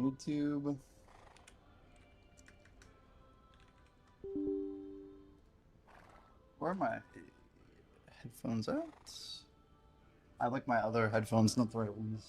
YouTube. Where are my headphones at? I like my other headphones, not the right ones.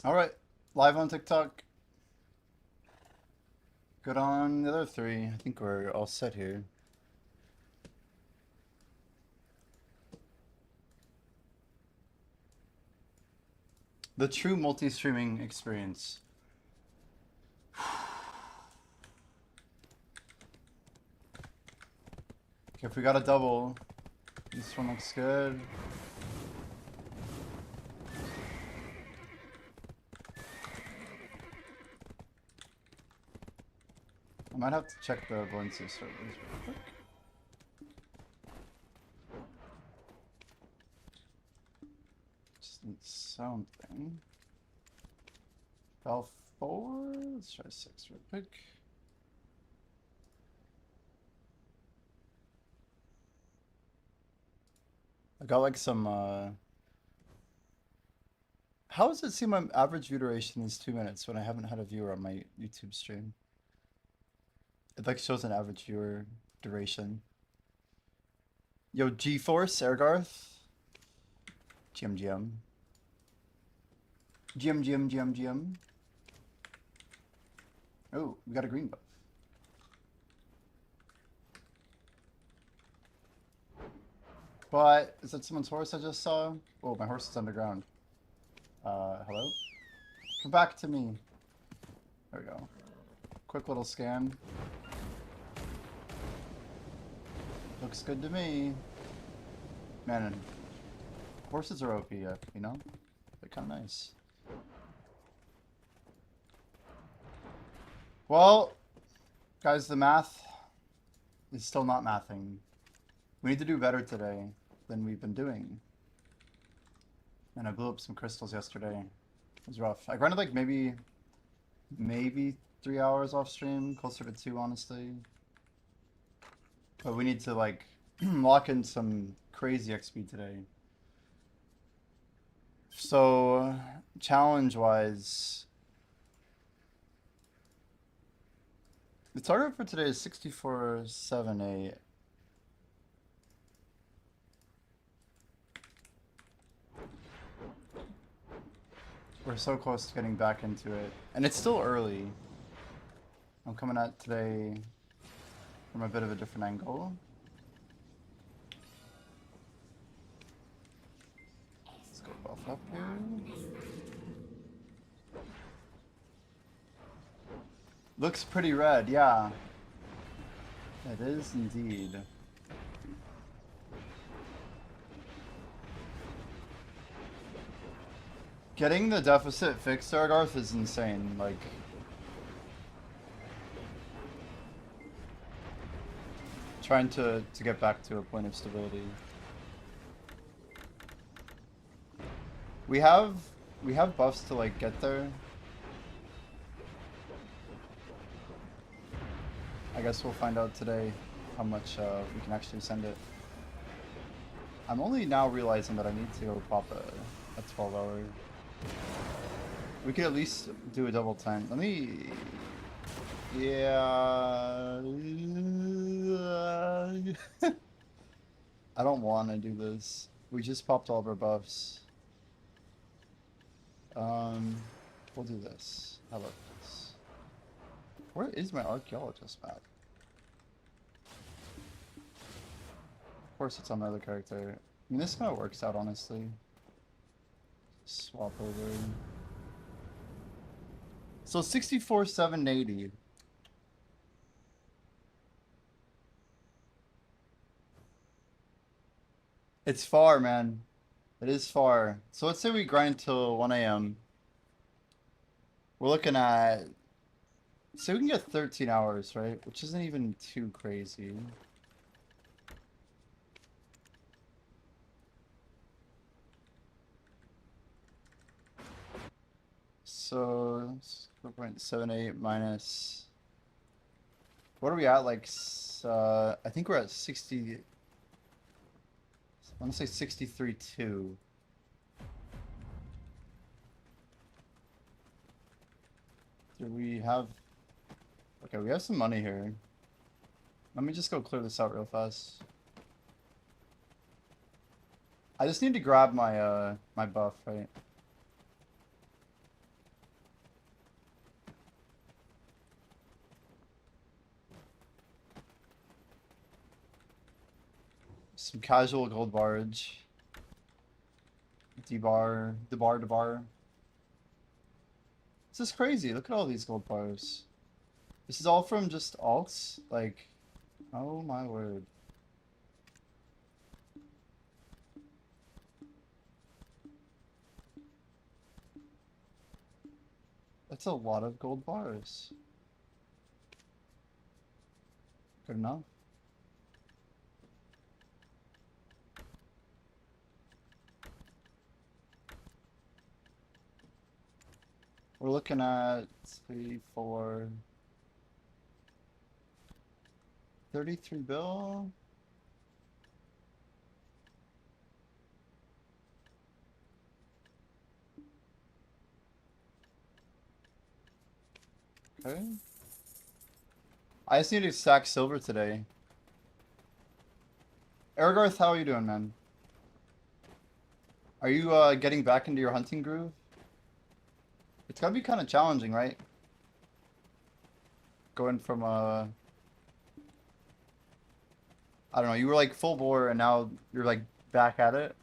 All right, live on TikTok. Good on the other three. I think we're all set here. The true multi-streaming experience. Okay, if we got a double, this one looks good. I might have to check the Valencia servers real quick. Just need something. L4? Let's try 6 real quick. I got like some, how does it seem my average view duration is 2 minutes when I haven't had a viewer on my YouTube stream? It like shows an average viewer duration. Yo, G-Force, Airgarth. GM. GM. Oh, we got a green buff. But, is that someone's horse I just saw? Oh, my horse is underground. Hello? Come back to me. There we go. Quick little scan. Looks good to me. Man, horses are OP, you know? They're kind of nice. Well, guys, the math is still not mathing. We need to do better today than we've been doing. And I blew up some crystals yesterday. It was rough. I grinded like maybe 3 hours off stream, closer to 2, honestly. But we need to like lock in some crazy XP today. So, challenge-wise, the target for today is 64.78. We're so close to getting back into it. And it's still early. I'm coming at today from a bit of a different angle. Let's go buff up here. Looks pretty red, yeah. It is indeed. Getting the deficit fixed, Argarth, is insane. Like, trying to get back to a point of stability. We have buffs to like get there. I guess we'll find out today how much we can actually send it. I'm only now realizing that I need to go pop a 12-hour. We could at least do a double time. Let me... Yeah... I don't want to do this. We just popped all of our buffs. We'll do this. How about this? Where is my archaeologist map? Of course it's on my other character. I mean, this kind of works out, honestly. Swap over. So 64,780. It's far, man. It is far. So let's say we grind till 1 a.m. We're looking at... So we can get 13 hours, right? Which isn't even too crazy. So 4.78 minus... What are we at? Like, I think we're at 60... I want to say 63.2. Do we have... Okay, we have some money here. Let me just go clear this out real fast. I just need to grab my my buff, right? Some casual gold barge. D-bar, D-bar. This is crazy. Look at all these gold bars. This is all from just alts? Like, oh my word. That's a lot of gold bars. Good enough. We're looking at 3, 4, 33 bill. Okay. I just need to stack silver today. Aragarth, how are you doing, man? Are you getting back into your hunting groove? It's gotta be kind of challenging, right? Going from I don't know, you were like full bore and now you're like back at it.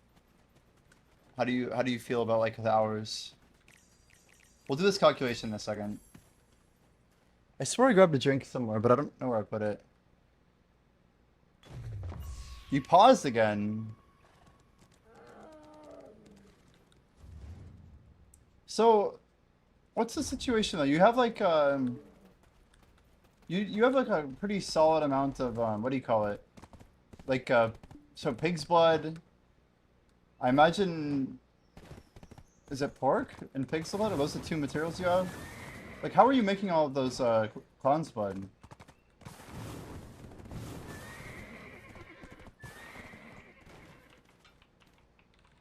How do you feel about like the hours? We'll do this calculation in a second. I swear I grabbed a drink somewhere, but I don't know where I put it. You paused again. So, what's the situation though? You have like you have like a pretty solid amount of what do you call it? Like so pig's blood. I imagine, is it pork and pig's blood? Are those the two materials you have? Like, how are you making all of those clown's blood?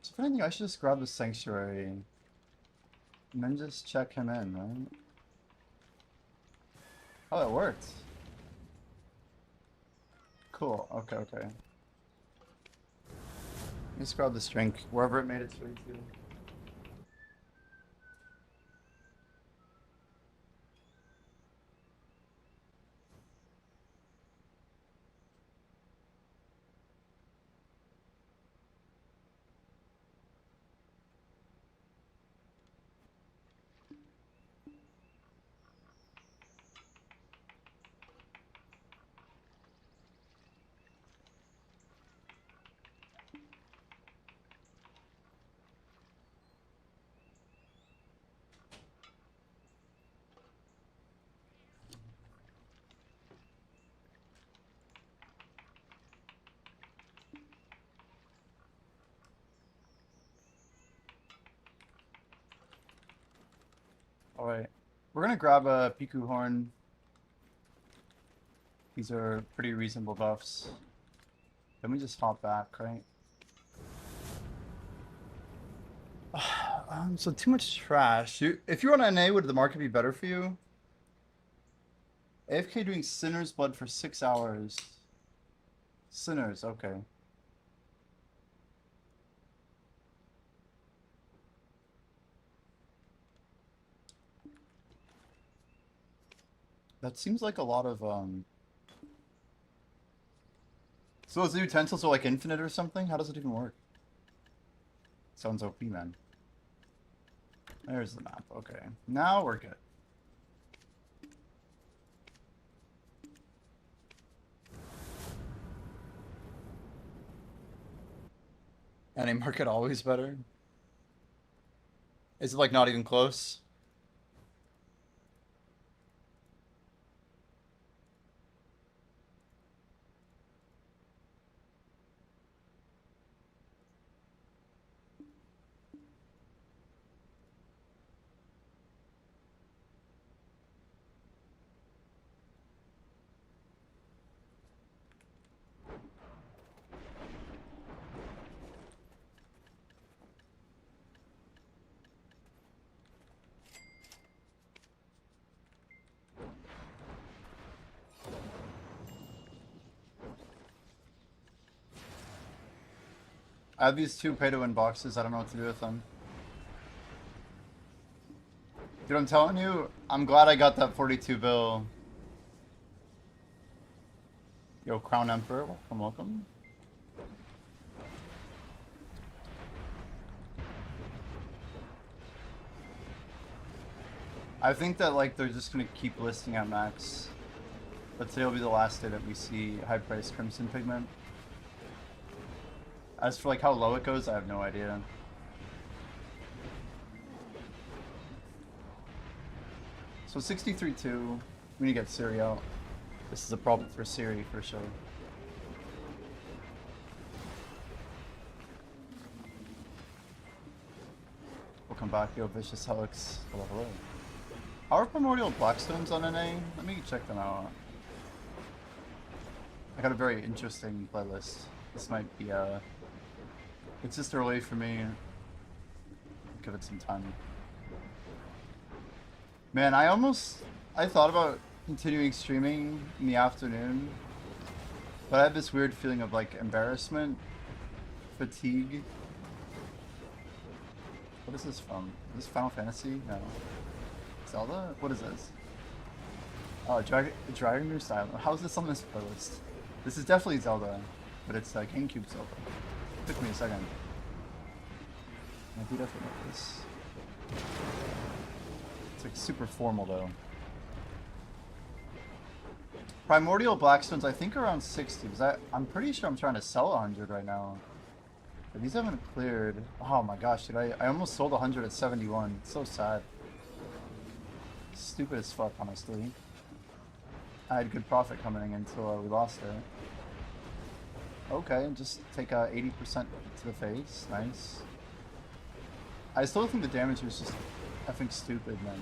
So if anything, I should just grab the sanctuary and then just check him in, right? Oh, it worked. Cool. Okay, okay. Let's grab this drink wherever it made its way to. Alright. We're gonna grab a Piku Horn. These are pretty reasonable buffs. Then we just hop back, right? So too much trash. If you're on NA, would the market be better for you? AFK doing Sinner's Blood for 6 hours. Sinners, okay. That seems like a lot of, So those utensils are like infinite or something? How does it even work? Sounds OP, man. There's the map, okay. Now we're good. Any market always better? Is it like not even close? I have these 2 pay-to-win boxes. I don't know what to do with them. Dude, I'm telling you, I'm glad I got that 42 bill. Yo, Crown Emperor, welcome, welcome. I think that, like, they're just gonna keep listing at max. But today will be the last day that we see high-priced Crimson Pigment. As for, like, how low it goes, I have no idea. So 63.2, we need to get Siri out. This is a problem for Siri, for sure. Welcome back, yo, Vicious Helix. Hello, hello. How are Primordial Blackstones on NA? Let me check them out. I got a very interesting playlist. This might be, it's just early for me. Give it some time. Man, I thought about continuing streaming in the afternoon, but I have this weird feeling of, like, embarrassment, fatigue. What is this from? Is this Final Fantasy? No. Zelda? What is this? Oh, Dragon New Style. How is this on this playlist? This is definitely Zelda, but it's GameCube Zelda. It took me a second. I do definitely know this. It's like super formal though. Primordial Blackstones, I think around 60. Because I'm pretty sure I'm trying to sell 100 right now. But these haven't cleared. Oh my gosh, dude, I almost sold 100 at 71. It's so sad. Stupid as fuck, honestly. I had good profit coming in until we lost it. Okay, just take 80% to the face. Nice. I still think the damage was just effing stupid, man.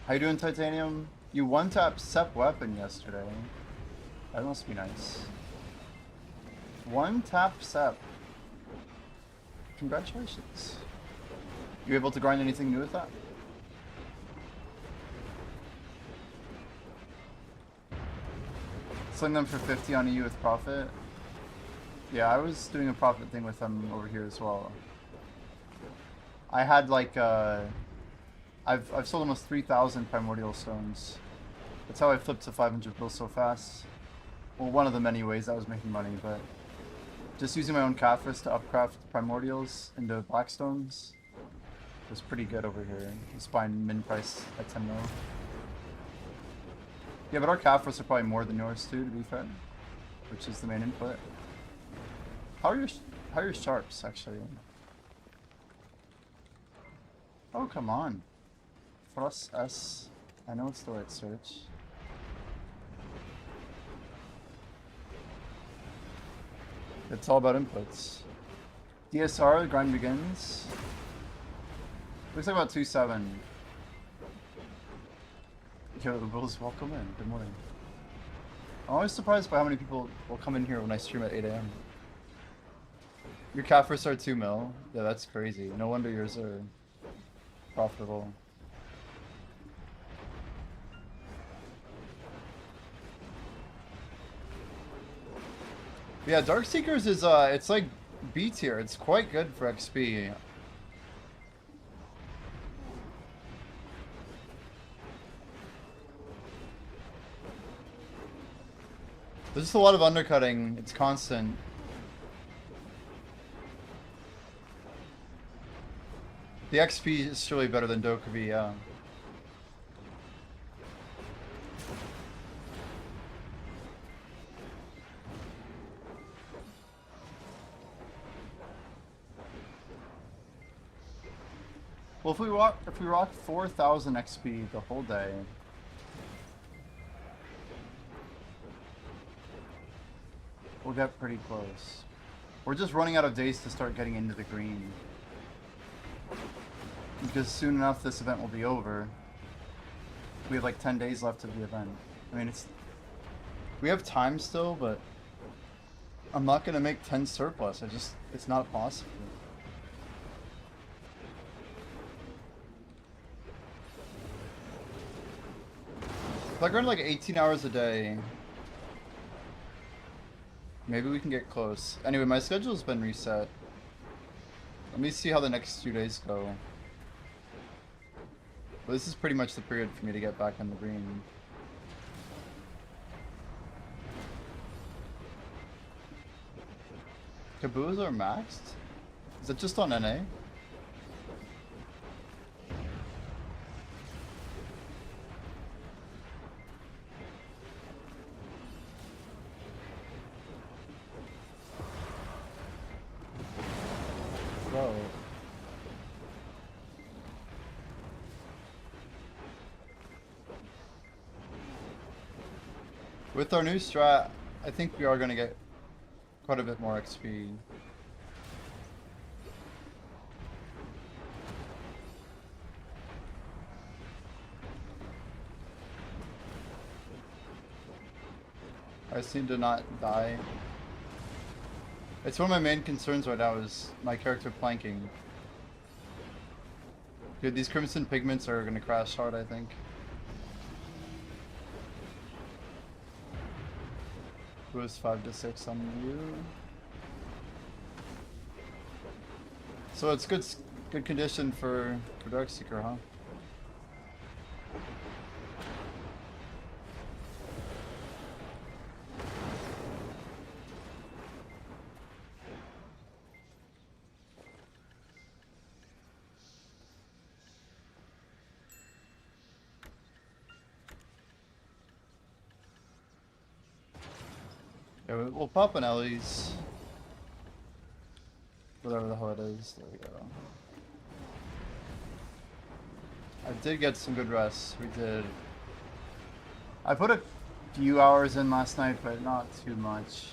How you doing, Titanium? You one-tapped Sep Weapon yesterday. That must be nice. One-tap Sep. Congratulations. You able to grind anything new with that? Sling them for 50 on EU with profit. Yeah, I was doing a profit thing with them over here as well. I had like I've sold almost 3,000 primordial stones. That's how I flipped to 500 bills so fast. Well, one of the many ways I was making money, but just using my own Caphras to upcraft primordials into blackstones was pretty good over here. Just buying min price at 10 mil. Yeah, but our Caphras are probably more than yours too, to be fair, which is the main input. How are your sharps actually? Oh, come on. Frost S. I know it's the right search. It's all about inputs. DSR, the grind begins. Looks like about 2.7. Yo, the Bulls, welcome in. Good morning. I'm always surprised by how many people will come in here when I stream at 8 AM. Your Caffers are 2 mil? Yeah, that's crazy. No wonder yours are profitable. Yeah, Darkseekers is it's like B tier. It's quite good for XP. There's just a lot of undercutting. It's constant. The XP is surely better than Dokkaebi, yeah. Well, if we rock 4,000 XP the whole day, we'll get pretty close. We're just running out of days to start getting into the green. Because soon enough this event will be over. We have like 10 days left of the event. I mean, we have time still, but I'm not gonna make 10 surplus. It's not possible. If I run like 18 hours a day, maybe we can get close. Anyway, my schedule's been reset. Let me see how the next 2 days go. But this is pretty much the period for me to get back on the green. Caboos are maxed? Is it just on NA? Bro. With our new strat, I think we are going to get quite a bit more XP. I seem to not die. It's one of my main concerns right now is my character planking. Dude, these Crimson Pigments are going to crash hard, I think. Boost 5 to 6 on you. So it's good condition for Darkseeker, huh? Yeah, we'll pop an Ellie's. Whatever the hell it is. There we go. I did get some good rest. We did. I put a few hours in last night, but not too much.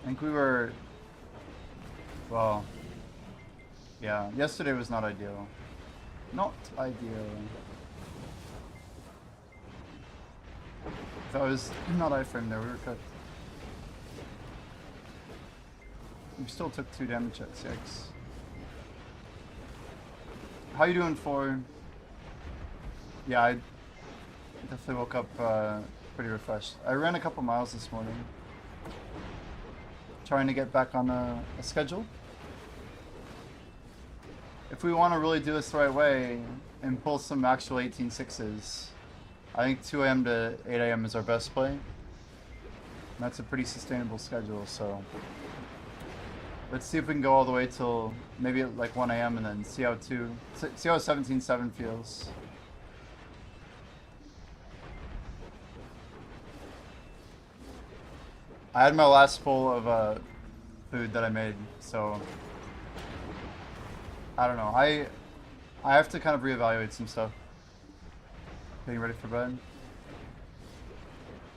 I think we were... Well... Yeah, yesterday was not ideal. Not ideal. If I was not iframe there, we were cooked. We still took 2 damage at 6. How you doing, 4? Yeah, I definitely woke up pretty refreshed. I ran a couple miles this morning. Trying to get back on a schedule. If we want to really do this the right way and pull some actual 18.6s, I think 2 AM to 8 AM is our best play. And that's a pretty sustainable schedule, so let's see if we can go all the way till maybe like 1 AM and then see how 17.7 feels. I had my last bowl of food that I made, so I don't know. I have to kind of reevaluate some stuff. Getting ready for bed.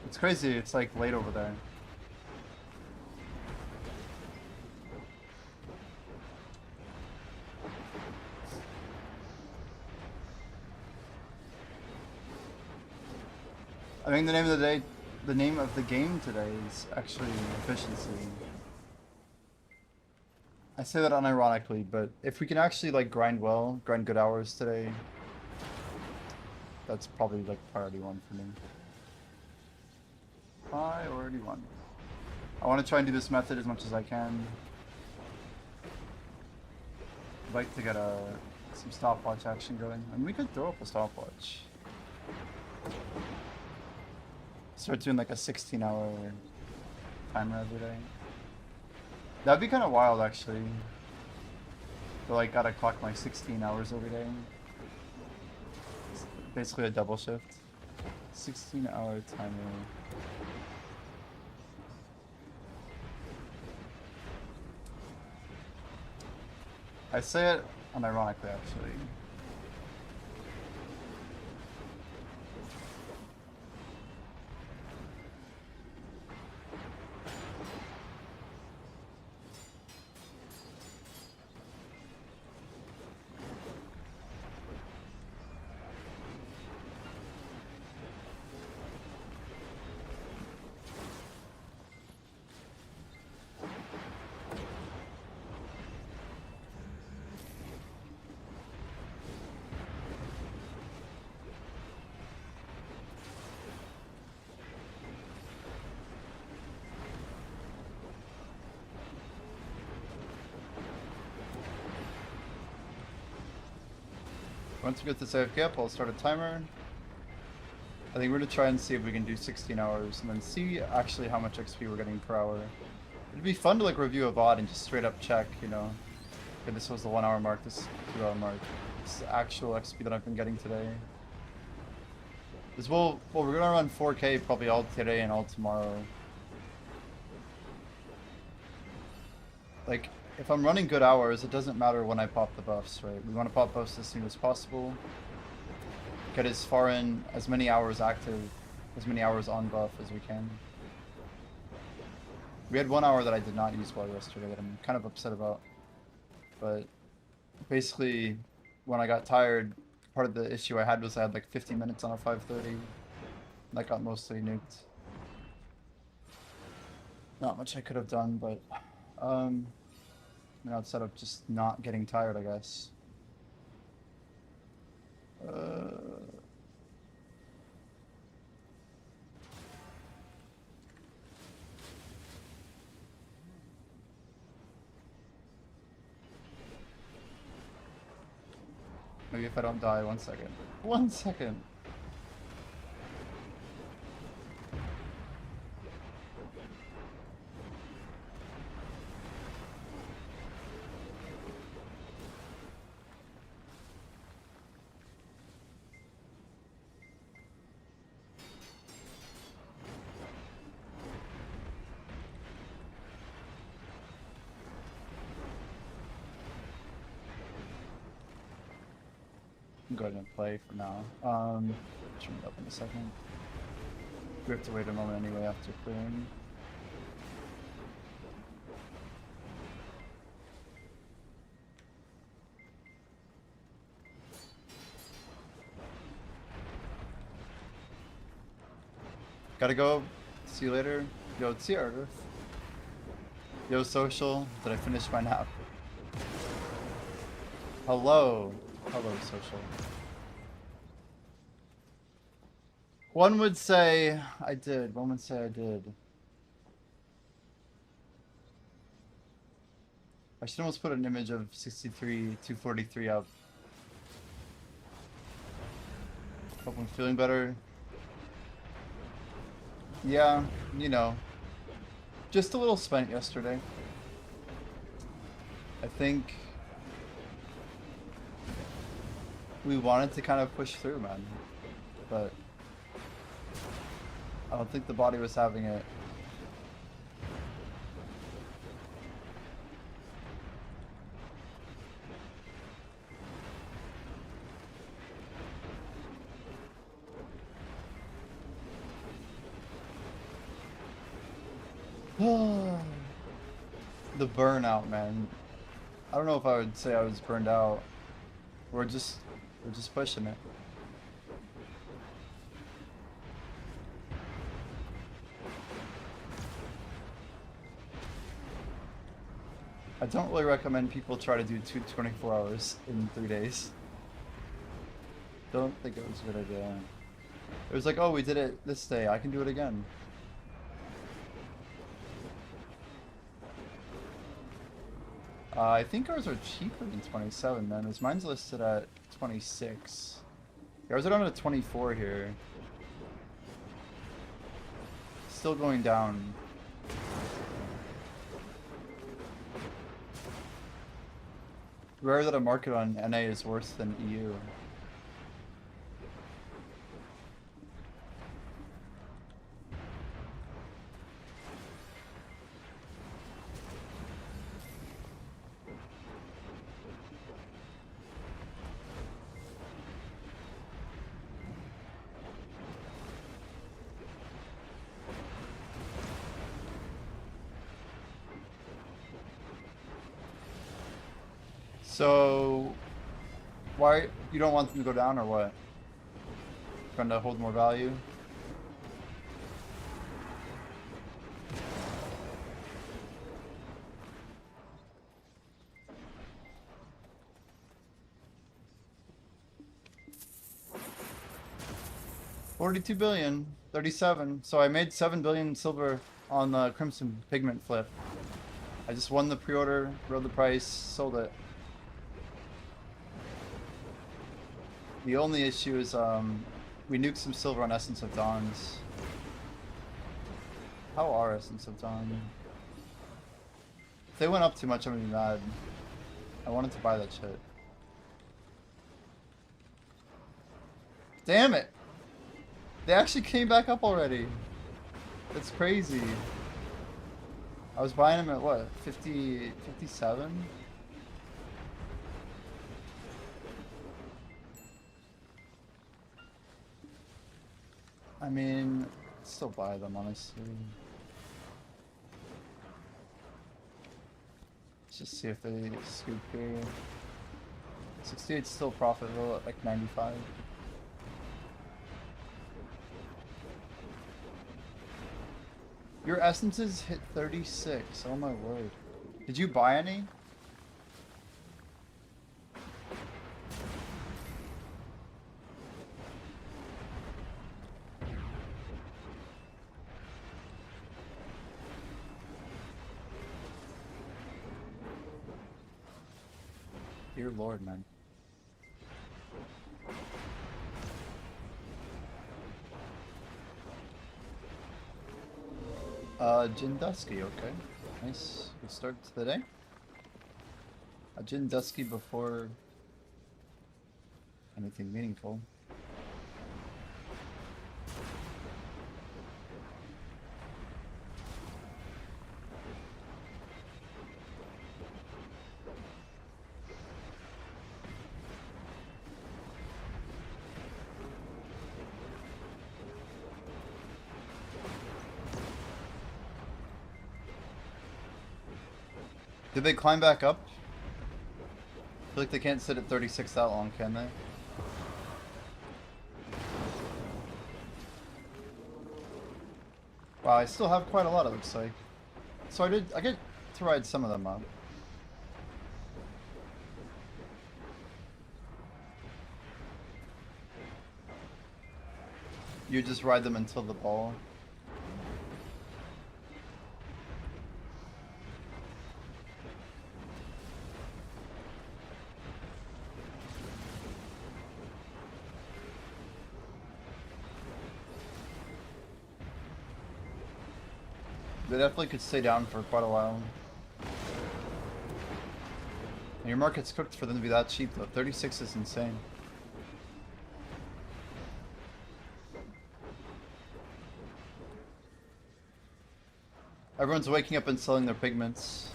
It's crazy, it's like late over there. I think the name of the game today is actually efficiency. I say that unironically, but if we can actually like grind well, grind good hours today, that's probably like priority one for me. Priority one. I want to try and do this method as much as I can. I'd like to get some stopwatch action going, and we could throw up a stopwatch. Start doing like a 16-hour timer every day. That'd be kind of wild, actually. But like, gotta clock my 16 hours every day. It's basically a double shift. 16-hour timer. I say it unironically, actually. Once we get this AFK up, I'll start a timer. I think we're gonna try and see if we can do 16 hours and then see actually how much XP we're getting per hour. It'd be fun to like review a VOD and just straight up check, you know. Okay, this was the 1 hour mark, this is the 2 hour mark. This is the actual XP that I've been getting today. As well, we're gonna run 4K probably all today and all tomorrow. Like, if I'm running good hours, it doesn't matter when I pop the buffs, right? We want to pop buffs as soon as possible. Get as far in, as many hours active, as many hours on buff as we can. We had 1 hour that I did not use well yesterday that I'm kind of upset about. But basically, when I got tired, part of the issue I had was I had like 50 minutes on a 5:30. That got mostly nuked. Not much I could have done, but you know, outside of just not getting tired, I guess. Maybe if I don't die, 1 second. 1 second! Go ahead and play for now. Turn it up in a second. We have to wait a moment anyway after clearing. Gotta go. See you later. Yo, see you, Earth. Yo, social. Did I finish my nap? Hello. Hello, social. One would say I did. One would say I did. I should almost put an image of 243 up. Hope I'm feeling better. Yeah, you know. Just a little spent yesterday. I think we wanted to kind of push through, man. But I don't think the body was having it. The burnout, man. I don't know if I would say I was burned out. We're just pushing it. I don't really recommend people try to do 24 hours in 3 days. Don't think it was a good idea. It was like, oh, we did it this day, I can do it again. I think ours are cheaper than 27 then, as mine's listed at 26. Ours are down to 24 here. Still going down. Rare that a market on NA is worse than EU. So, why you don't want them to go down or what? Trying to hold more value? $42 billion, 37. So I made 7 billion silver on the Crimson Pigment flip. I just won the pre-order, rode the price, sold it. The only issue is we nuked some silver on Essence of Dawns. How are Essence of Dawn? If they went up too much, I'm gonna be mad. I wanted to buy that shit. Damn it! They actually came back up already. That's crazy. I was buying them at what, 50, 57? I mean, still buy them, honestly. Let's just see if they scoop here. 68 is still profitable at like 95. Your essences hit 36, oh my word. Did you buy any? Dear Lord, man. Gin Dusky, okay. Nice. Good start to the day. A Gin Dusky before anything meaningful. Did they climb back up? I feel like they can't sit at 36 that long, can they? Wow, I still have quite a lot, it looks like. So I get to ride some of them up. You just ride them until the ball. They definitely could stay down for quite a while. And your market's cooked for them to be that cheap though. 36 is insane. Everyone's waking up and selling their pigments.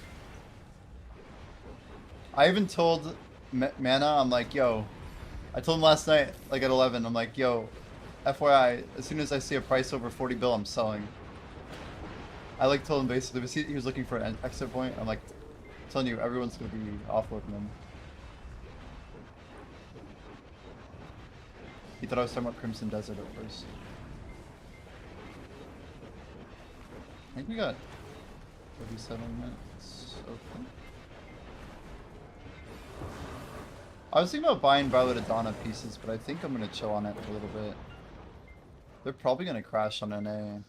I even told Mana, I'm like, yo. I told him last night, like at 11, I'm like, yo, FYI, as soon as I see a price over 40 bill, I'm selling. I like told him basically, he was looking for an exit point. I'm like, telling you, everyone's gonna be offloading them. He thought I was talking about Crimson Desert at first. I think we got 37 minutes open. I was thinking about buying Violet Adana pieces, but I think I'm gonna chill on it for a little bit. They're probably gonna crash on NA.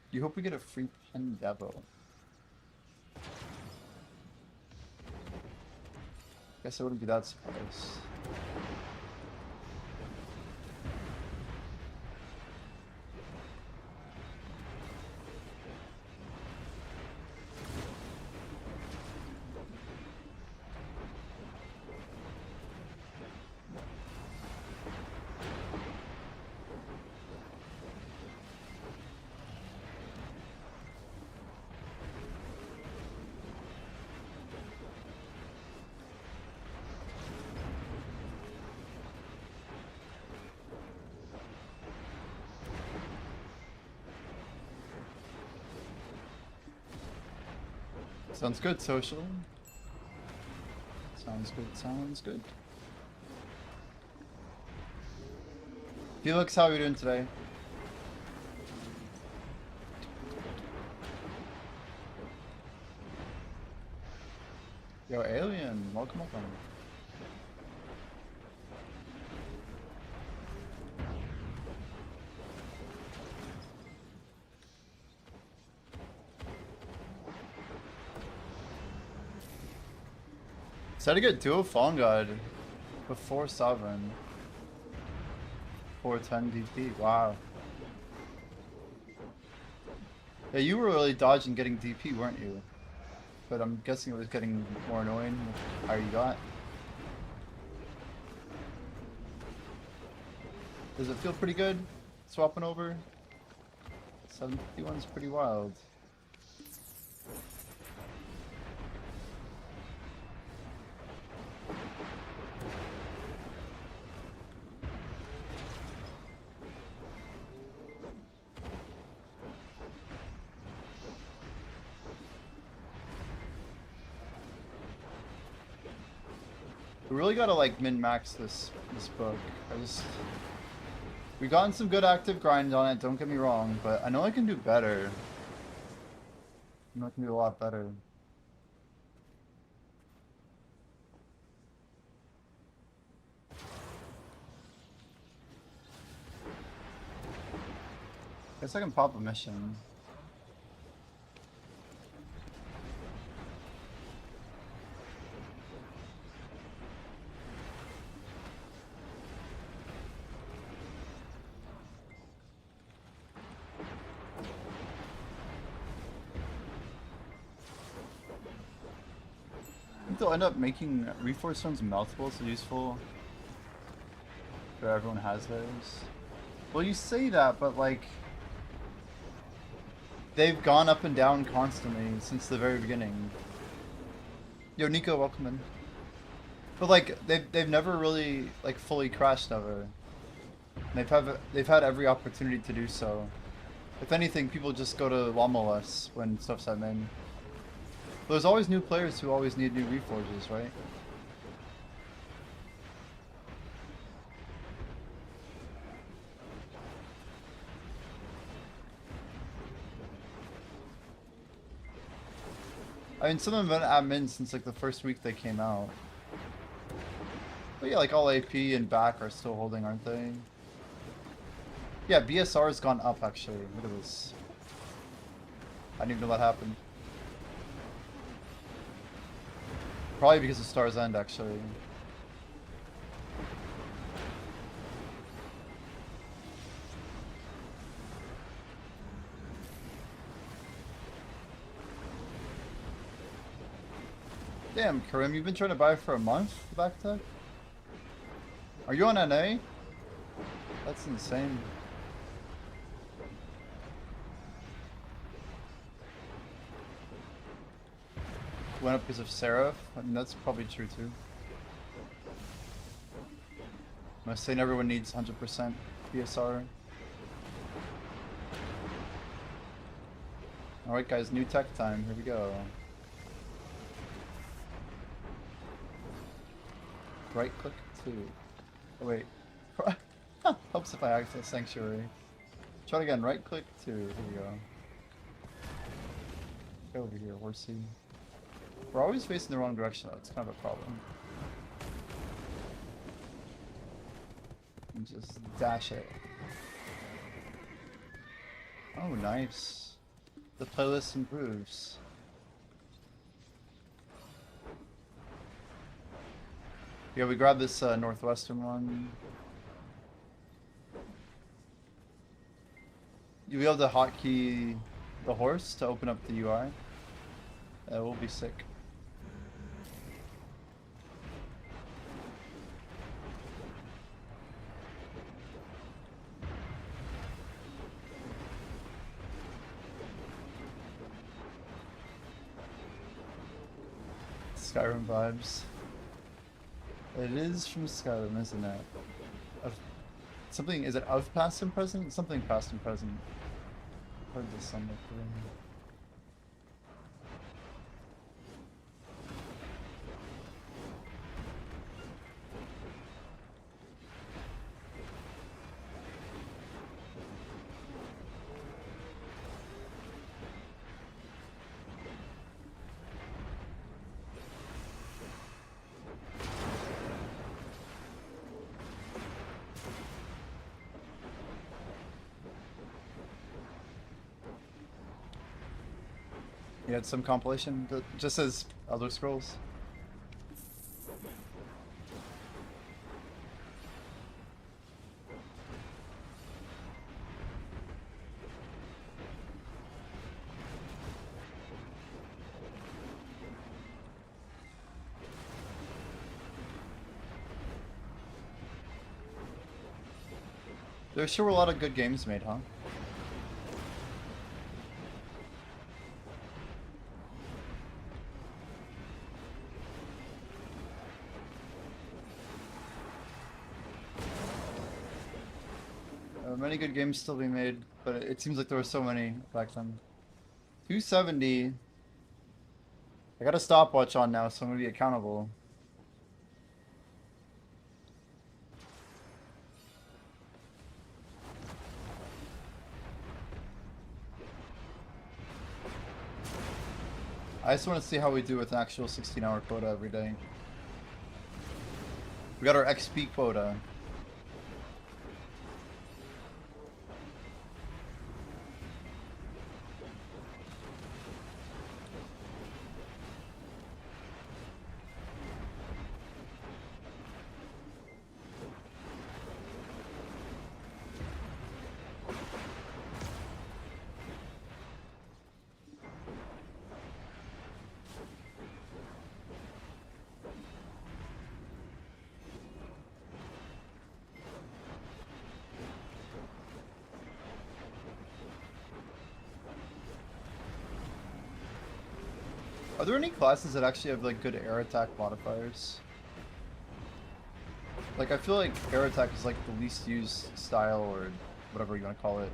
You hope we get a free pen Devo. Guess I wouldn't be that surprised. Sounds good, social. Sounds good, sounds good. Felix, how are you doing today? Yo, Alien, welcome. Said to get duo Fallen God before Sovereign. 410 DP, wow. Yeah, you were really dodging getting DP, weren't you? But I'm guessing it was getting more annoying with how you got. Does it feel pretty good, swapping over? 751's pretty wild. We really gotta like min-max this book. We gotten some good active grind on it, don't get me wrong, but I know I can do better. I know I can do a lot better. Guess I can pop a mission. They'll end up making reforce stones meltable so useful so everyone has those. Well, you say that, but like they've gone up and down constantly since the very beginning. Yo, Nico, welcome in. But like they've never really like fully crashed ever. They've had every opportunity to do so. If anything, people just go to llama less when stuff's at min. But there's always new players who always need new reforges, right? I mean, some of them have been at min since like the first week they came out. But yeah, like all AP and back are still holding, aren't they? Yeah, BSR has gone up actually. Look at this. I didn't even know that happened. Probably because of Star's End, actually. Damn, Karim, you've been trying to buy for a month, the back tech? Are you on NA? That's insane. Went up because of Seraph? I mean, that's probably true too. I'm saying everyone needs 100% BSR. Alright guys, new tech time, here we go. Right click 2. Oh wait. Helps if I access Sanctuary. Try it again, right click 2, here we go. Get over here, horsey. We're always facing the wrong direction, though. It's kind of a problem. And just dash it. Oh, nice. The playlist improves. Yeah, we grabbed this northwestern one. You'll be able to hotkey the horse to open up the UI. That will be sick. Skyrim vibes. It is from Skyrim, isn't it? Of something, is it of past and present? Something past and present. Heard this somewhere. You had some compilation that just says Elder Scrolls. There sure were a lot of good games made, huh? Many good games still being made, but it seems like there were so many back then. 270. I got a stopwatch on now, so I'm gonna be accountable. I just want to see how we do with an actual 16-hour quota every day. We got our XP quota. Are there any classes that actually have like good air attack modifiers? Like I feel like air attack is like the least used style or whatever you want to call it.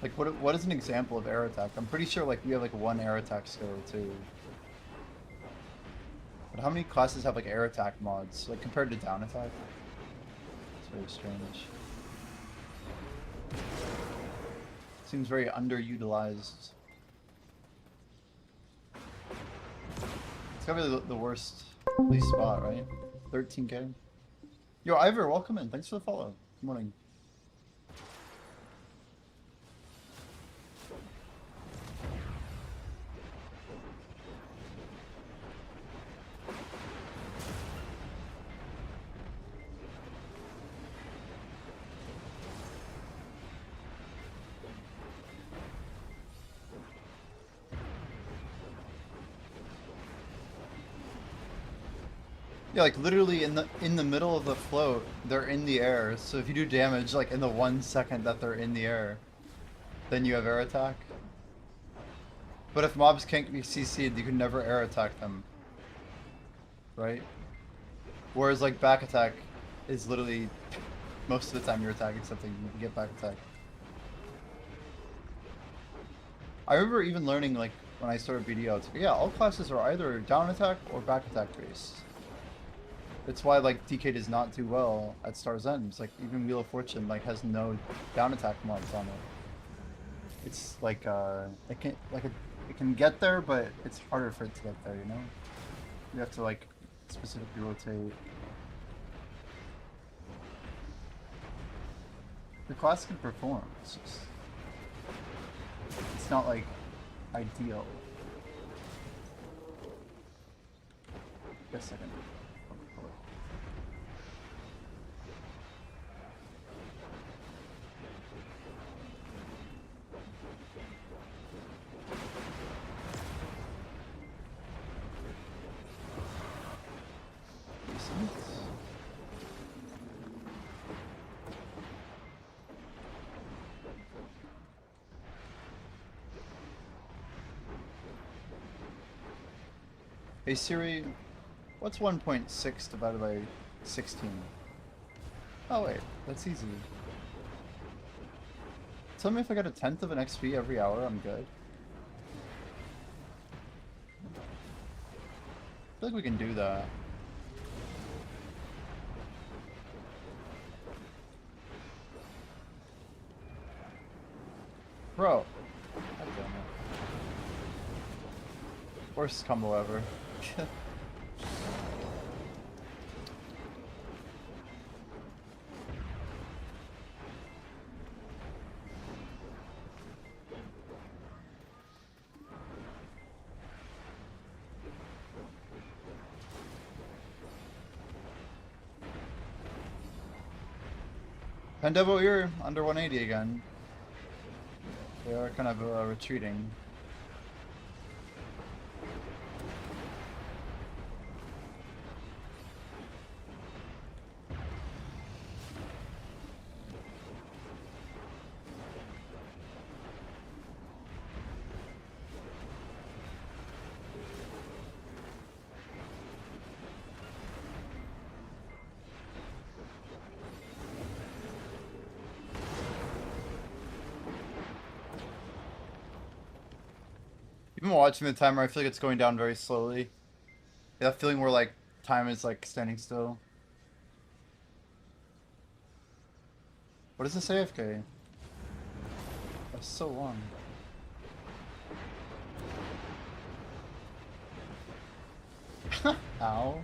Like what is an example of air attack? I'm pretty sure like we have like one air attack skill too. But how many classes have like air attack mods like compared to down attack? It's very strange. Seems very underutilized. It's gotta be the worst least spot, right? 13k. Yo, Ivor, welcome in. Thanks for the follow. Good morning. Yeah, like literally in the middle of the float, they're in the air. So if you do damage like in the 1 second that they're in the air, then you have air attack. But if mobs can't be CC'd, you can never air attack them. Right? Whereas like back attack is literally most of the time you're attacking something, you can get back attack. I remember even learning like when I started BDO, it's like, yeah, all classes are either down attack or back attack based. That's why like DK does not do well at Star's End. It's like even Wheel of Fortune like has no down attack mods on it. It's like it can't like it can get there, but it's harder for it to get there, you know? You have to like specifically rotate. The class can perform, it's not like ideal. Guess I can. Hey Siri, what's 1.6 divided by 16? Oh wait, that's easy. Tell me if I get a tenth of an XP every hour, I'm good. I feel like we can do that. Bro. God damn it. Worst combo ever. Pendevo, you're under 180 again. They are kind of retreating. Even watching the timer, I feel like it's going down very slowly. That feeling where like time is like standing still. What is this AFK? That's so long. Ow.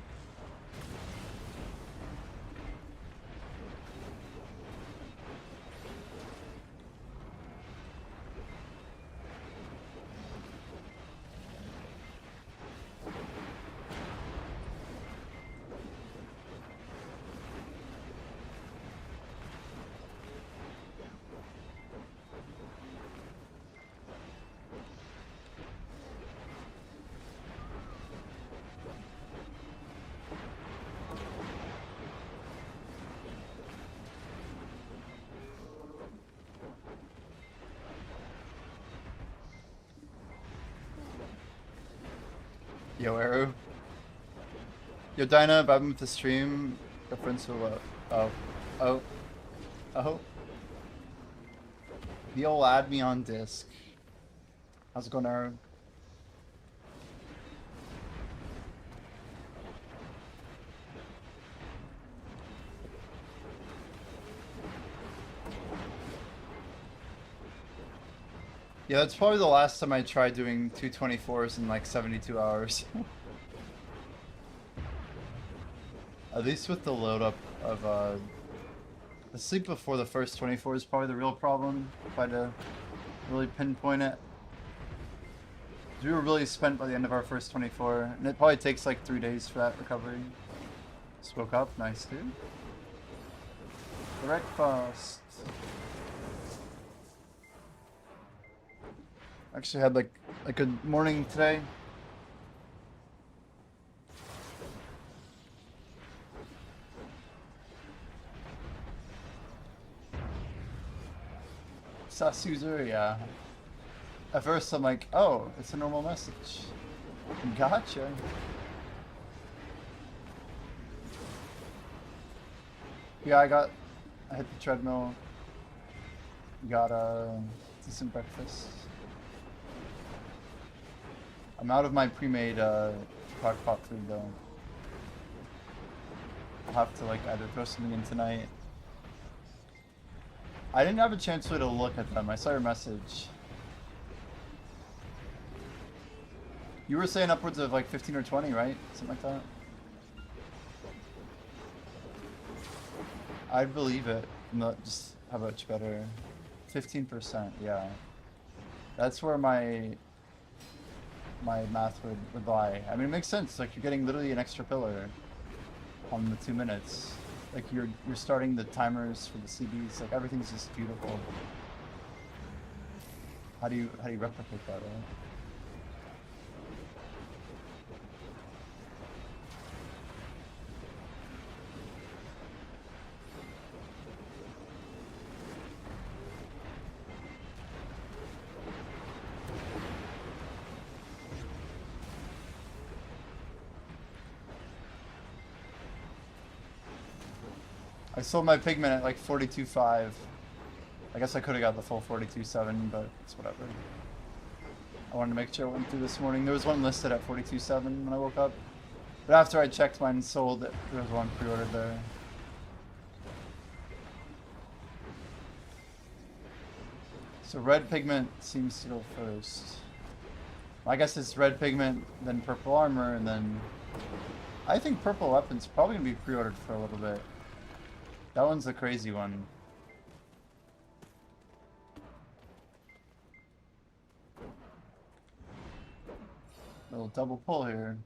Yo, Arrow. Yo, Dinah, I've with the stream. Reference to what? Oh. You'll add me on disc. How's it going, Arrow? Yeah, that's probably the last time I tried doing 224s in like 72 hours. At least with the load up of the sleep before the first 24 is probably the real problem, if I had to really pinpoint it. We were really spent by the end of our first 24, and it probably takes like 3 days for that recovery. Just woke up, nice dude. Breakfast. Actually had like a good morning today. Sus user, yeah. At first I'm like, oh, it's a normal message. Gotcha. Yeah, I hit the treadmill. Got a decent breakfast. I'm out of my pre-made crock pot food though. I'll have to like either throw something in tonight. I didn't have a chance to look at them. I saw your message. You were saying upwards of like 15 or 20, right? Something like that. I'd believe it. Not just how much better. 15%, yeah. That's where my math would lie. I mean, it makes sense. Like you're getting literally an extra pillar on the 2 minutes. Like you're starting the timers for the CBs. Like everything's just beautiful. How do you replicate that, right? I sold my pigment at like 42.5. I guess I could have got the full 42.7, but it's whatever. I wanted to make sure I went through this morning. There was one listed at 42.7 when I woke up. But after I checked mine sold, there was one pre-ordered there. So red pigment seems to go first. I guess it's red pigment, then purple armor, and then... I think purple weapon's probably going to be pre-ordered for a little bit. That one's the crazy one. Little double pull here.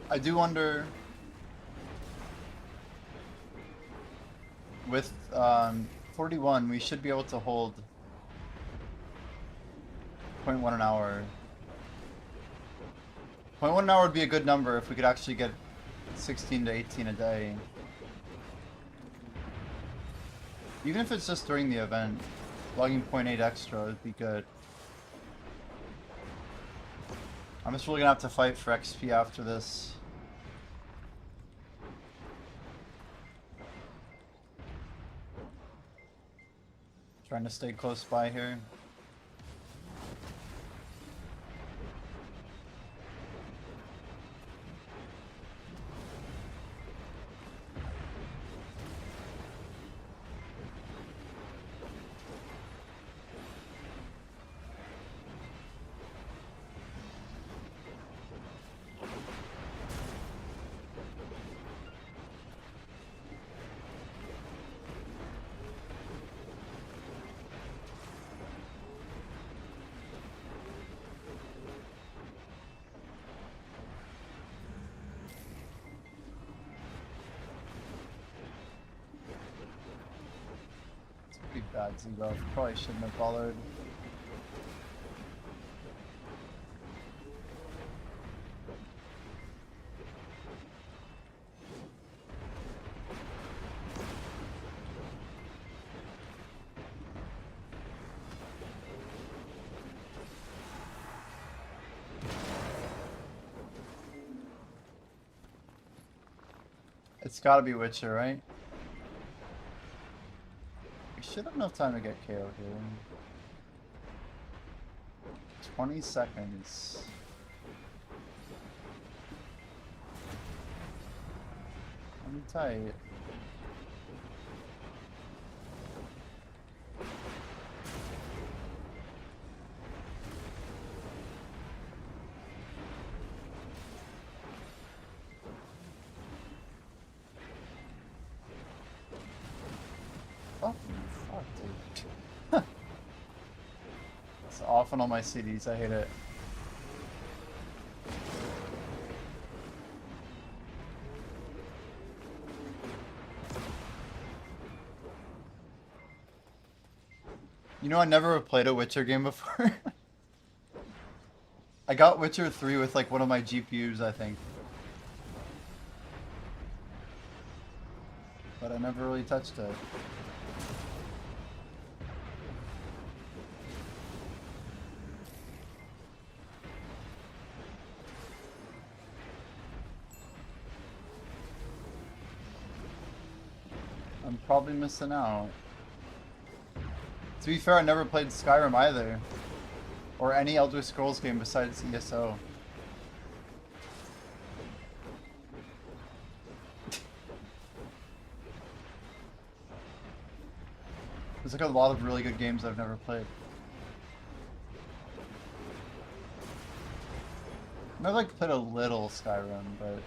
I do wonder, with 41, we should be able to hold 0.1 an hour. 0.1 an hour would be a good number if we could actually get 16 to 18 a day. Even if it's just during the event, logging 0.8 extra would be good. I'm just really gonna have to fight for XP after this. Trying to stay close by here. Pretty bad Z-buff. Probably shouldn't have bothered. It's gotta be Witcher, right? Should have enough time to get KO'd here. 20 seconds. I'm tight. It's off on all my CDs, I hate it. You know, I never played a Witcher game before. I got Witcher 3 with like one of my GPUs, I think. But I never really touched it. I'm probably missing out. To be fair, I never played Skyrim either. Or any Elder Scrolls game besides ESO. There's like a lot of really good games I've never played. I've like played a little Skyrim, but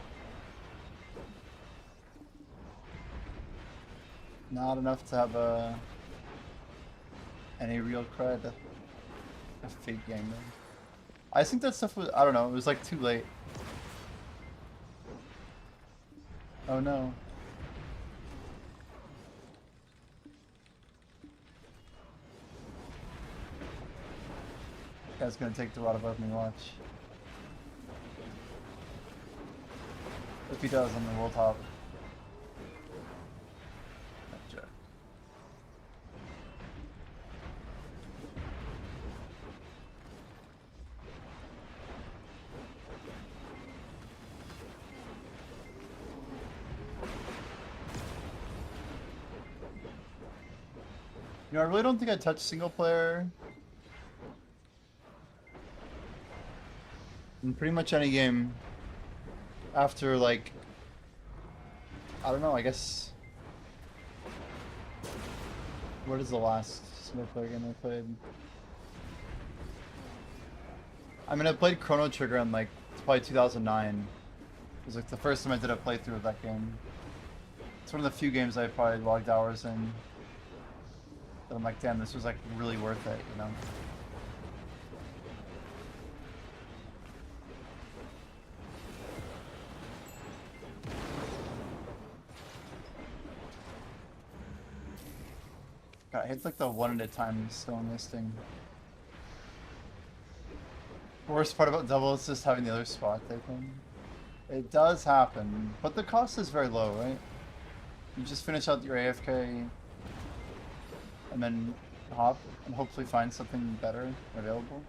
not enough to have any real cred. A fake gamer. I think that stuff was, I don't know, it was like too late. Oh no. This guy's gonna take the rod above me, watch. If he does, I'm gonna roll top. Gotcha. You know, I really don't think I touched single player in pretty much any game after, like, I don't know, I guess, what is the last single player game I played? I mean, I played Chrono Trigger in like probably 2009. It was like the first time I did a playthrough of that game. It's one of the few games I probably logged hours in that I'm like, damn, this was like really worth it, you know? God, I hate like the one at a time still in this thing. Worst part about double is just having the other spot taken. It does happen, but the cost is very low, right? You just finish out your AFK and then hop and hopefully find something better available.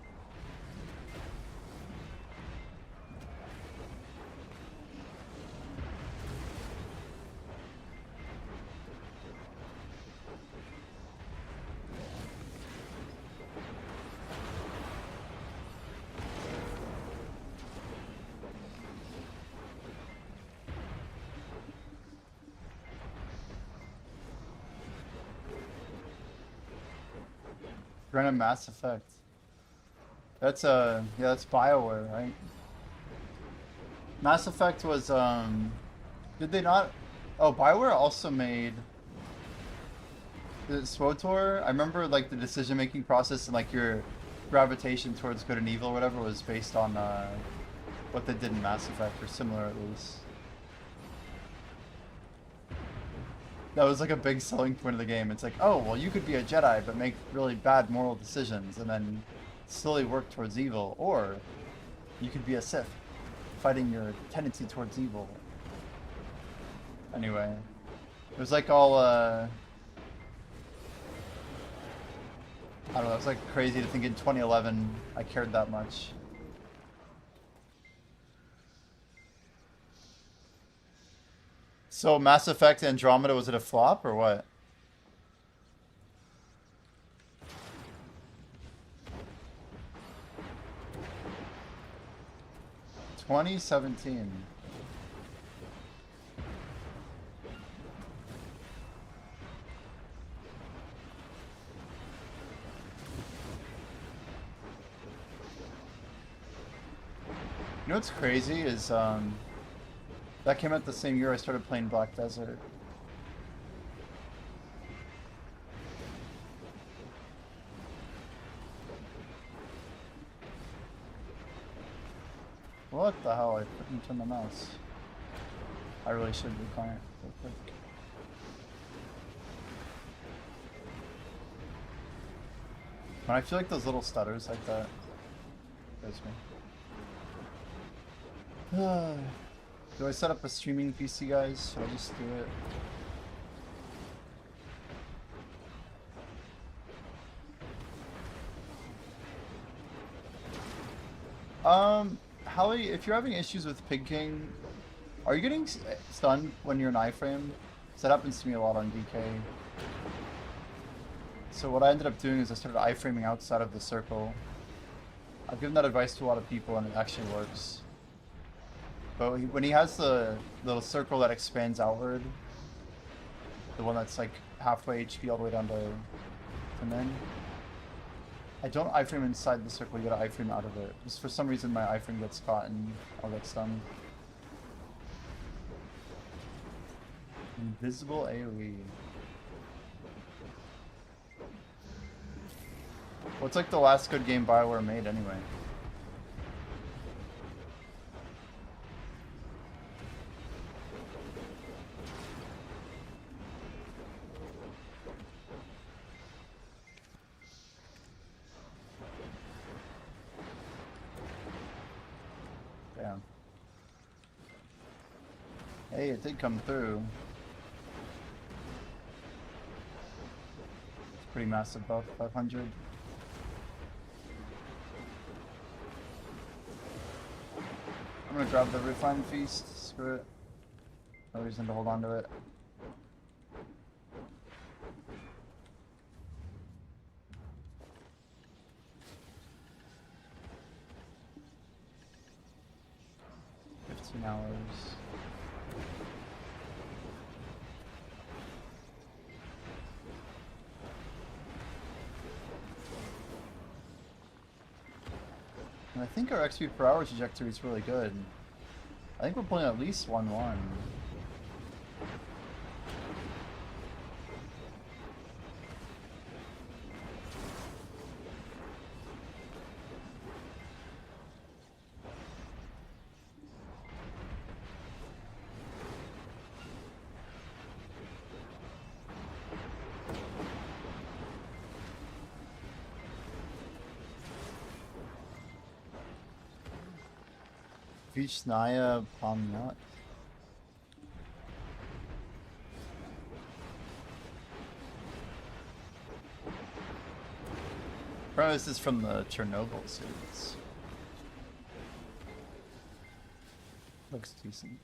Random Mass Effect. That's yeah, that's BioWare, right? Mass Effect was did they not? Oh, BioWare also made the SWTOR. I remember like the decision-making process and like your gravitation towards good and evil or whatever was based on what they did in Mass Effect, or similar at least. That was like a big selling point of the game. It's like, oh, well, you could be a Jedi but make really bad moral decisions and then slowly work towards evil, or you could be a Sith, fighting your tendency towards evil. Anyway, it was like all, I don't know, it was like crazy to think in 2011 I cared that much. So Mass Effect Andromeda, was it a flop or what? "2017. You know what's crazy is that came out the same year I started playing Black Desert. What the hell? I couldn't turn my mouse. I really should recline it real quick. When I feel like those little stutters like that, scares me. Do I set up a streaming PC, guys? Should I just do it? Hallie, if you're having issues with Pig King, are you getting stunned when you're in iframe? So that happens to me a lot on DK. So what I ended up doing is I started iframing outside of the circle. I've given that advice to a lot of people and it actually works. But when he has the little circle that expands outward, the one that's like halfway HP all the way down to men, I don't iframe inside the circle, you gotta iframe out of it. Just for some reason my iframe gets caught and I'll get stunned. Invisible AoE. What's like the last good game BioWare made anyway? Damn. Hey, it did come through. It's pretty massive buff, 500. I'm gonna grab the Refined Feast, screw it. No reason to hold on to it. $15. And I think our XP per hour trajectory is really good. I think we're pulling at least 1-1. Vishnaya Pamnat. Bro, this is from the Chernobyl series. Looks decent.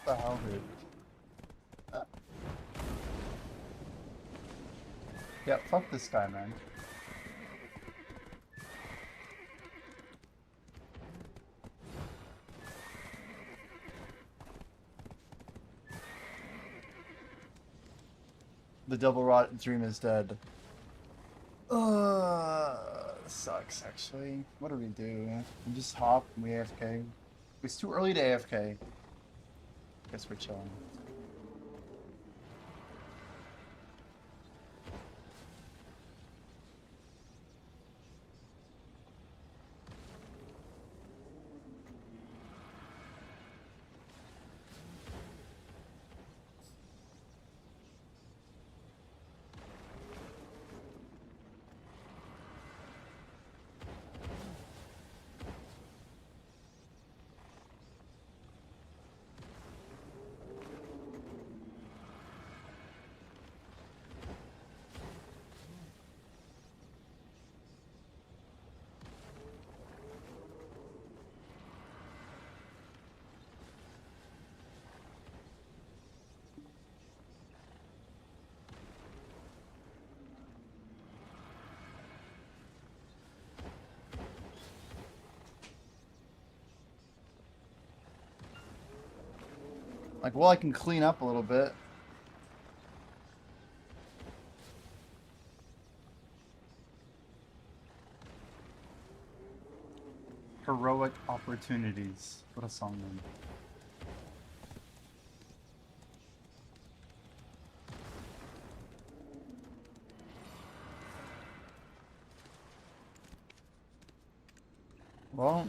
What the hell, dude? Yeah, fuck this guy, man. The double rot dream is dead. Sucks actually. What do we do? We just hop and we AFK. It's too early to AFK. Guess we're chilling. Like, well, I can clean up a little bit. Heroic opportunities. What a song name. Well,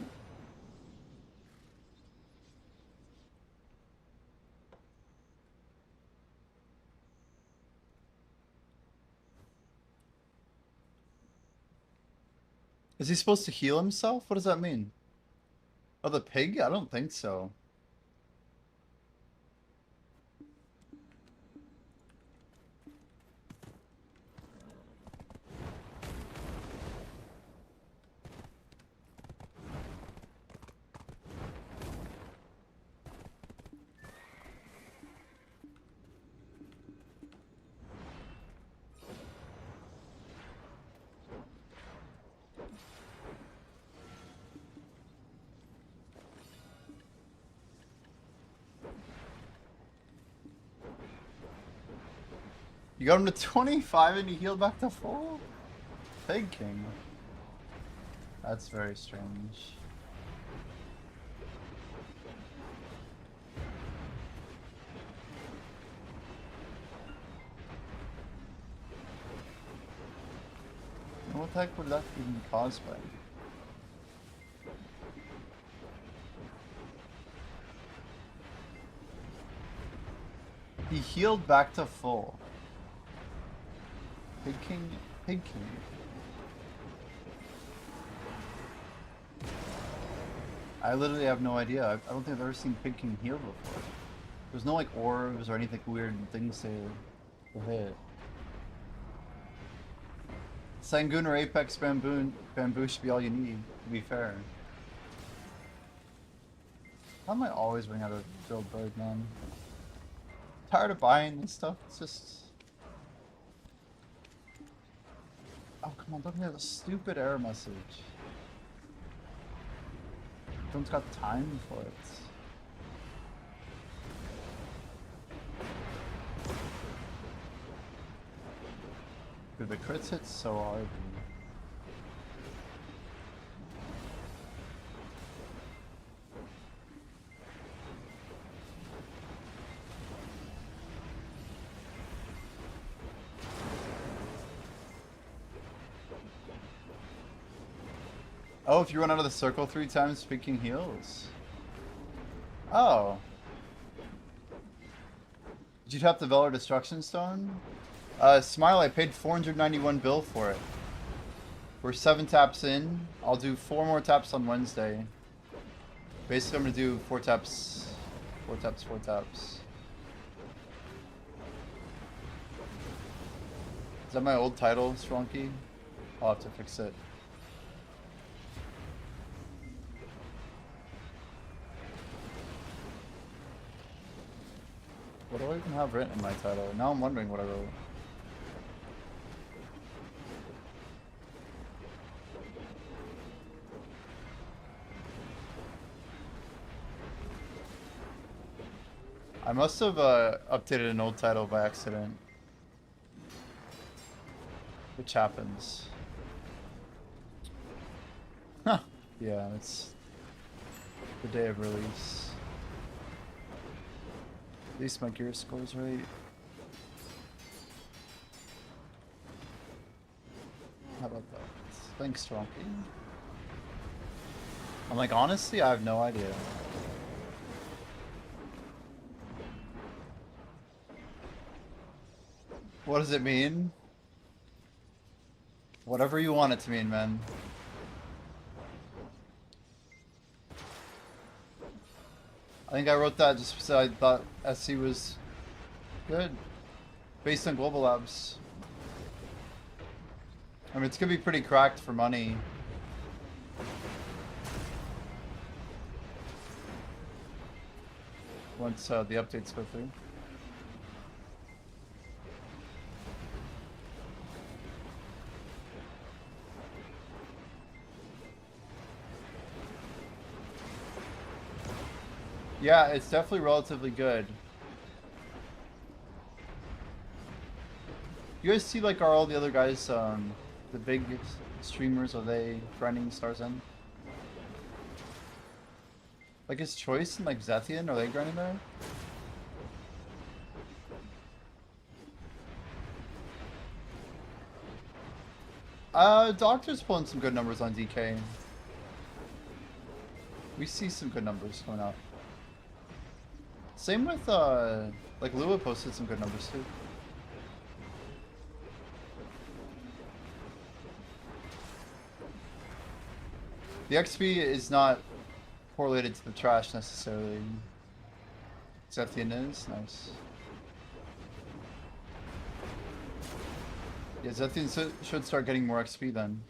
is he supposed to heal himself? What does that mean? Oh, the pig? I don't think so. You got him to 25 and he healed back to full? Pig King. That's very strange. What the heck would that even be caused by? He healed back to full. Pig King, Pig King. I literally have no idea. I don't think I've ever seen Pig King heal before. There's no like orbs or anything weird things to hit. Sangoon or Apex bamboo should be all you need, to be fair. How am I always running out of build bird, man? Tired of buying this stuff, it's just... Oh, come on, don't give me that stupid error message. Everyone's got time for it. Dude, the crits hit so hard. Oh, if you run out of the circle 3 times, Pig King heals. Oh. Did you tap the Valor Destruction Stone? Smile, I paid 491 bill for it. We're 7 taps in. I'll do 4 more taps on Wednesday. Basically, I'm gonna do 4 taps. 4 taps, 4 taps. Is that my old title, Strunky? I'll have to fix it. What do I even have written in my title? Now I'm wondering what I wrote. I must have updated an old title by accident. Which happens. Huh. Yeah, it's the day of release. At least my gear score's right. How about that? Thanks, Strunky. I'm like, honestly, I have no idea. What does it mean? Whatever you want it to mean, man. I think I wrote that just because I thought SC was good. Based on Global Labs. I mean, it's gonna be pretty cracked for money. Once the updates go through. Yeah, it's definitely relatively good. You guys see like are all the other guys, the big streamers, are they grinding stars in? Like is Choice and like Zethian, are they grinding there? Doctor's pulling some good numbers on DK. We see some good numbers going up. Same with, like Lua posted some good numbers too. The XP is not correlated to the trash necessarily. Zethian is nice. Yeah, Zethian should start getting more XP then.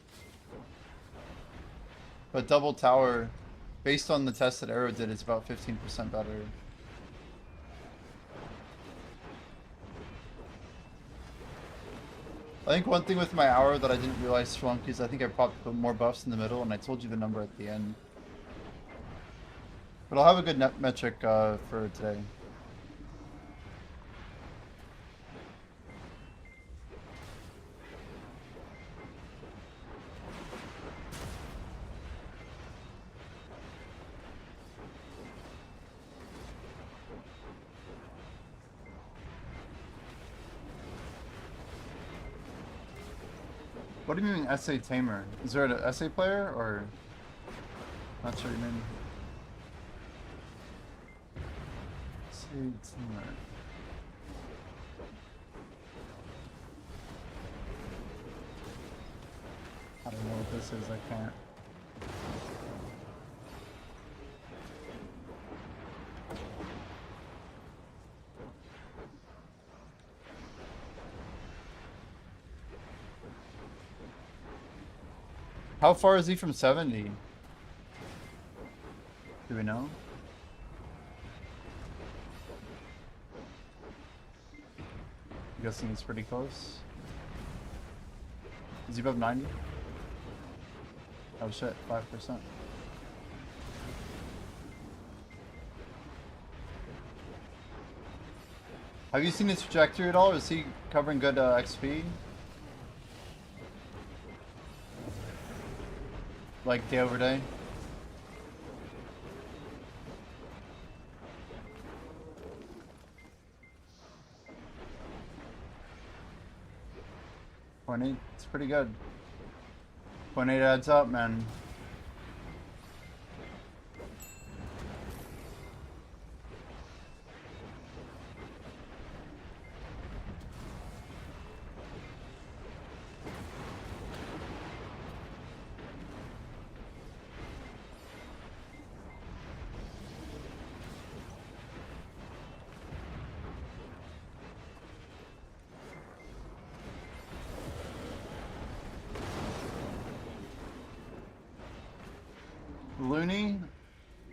But double tower, based on the test that Arrow did, is about 15% better. I think one thing with my hour that I didn't realize Shlunk is I think I popped more buffs in the middle, and I told you the number at the end. But I'll have a good net metric for today. What do you mean SA Tamer? Is there an SA player or? Not sure you mean. SA Tamer. I don't know what this is, I can't. How far is he from 70? Do we know? I'm guessing he's pretty close. Is he above 90? Oh shit, 5%. Have you seen his trajectory at all? Is he covering good XP? Like day over day? .8, it's pretty good. .8 adds up, man. Looney?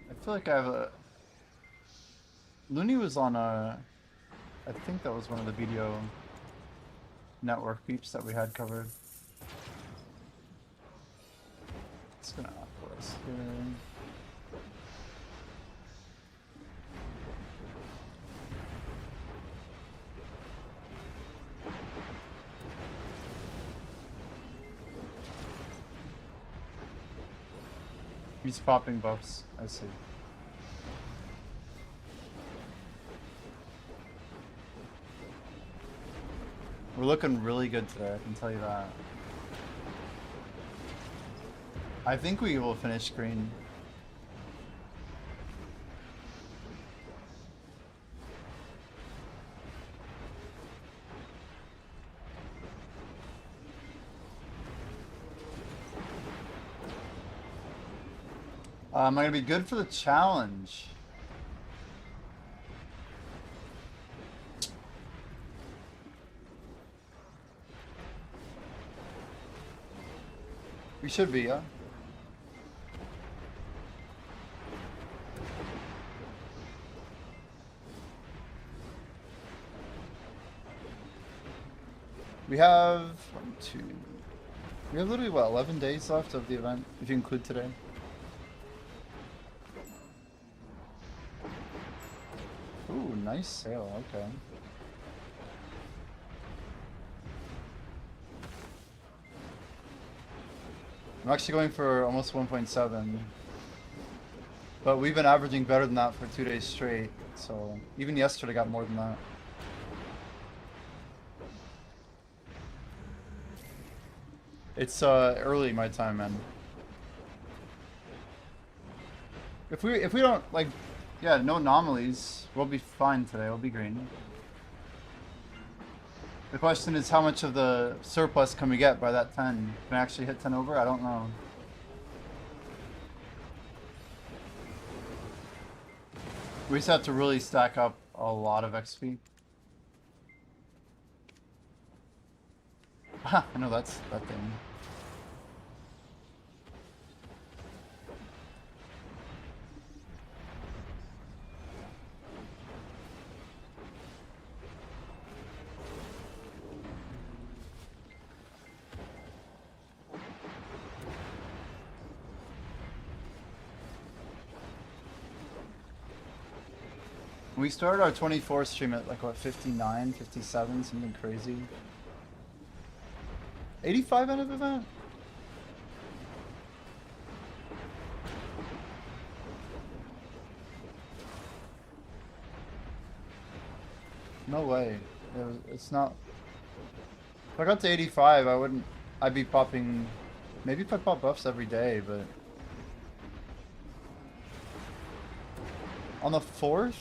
I feel like I have a... Looney was on a... I think that was one of the video network peeps that we had covered. It's gonna offer us here. He's popping buffs, I see. We're looking really good today, I can tell you that. I think we will finish green. Am I gonna be good for the challenge? We should be, yeah. We have we have literally what, 11 days left of the event, if you include today. nice sale, okay. I'm actually going for almost 1.7. But we've been averaging better than that for 2 days straight, so even yesterday got more than that. It's early my time, man. If we don't like, yeah, no anomalies, we'll be fine today. We'll be green. The question is, how much of the surplus can we get by that 10? Can I actually hit 10 over? I don't know. We just have to really stack up a lot of XP. I know that's that thing. We started our 24th stream at like what, 59, 57, something crazy. 85 end of event? No way. It's not. If I got to 85, I'd be popping, maybe if I pop buffs every day, but. On the 4th?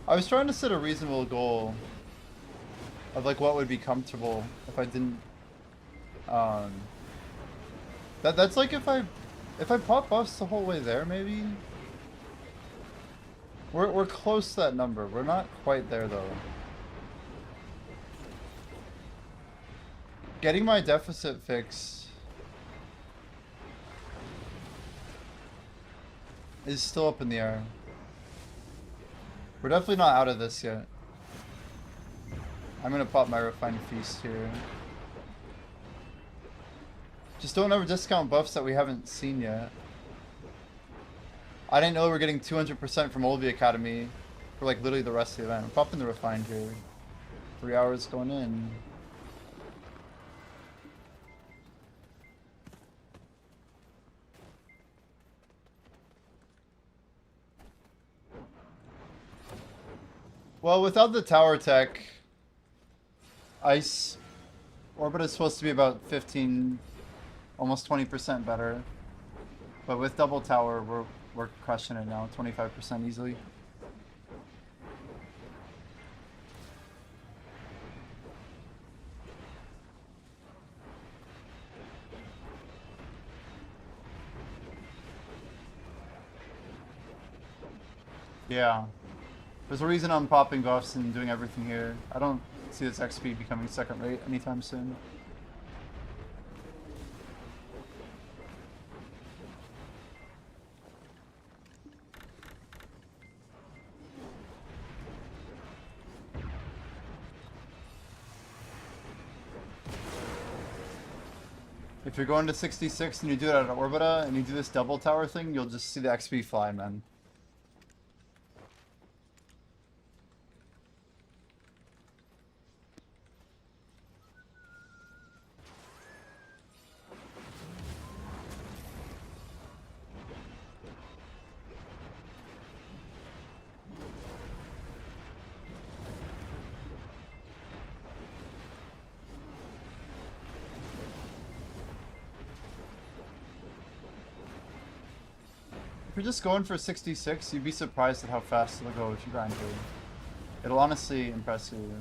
I was trying to set a reasonable goal of like what would be comfortable if I didn't. That's like if I pop buffs the whole way there, maybe. We're close to that number. We're not quite there though. Getting my deficit fix is still up in the air. We're definitely not out of this yet. I'm gonna pop my refined feast here. Just don't ever discount buffs that we haven't seen yet. I didn't know we were getting 200% from LV Academy for like literally the rest of the event. I'm popping the refined here. 3 hours going in. Well, without the tower tech, Ice Orbit is supposed to be about 15, almost 20% better. But with double tower, we're crushing it now, 25% easily. Yeah. There's a reason I'm popping buffs and doing everything here. I don't see this XP becoming second rate anytime soon. If you're going to 66 and you do it at Orbita and you do this double tower thing, you'll just see the XP fly, man. If you're just going for 66, you'd be surprised at how fast it'll go if you grind through. It'll honestly impress you. You'd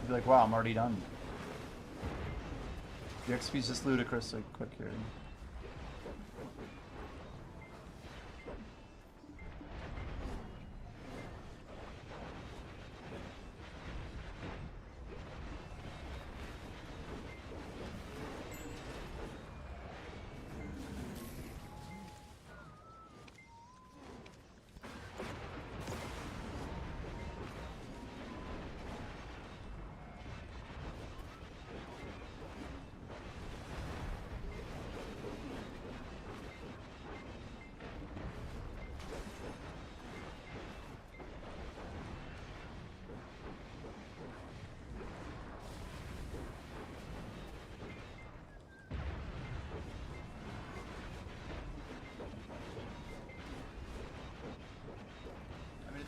be like, wow, I'm already done. The XP's just ludicrously quick here.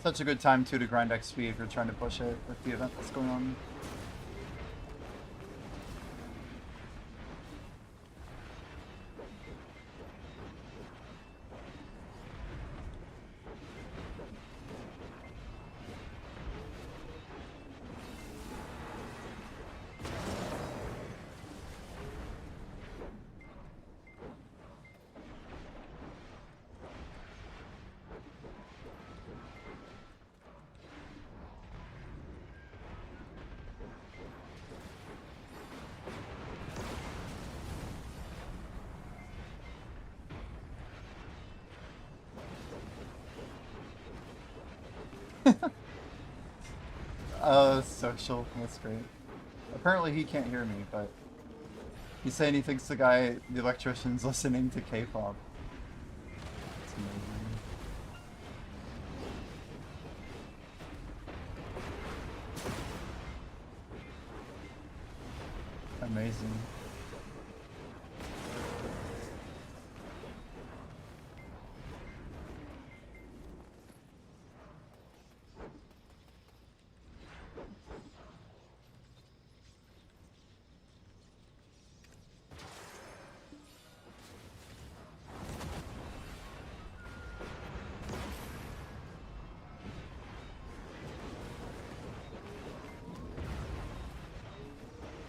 Such a good time too to grind XP if you're trying to push it with the event that's going on. Social. That's great. Apparently he can't hear me, but he's saying he thinks the electrician's listening to K-pop. It's amazing. Amazing.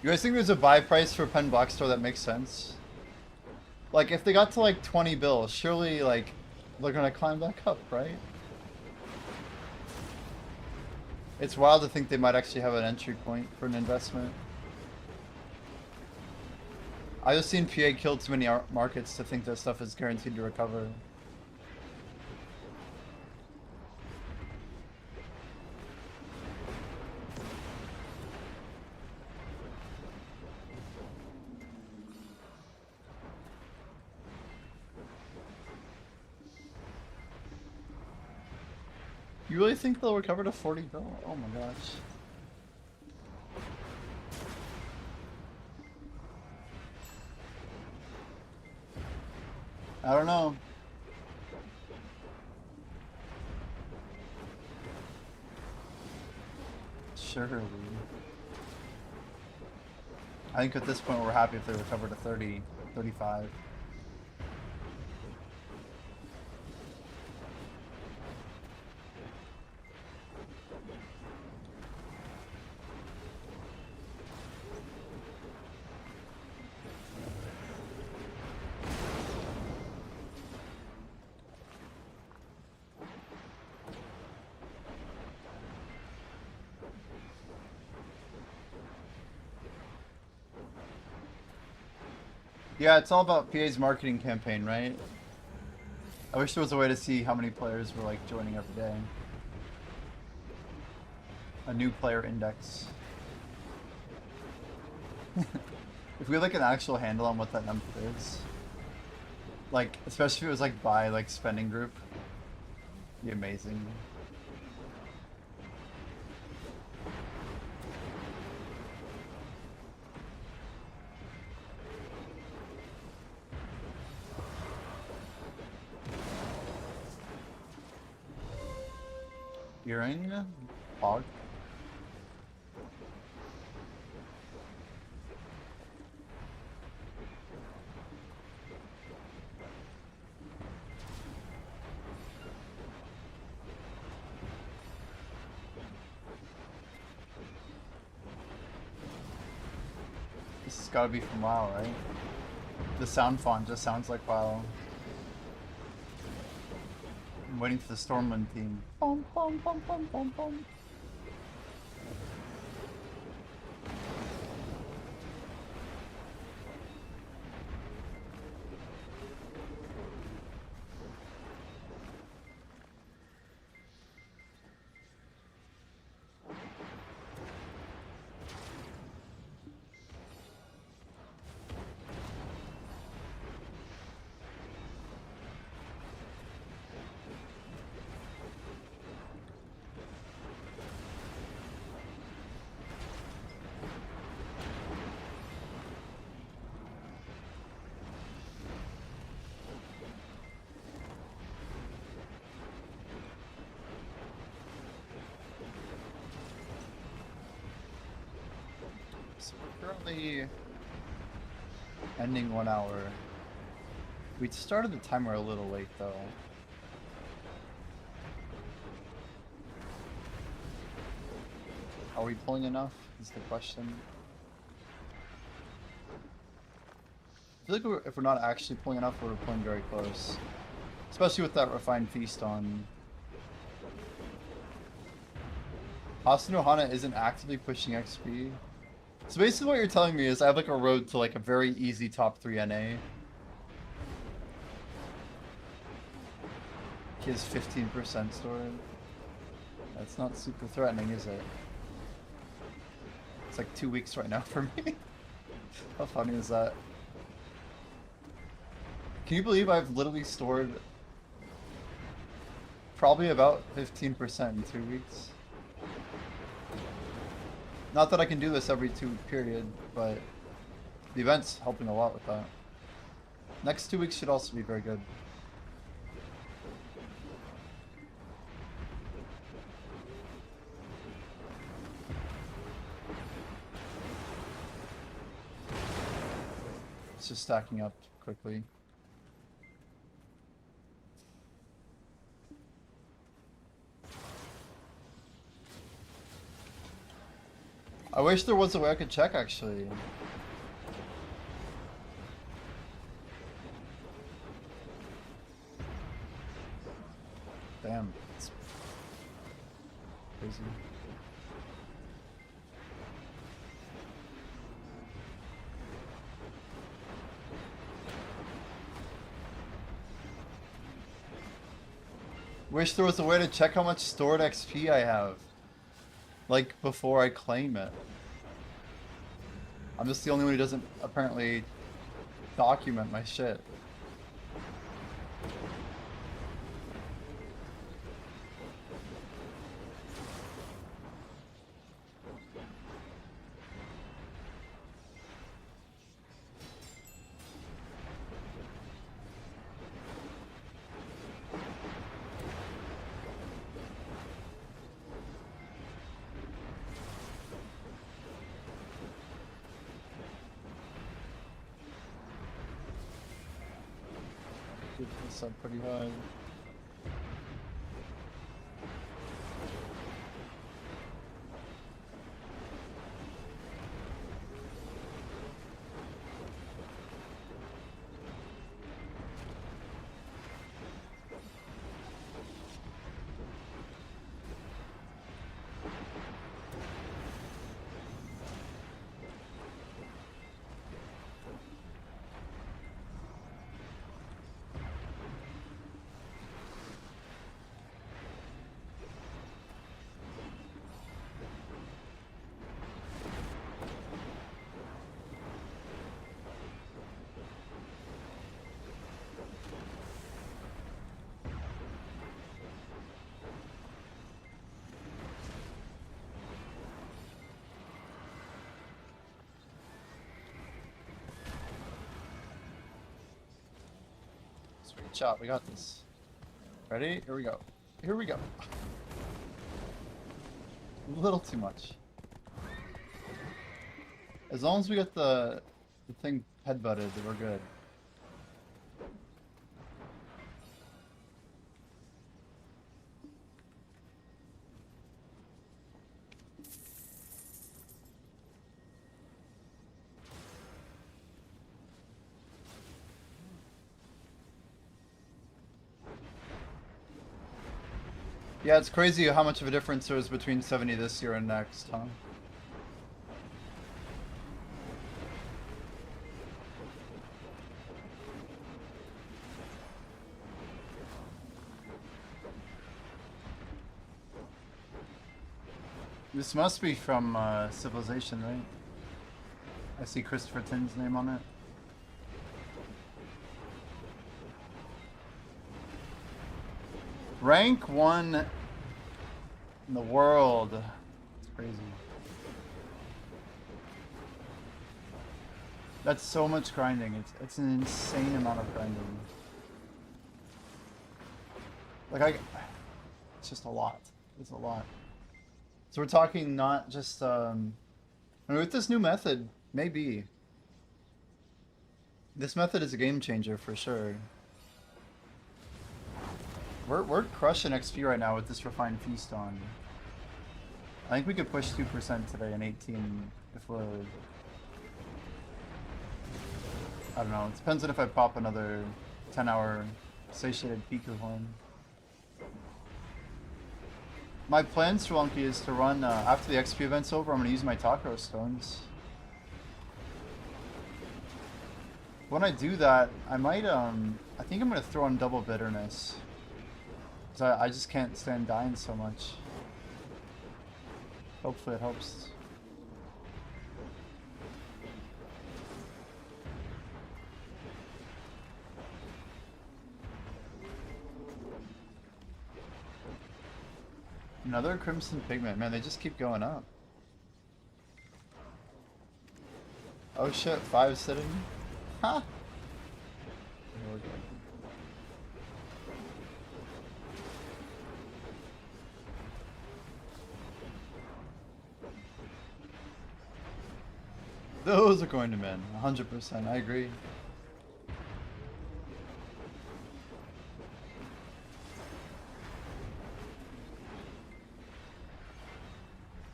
You guys think there's a buy price for Pen Black Store that makes sense? Like, if they got to like 20 bills, surely like they're gonna climb back up, right? It's wild to think they might actually have an entry point for an investment. I've just seen PA kill too many markets to think that stuff is guaranteed to recover. You really think they'll recover to 40 bill? Oh my gosh. I don't know. Surely. I think at this point we're happy if they recover to 30, 35. Yeah, it's all about PA's marketing campaign, right? I wish there was a way to see how many players were like joining every day. A new player index. If we had like an actual handle on what that number is, like especially if it was like by like spending group, it'd be amazing. Earring? Hog? This has gotta be from WoW, right? The sound font just sounds like WoW. I'm waiting for the Stormwind theme. Bum, bum, bum, bum, bum, bum. Currently ending 1 hour. We started the timer a little late though. Are we pulling enough is the question. I feel like if we're not actually pulling enough, we're pulling very close. Especially with that refined feast on. Asano Hana isn't actively pushing XP. So basically what you're telling me is I have like a road to like a very easy top 3 NA. He has 15% stored. That's not super threatening, is it? It's like 2 weeks right now for me. How funny is that? Can you believe I've literally stored probably about 15% in 2 weeks? Not that I can do this every 2-week period, but the event's helping a lot with that. Next 2 weeks should also be very good. It's just stacking up quickly. I wish there was a way I could check, actually. Damn. It's crazy. Wish there was a way to check how much stored XP I have. Like, before I claim it. I'm just the only one who doesn't apparently document my shit. Get this up pretty high. Sweet shot, we got this. Ready? Here we go. Here we go. A little too much. As long as we get the thing headbutted, we're good. Yeah, it's crazy how much of a difference there is between 70 this year and next, huh? This must be from Civilization, right? I see Christopher Tin's name on it. Rank 1 in the world. It's crazy. That's so much grinding. It's an insane amount of grinding. Like it's just a lot. It's a lot. So we're talking not just I mean, with this new method, Maybe. This method is a game changer for sure. We're crushing XP right now with this refined feast on. I think we could push 2% today and 18 if we're... I don't know, it depends on if I pop another 10-hour satiated Piku horn. My plan, Swampy, is to run, after the XP event's over, I'm going to use my Takaro stones. When I do that, I might, I think I'm going to throw in double bitterness. Because I just can't stand dying so much. Hopefully it helps. Another Crimson Pigment. Man, they just keep going up. Oh shit, 5 sitting. Ha! Those are going to min. 100%. I agree.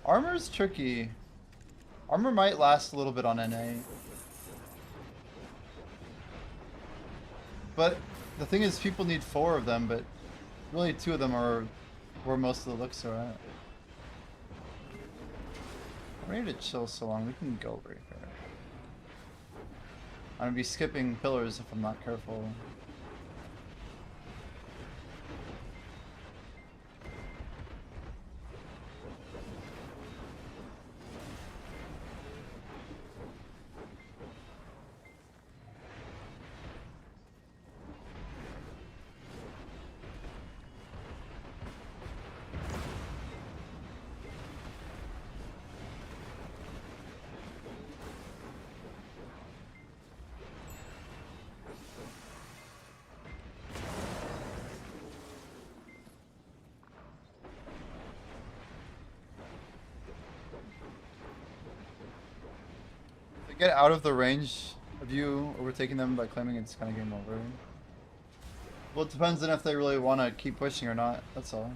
Armor's tricky. Armor might last a little bit on NA. But the thing is, people need 4 of them, but really 2 of them are where most of the looks are at. I'm ready to chill so long, we can go over here. I'm gonna be skipping pillars if I'm not careful. Get out of the range of you overtaking them by claiming it's kind of game over. Well, it depends on if they really want to keep pushing or not, that's all.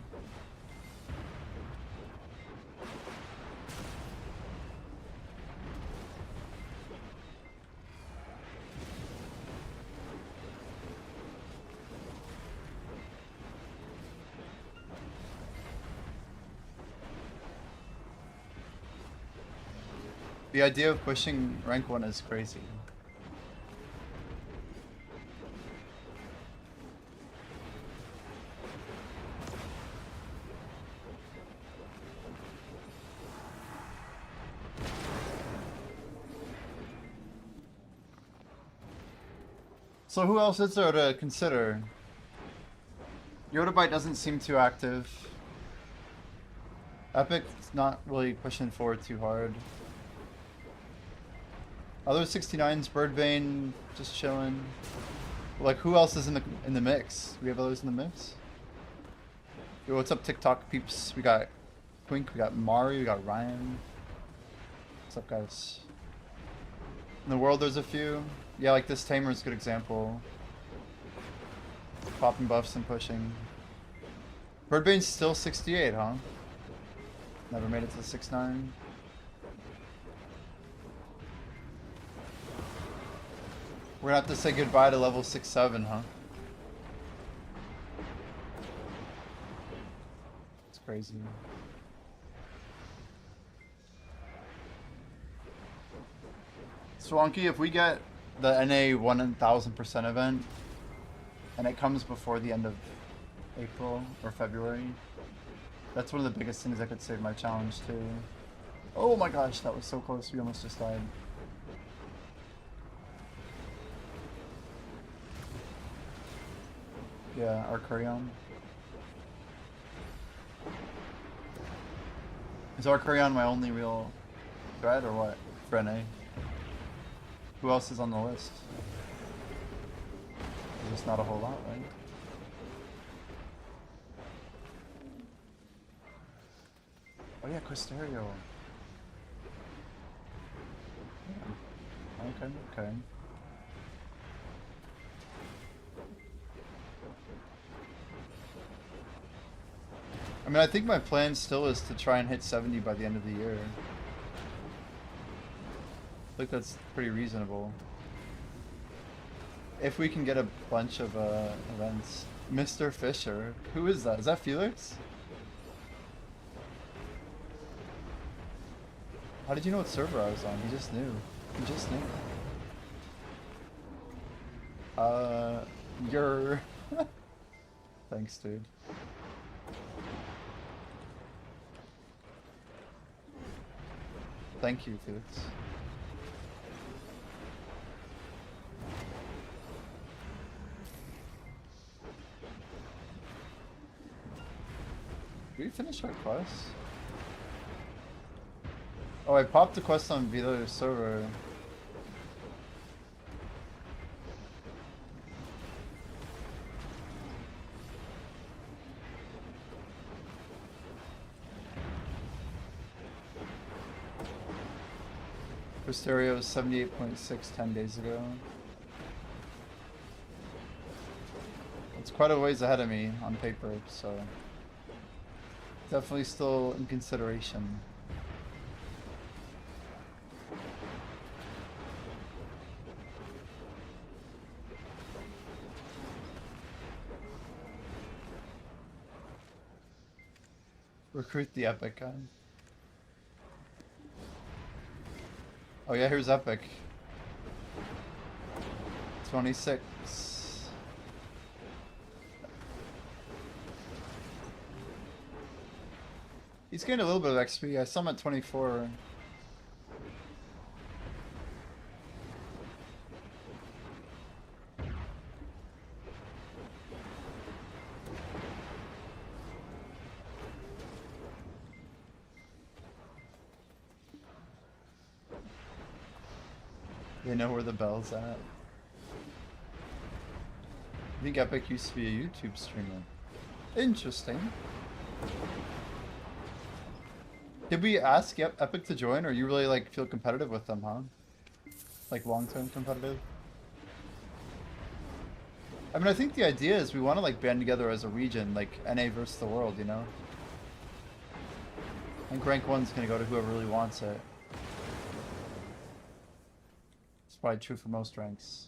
The idea of pushing rank 1 is crazy. So who else is there to consider? Yodabite doesn't seem too active. Epic's not really pushing forward too hard. Other 69s, Birdbane, just chilling. Like, who else is in the mix? Do we have others in the mix? Yo, what's up, TikTok peeps? We got Quink, we got Mari, we got Ryan. What's up, guys? In the world, there's a few. Yeah, like this Tamer is a good example. Popping buffs and pushing. Birdbane's still 68, huh? Never made it to the 6-9. We're gonna have to say goodbye to level 6-7, huh? It's crazy. Swanky, if we get the NA 1000% event, and it comes before the end of April or February, that's one of the biggest things that could save my challenge too. Oh my gosh, that was so close, we almost just died. Yeah, Arcurion. Is Arcurion my only real threat or what? Frene. Who else is on the list? There's just not a whole lot, right? Oh yeah, Cristerio. Yeah. Okay, okay. I mean, I think my plan still is to try and hit 70 by the end of the year. I think that's pretty reasonable. If we can get a bunch of events. Mr. Fisher. Who is that? Is that Felix? How did you know what server I was on? He just knew. He just knew. You're... Thanks, dude. Thank you, Felix. Did we finish our quest? Oh, I popped the quest on the other server. For stereo, 78.6 10 days ago. It's quite a ways ahead of me on paper, so definitely still in consideration. Recruit the Epic guy. Oh yeah, here's Epic. 26. He's gained a little bit of XP. I saw him at 24. They know where the bell's at. I think Epic used to be a YouTube streamer. Interesting. Did we ask Epic to join, or you really like feel competitive with them, huh? Like long-term competitive? I mean, I think the idea is we want to like band together as a region, like NA versus the world, you know? I think rank 1's gonna go to whoever really wants it. It's probably true for most ranks.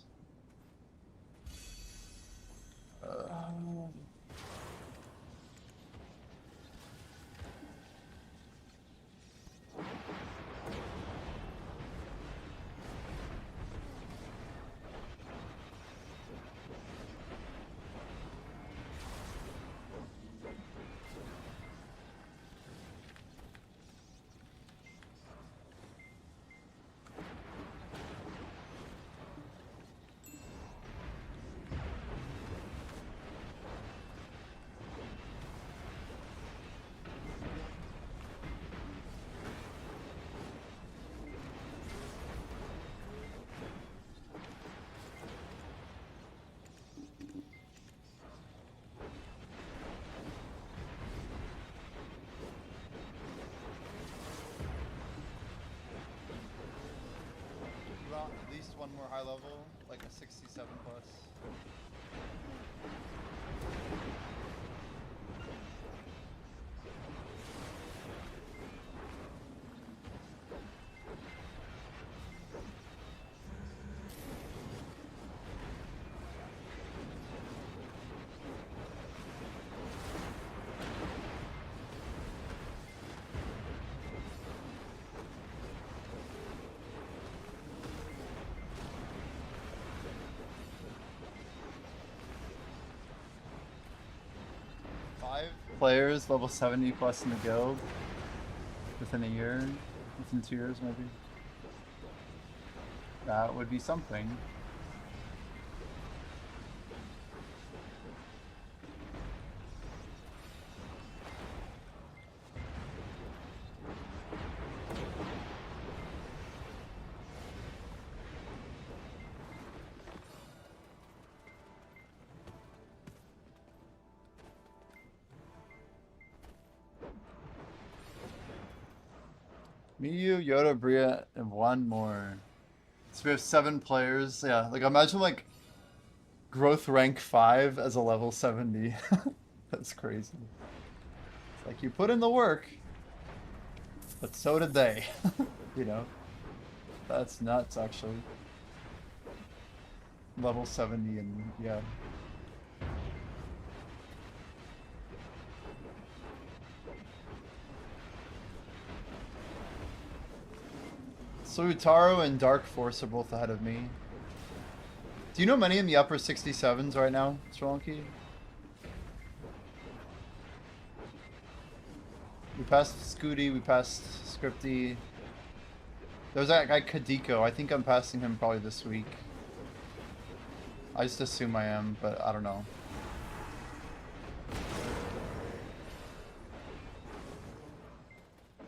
At least one more high level, like a 67 plus. Players level 70 plus in the guild within a year, within 2 years maybe. That would be something. Me, you, Yoda, Bria, and one more. So we have 7 players. Yeah, like imagine like growth rank 5 as a level 70. That's crazy. It's like you put in the work, but so did they. You know? That's nuts actually. Level 70 and yeah. So Utaro and Dark Force are both ahead of me. Do you know many in the upper 67s right now, Strelonki? We passed Scooty, we passed Scripty. There's that guy Kadiko. I think I'm passing him probably this week. I just assume I am, but I don't know.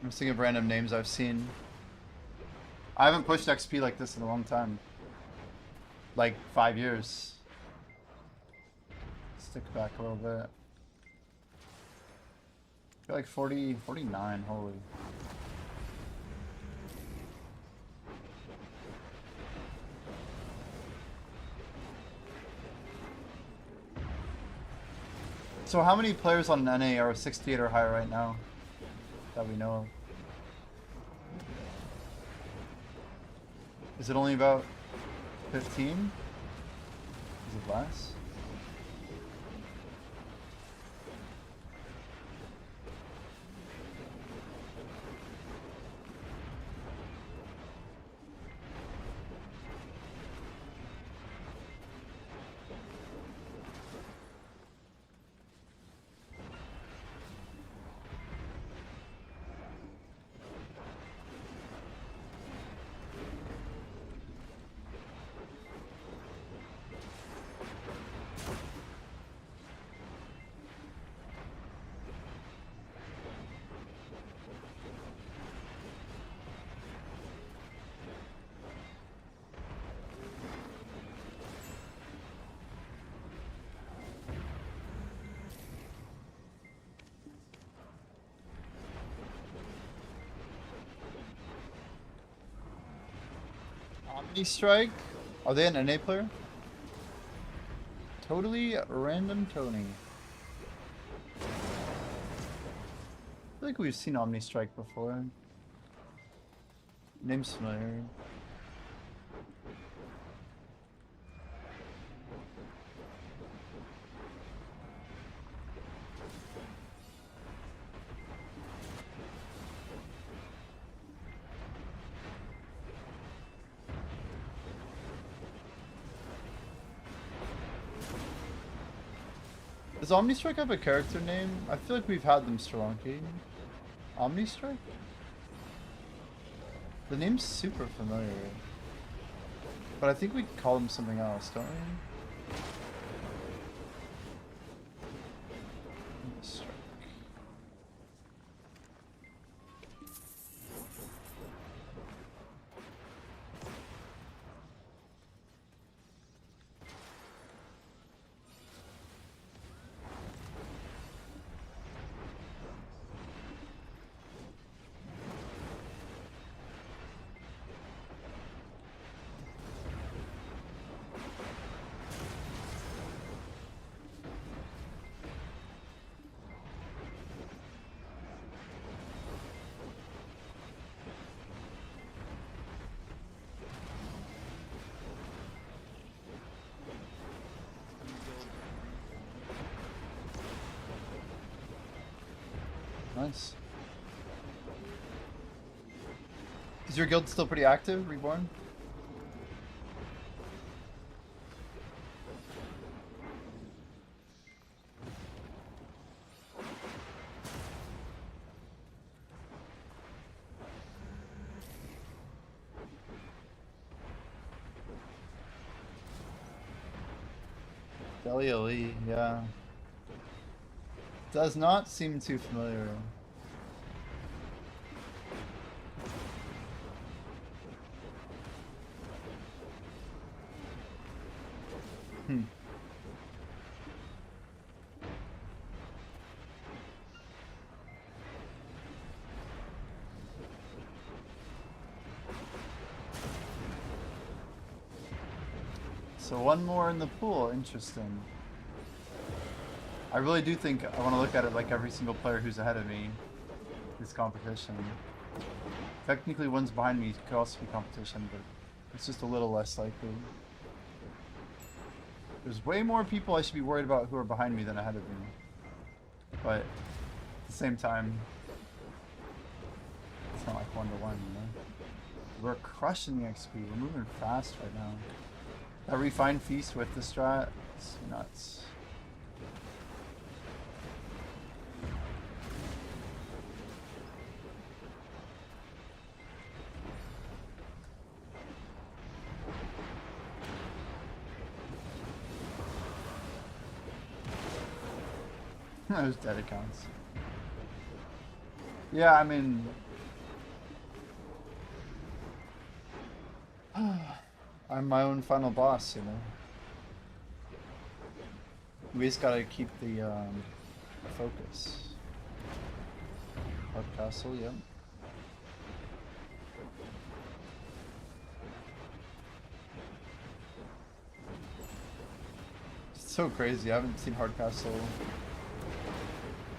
I'm just thinking of random names I've seen. I haven't pushed XP like this in a long time. Like 5 years. Stick back a little bit. I feel like 40, 49, holy. So how many players on NA are 68 or higher right now? That we know of. Is it only about 15? Is it less? Omni Strike? Are they an NA player? Totally random Tony. I feel like we've seen Omni Strike before. Name's familiar. Does Omnistrike have a character name? I feel like we've had them, Strelonki. Omnistrike? The name's super familiar. But I think we call them something else, don't we? Omnistrike. Nice. Is your guild still pretty active, Reborn? Delia Lee, yeah. Does not seem too familiar. Hmm. So one more in the pool. Interesting. I really do think I want to look at it like every single player who's ahead of me. This competition. Technically, one's behind me could also be competition, but it's just a little less likely. There's way more people I should be worried about who are behind me than ahead of me. But at the same time, it's not like 1-1, you know? We're crushing the XP. We're moving fast right now. That refined feast with the strat, it's nuts. Those dead accounts. Yeah, I mean... I'm my own final boss, you know? We just gotta keep the focus. Hard castle, yep. It's so crazy, I haven't seen Hard Castle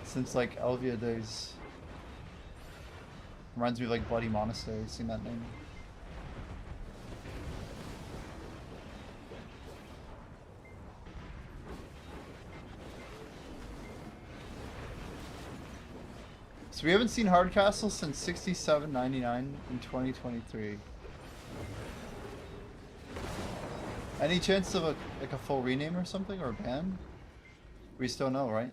since like Elvia days. Reminds me of like Bloody Monastery, seen that name? So we haven't seen Hardcastle since 67.99 in 2023. Any chance of like a full rename or something, or a ban? We still know, right?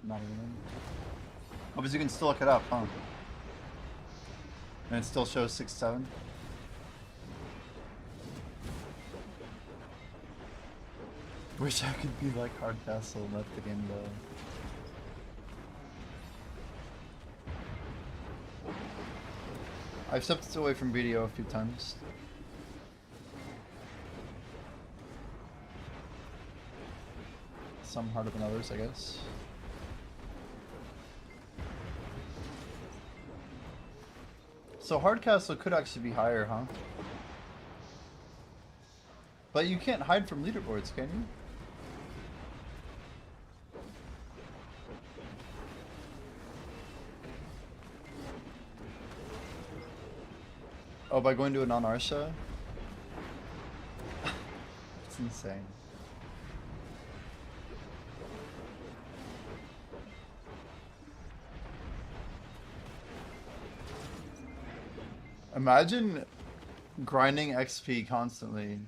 Not even. Obviously, you can still look it up, huh? And it still shows 6-7. Wish I could be like Hardcastle and let the game go. I've stepped away from video a few times. Some harder than others, I guess. So Hardcastle could actually be higher, huh? But you can't hide from leaderboards, can you? Oh, by going to a non-Arsha? It's insane. Imagine grinding XP constantly.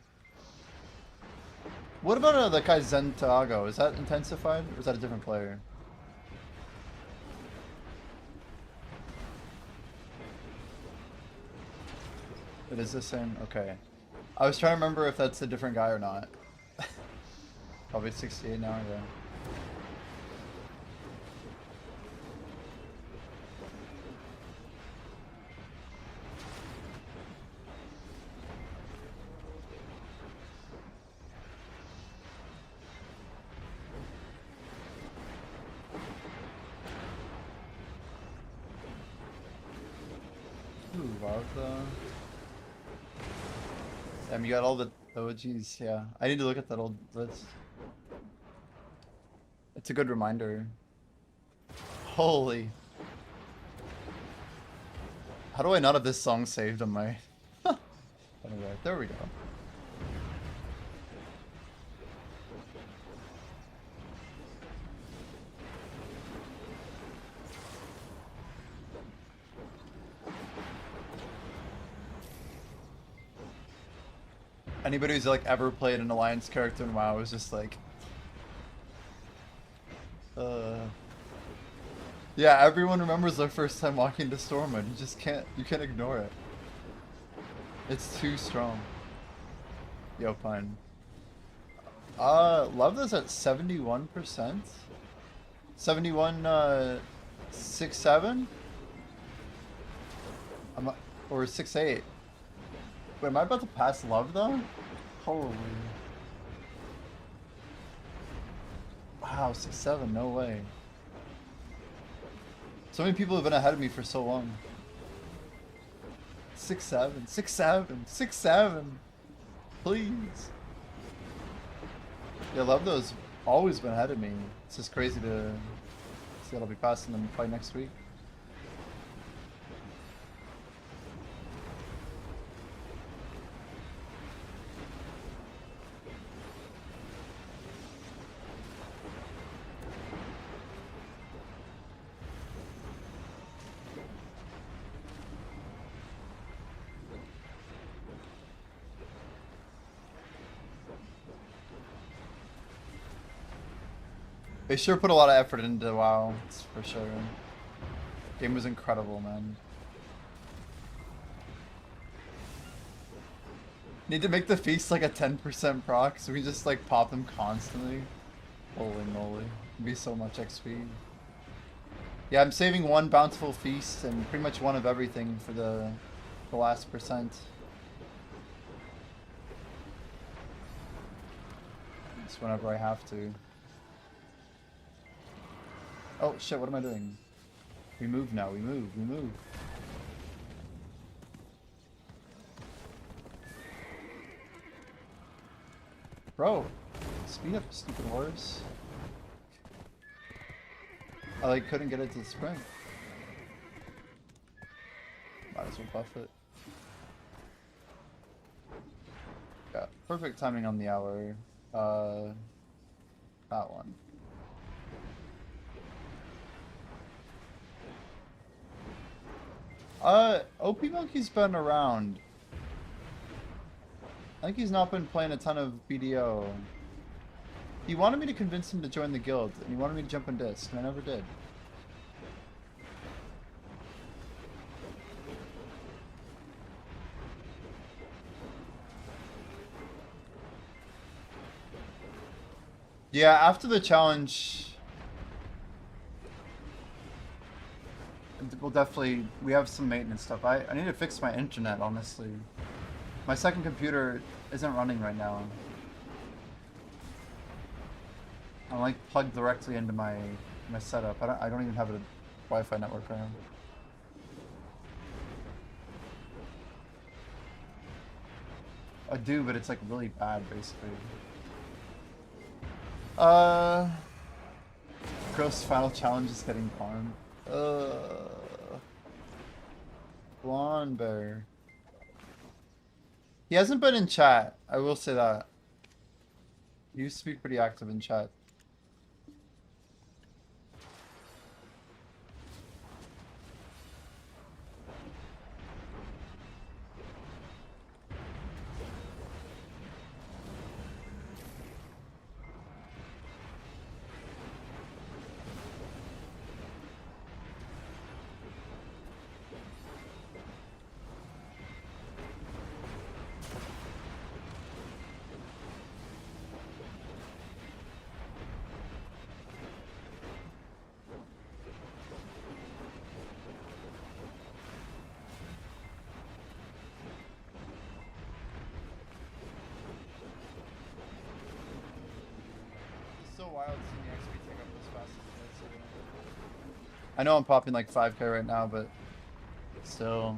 What about the guy Zentago? Is that intensified, or is that a different player? It is the same? Okay. I was trying to remember if that's a different guy or not. Probably 68 now, yeah. Ooh, Vartha. Damn, you got all the OGs, yeah. I need to look at that old list. It's a good reminder. Holy. How do I not have this song saved on my... Anyway, there we go. Anybody who's like ever played an Alliance character in WoW is just like... Yeah, everyone remembers their first time walking to Stormwind. You can't ignore it. It's too strong. Yo, fine. Love this at 71%. 71, 6-7? Or 6-8. Wait, am I about to pass Love though? Holy. Wow, 6-7, no way. So many people have been ahead of me for so long. 6-7, 6-7, 6-7. Please. Yeah, Love those always been ahead of me. It's just crazy to see I'll be passing them probably next week. They sure put a lot of effort into WoW, that's for sure. Game was incredible, man. Need to make the feast like a 10% proc so we just like pop them constantly. Holy moly. It'd be so much XP. Yeah, I'm saving one bountiful feast and pretty much one of everything for the last percent. Just whenever I have to. Oh shit, what am I doing? We move now, we move, we move. Bro, speed up, stupid horse. I like couldn't get it to sprint. Might as well buff it. Yeah, perfect timing on the hour. That one. OP Monkey's been around. I think he's not been playing a ton of BDO. He wanted me to convince him to join the guild, and he wanted me to jump in disc, and I never did. Yeah, after the challenge, we'll definitely, we have some maintenance stuff. I need to fix my internet, honestly. My second computer isn't running right now. I'm like plugged directly into my setup. I don't even have a Wi-Fi network right now. I do, but it's like really bad, basically. Gross final challenge is getting farmed. Blonde bear. He hasn't been in chat, I will say that. He used to be pretty active in chat. Wild seeing the XP take up as fast as it is. I know I'm popping like 5k right now, but still.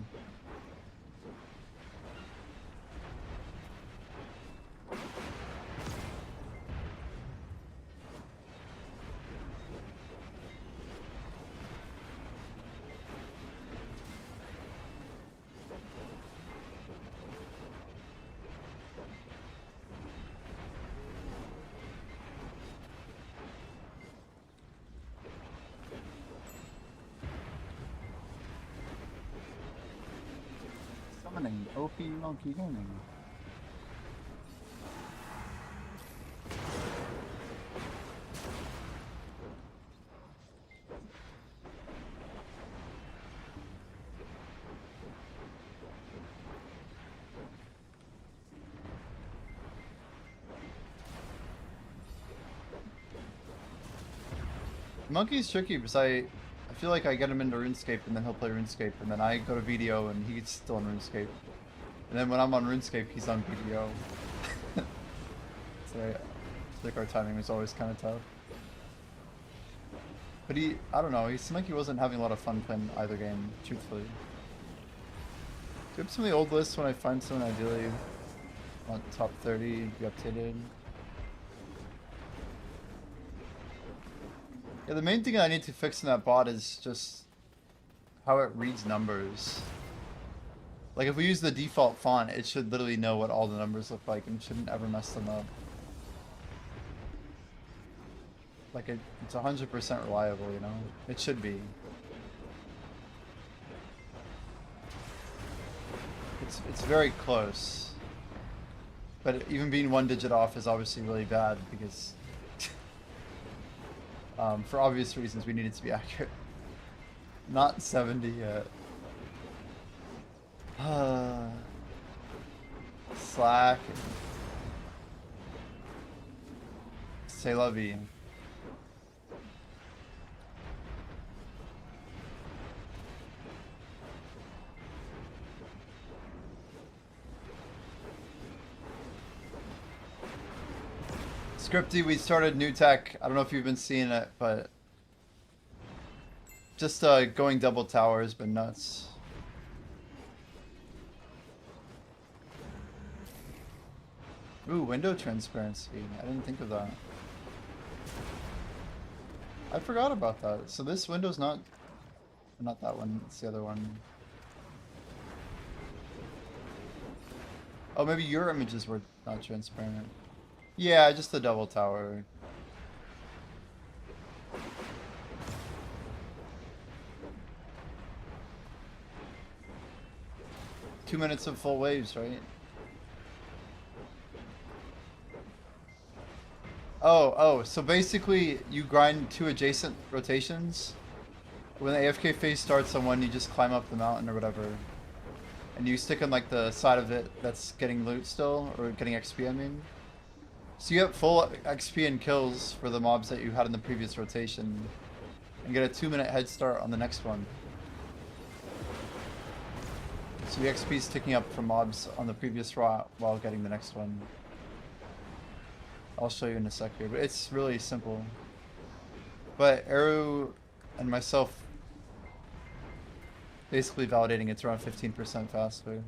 OP Monkey Gaming. Monkey's tricky because I feel like I get him into RuneScape and then he'll play RuneScape and then I go to VDO and he's still on RuneScape. And then when I'm on RuneScape, he's on VDO. So I feel like our timing was always kind of tough. But I don't know, he seemed like he wasn't having a lot of fun playing either game, truthfully. Do up some of the old lists when I find someone ideally want top 30, be updated. Yeah, the main thing I need to fix in that bot is just how it reads numbers. Like if we use the default font, it should literally know what all the numbers look like and shouldn't ever mess them up. Like it's 100% reliable, you know? It should be. It's very close. But even being 1 digit off is obviously really bad because for obvious reasons we need it to be accurate. Not 70 yet. Slack. C'est la vie. Scripty, we started new tech. I don't know if you've been seeing it, but just going double tower has been nuts. Ooh, window transparency. I didn't think of that. I forgot about that. So this window's not that one, it's the other one. Oh, maybe your images were not transparent. Yeah, just the double tower. Two minutes of full waves, right? Oh, so basically you grind 2 adjacent rotations. When the AFK phase starts on one, you just climb up the mountain or whatever. And you stick on like the side of it that's getting loot still, or getting XP I mean. So you get full XP and kills for the mobs that you had in the previous rotation. And get a 2-minute head start on the next one. So the XP is ticking up from mobs on the previous route while getting the next one. I'll show you in a sec here, but it's really simple. But Arrow and myself basically validating it's around 15% faster.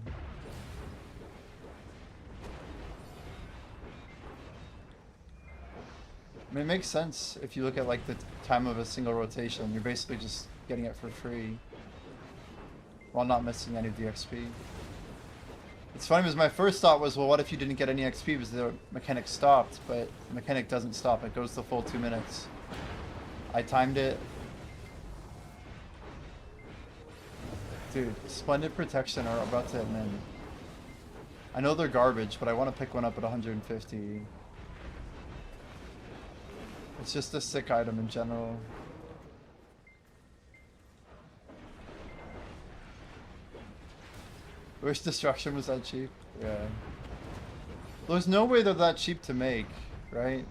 I mean, it makes sense if you look at like the time of a single rotation. You're basically just getting it for free while not missing any of the XP. It's funny because my first thought was, well, what if you didn't get any XP because the mechanic stopped? But the mechanic doesn't stop. It goes the full 2 minutes. I timed it. Dude, Splendid Protection are about to hit min. I know they're garbage, but I want to pick one up at 150. It's just a sick item in general. Wish Destruction was that cheap? Yeah. There's no way they're that cheap to make, right?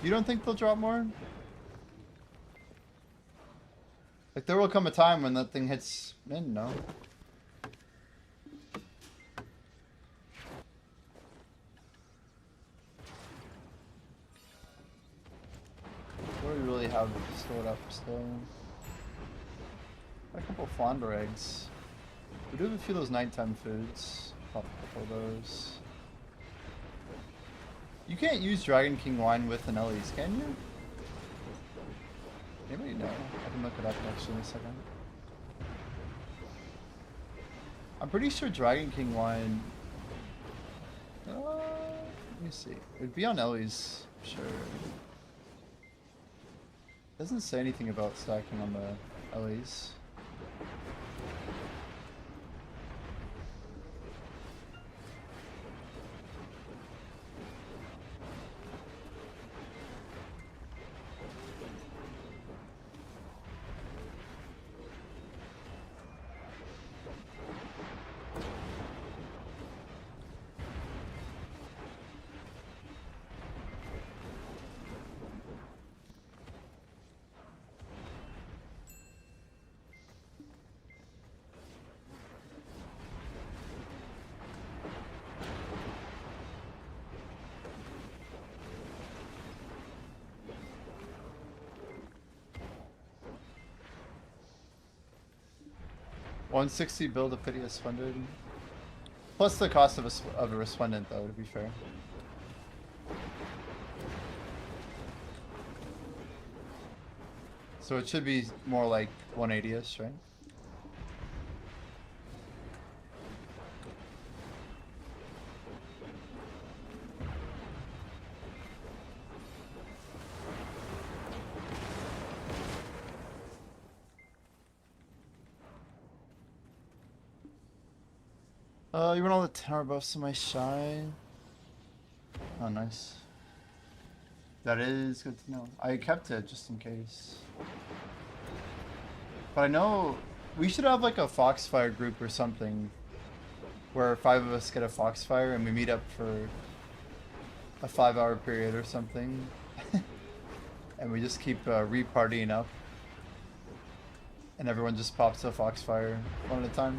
You don't think they'll drop more? Like, there will come a time when that thing hits min, no? What do we really have stored up still? A couple flounder eggs. We do have a few of those nighttime foods. Pop a couple of those. You can't use Dragon King wine with an Ellie's, can you? Anybody know? I can look it up actually in a second. I'm pretty sure Dragon King wine... let me see. It'd be on Ellie's, sure. Doesn't say anything about stacking on the Ellie's. 160 build a pity a splendid. Plus the cost of a resplendent, though, to be fair. So it should be more like 180-ish, right? You run all the tower buffs in my shy. Oh, nice. That is good to know. I kept it just in case. But I know we should have like a Foxfire group or something where 5 of us get a Foxfire and we meet up for a 5-hour period or something. And we just keep re-partying up. And everyone just pops a Foxfire one at a time.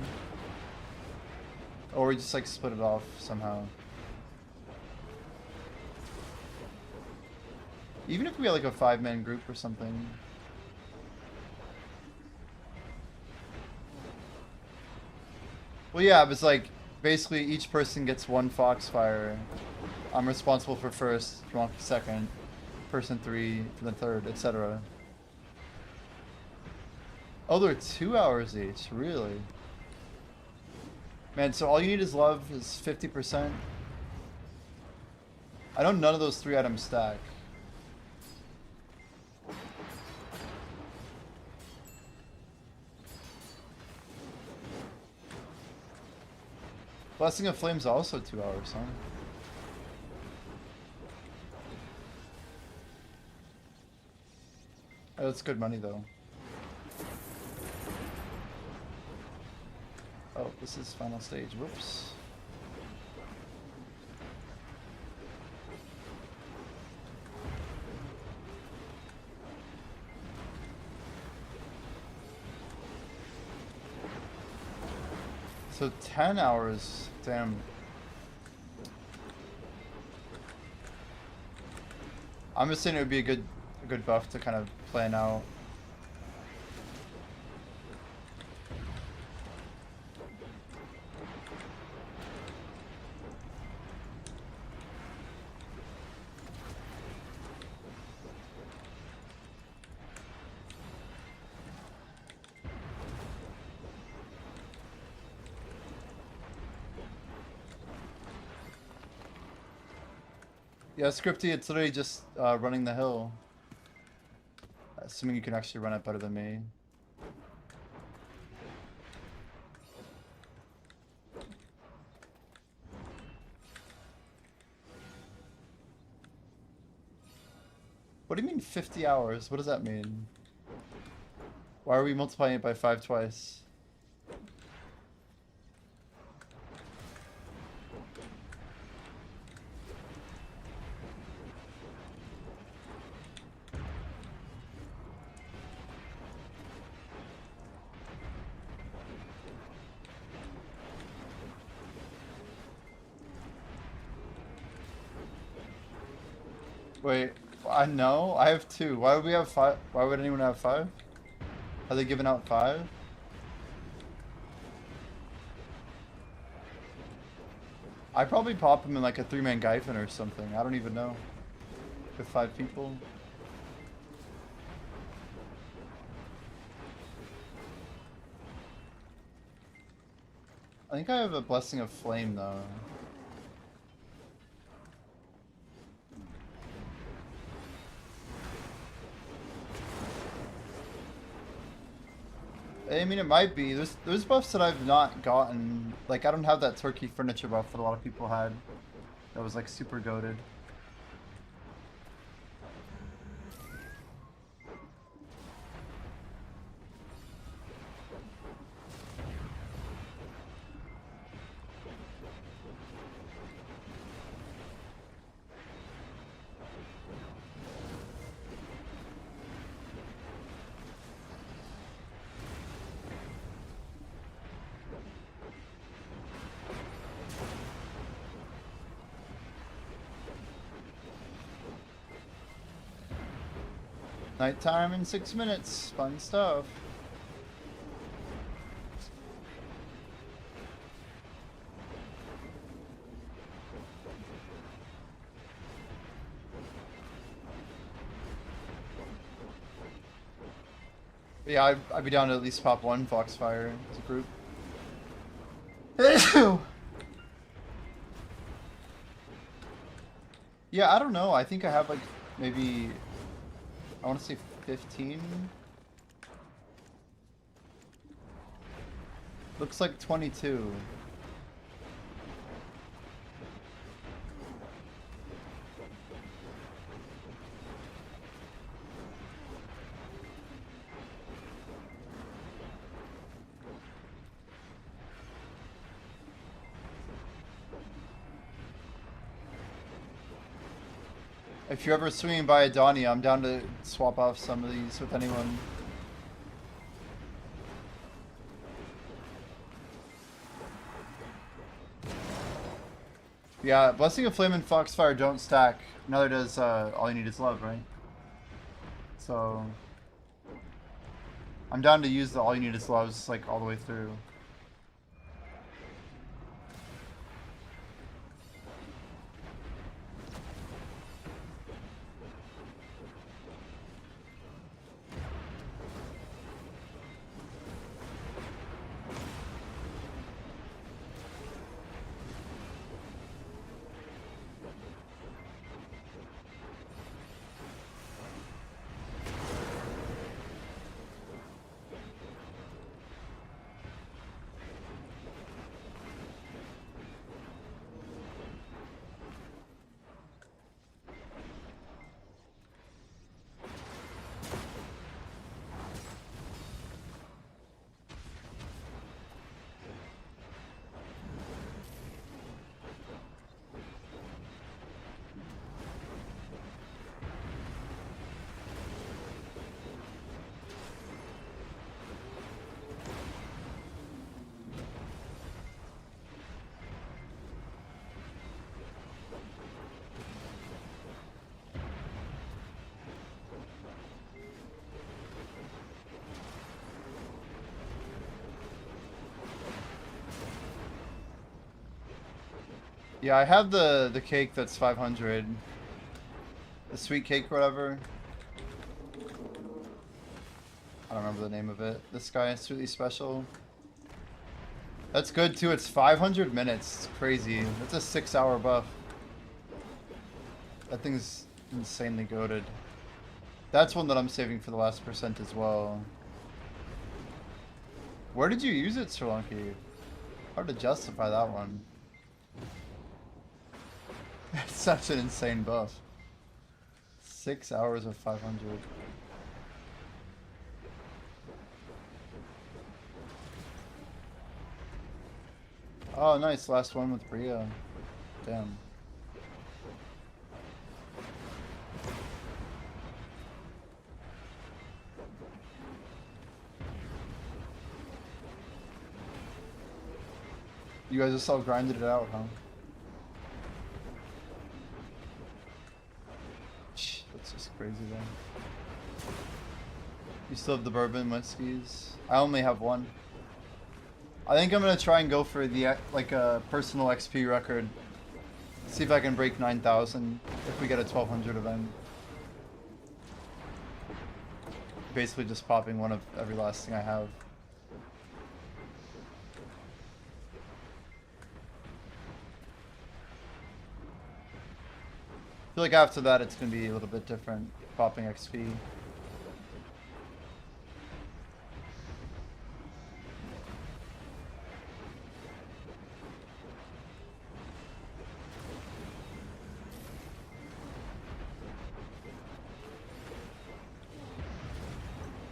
Or we just like split it off somehow. Even if we had like a 5-man group or something. Well, yeah, it was like basically each person gets 1 Foxfire. I'm responsible for first, if you want for second, person 3 for the third, etc. Oh, they're 2 hours each, really? Man, so all you need is love is 50%. I know none of those 3 items stack. Blessing of Flame's also 2 hours, huh? Oh, that's good money, though. Oh, this is final stage. Whoops. So 10 hours, damn. I'm just saying it would be a good buff to kind of plan out. Yeah, Scripty, it's literally just running the hill. Assuming you can actually run it better than me. What do you mean 50 hours? What does that mean? Why are we multiplying it by 5 twice? Wait, I know. I have 2. Why would we have 5? Why would anyone have 5? Are they giving out 5? I probably pop him in like a 3-man Gyphon or something. I don't even know. With 5 people. I think I have a Blessing of Flame though. I mean, it might be. There's buffs that I've not gotten. Like, I don't have that turkey furniture buff that a lot of people had. That was like super goated. Nighttime in 6 minutes. Fun stuff. Yeah, I'd be down to at least pop one Foxfire as a group. Yeah, I don't know. I think I have like maybe, I want to say 15. Looks like 22. If you're ever swinging by a Donnie, I'm down to swap off some of these with anyone. Yeah, Blessing of Flame and Foxfire don't stack. Neither does All You Need Is Love, right? So I'm down to use the All You Need Is Loves like all the way through. Yeah, I have the cake that's 500. The sweet cake or whatever. I don't remember the name of it. This guy is Sweetly Special. That's good too. It's 500 minutes. It's crazy. That's a 6-hour buff. That thing's insanely goated. That's one that I'm saving for the last percent as well. Where did you use it, Sri Lanka? Hard to justify that one. It's such an insane buff. 6 hours of 500. Oh, nice. Last one with Bria. Damn. You guys just all grinded it out, huh? That's just crazy, then. You still have the bourbon whiskeys? I only have one. I think I'm gonna try and go for the like a personal XP record. See if I can break 9,000 if we get a 1200 event. Basically just popping one of every last thing I have. I feel like after that it's gonna be a little bit different, popping XP.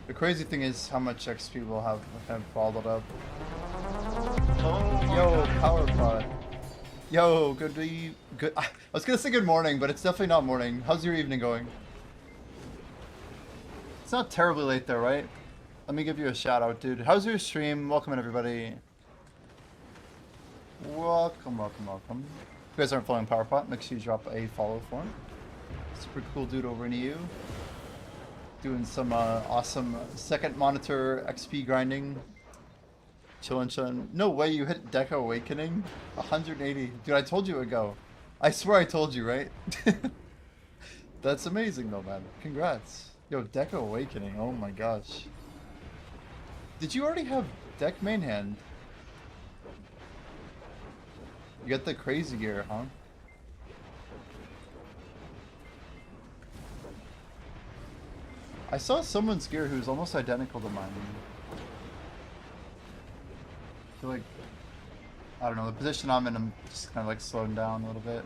The crazy thing is how much XP we'll have kind of balled up. Yo, power pod. Yo, good. I was gonna say good morning, but it's definitely not morning. How's your evening going? It's not terribly late there, right? Let me give you a shout out, dude. How's your stream? Welcome in, everybody. Welcome, welcome, welcome. If you guys aren't following PowerPot, make sure you drop a follow for him. Super cool dude over in EU. Doing some awesome second monitor XP grinding. Chillin'. No way you hit Deca Awakening? 180. Dude, I told you it would go. I swear I told you, right? That's amazing though, man. Congrats. Yo, Deca Awakening. Oh my gosh. Did you already have deck main hand? You got the crazy gear, huh? I saw someone's gear who's almost identical to mine. I feel like, I don't know, the position I'm in, I'm just kind of like slowing down a little bit.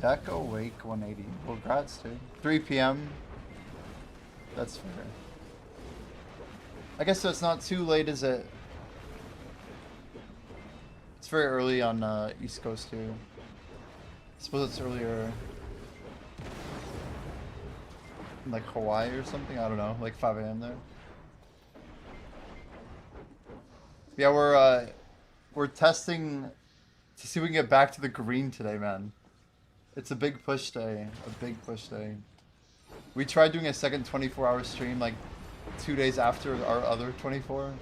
Deck awake 180. Well, grats, dude. 3 p.m. That's fair. I guess so it's not too late, is it? It's very early on East Coast too. I suppose it's earlier in like Hawaii or something. I don't know, like 5 a.m. there. Yeah, we're testing to see if we can get back to the green today, man. It's a big push day. A big push day. We tried doing a second 24-hour stream like 2 days after our other 24.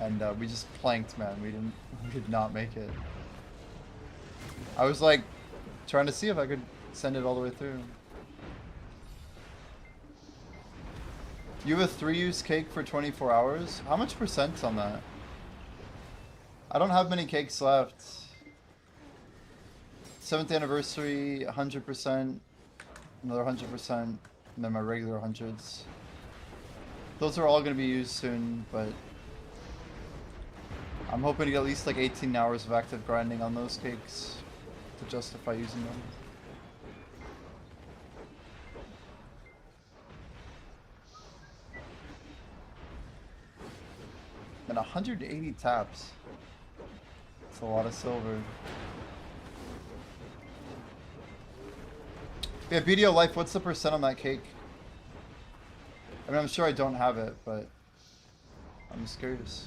And we just planked, man. We did not make it. I was like trying to see if I could send it all the way through. You have a 3-use cake for 24 hours? How much percent's on that? I don't have many cakes left. 7th anniversary, 100%, another 100%, and then my regular 100s. Those are all going to be used soon, but I'm hoping to get at least like 18 hours of active grinding on those cakes to justify using them. And 180 taps. That's a lot of silver. Yeah, BDO Life, what's the percent on that cake? I mean, I'm sure I don't have it, but I'm just curious.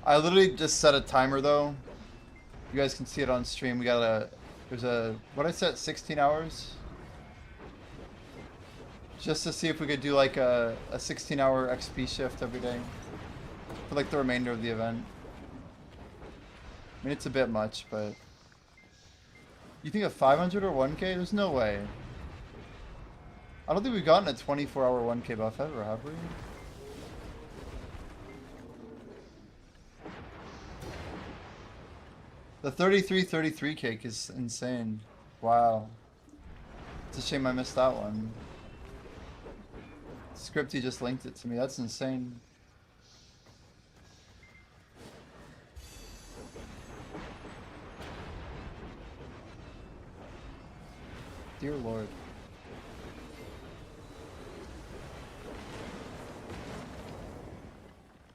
I literally just set a timer though. You guys can see it on stream. We got there's a, what I set, 16 hours? Just to see if we could do like a 16-hour XP shift every day for like the remainder of the event. I mean, it's a bit much, but you think a 500 or 1k? There's no way. I don't think we've gotten a 24-hour 1k buff ever, have we? The 33 cake is insane. Wow. It's a shame I missed that one. Scripty just linked it to me. That's insane. Dear Lord.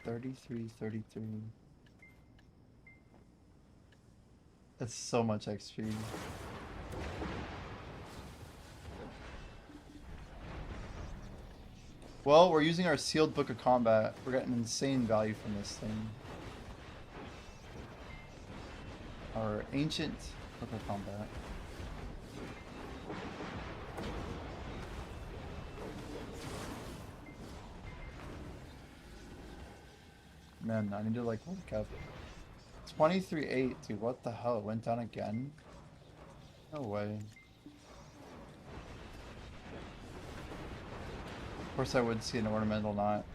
$33. That's so much XP. Well, we're using our sealed book of combat. We're getting insane value from this thing. Our ancient book of combat. Man, I need to like wake up. 23.8, dude, what the hell? It went down again? No way. Of course I would see an ornamental knot.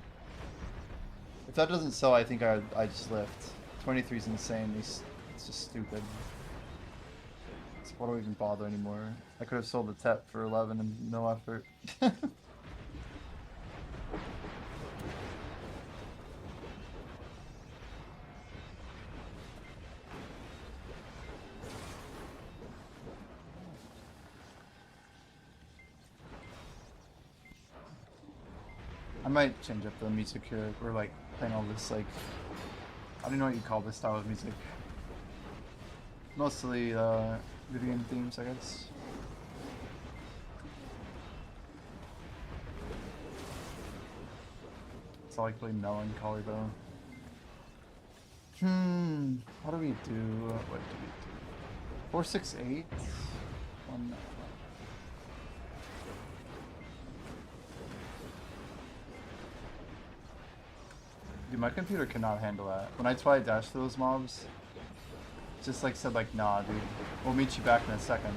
If that doesn't sell, I think I just lift. 23 is insane. It's just stupid. So why do I even bother anymore? I could have sold the TEP for 11 and no effort. I might change up the music here. We're like playing all this like, I don't know what you call this style of music. Mostly video game themes, I guess. It's all like really melancholy though. What do we do? What do we do? 468? One. Dude, my computer cannot handle that. When I try to dash through those mobs, just like said like, nah, dude. We'll meet you back in a second.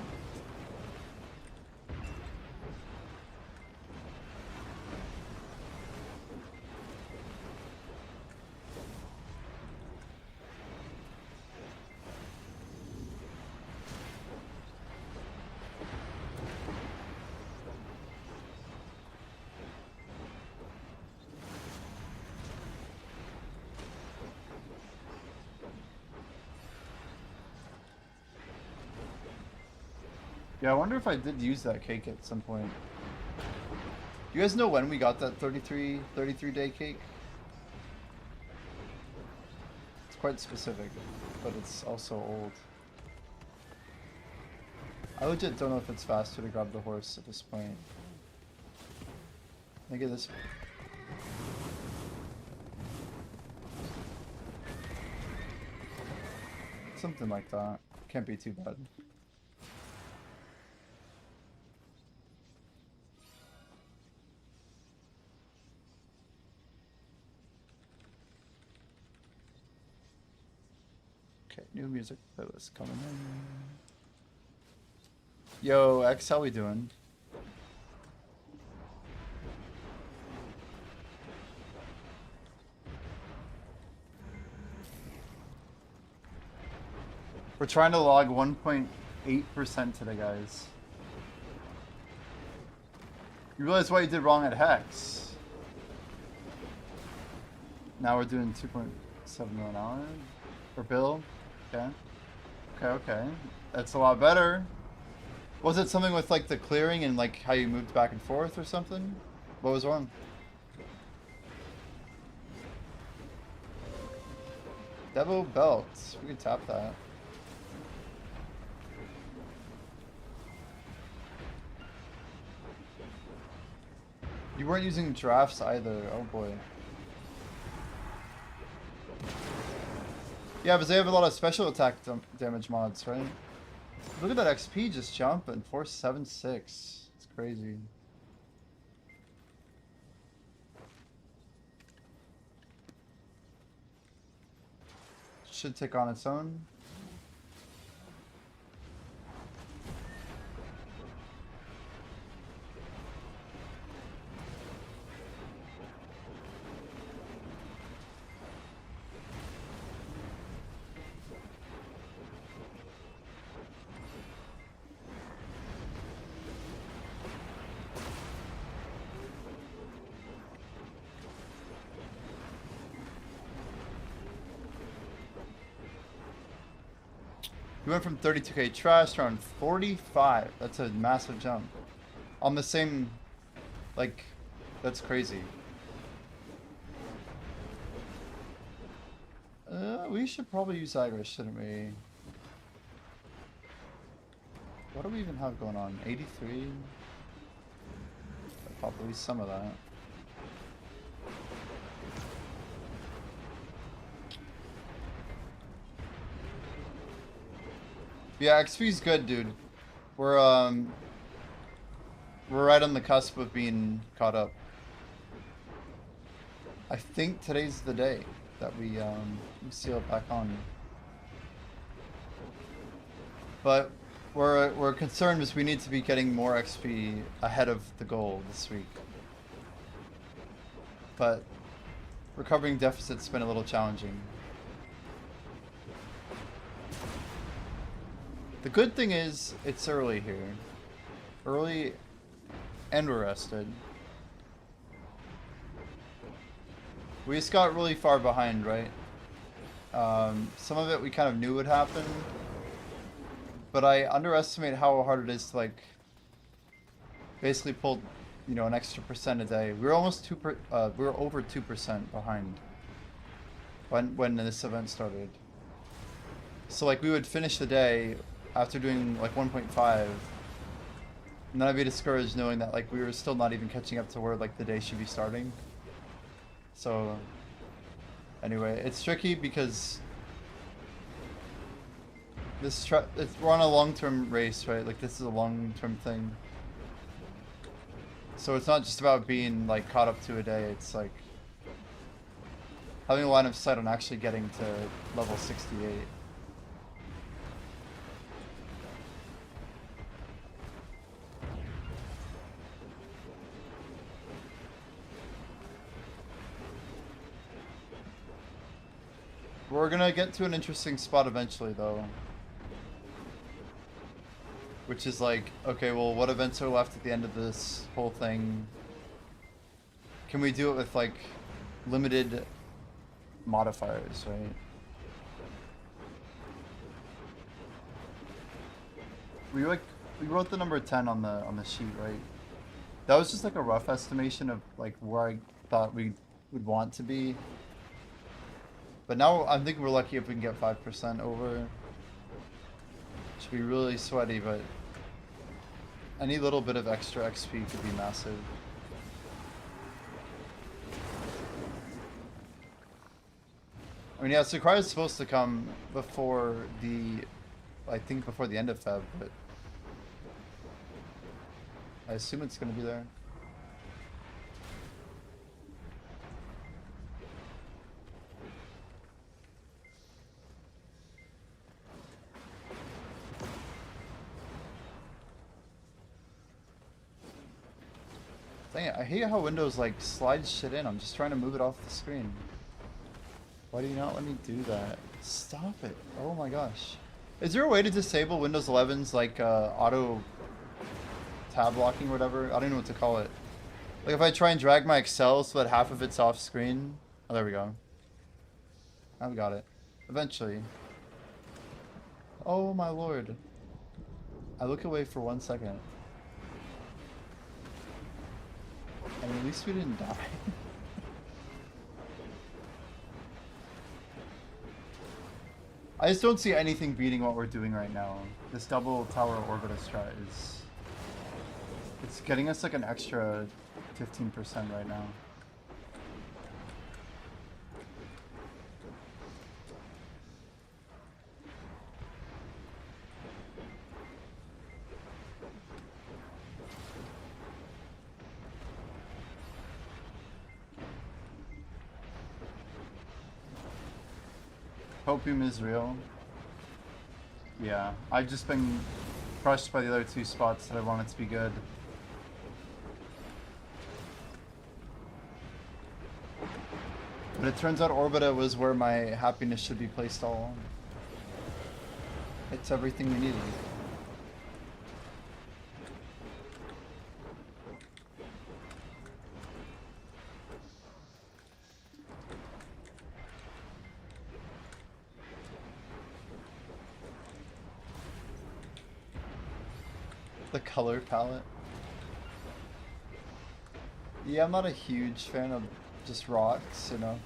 Yeah, I wonder if I did use that cake at some point. Do you guys know when we got that 33 day cake? It's quite specific, but it's also old. I legit don't know if it's faster to grab the horse at this point. Look at this. Something like that. Can't be too bad. Okay, new music playlist coming in. Yo, X, how we doing? We're trying to log 1.8% today, guys. You realize what you did wrong at Hex. Now we're doing 2.7 million hours. For Bill? Okay. Okay. That's a lot better. Was it something with like the clearing and like how you moved back and forth or something? What was wrong? Devo belt. We can tap that. You weren't using drafts either. Oh boy. Yeah, because they have a lot of special attack damage mods, right? Look at that XP just jumping. 476. It's crazy. Should take on its own. We went from 32k trash to around 45. That's a massive jump. On the same, like, that's crazy. We should probably use Iris, shouldn't we? What do we even have going on? 83? I'll pop at least some of that. Yeah, XP's good, dude. We're right on the cusp of being caught up. I think today's the day that we seal it back on. But we're concerned because we need to be getting more XP ahead of the goal this week. But recovering deficit's been a little challenging. The good thing is, it's early here. Early, and we're rested. We just got really far behind, right? Some of it we kind of knew would happen. But I underestimate how hard it is to, like, basically pull, you know, an extra % a day. We were almost we were over 2% behind when this event started. So, like, we would finish the day after doing like 1.5, and then I'd be discouraged knowing that like we were still not even catching up to where like the day should be starting. So anyway, it's tricky because we're on a long-term race, right? Like this is a long-term thing. So it's not just about being like caught up to a day, it's like having a line of sight on actually getting to level 68. we're gonna get to an interesting spot eventually, though. Which is like, okay, well, what events are left at the end of this whole thing? Can we do it with, like, limited modifiers, right? We wrote the number 10 on the sheet, right? That was just like a rough estimation of like where I thought we would want to be. But now I think we're lucky if we can get 5% over. Should be really sweaty, but any little bit of extra XP could be massive. I mean, yeah, Sakurai is supposed to come before I think before the end of Feb, but I assume it's going to be there. Dang it, I hate how Windows like slides shit in. I'm just trying to move it off the screen. Why do you not let me do that? Stop it. Oh my gosh. Is there a way to disable Windows 11's like auto tab locking or whatever? I don't know what to call it. Like if I try and drag my Excel so that half of it's off screen. Oh, there we go. Now we got it. Eventually. Oh my lord. I look away for 1 second. I mean, at least we didn't die. I just don't see anything beating what we're doing right now. This double tower orbiter strat is... It's getting us like an extra 15% right now. Hopium is real. Yeah, I've just been crushed by the other two spots that I wanted to be good. But it turns out Orbita was where my happiness should be placed all along. It's everything we needed. The color palette. Yeah, I'm not a huge fan of just rocks, you know.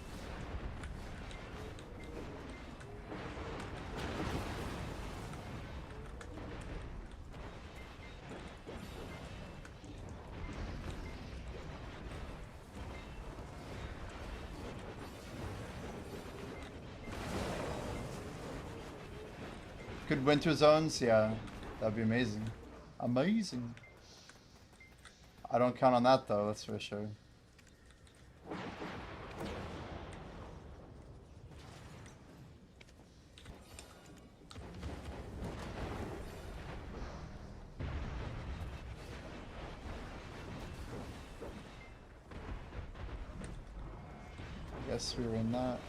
Good winter zones, yeah, that'd be amazing. Amazing. I don't count on that though, that's for sure. I guess we were in that.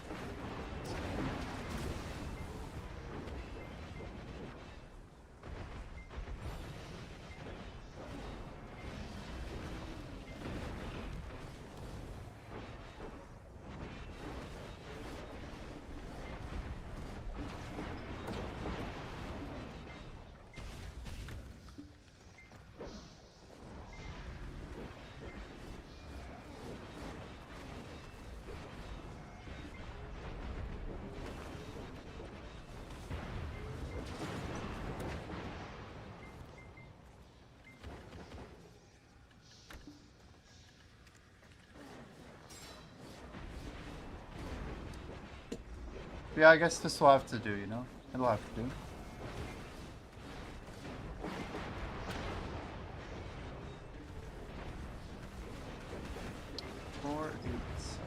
Yeah, I guess this will have to do, you know? It'll have to do. Four, eight, seven.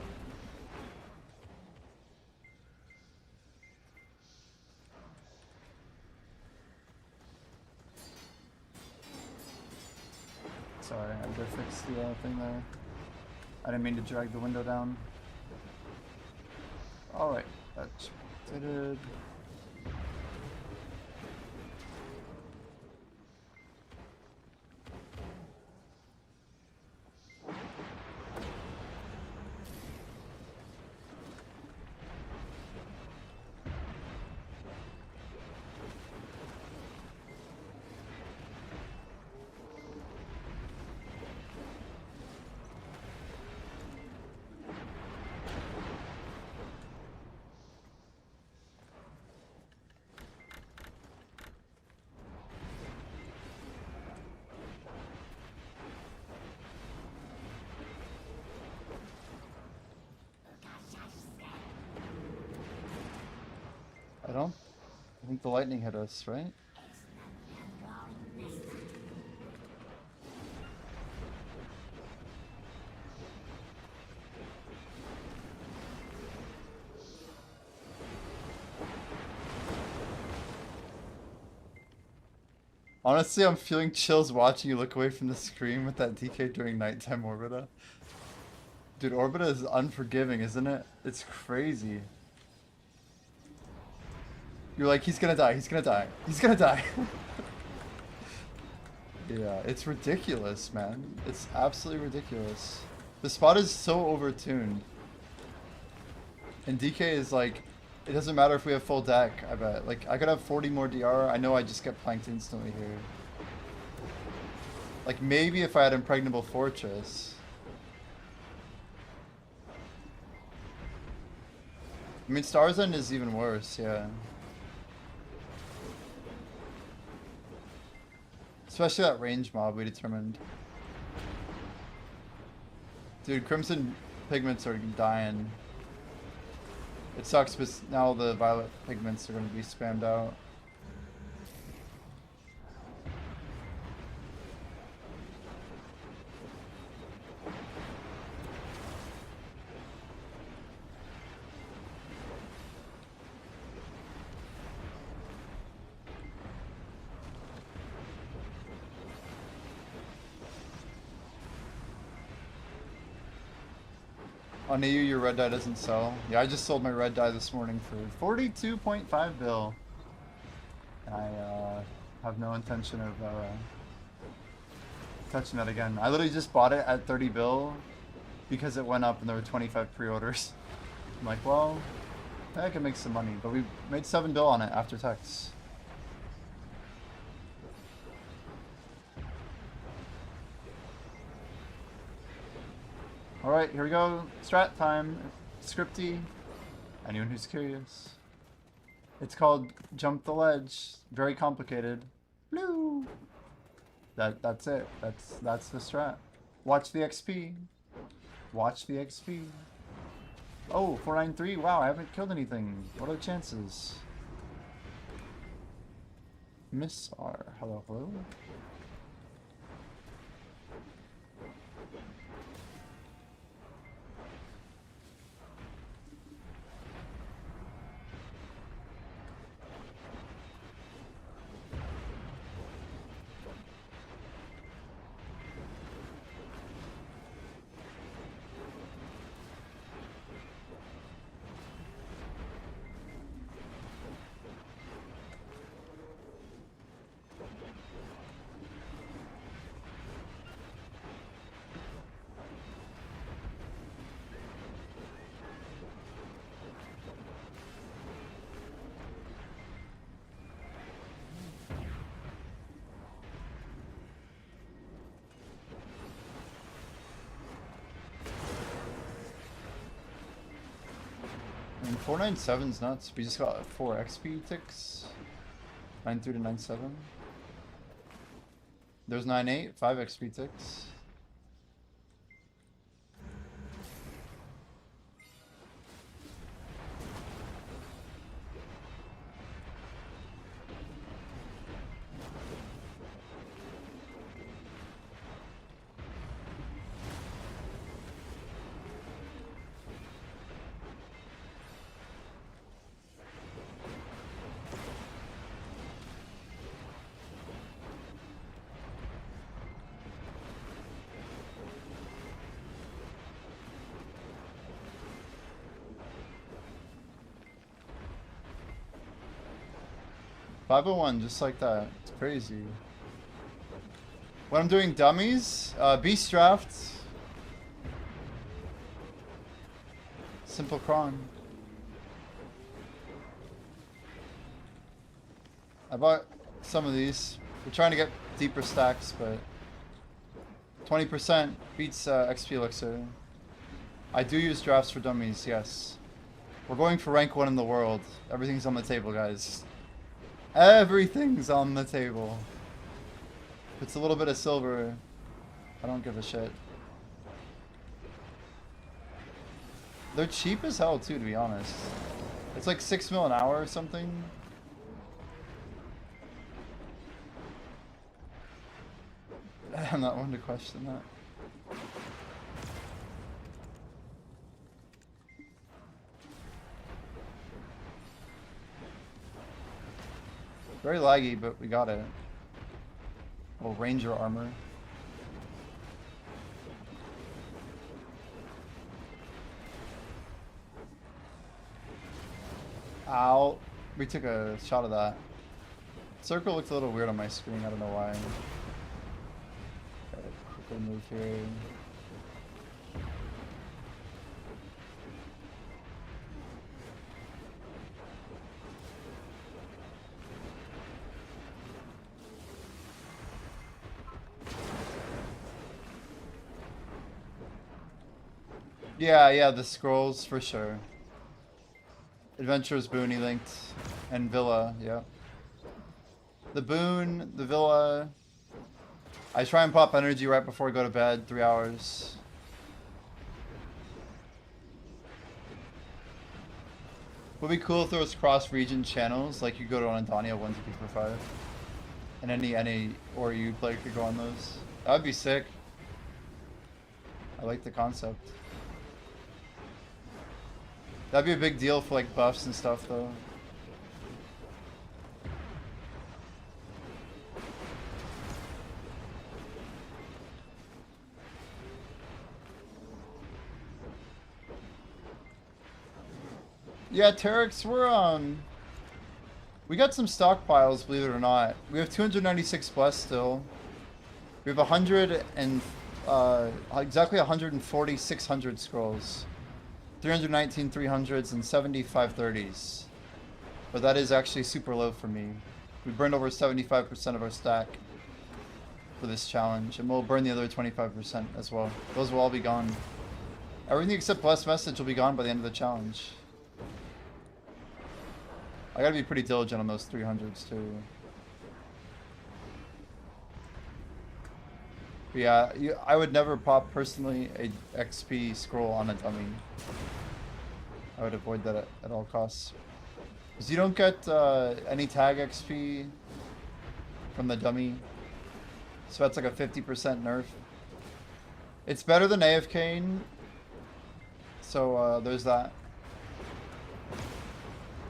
Sorry, I did fix the thing there. I didn't mean to drag the window down. Alright, that's Did it. I think the lightning hit us, right? Honestly, I'm feeling chills watching you look away from the screen with that DK during nighttime Orbita. Dude, Orbita is unforgiving, isn't it? It's crazy. You're like, he's gonna die, he's gonna die, he's gonna die. Yeah, it's ridiculous, man. It's absolutely ridiculous. The spot is so overtuned. And DK is like, it doesn't matter if we have full deck, I bet. Like, I could have 40 more DR. I know I just get planked instantly here. Like, maybe if I had Impregnable Fortress. I mean, Star's End is even worse, yeah. Especially that range mob we determined. Dude, Crimson Pigments are dying. It sucks because now the Violet Pigments are going to be spammed out. On EU, your red dye doesn't sell. Yeah, I just sold my red dye this morning for 42.5 bill. And I have no intention of touching that again. I literally just bought it at 30 bill because it went up and there were 25 pre-orders. I'm like, well, I can make some money. But we made 7 bill on it after tax. Alright, here we go. Strat time. Scripty. Anyone who's curious. It's called Jump the Ledge. Very complicated. Blue. That's it. That's the strat. Watch the XP. Watch the XP. Oh, 493. Wow, I haven't killed anything. What are the chances? Miss R. Hello, hello. I mean, 497's nuts. We just got 4 XP ticks. 93 to 97. There's 98, 5 XP ticks. 501, just like that. It's crazy. When I'm doing dummies, Beast Draft. Simple cron. I bought some of these. We're trying to get deeper stacks, but 20% beats XP Elixir. I do use drafts for dummies, yes. We're going for rank 1 in the world. Everything's on the table, guys. Everything's on the table. If it's a little bit of silver, I don't give a shit. They're cheap as hell too, to be honest. It's like 6 mil an hour or something. I'm not one to question that. Very laggy, but we got it. Oh, ranger armor. Ow. We took a shot of that. Circle looked a little weird on my screen, I don't know why. Okay, quickly move here. Yeah, the scrolls for sure. Adventurers boon he linked, and Villa, yeah. The boon, the Villa. I try and pop energy right before I go to bed, 3 hours. Would be cool if there was cross-region channels, like you go to on Antonia 1, 2, 3, 4, 5. And any or you player could go on those. That would be sick. I like the concept. That'd be a big deal for like buffs and stuff though. Yeah, Terex, we got some stockpiles, believe it or not. We have 296 plus still. We have 100 and exactly 140 600 scrolls. 319 300s and 75 30s. But that is actually super low for me. We burned over 75% of our stack for this challenge, and we'll burn the other 25% as well. Those will all be gone. Everything except Blessed Message will be gone by the end of the challenge. I gotta be pretty diligent on those 300s too. But yeah, I would never pop personally a XP scroll on a dummy. I would avoid that at all costs. Because you don't get any tag XP from the dummy. So that's like a 50% nerf. It's better than AFKing. So there's that.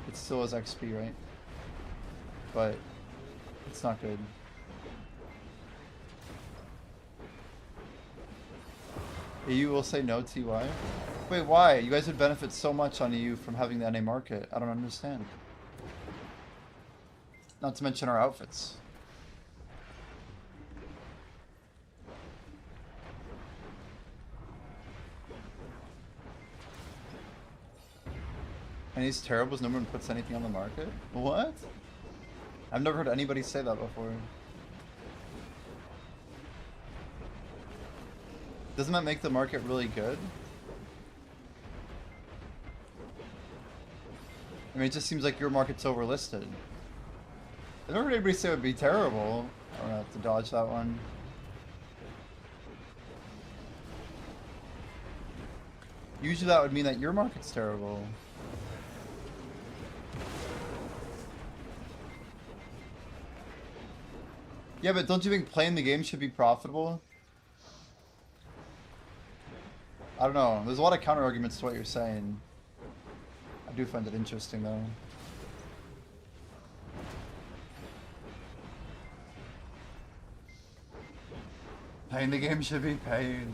It still is XP, right? But it's not good. EU will say no, TY. Wait, why? You guys would benefit so much on EU from having the NA market. I don't understand. Not to mention our outfits. And he's terrible as no one puts anything on the market? What? I've never heard anybody say that before. Doesn't that make the market really good? I mean, it just seems like your market's overlisted. I've never heard anybody say it would be terrible. I'm gonna have to dodge that one. Usually that would mean that your market's terrible. Yeah, but don't you think playing the game should be profitable? I don't know. There's a lot of counter arguments to what you're saying. I do find it interesting though. Playing the game should be paid.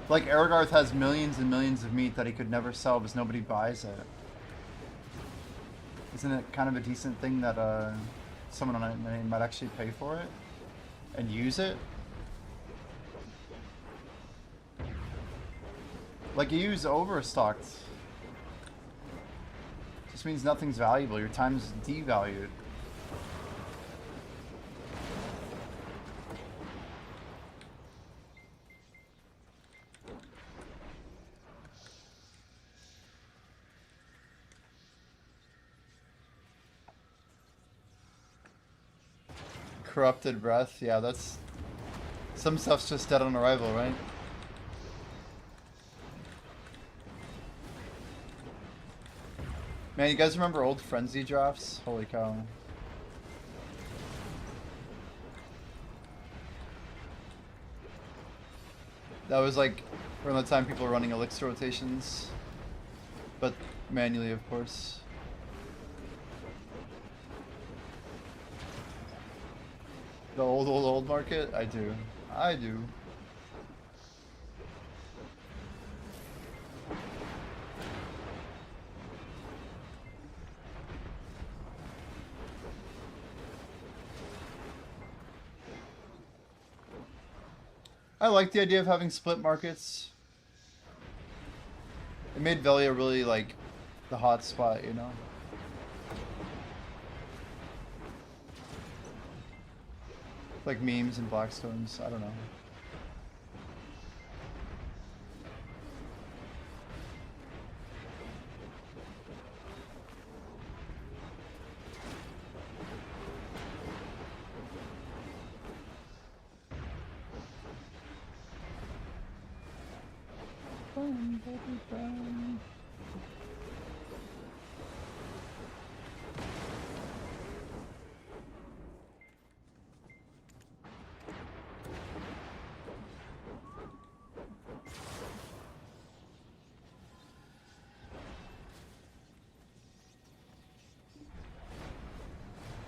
Like Aragarth has millions and millions of meat that he could never sell because nobody buys it. Isn't it kind of a decent thing that someone on a name might actually pay for it and use it. Like, you use overstocked. Just means nothing's valuable. Your time's devalued. Corrupted breath. Yeah, that's... Some stuff's just dead on arrival, right? Man, you guys remember old Frenzy drafts? Holy cow. That was like around the time people were running elixir rotations. But manually, of course. The old market? I do. I do. I like the idea of having split markets. It made Velia really like the hot spot, you know? Like memes and Blackstones, I don't know. Fun.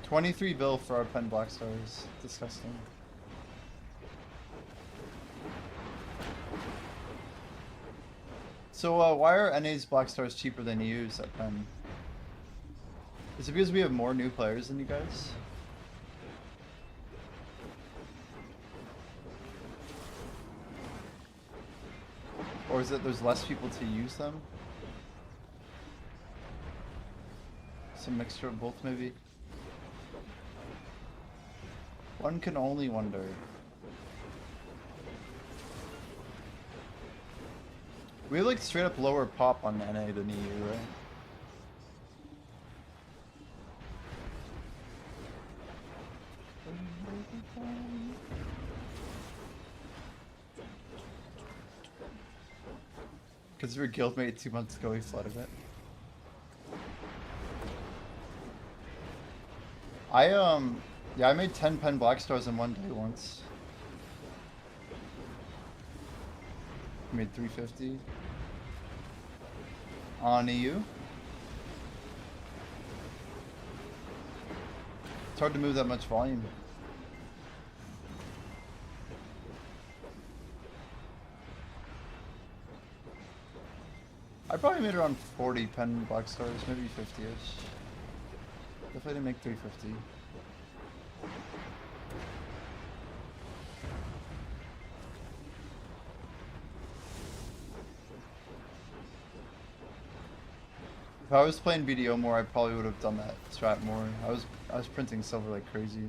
23 bill for our pen Black Stars. Disgusting. So why are NA's Black Stars cheaper than EU's at pen? Is it because we have more new players than you guys? Or is it there's less people to use them? Some mixture of both, maybe? One can only wonder. We have like straight up lower pop on NA than EU, right? Because we were guildmate 2 months ago, we flooded it. Yeah, I made 10 pen Black Stars in one day once. I made 350 on EU. It's hard to move that much volume. I probably made around 40 pen Black Stars, maybe 50-ish. Definitely didn't make 350. If I was playing BDO more, I probably would have done that strat more. I was printing silver like crazy.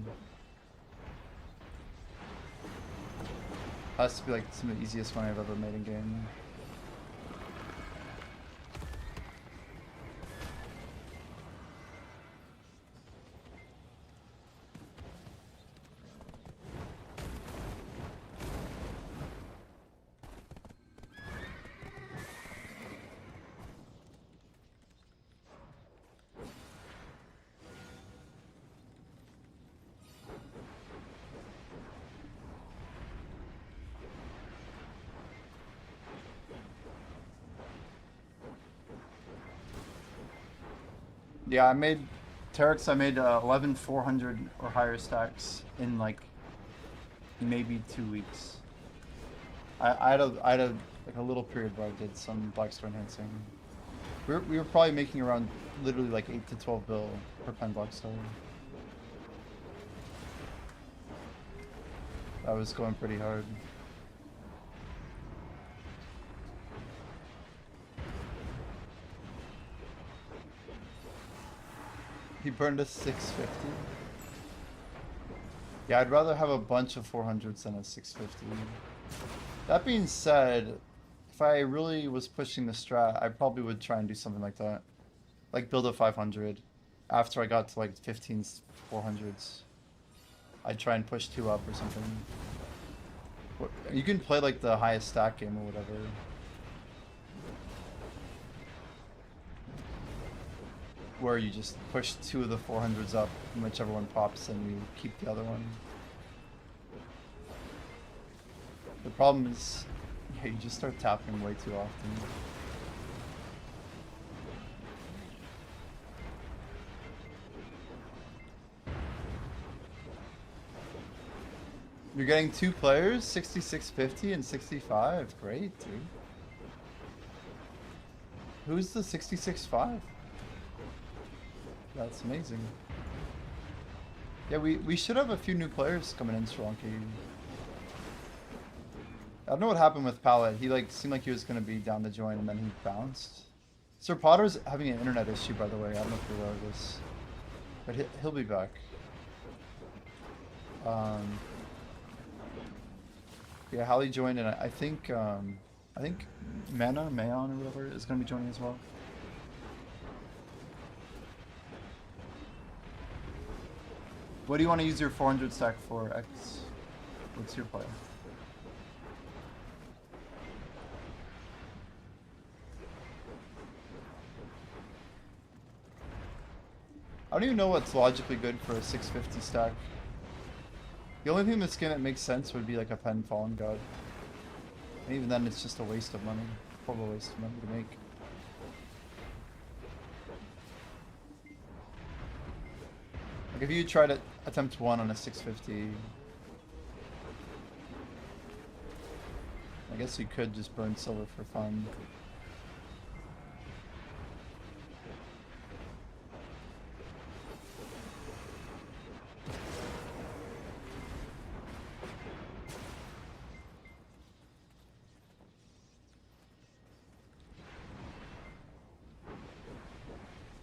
Has to be like some of the easiest money I've ever made in game. Yeah, I made Terex. I made 11,400 or higher stacks in like maybe 2 weeks. I had like a little period where I did some Blackstone enhancing. We were probably making around literally like 8 to 12 bill per pen Blackstone. I was going pretty hard. He burned a 650. Yeah, I'd rather have a bunch of 400s than a 650. That being said, if I really was pushing the strat, I probably would try and do something like that. Like build a 500 after I got to like 15 400s. I'd try and push 2 up or something. You can play like the highest stack game or whatever. Where you just push 2 of the 400s up, and whichever one pops, and you keep the other one. The problem is, yeah, you just start tapping way too often. You're getting 2 players, 6650 and 65. Great, dude. Who's the 66.5? That's amazing. Yeah, we should have a few new players coming in, Sri Lanka. I don't know what happened with Pallet. He like seemed like he was gonna be down to join and then he bounced. Sir Potter's having an internet issue, by the way. I don't know if you're aware of this, but he'll be back. Yeah, Hallie joined, and I think Mayon or whatever is gonna be joining as well. What do you want to use your 400 stack for, X? What's your play? I don't even know what's logically good for a 650 stack. The only thing that's gonna make sense would be like a Pen Fallen God. And even then it's just a waste of money. Probably a waste of money to make. Like if you try to attempt 1 on a 650, I guess you could just burn silver for fun.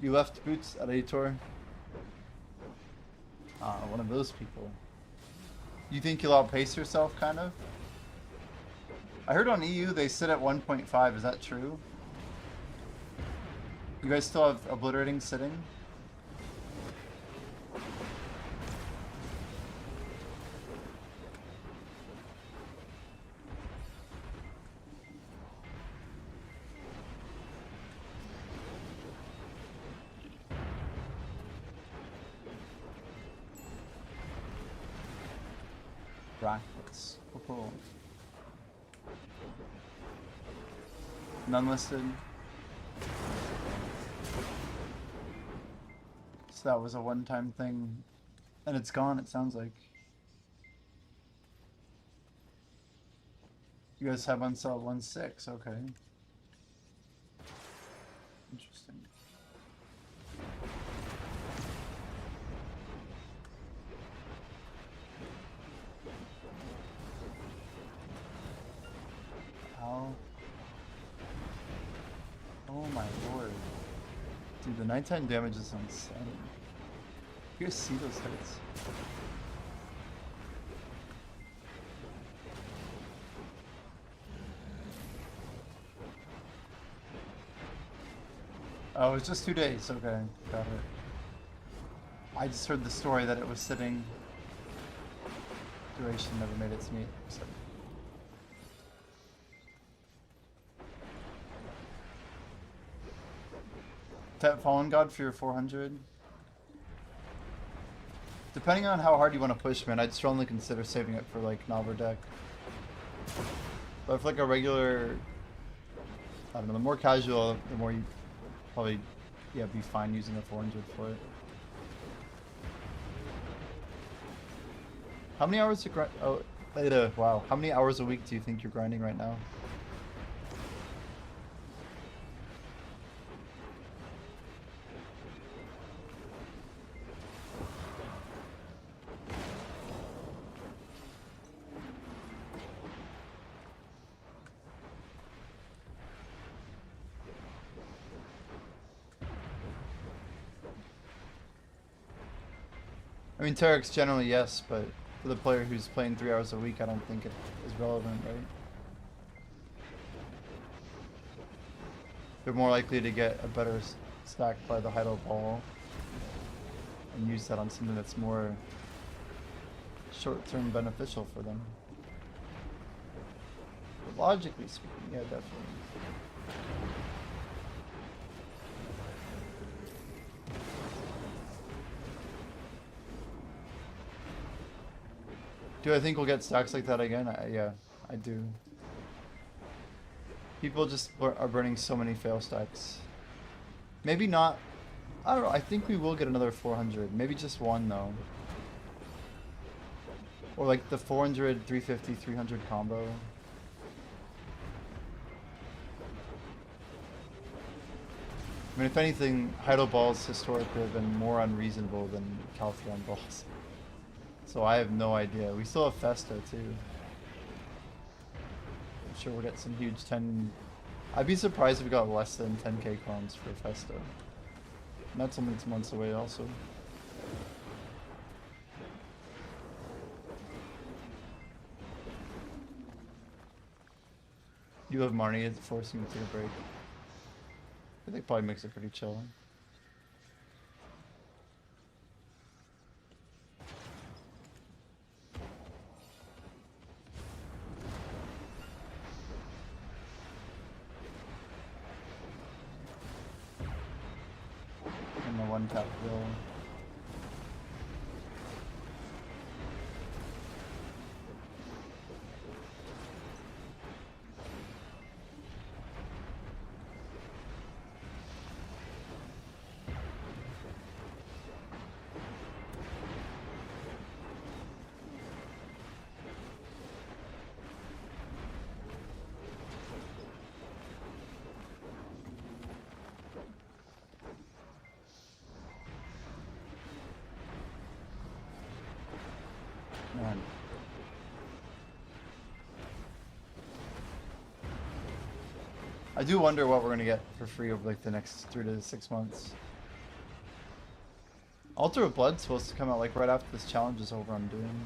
You left boots at Aitor? One of those people. You think you'll outpace yourself, kind of? I heard on EU they sit at 1.5, is that true? You guys still have Obliterating sitting? Brackets. Cool. None listed. So that was a one-time thing. And it's gone, it sounds like. You guys have unsell 1.6, okay. Interesting. How? Oh my lord. Dude, the nighttime damage is insane. You guys see those hits? Oh, it was just 2 days. Okay, got it. I just heard the story that it was sitting. Duration never made it to me. So. Tap Fallen God for your 400. Depending on how hard you want to push, man, I'd strongly consider saving it for like Nalver deck. But for like a regular, I don't know, the more casual, the more you probably, yeah, be fine using a 400 for it. How many hours to grind? Oh, wow. How many hours a week do you think you're grinding right now? I mean, Tarek's generally yes, but for the player who's playing 3 hours a week, I don't think it is relevant, right? They're more likely to get a better stack by the Heido ball and use that on something that's more short-term beneficial for them. But logically speaking, yeah, definitely. Do I think we'll get stacks like that again? Yeah, I do. People just are burning so many fail stacks. Maybe not. I don't know. I think we will get another 400. Maybe just one though. Or like the 400, 350, 300 combo. I mean, if anything, Heido balls historically have been more unreasonable than Caltheon balls. So I have no idea. We still have Festa too. I'm sure we'll get some huge 10... I'd be surprised if we got less than 10k comms for Festa. And that's only 2 months away also. You have Marnie forcing you to take a break. I think probably makes it pretty chill. And the one tap bill. Man. I do wonder what we're gonna get for free over like the next 3 to 6 months. Altar of Blood's supposed to come out like right after this challenge is over I'm doing.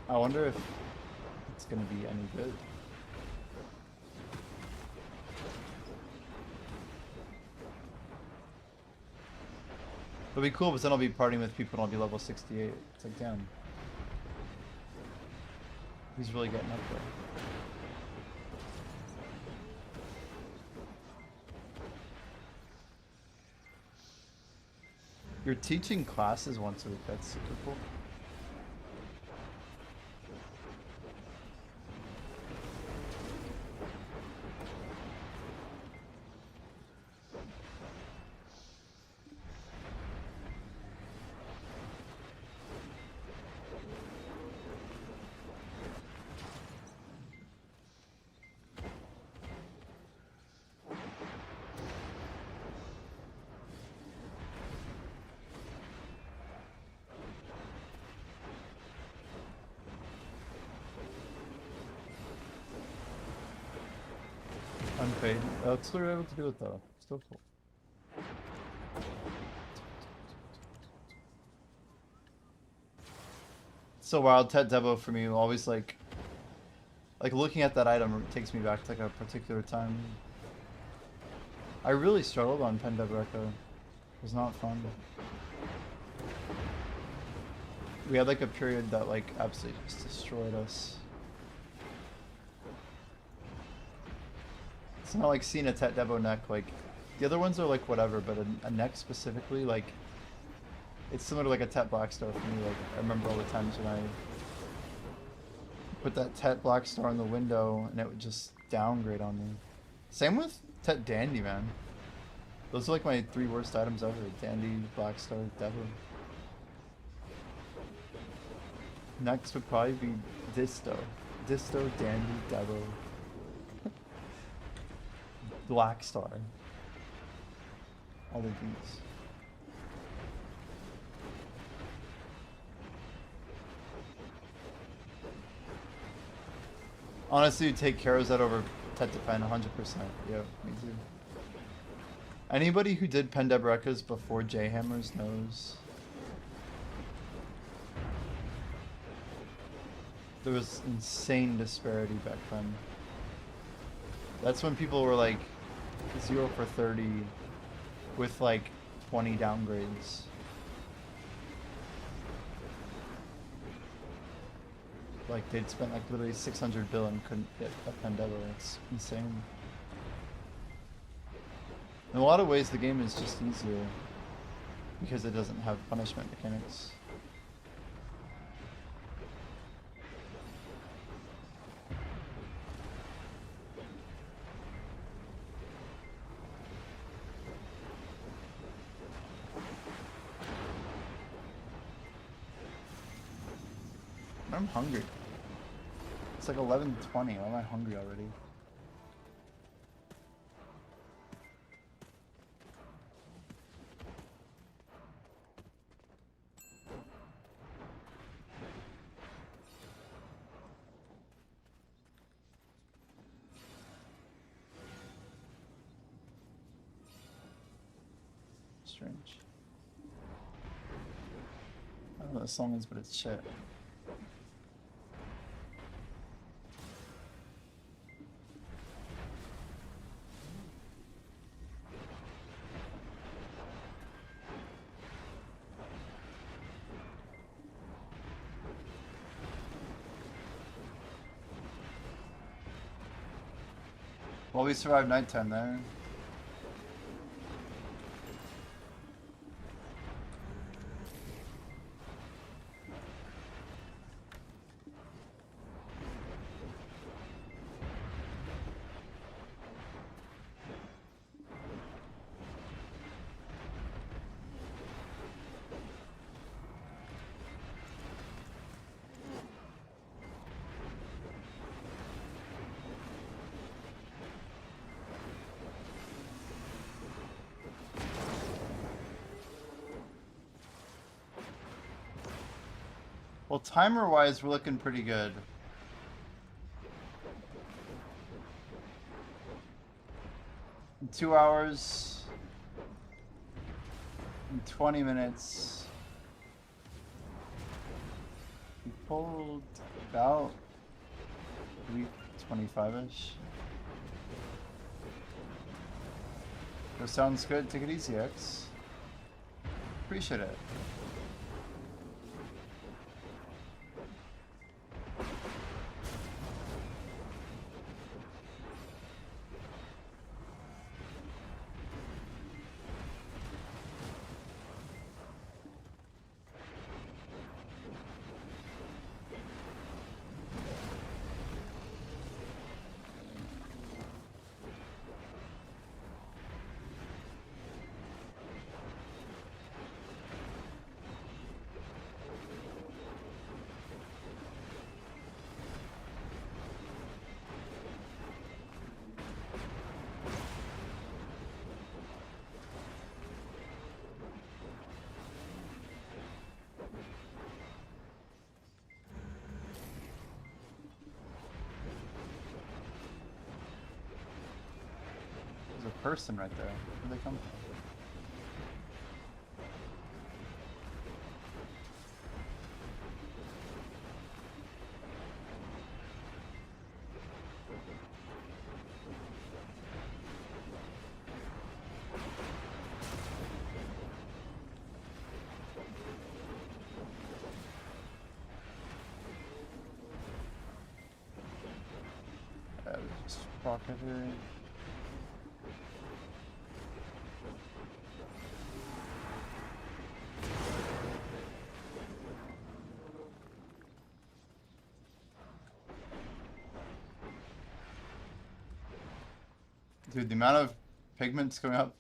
I wonder if it's gonna be any good. It'll be cool, but then I'll be partying with people and I'll be level 68. It's like, damn. He's really getting up there. You're teaching classes once a week, that's super cool. Unpaid. That's what we're able to do it though. Still cool. So wild, Tet Devo for me always like looking at that item takes me back to like a particular time. I really struggled on Pendebreka. It was not fun. We had like a period that like absolutely just destroyed us. It's not like seeing a Tet Devo neck, like, the other ones are like whatever, but a neck specifically, like, it's similar to like a Tet Blackstar for me. Like, I remember all the times when I put that Tet Blackstar in the window and it would just downgrade on me. Same with Tet Dandy, man. Those are like my 3 worst items ever. Dandy, Blackstar, Devo. Next would probably be Disto. Disto, Dandy, Devo. Blackstar. All the beats. Honestly, take Karozet over Tet Defen 100%. Yeah, me too. Anybody who did Pendebrekas before J-Hammers knows there was insane disparity back then. That's when people were like 0 for 30 with like 20 downgrades. Like they'd spent like literally 600 bill and couldn't get a Pendevo. It's insane. In a lot of ways the game is just easier because it doesn't have punishment mechanics. I'm hungry. It's like 11:20. Why am I hungry already? Strange. I don't know what the song is, but it's shit. Well, we survived nighttime there. Well, timer-wise, we're looking pretty good. In 2 hours, in 20 minutes, we pulled about 325-ish. That sounds good. Take it easy, X. Appreciate it. There's a person right there. Where'd they come from? Just rock everywhere. Dude, the amount of pigments going up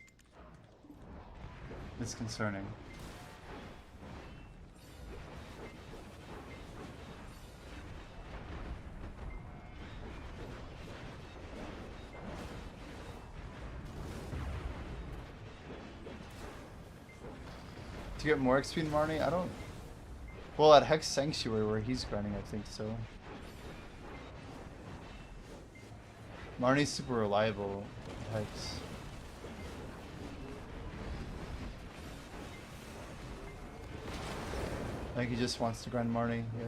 is concerning. To get more XP than Marnie? I don't... Well, at Hex Sanctuary where he's grinding, I think so. Marnie's super reliable at Hex. I think he just wants to grind Marnie, yeah.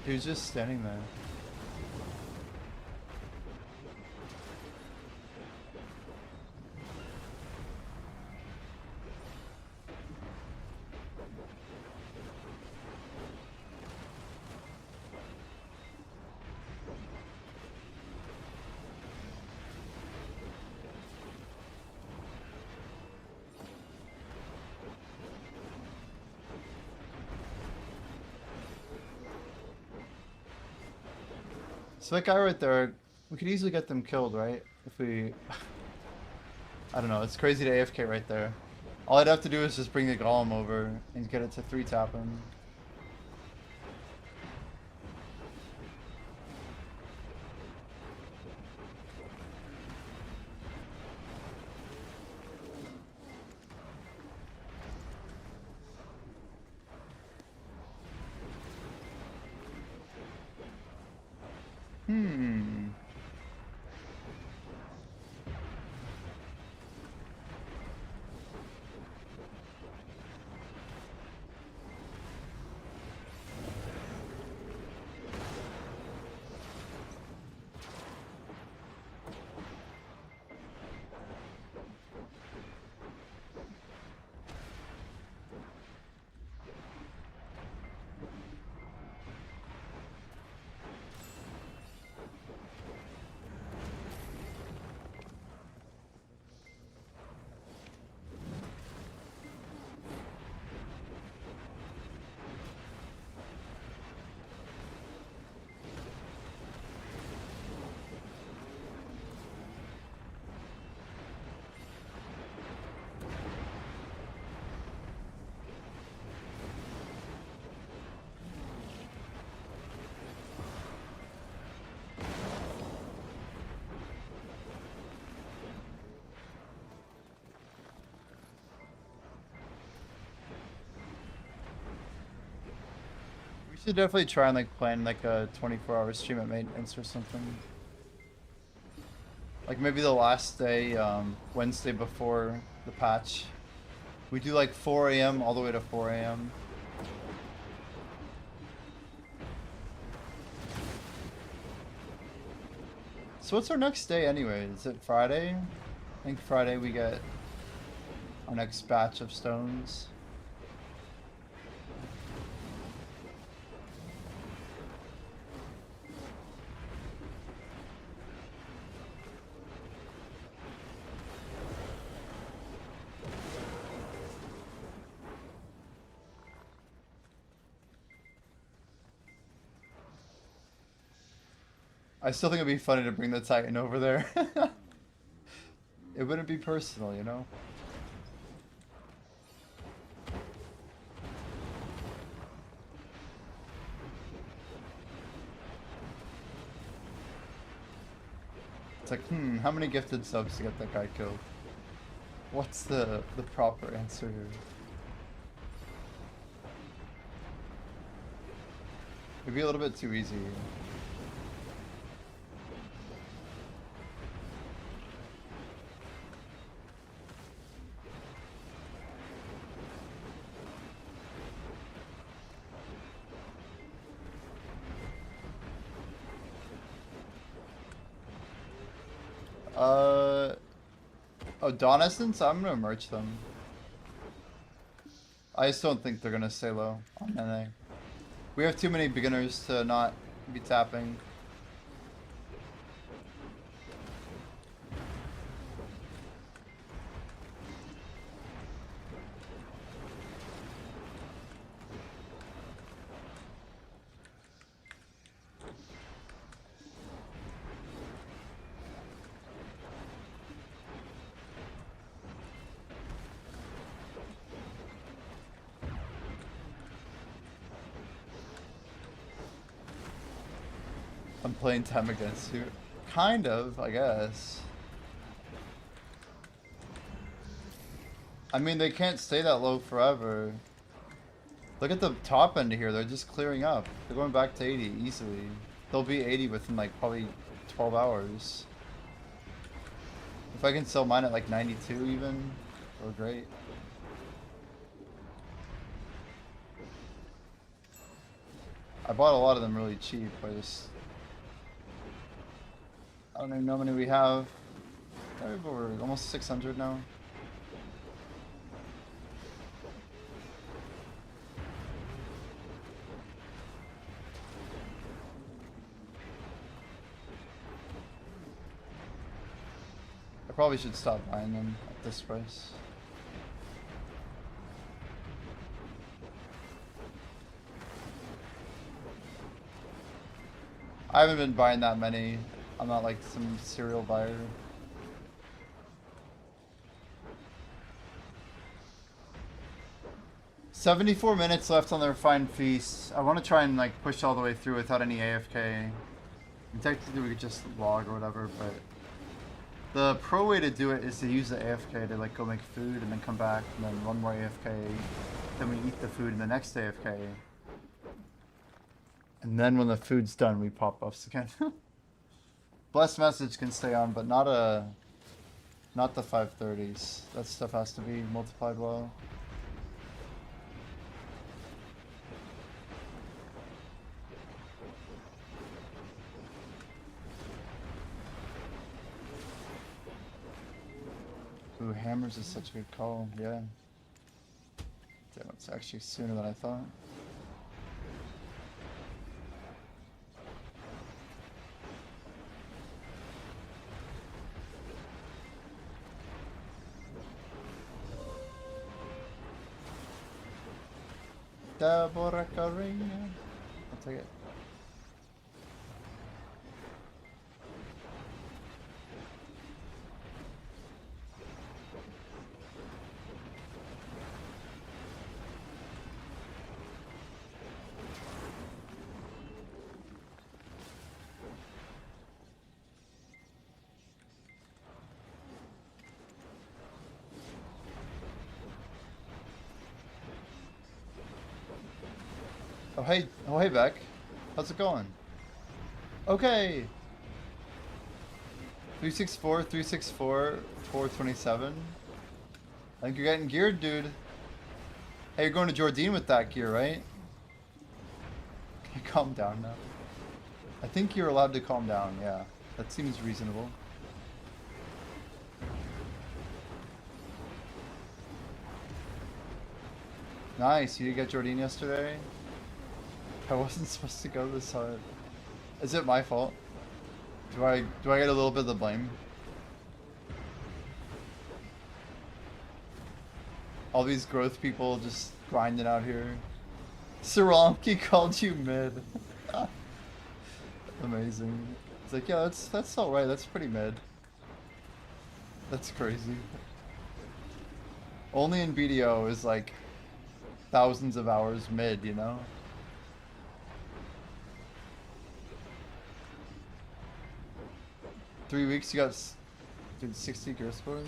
He was just standing there. So that guy right there, we could easily get them killed, right? If we... I don't know, it's crazy to AFK right there. All I'd have to do is just bring the golem over and get it to 3-tap him. Hmm. We should definitely try and like plan like a 24-hour stream at maintenance or something. Like maybe the last day, Wednesday before the patch. We do like 4 AM all the way to 4 AM. So what's our next day anyway? Is it Friday? I think Friday we get our next batch of stones. I still think it'd be funny to bring the Titan over there. It wouldn't be personal, you know? It's like, how many gifted subs to get that guy killed? What's the proper answer here? It'd be a little bit too easy. Oh, Dawn Essence? I'm gonna merch them. I just don't think they're gonna stay low on NA. We have too many beginners to not be tapping. I'm playing time against you. Kind of, I guess. I mean, they can't stay that low forever. Look at the top end here. They're just clearing up. They're going back to 80 easily. They'll be 80 within like probably 12 hours. If I can sell mine at like 92 even, oh great. I bought a lot of them really cheap. I don't even know how many we have. We're almost 600 now. I probably should stop buying them at this price. I haven't been buying that many. I'm not like some serial buyer. $74 left on the refined feast. I want to try and like push all the way through without any AFK. And technically we could just log or whatever, but the pro way to do it is to use the AFK to like go make food and then come back and then one more AFK. Then we eat the food in the next AFK. And then when the food's done, we pop buffs again. Blessed message can stay on, but not the 530s. That stuff has to be multiplied well. Ooh, hammers is such a good call, yeah. Damn, it's actually sooner than I thought. Deborah Carina. I'll take it. Oh hey Beck, how's it going? Okay. 364, 364, 427. I think you're getting geared, dude. Hey, you're going to Jordine with that gear, right? Can you calm down now? I think you're allowed to calm down, yeah. That seems reasonable. Nice, you get Jordine yesterday? I wasn't supposed to go this hard. Is it my fault? Do I get a little bit of the blame? All these growth people just grinding out here. Saramki called you mid. Amazing. It's like, yeah, that's alright, that's pretty mid. That's crazy. Only in BDO is like thousands of hours mid, you know? Three weeks, you got 60 gear score?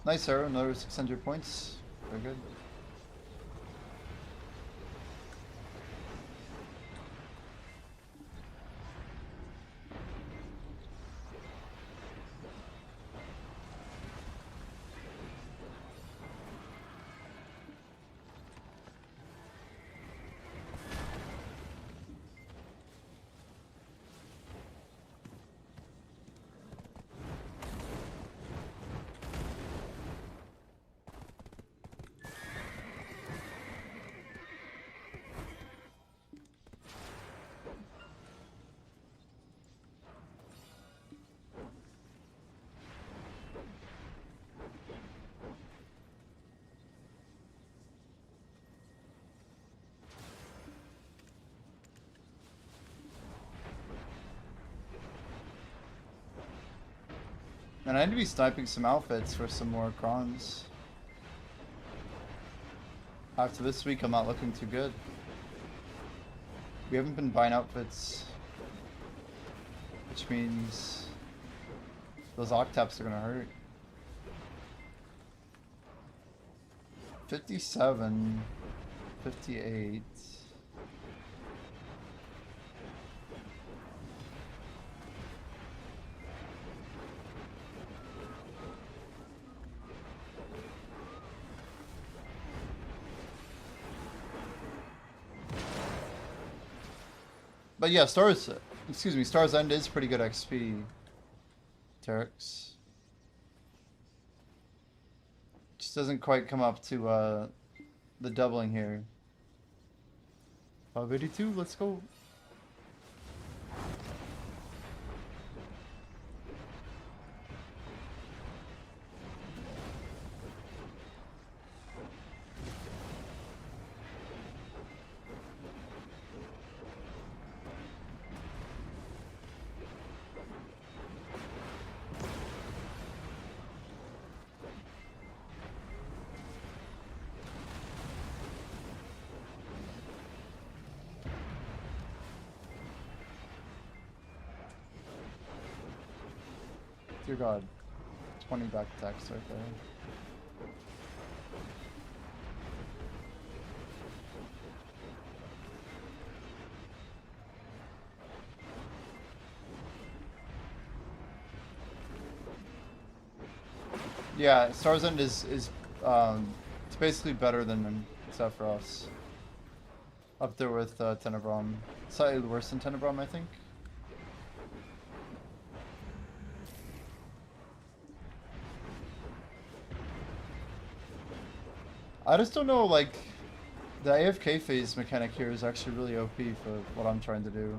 Nice arrow, another 600 points. Very good. And I need to be sniping some outfits for some more crons. After this week, I'm not looking too good. We haven't been buying outfits, which means those octaps are gonna hurt. 57, 58. But yeah, Star's End is pretty good XP. Terex. Just doesn't quite come up to the doubling here. 582, let's go. Dear God, 20 back attacks right there. Yeah, Star's End is it's basically better than Sephiroth's. Up there with Tenebron. Slightly worse than Tenebron, I think. I just don't know, like, the AFK phase mechanic here is actually really OP for what I'm trying to do.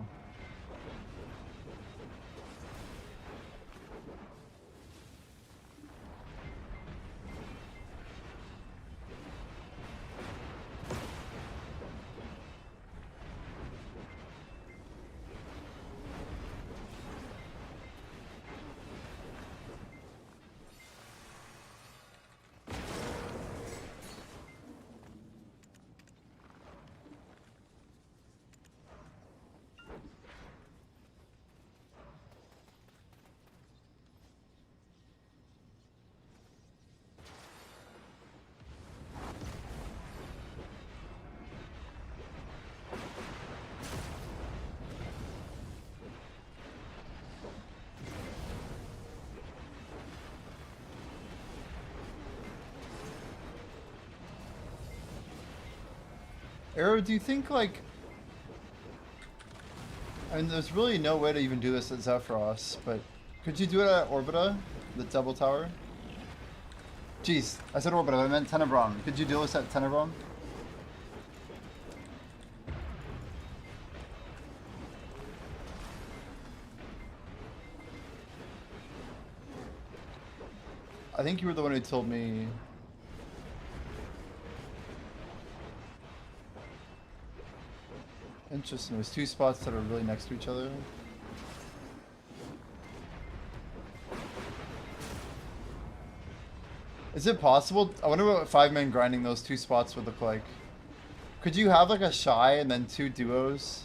Arrow, do you think, like... I mean, there's really no way to even do this at Zephyros, but... Could you do it at Orbita? The double tower? Jeez, I said Orbita, I meant Tenebron. Could you do this at Tenebron? I think you were the one who told me... Interesting, there's two spots that are really next to each other. Is it possible? I wonder what 5-man grinding those two spots would look like. Could you have like a Shy and then two duos?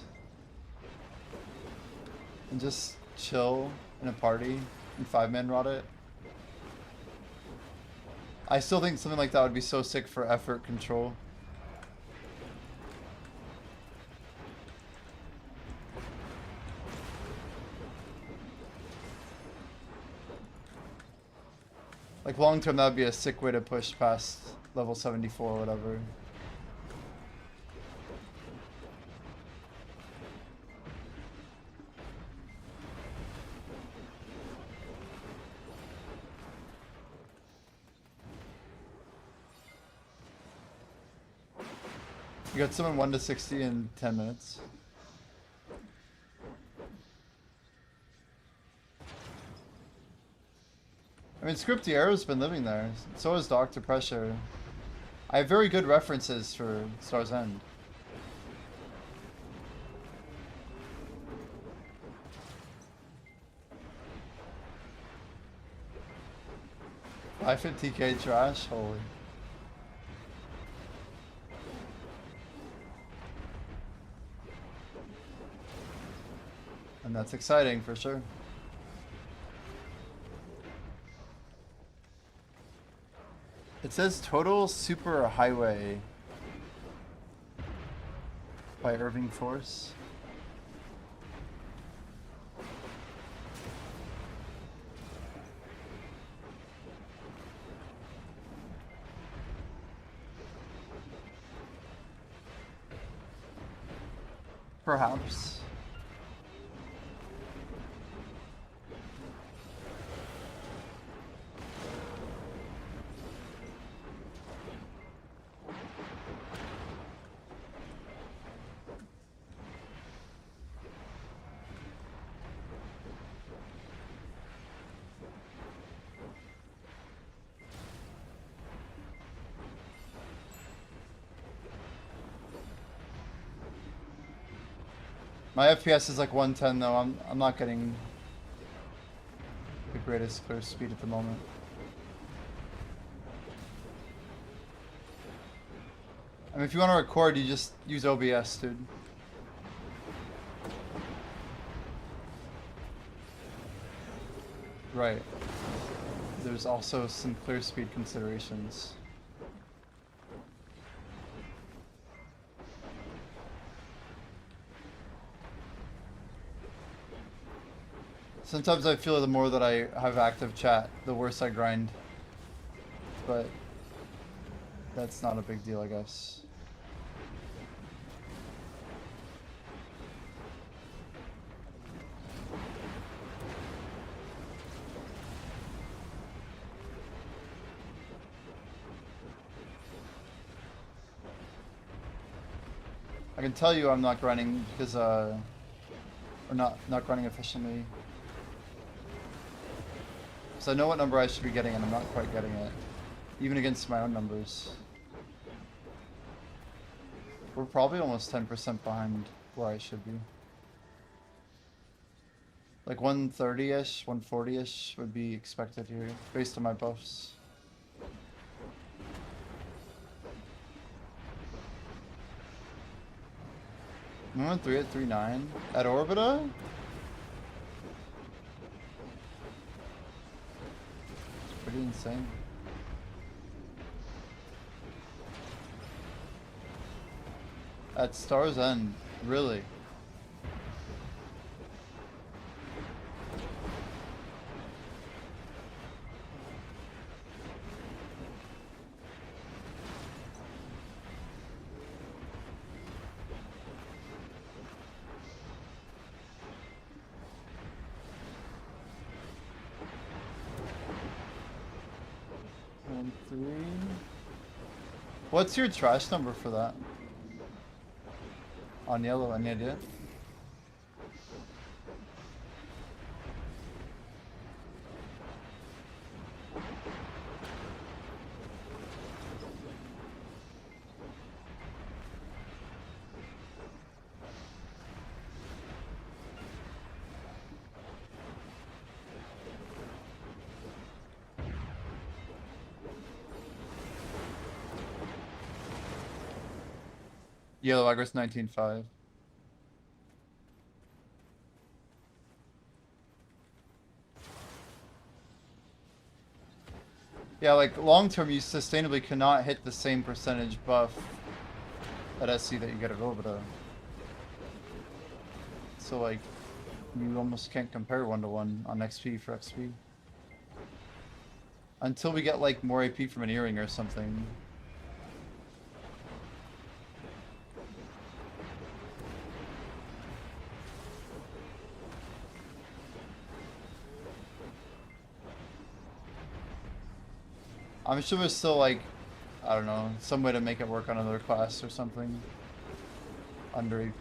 And just chill in a party and 5-man rot it? I still think something like that would be so sick for effort control. Like long term, that would be a sick way to push past level 74 or whatever. You got someone 1 to 60 in 10 minutes. I mean, Scripty Arrow's been living there. So has Dr. Pressure. I have very good references for Star's End. $550k trash? Holy. And that's exciting for sure. It says Total Super Highway by Irving Force. Perhaps. My FPS is like 110 though. I'm not getting the greatest clear speed at the moment. I mean, if you want to record, you just use OBS, dude. Right. There's also some clear speed considerations. Sometimes I feel the more that I have active chat, the worse I grind. But that's not a big deal, I guess. I can tell you I'm not grinding because, or not grinding efficiently. Because I know what number I should be getting and I'm not quite getting it. Even against my own numbers. We're probably almost 10% behind where I should be. Like 130-ish, 140-ish would be expected here, based on my buffs. I'm on 3 at 3.9 at Orbita? It's pretty insane. At Star's End, really? What's your trash number for that? On yellow, any idea? Yellow Aggros 19.5. Yeah, like long term, you sustainably cannot hit the same percentage buff at SC that you get at Orbita. So like, you almost can't compare 1-to-1 on XP for XP. Until we get like more AP from an earring or something. I'm sure there's still like, I don't know, some way to make it work on another class or something. Under AP.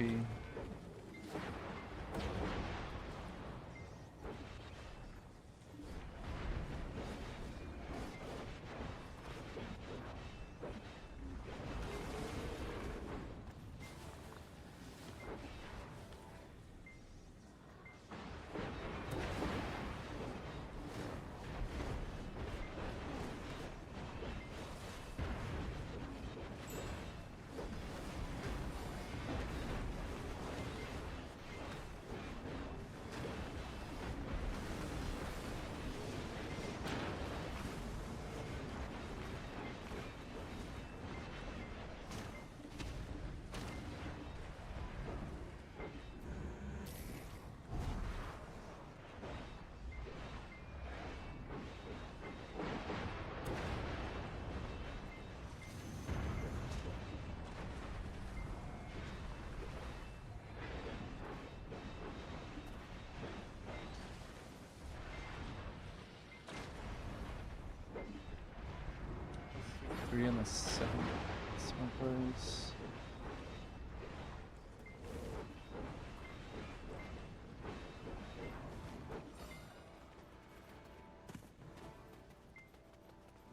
Three in the seventh smokers.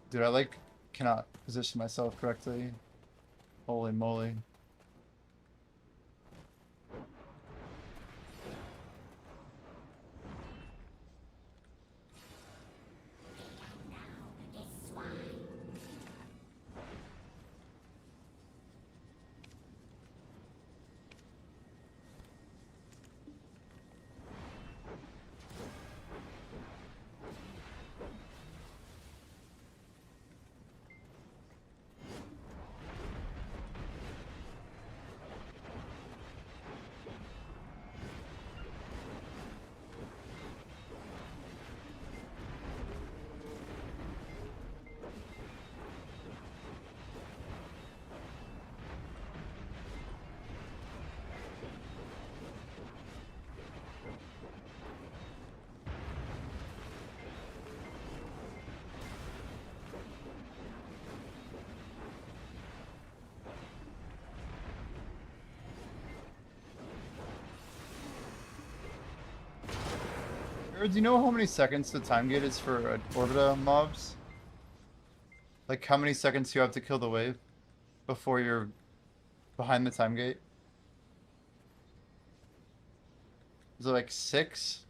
Dude, I like cannot position myself correctly. Holy moly. Or do you know how many seconds the time gate is for Orbita mobs? Like how many seconds you have to kill the wave before you're behind the time gate? Is it like 6?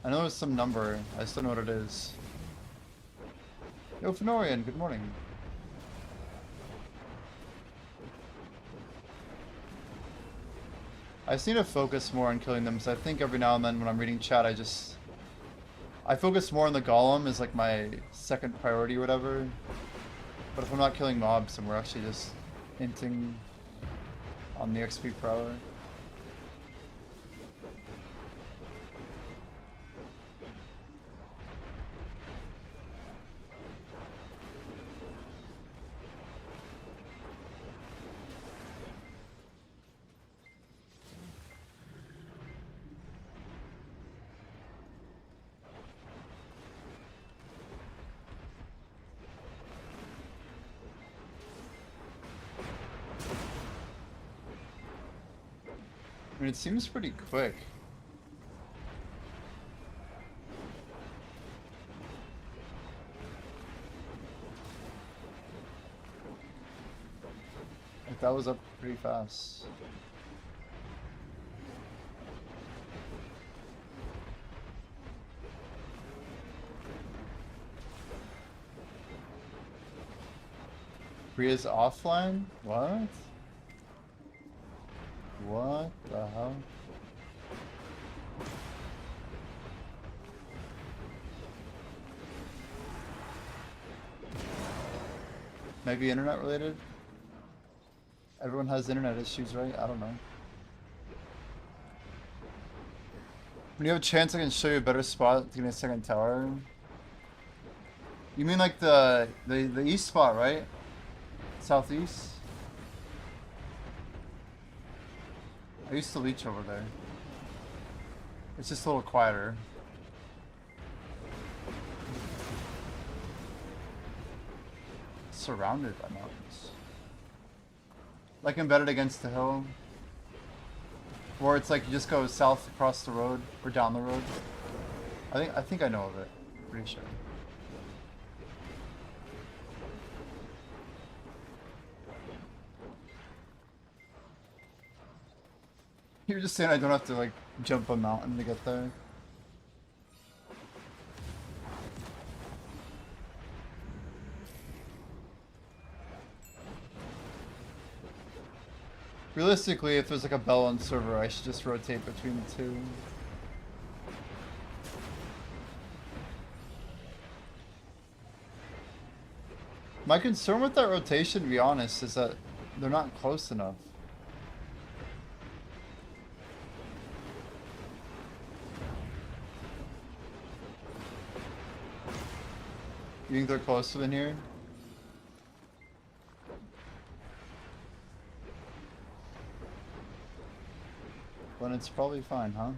I know it's some number. I just don't know what it is. Yo, Fenorian, good morning. I just need to focus more on killing them, because I think every now and then when I'm reading chat, I focus more on the golem as like my second priority or whatever. But if I'm not killing mobs, then we're actually just hinting on the XP per hour. I mean, it seems pretty quick. Like, that was up pretty fast. Priya's offline? What? What the hell? Maybe internet related? Everyone has internet issues, right? I don't know. When you have a chance, I can show you a better spot to get a second tower. You mean like the east spot, right? Southeast? I used to leech over there. It's just a little quieter. Surrounded by mountains. Like embedded against the hill. Or it's like you just go south across the road or down the road. I think I know of it. Pretty sure. You're just saying I don't have to like jump a mountain to get there. Realistically, if there's like a bell on server, I should just rotate between the two. My concern with that rotation, to be honest, is that they're not close enough. You think they're closer than here? Then it's probably fine, huh?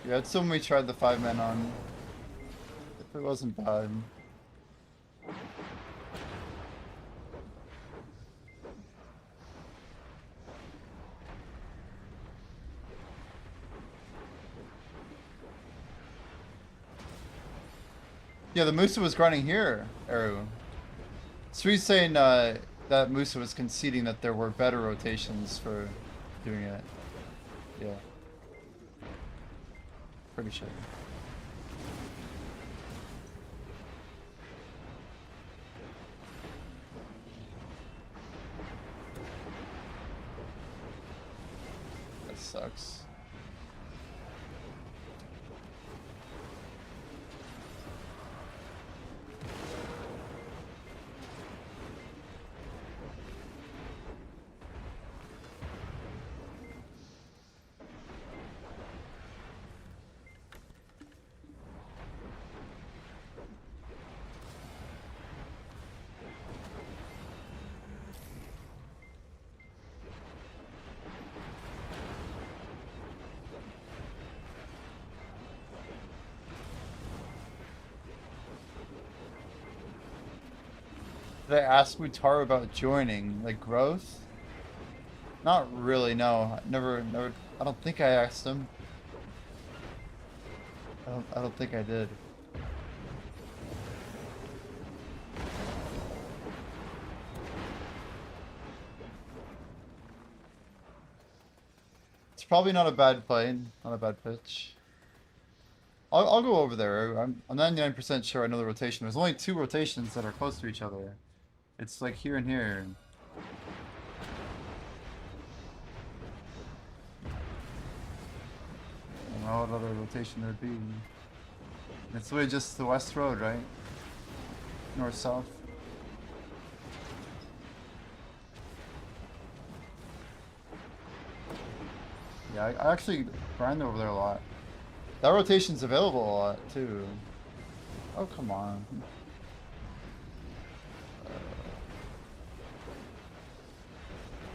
Yeah, it's when we tried the 5-man on. If it wasn't bad. Yeah, the Musa was grinding here, Eru. So he's saying that Musa was conceding that there were better rotations for doing it. Yeah. Pretty sure. That sucks. Did I ask Mutaro about joining? Like growth? Not really, no. Never. I don't think I asked him. I don't think I did. It's probably not a bad play, not a bad pitch. I'll go over there. I'm 99% sure I know the rotation. There's only two rotations that are close to each other. It's like here and here. I don't know what other rotation there'd be. It's really just the west road, right? North south. Yeah, I actually grind over there a lot. That rotation's available a lot too. Oh, come on.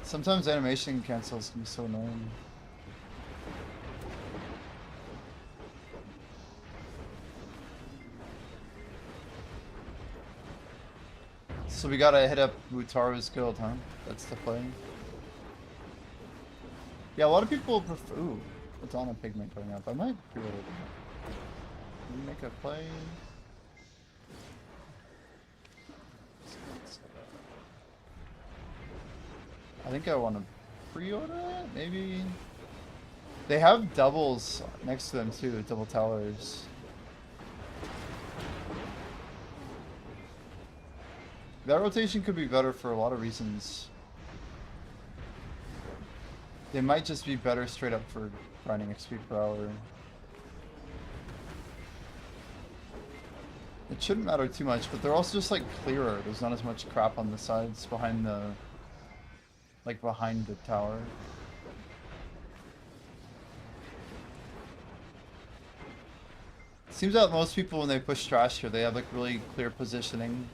Sometimes animation cancels can be so annoying. So we gotta hit up Mutaro's guild, huh? That's the play. Yeah, a lot of people prefer. Ooh, what's on a pigment going up? I might pre-order that. Can we make a play? I think I want to pre-order it, maybe. They have doubles next to them too, double towers. That rotation could be better for a lot of reasons. They might just be better straight up for grinding XP per hour. It shouldn't matter too much, but they're also just like clearer. There's not as much crap on the sides behind the, like behind the tower. Seems that most people when they push trash here, they have like really clear positioning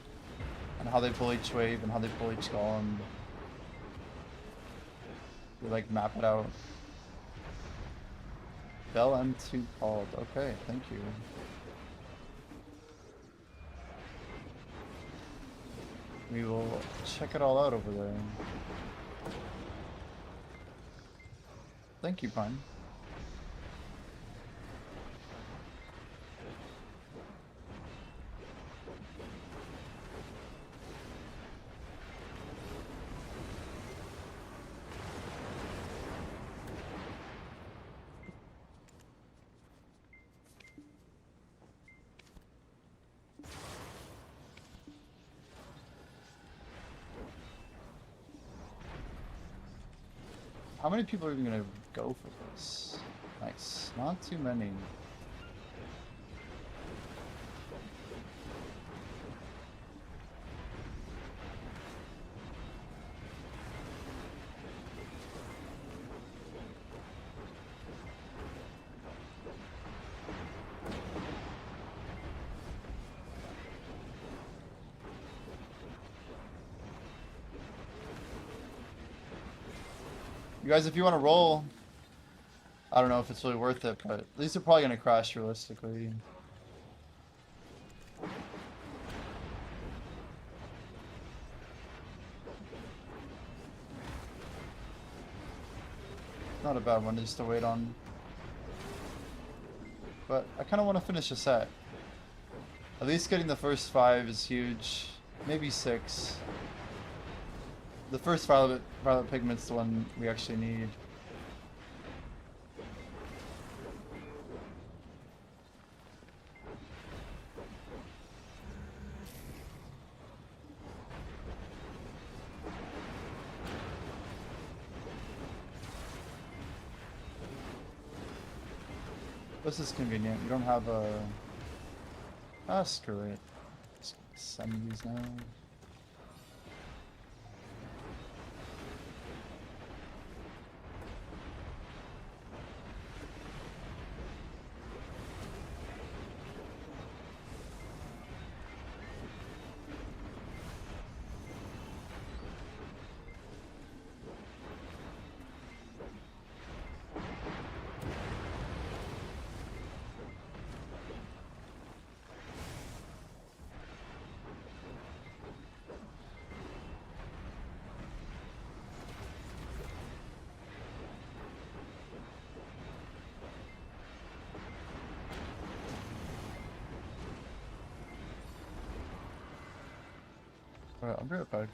on how they pull each wave and how they pull each golem. They like map it out. Bell M2 called. Okay, thank you. We will check it all out over there. Thank you, Pine. How many people are even gonna go for this? Nice. Not too many. You guys, if you want to roll, I don't know if it's really worth it, but these are probably going to crash realistically. Not a bad one just to wait on. But I kind of want to finish a set. At least getting the first 5 is huge. Maybe 6. The first violet pigment's the one we actually need. This is convenient. You don't have a... Ah, screw it. Just send these now. Alright, I'll be right back.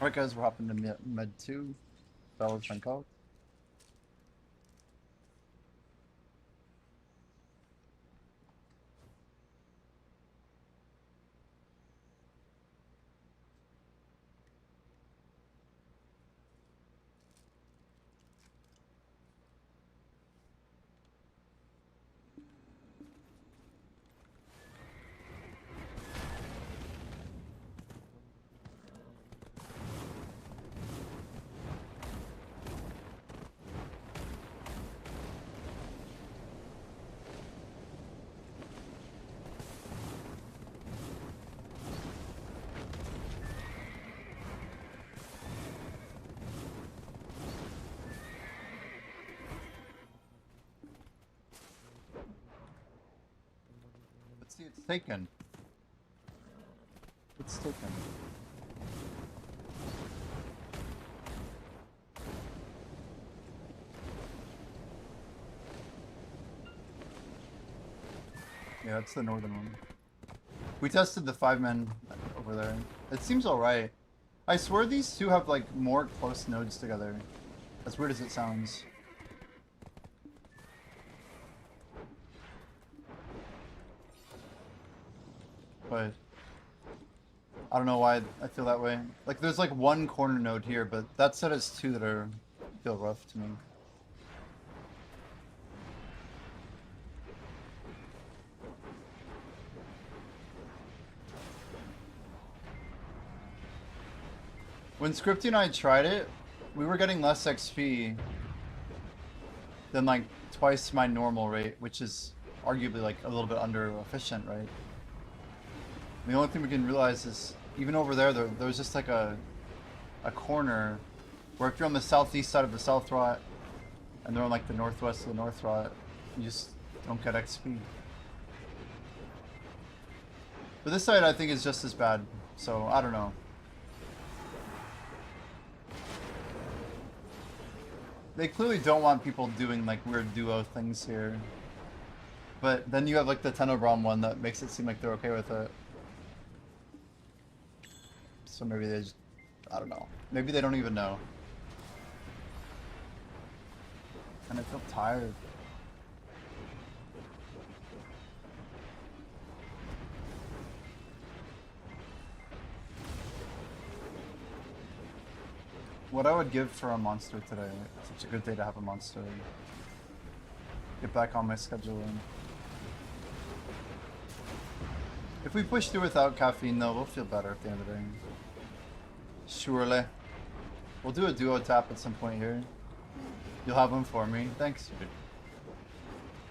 Alright guys, we're hopping to med 2. Valid friend call. Let's see, it's taken. It's taken. Yeah, it's the northern one. We tested the 5-man over there. It seems alright. I swear these two have like more close nodes together. As weird as it sounds. But I don't know why I feel that way. Like there's like one corner node here, but that set is two that are feel rough to me. When Scripty and I tried it, we were getting less XP than like twice my normal rate, which is arguably like a little bit under efficient, right? The only thing we can realize is even over there's just like a corner where if you're on the southeast side of the south rot and they're on like the northwest of the north rot, you just don't get XP. But this side I think is just as bad, so I don't know. They clearly don't want people doing like weird duo things here. But then you have like the Tenobrom one that makes it seem like they're okay with it. So maybe they just, I don't know. Maybe they don't even know. And I feel tired. What I would give for a monster today. Such a good day to have a monster. Get back on my schedule. If we push through without caffeine, though, we'll feel better at the end of the day. Surely. We'll do a duo tap at some point here. You'll have one for me. Thanks.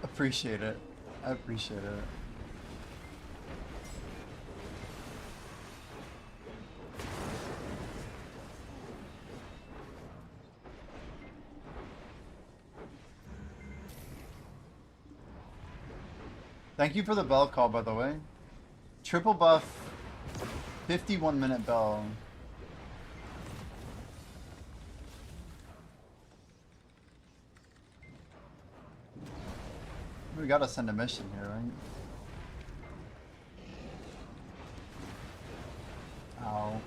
Appreciate it. I appreciate it. Thank you for the bell call, by the way. Triple buff, 51-minute bell. We gotta send a mission here, right? Ow.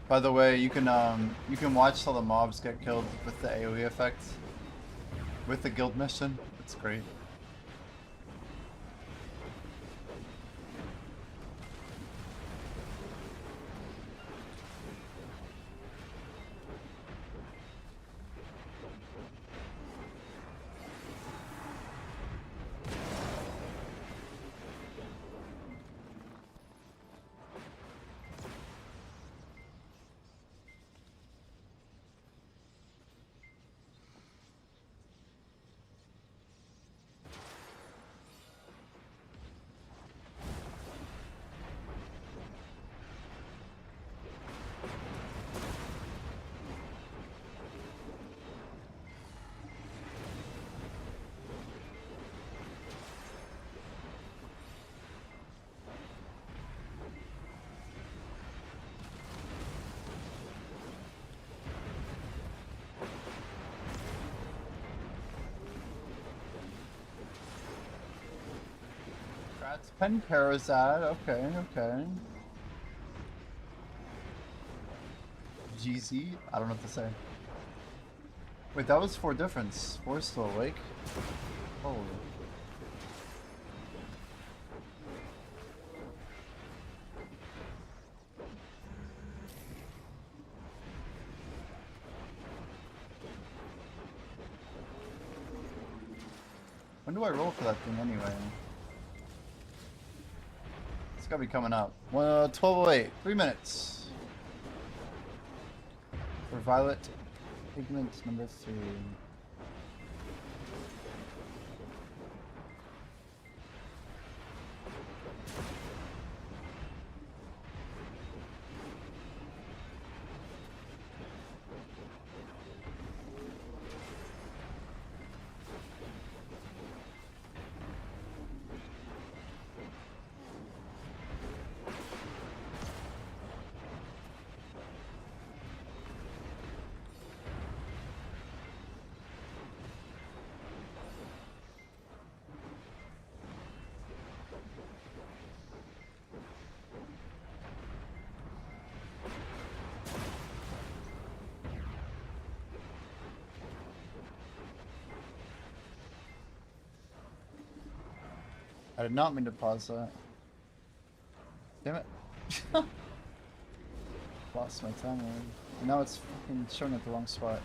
By the way, you can watch all the mobs get killed with the AoE effect with the guild mission. It's great. That's Pen Parazad. Okay, okay. GZ? I don't know what to say. Wait, that was 4 difference. 4 is still awake? Oh. When do I roll for that thing anyway? It's gotta be coming up. 12:08. 3 minutes. For Violet Pigment number 3. I did not mean to pause that. Damn it. Lost my timeline. Now it's fucking showing at the wrong spot.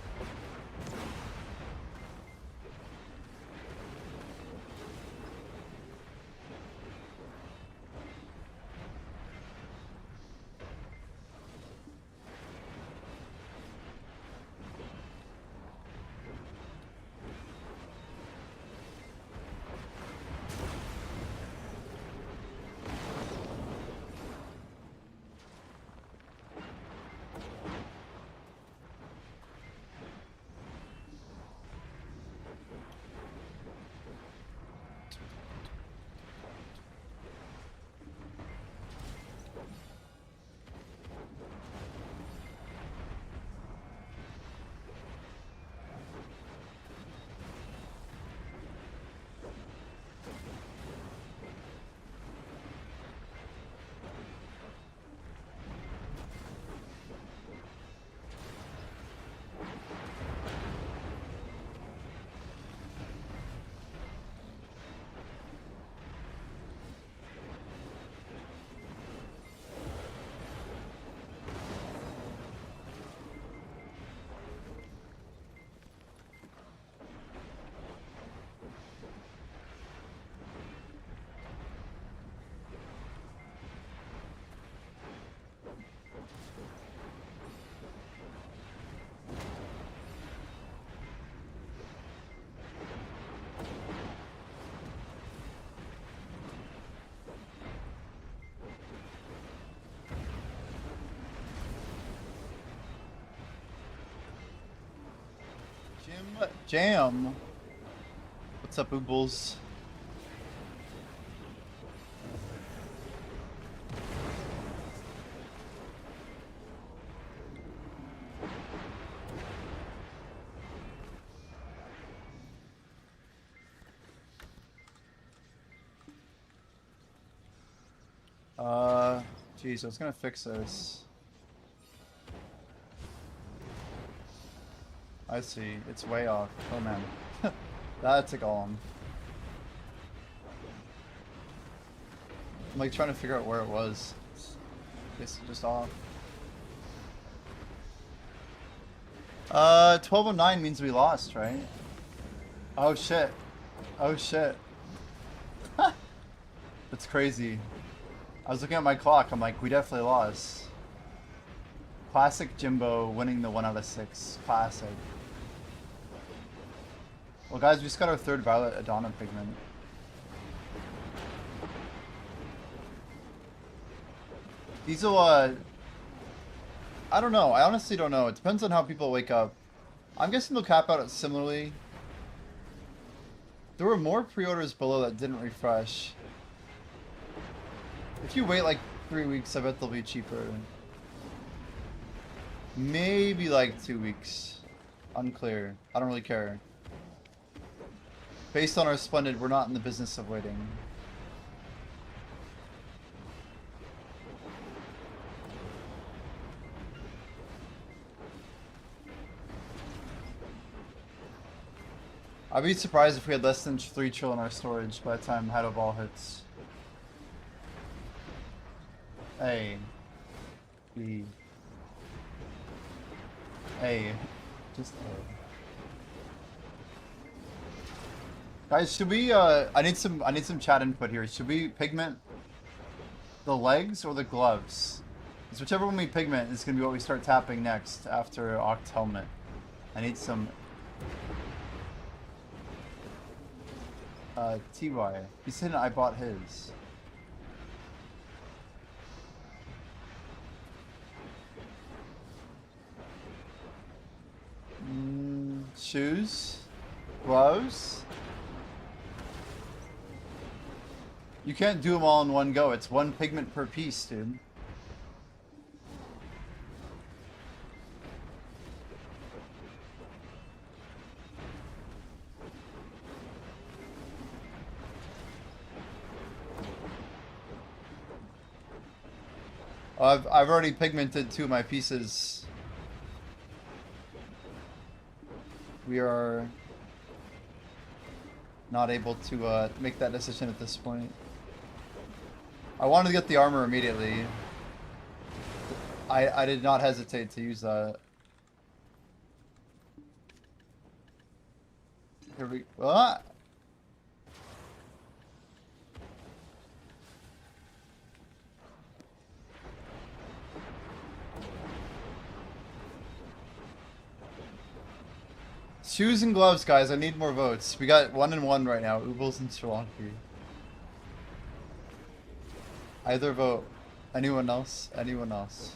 Jam. What's up, Oobles? Geez, I was gonna fix this. I see. It's way off. Oh man. That's a golem. I'm like trying to figure out where it was. It's just off. 1209 means we lost, right? Oh shit. Oh shit. That's crazy. I was looking at my clock, I'm like, we definitely lost. Classic Jimbo winning the 1 out of 6. Classic. Well guys, we just got our 3rd Violet Adana pigment. These will, I don't know. I honestly don't know. It depends on how people wake up. I'm guessing they'll cap out at similarly. There were more pre-orders below that didn't refresh. If you wait like 3 weeks, I bet they'll be cheaper. Maybe like 2 weeks. Unclear. I don't really care. Based on our Splendid, we're not in the business of waiting. I'd be surprised if we had less than 3 trill in our storage by the time Shadow Ball hits. A. B. A. Just A. Guys, should we, I need some chat input here. Should we pigment the legs or the gloves? Because whichever one we pigment is going to be what we start tapping next after Oct Helmet. I need some... TY. He said I bought his. Shoes? Gloves? You can't do them all in one go. It's 1 pigment per piece, dude. I've already pigmented 2 of my pieces. We are not able to make that decision at this point. I wanted to get the armor immediately. I did not hesitate to use that. Here we go. Shoes and gloves, guys. I need more votes. We got 1 and 1 right now. Oobles and Sri Lanka. Either vote. Anyone else? Anyone else?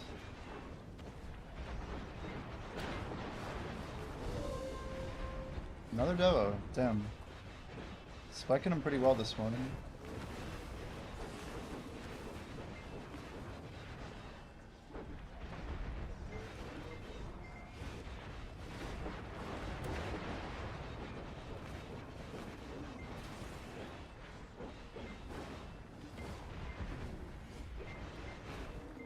Another Devo. Damn. Spiking him pretty well this morning.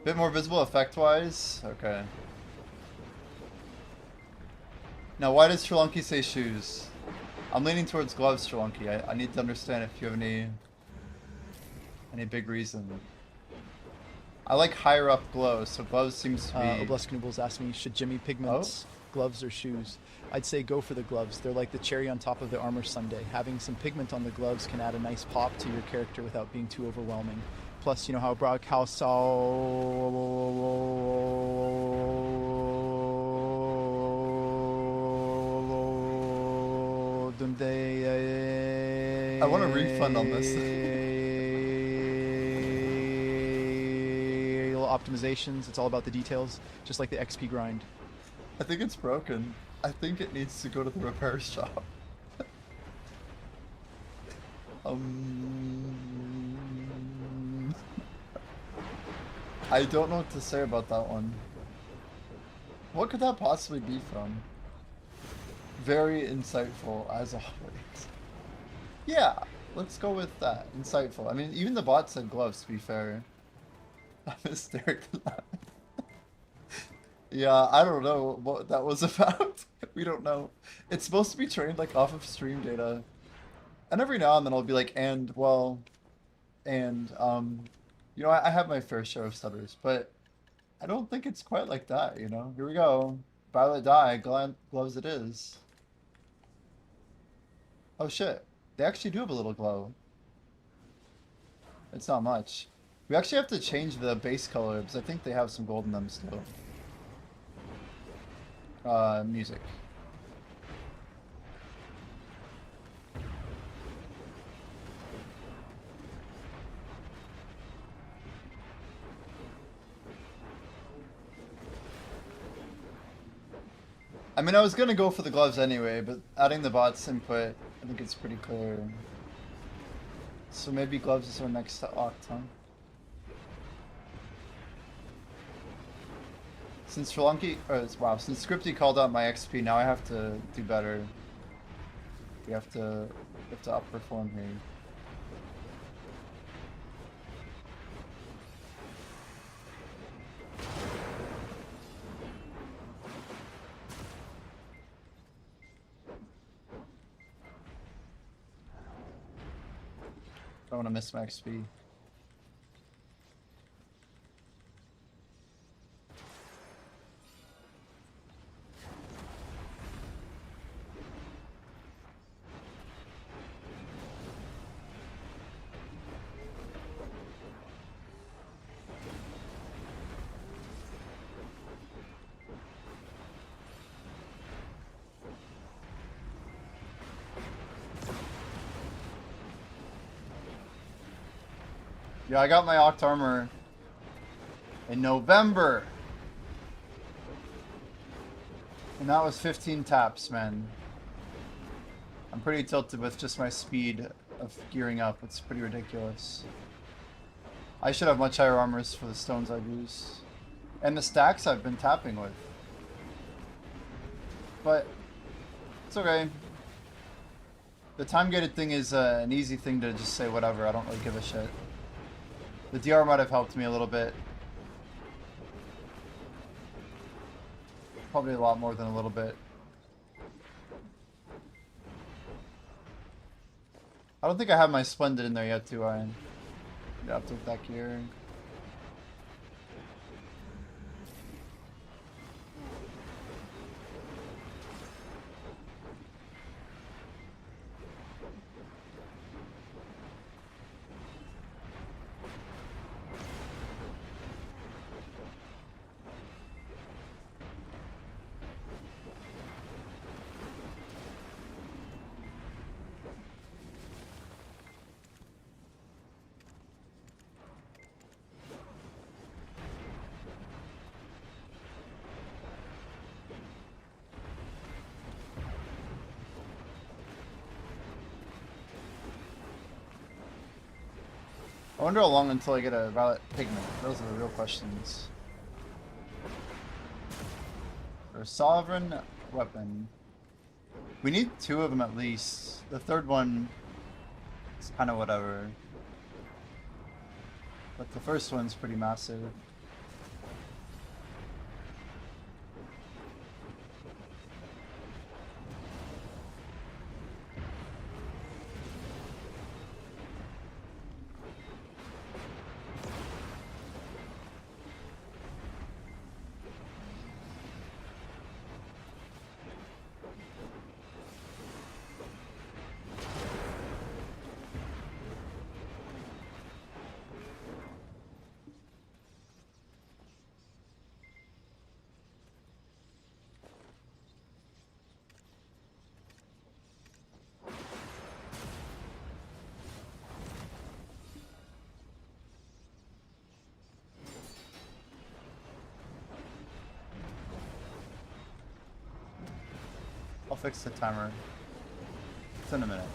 Bit more visible effect-wise? Okay. Now, why does Sri Lanka say shoes? I'm leaning towards gloves, Sri Lanka. I need to understand if you have any big reason. I like higher up gloves, so gloves seems to be... Oblusk Noodles asked me, should Jimmy pigments gloves or shoes? I'd say go for the gloves. They're like the cherry on top of the armor sundae. Having some pigment on the gloves can add a nice pop to your character without being too overwhelming. Plus, you know how Brock House I want a refund on this. Optimizations, it's all about the details, just like the XP grind. I think it's broken. I think it needs to go to the repair shop. I don't know what to say about that one. What could that possibly be from? Very insightful, as always. Yeah, let's go with that. Insightful. I mean, even the bot said gloves, to be fair. I'm hysterical. Yeah, I don't know what that was about. We don't know. It's supposed to be trained like off of stream data. And every now and then I'll be like, you know, I have my fair share of stutters, but I don't think it's quite like that, you know? Here we go. Violet dye, gloves it is. Oh shit. They actually do have a little glow. It's not much. We actually have to change the base color because I think they have some gold in them still. Music. I mean, I was gonna go for the gloves anyway, but adding the bot's input, I think it's pretty clear. So maybe gloves is our next Oct, huh? Since wow, since Scripty called out my XP, now I have to do better. We have to outperform here. I don't want to miss my XP. Yeah, I got my Oct armor in November. And that was 15 taps, man. I'm pretty tilted with just my speed of gearing up. It's pretty ridiculous. I should have much higher armors for the stones I've used. And the stacks I've been tapping with. But it's okay. The time-gated thing is an easy thing to just say whatever. I don't really give a shit. The DR might have helped me a little bit. Probably a lot more than a little bit. I don't think I have my Splendid in there yet, do I? Yeah, I'll take that gear. I wonder how long until I get a Violet Pigment. Those are the real questions. For Sovereign Weapon. We need 2 of them at least. The third one is kind of whatever. But the first one's pretty massive. I'll fix the timer. It's in a minute.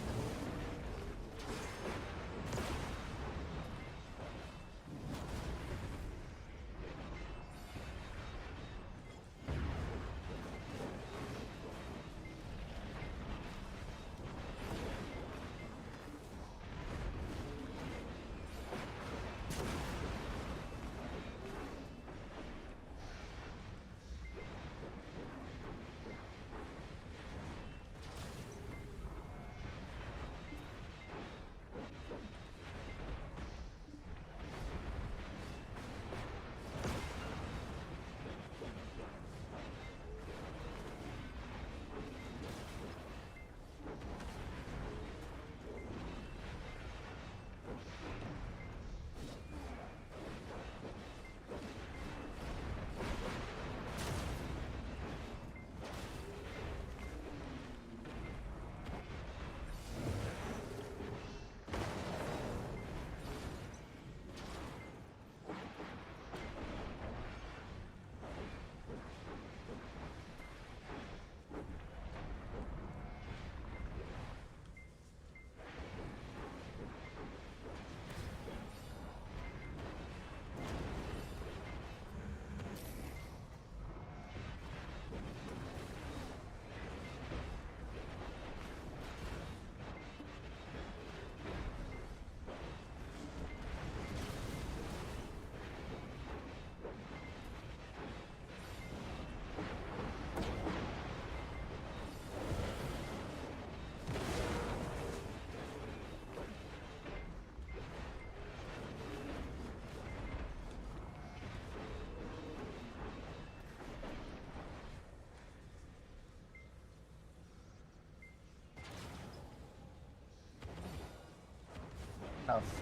Tough.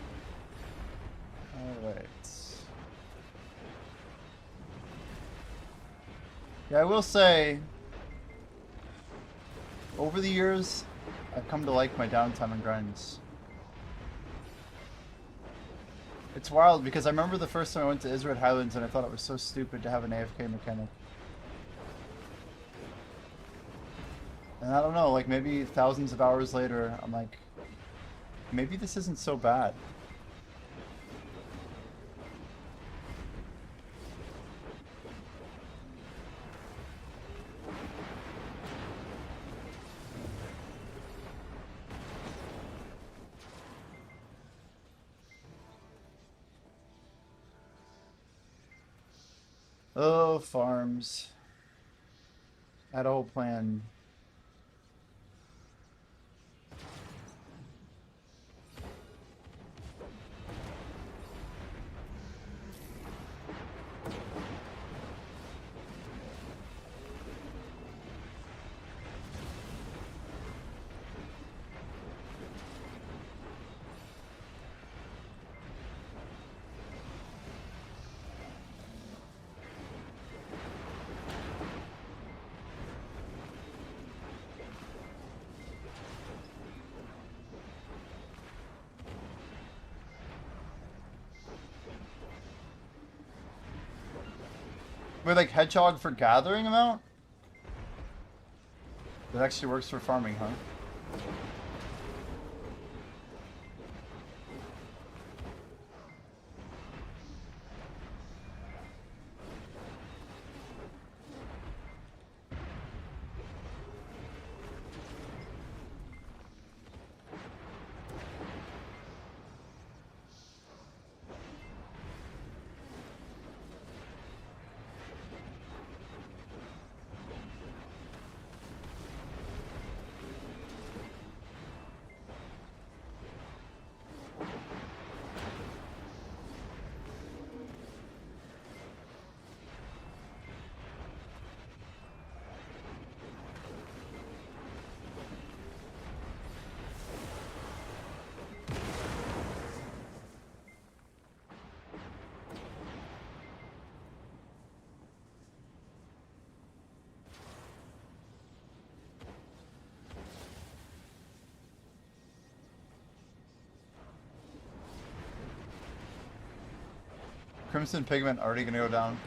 Alright. Yeah, I will say, over the years, I've come to like my downtime and grinds. It's wild because I remember the first time I went to Israel Highlands and I thought it was so stupid to have an AFK mechanic. And I don't know, like maybe thousands of hours later, I'm like, maybe this isn't so bad. Oh, farms. That whole plan. With like hedgehog for gathering amount? That actually works for farming, huh? Crimson Pigment already gonna go down.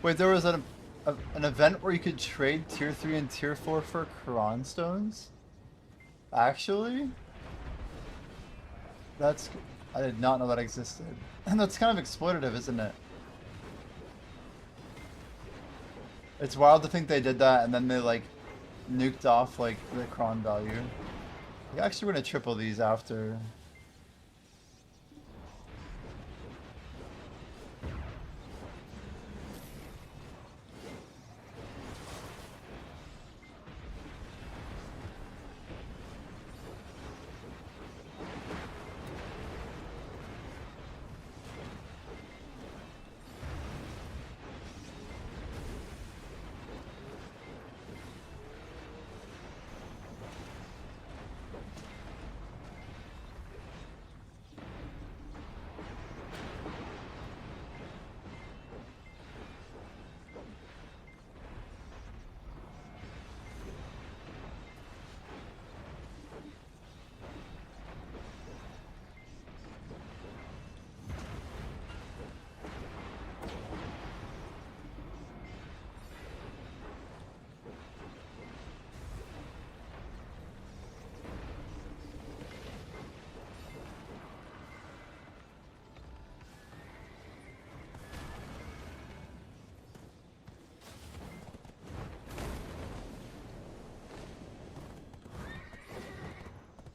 Wait, there was an event where you could trade tier 3 and tier 4 for Quran stones? Actually? That's... I did not know that existed. And that's kind of exploitative, isn't it? It's wild to think they did that and then they like nuked off like the cron value. Like, actually we're gonna triple these after.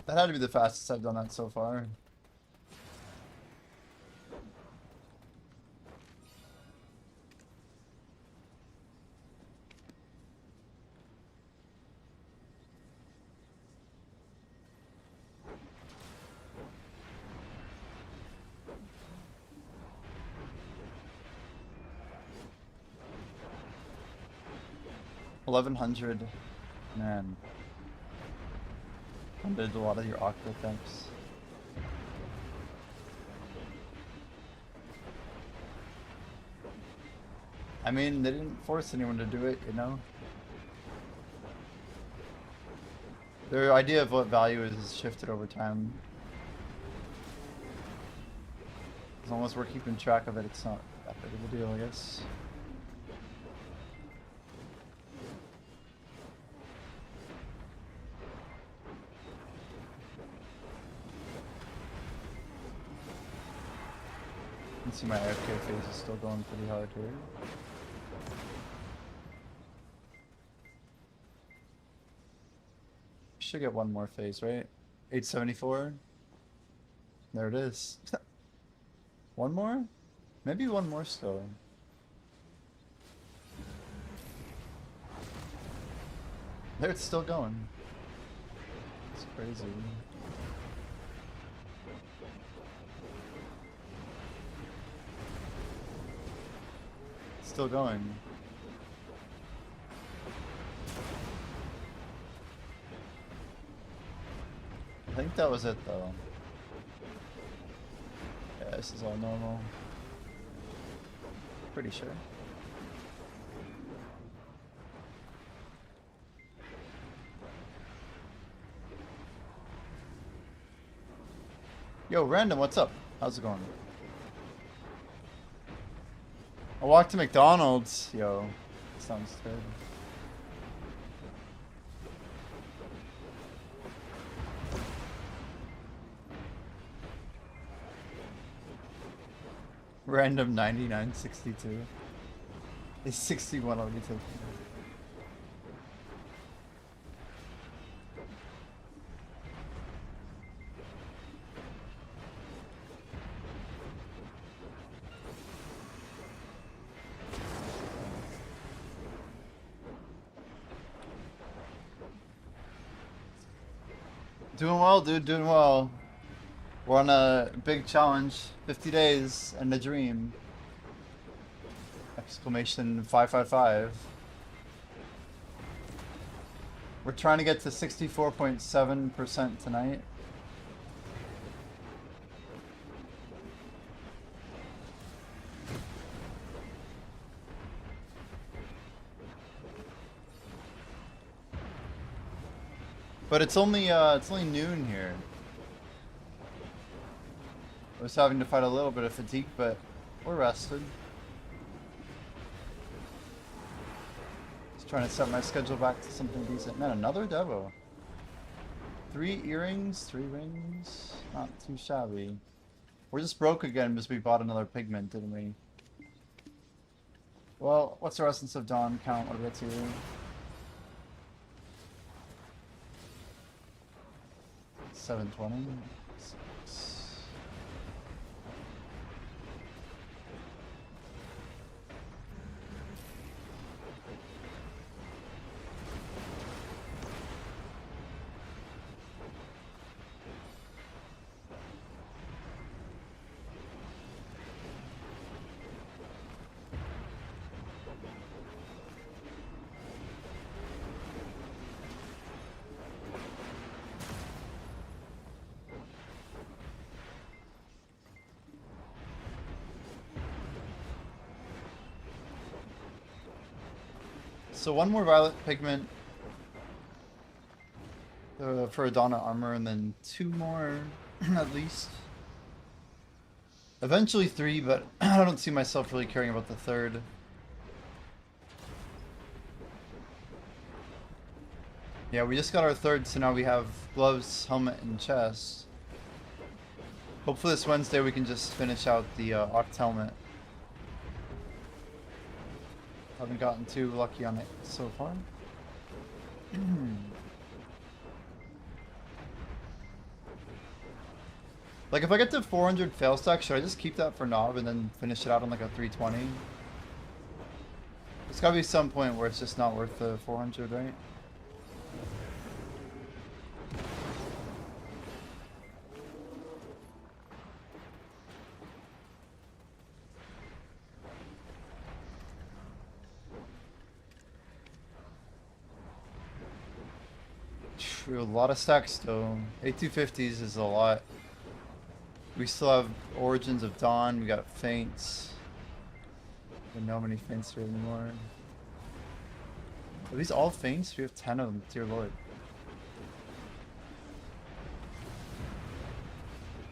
That had to be the fastest I've done that so far. $1,100, man. Funded a lot of your Octo thefts. I mean, they didn't force anyone to do it, you know? Their idea of what value is shifted over time. As long as we're keeping track of it, it's not that big of a deal, I guess. You can see my AFK phase is still going pretty hard here. Should get one more phase, right? 874. There it is. One more? Maybe one more still. There, it's still going. It's crazy. It's still going. I think that was it though. Yeah, this is all normal. Pretty sure. Yo, Random, what's up? How's it going? I walked to McDonald's. Yo, sounds good. Random 9962. Is 61 already taken? Doing well, dude, doing well. We're on a big challenge, 50 days and a dream. Exclamation 555. We're trying to get to 64.7% tonight. But it's only noon here. I was having to fight a little bit of fatigue, but we're rested. Trying to set my schedule back to something decent. Man, another Devo. 3 earrings, 3 rings. Not too shabby. We're just broke again because we bought another pigment, didn't we? Well, what's our Essence of Dawn count? What do we get to? 720. So one more violet pigment for Adana armor, and then 2 more at least. Eventually 3, but I don't see myself really caring about the 3rd. Yeah, we just got our 3rd, so now we have gloves, helmet, and chest. Hopefully this Wednesday we can just finish out the Oct helmet. Haven't gotten too lucky on it so far. Like if I get to 400 fail stack, should I just keep that for Knob and then finish it out on like a 320? There's gotta be some point where it's just not worth the 400, right? True, a lot of stacks though. A250s is a lot. We still have Origins of Dawn, we got Faints. I don't know how many Faints there anymore. Are these all Faints? We have 10 of them, dear lord.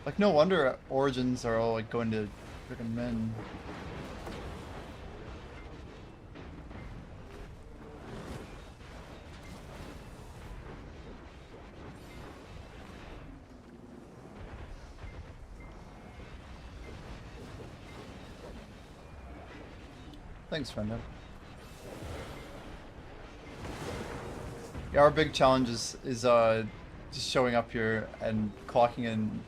Like no wonder Origins are all like going to freaking men. Thanks, friendo. Yeah, our big challenge is just showing up here and clocking in.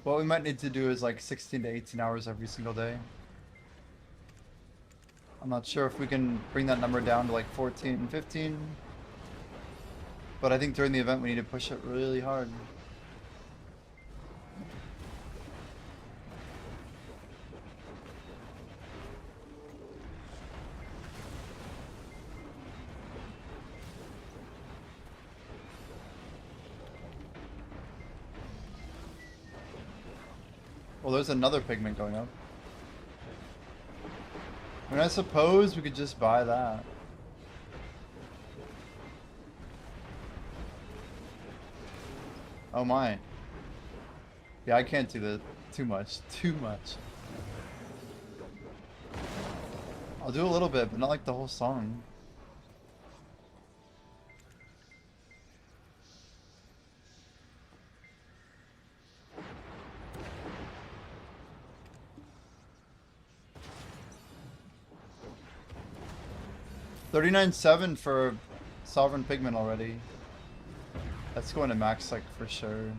What we might need to do is like 16 to 18 hours every single day. I'm not sure if we can bring that number down to like 14 and 15. But I think during the event we need to push it really hard. Well, there's another pigment going up. I mean, I suppose we could just buy that. Oh my. Yeah, I can't do that. Too much. Too much. I'll do a little bit, but not like the whole song. $39.7 for Sovereign Pigment already. That's going to max like for sure.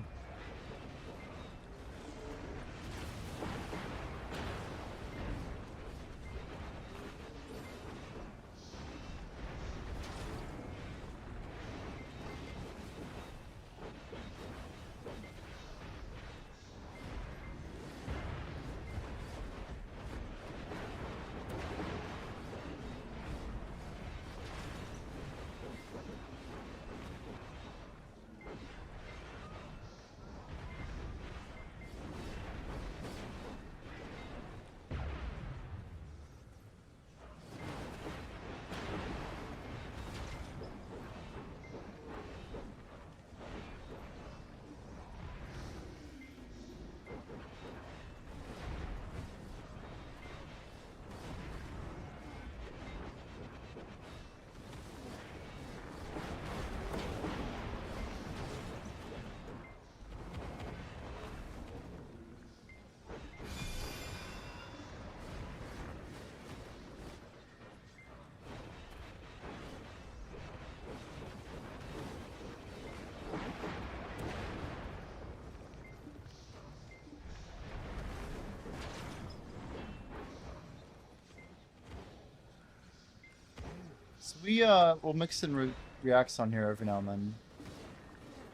We will mix in reacts on here every now and then.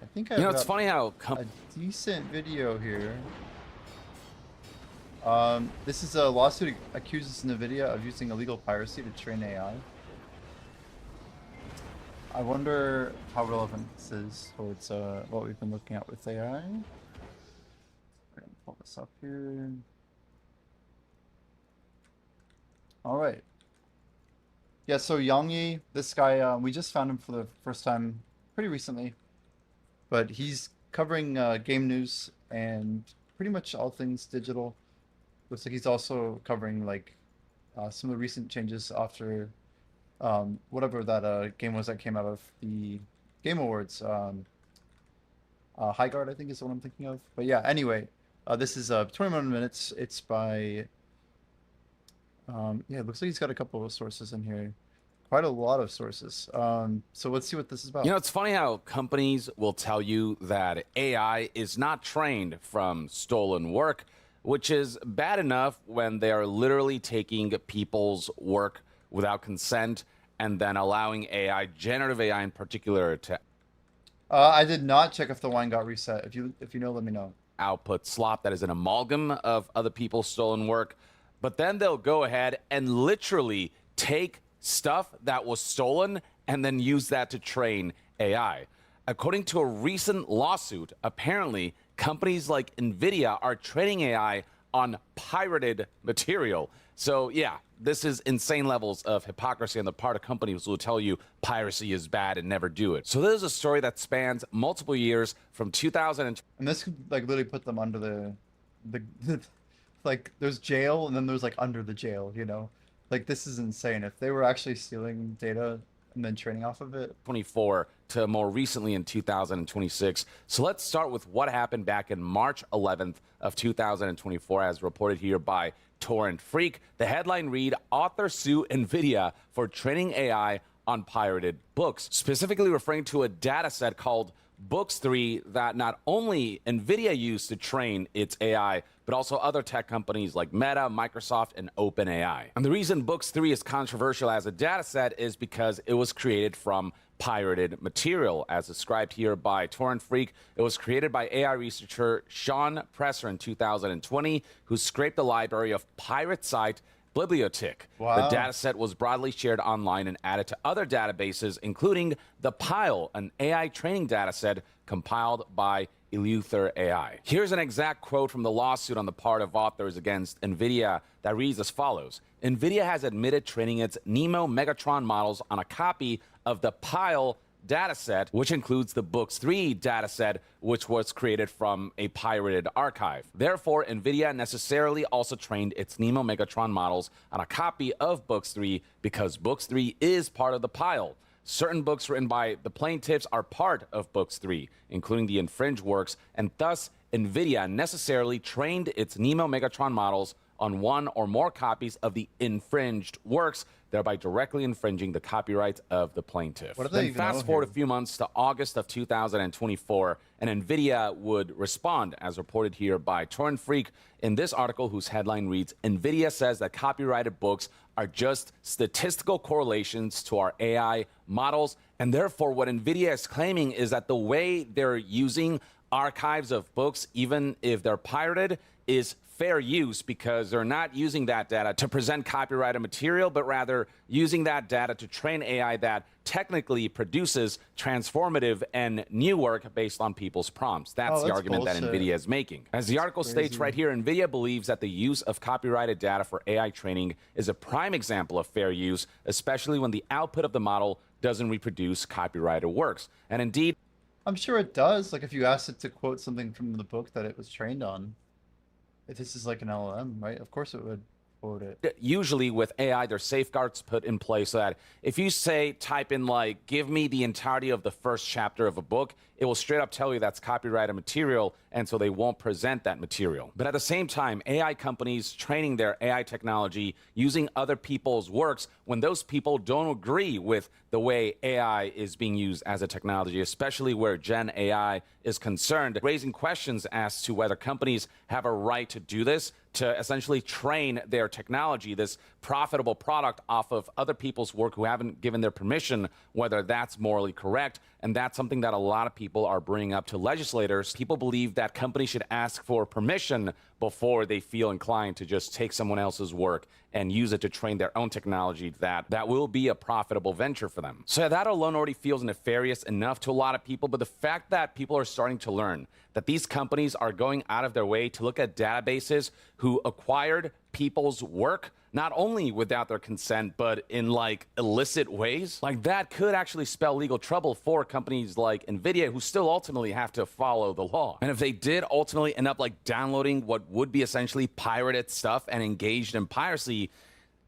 I think You I've know, it's got funny how a decent video here. This is a lawsuit accuses NVIDIA of using illegal piracy to train AI. I wonder how relevant this is towards what we've been looking at with AI. We're gonna pull this up here. All right. Yeah, so Yang, this guy, we just found him for the first time pretty recently, but he's covering game news and pretty much all things digital. Looks like he's also covering like some of the recent changes after whatever that game was that came out of the Game Awards. High Guard, I think, is the one I'm thinking of. But yeah, anyway, this is 21 minutes. It's by yeah, it looks like he's got a couple of sources in here. Quite a lot of sources. So let's see what this is about. You know, it's funny how companies will tell you that AI is not trained from stolen work, which is bad enough when they are literally taking people's work without consent and then allowing AI, generative AI in particular, to I did not check if the wine got reset. If you know, let me know. output slop that is an amalgam of other people's stolen work. But then they'll go ahead and literally take stuff that was stolen and then use that to train AI. According to a recent lawsuit, apparently companies like NVIDIA are training AI on pirated material. So yeah, this is insane levels of hypocrisy on the part of companies who will tell you piracy is bad and never do it. So this is a story that spans multiple years from 2000. And this could like literally put them under the like there's jail and then there's like under the jail, you know? Like this is insane. If they were actually stealing data and then training off of it. 24 to more recently in 2026. So let's start with what happened back in March 11th of 2024 as reported here by Torrent Freak. The headline read, author sue NVIDIA for training AI on pirated books, specifically referring to a data set called Books 3 that not only NVIDIA used to train its AI, but also other tech companies like Meta, Microsoft, and OpenAI. And the reason Books 3 is controversial as a data set is because it was created from pirated material. As described here by Torrent Freak, it was created by AI researcher Sean Presser in 2020, who scraped the library of pirate site Bibliothèque. Wow. The dataset was broadly shared online and added to other databases, including the Pile, an AI training dataset compiled by Eleuther AI. Here's an exact quote from the lawsuit on the part of authors against NVIDIA that reads as follows. NVIDIA has admitted training its Nemo Megatron models on a copy of the Pile dataset, which includes the Books 3 dataset, which was created from a pirated archive. Therefore, NVIDIA necessarily also trained its Nemo Megatron models on a copy of Books 3 because Books 3 is part of the Pile. Certain books written by the plaintiffs are part of Books 3, including the infringed works, and thus NVIDIA necessarily trained its Nemo Megatron models on one or more copies of the infringed works, thereby directly infringing the copyrights of the plaintiff. What do they Then even fast know forward here? a few months to August of 2024, and NVIDIA would respond, as reported here by Torrent Freak in this article whose headline reads, NVIDIA says that copyrighted books are just statistical correlations to our AI models, and therefore what NVIDIA is claiming is that the way they're using archives of books, even if they're pirated, is fair use because they're not using that data to present copyrighted material, but rather using that data to train AI that technically produces transformative and new work based on people's prompts. That's the that's argument that bullshit. NVIDIA is making. As the article states right here, NVIDIA believes that the use of copyrighted data for AI training is a prime example of fair use, especially when the output of the model doesn't reproduce copyrighted works. And indeed, I'm sure it does. Like if you asked it to quote something from the book that it was trained on. If this is like an LLM, right? Of course it would quote it. usually with AI, there's safeguards put in place so that if you say, type in like, give me the entirety of the first chapter of a book, it will straight up tell you that's copyrighted material, and so they won't present that material. But at the same time, AI companies training their AI technology using other people's works when those people don't agree with the way AI is being used as a technology, especially where Gen AI is concerned, raising questions as to whether companies have a right to do this, to essentially train their technology, this profitable product off of other people's work who haven't given their permission, whether that's morally correct. And that's something that a lot of people are bringing up to legislators. People believe that companies should ask for permission before they feel inclined to just take someone else's work and use it to train their own technology that will be a profitable venture for them. So that alone already feels nefarious enough to a lot of people, but the fact that people are starting to learn that these companies are going out of their way to look at databases who acquired people's work, not only without their consent, but in like illicit ways, like that could actually spell legal trouble for companies like NVIDIA, who still ultimately have to follow the law. And if they did ultimately end up like downloading what would be essentially pirated stuff and engaged in piracy,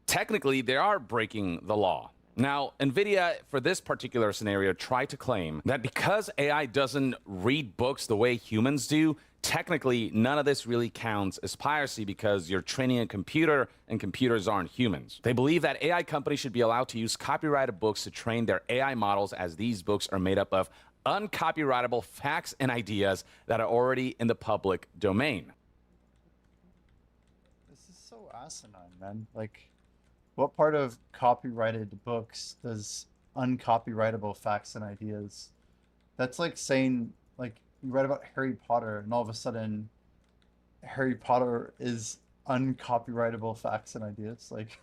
technically they are breaking the law. Now, NVIDIA, for this particular scenario, tried to claim that because AI doesn't read books the way humans do, technically none of this really counts as piracy because you're training a computer and computers aren't humans. They believe that AI companies should be allowed to use copyrighted books to train their AI models, as these books are made up of uncopyrightable facts and ideas that are already in the public domain. This is so asinine, man. Like, what part of copyrighted books does uncopyrightable facts and ideas? That's like saying, like, you read about Harry Potter and all of a sudden Harry Potter is uncopyrightable facts and ideas. Like,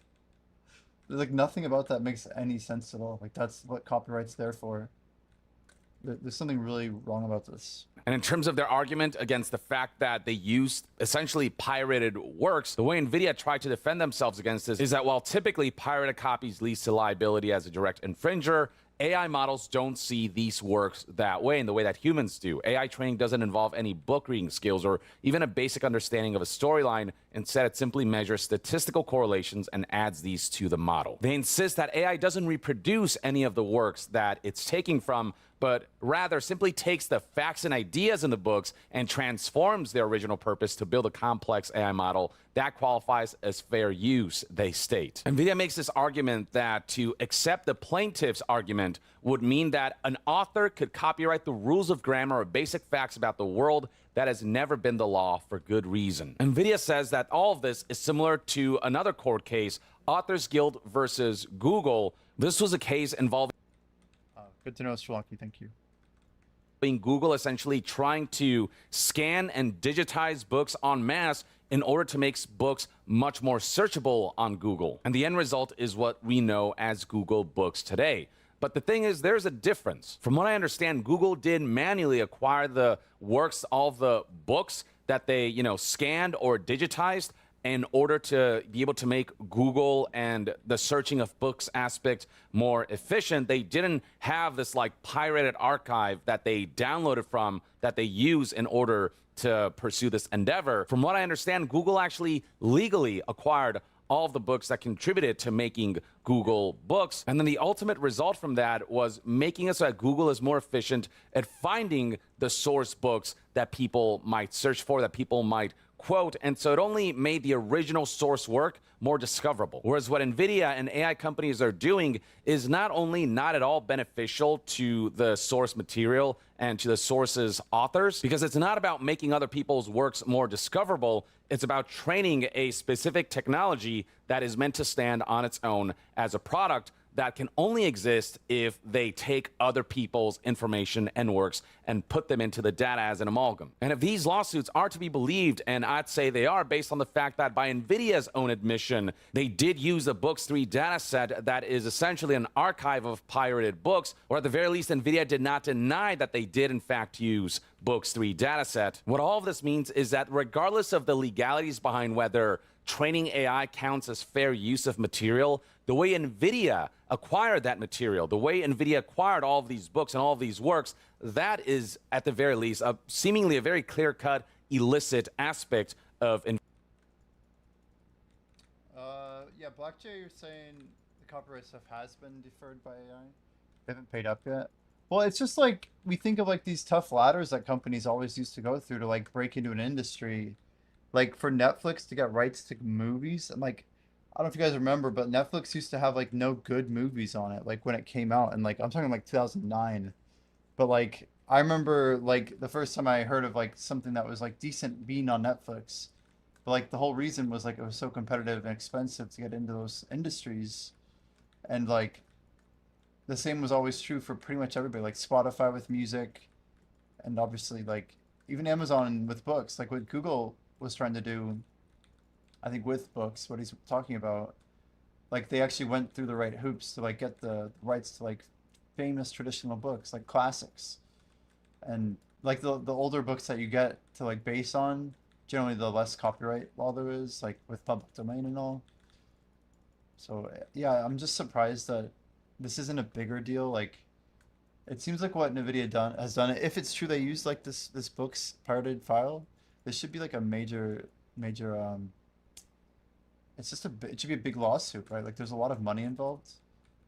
there's like nothing about that makes any sense at all. Like, that's what copyright's there for. There's something really wrong about this. And in terms of their argument against the fact that they used essentially pirated works, the way NVIDIA tried to defend themselves against this is that while typically pirated copies leads to liability as a direct infringer, AI models don't see these works that way, in the way that humans do. AI training doesn't involve any book reading skills or even a basic understanding of a storyline. Instead, it simply measures statistical correlations and adds these to the model. They insist that AI doesn't reproduce any of the works that it's taking from, but rather simply takes the facts and ideas in the books and transforms their original purpose to build a complex AI model that qualifies as fair use, they state. NVIDIA makes this argument that to accept the plaintiff's argument would mean that an author could copyright the rules of grammar or basic facts about the world that has never been the law for good reason. NVIDIA says that all of this is similar to another court case, Authors Guild versus Google. This was a case involving Good to know, Strelonki. Thank you. Google essentially trying to scan and digitize books en masse in order to make books much more searchable on Google. And the end result is what we know as Google Books today. But the thing is, there's a difference. From what I understand, Google did manually acquire the works, all the books that they, scanned or digitized in order to be able to make Google and the searching of books aspect more efficient. They didn't have this like pirated archive that they downloaded from that they use in order to pursue this endeavor. From what I understand, Google actually legally acquired all of the books that contributed to making Google Books. And then the ultimate result from that was making it so that Google is more efficient at finding the source books that people might search for, that people might quote, and so it only made the original source work more discoverable. Whereas what NVIDIA and AI companies are doing is not only not at all beneficial to the source material and to the source's authors, because it's not about making other people's works more discoverable, it's about training a specific technology that is meant to stand on its own as a product that can only exist if they take other people's information and works and put them into the data as an amalgam. And if these lawsuits are to be believed, and I'd say they are based on the fact that by NVIDIA's own admission, they did use the Books 3 dataset that is essentially an archive of pirated books, or at the very least, NVIDIA did not deny that they did in fact use Books 3 dataset. What all of this means is that regardless of the legalities behind whether training AI counts as fair use of material, the way NVIDIA acquired that material, the way NVIDIA acquired all of these books and all of these works, that is, at the very least, seemingly a very clear-cut, illicit aspect of... Yeah, Black Jay, you're saying the copyright stuff has been deferred by AI? They haven't paid up yet? Well, it's just like, we think of like these tough ladders that companies always used to go through to like break into an industry. Like for Netflix to get rights to movies, and like, I don't know if you guys remember, but Netflix used to have like no good movies on it, like when it came out, and like I'm talking like 2009. But like I remember like the first time I heard of like something that was like decent being on Netflix But like the whole reason was like it was so competitive and expensive to get into those industries, and like the same was always true for pretty much everybody. Like Spotify with music, and obviously like even Amazon with books. Like what Google was trying to do, I think with books, what he's talking about, like they actually went through the right hoops to like get the rights to like famous traditional books, like classics, and like the older books that you get to like base on, generally the less copyright law there is, like with public domain and all. So yeah, I'm just surprised that this isn't a bigger deal. Like it seems like what Nvidia has done. If it's true they used like this book's pirated file, this should be like a major. It's just it should be a big lawsuit, right? Like there's a lot of money involved,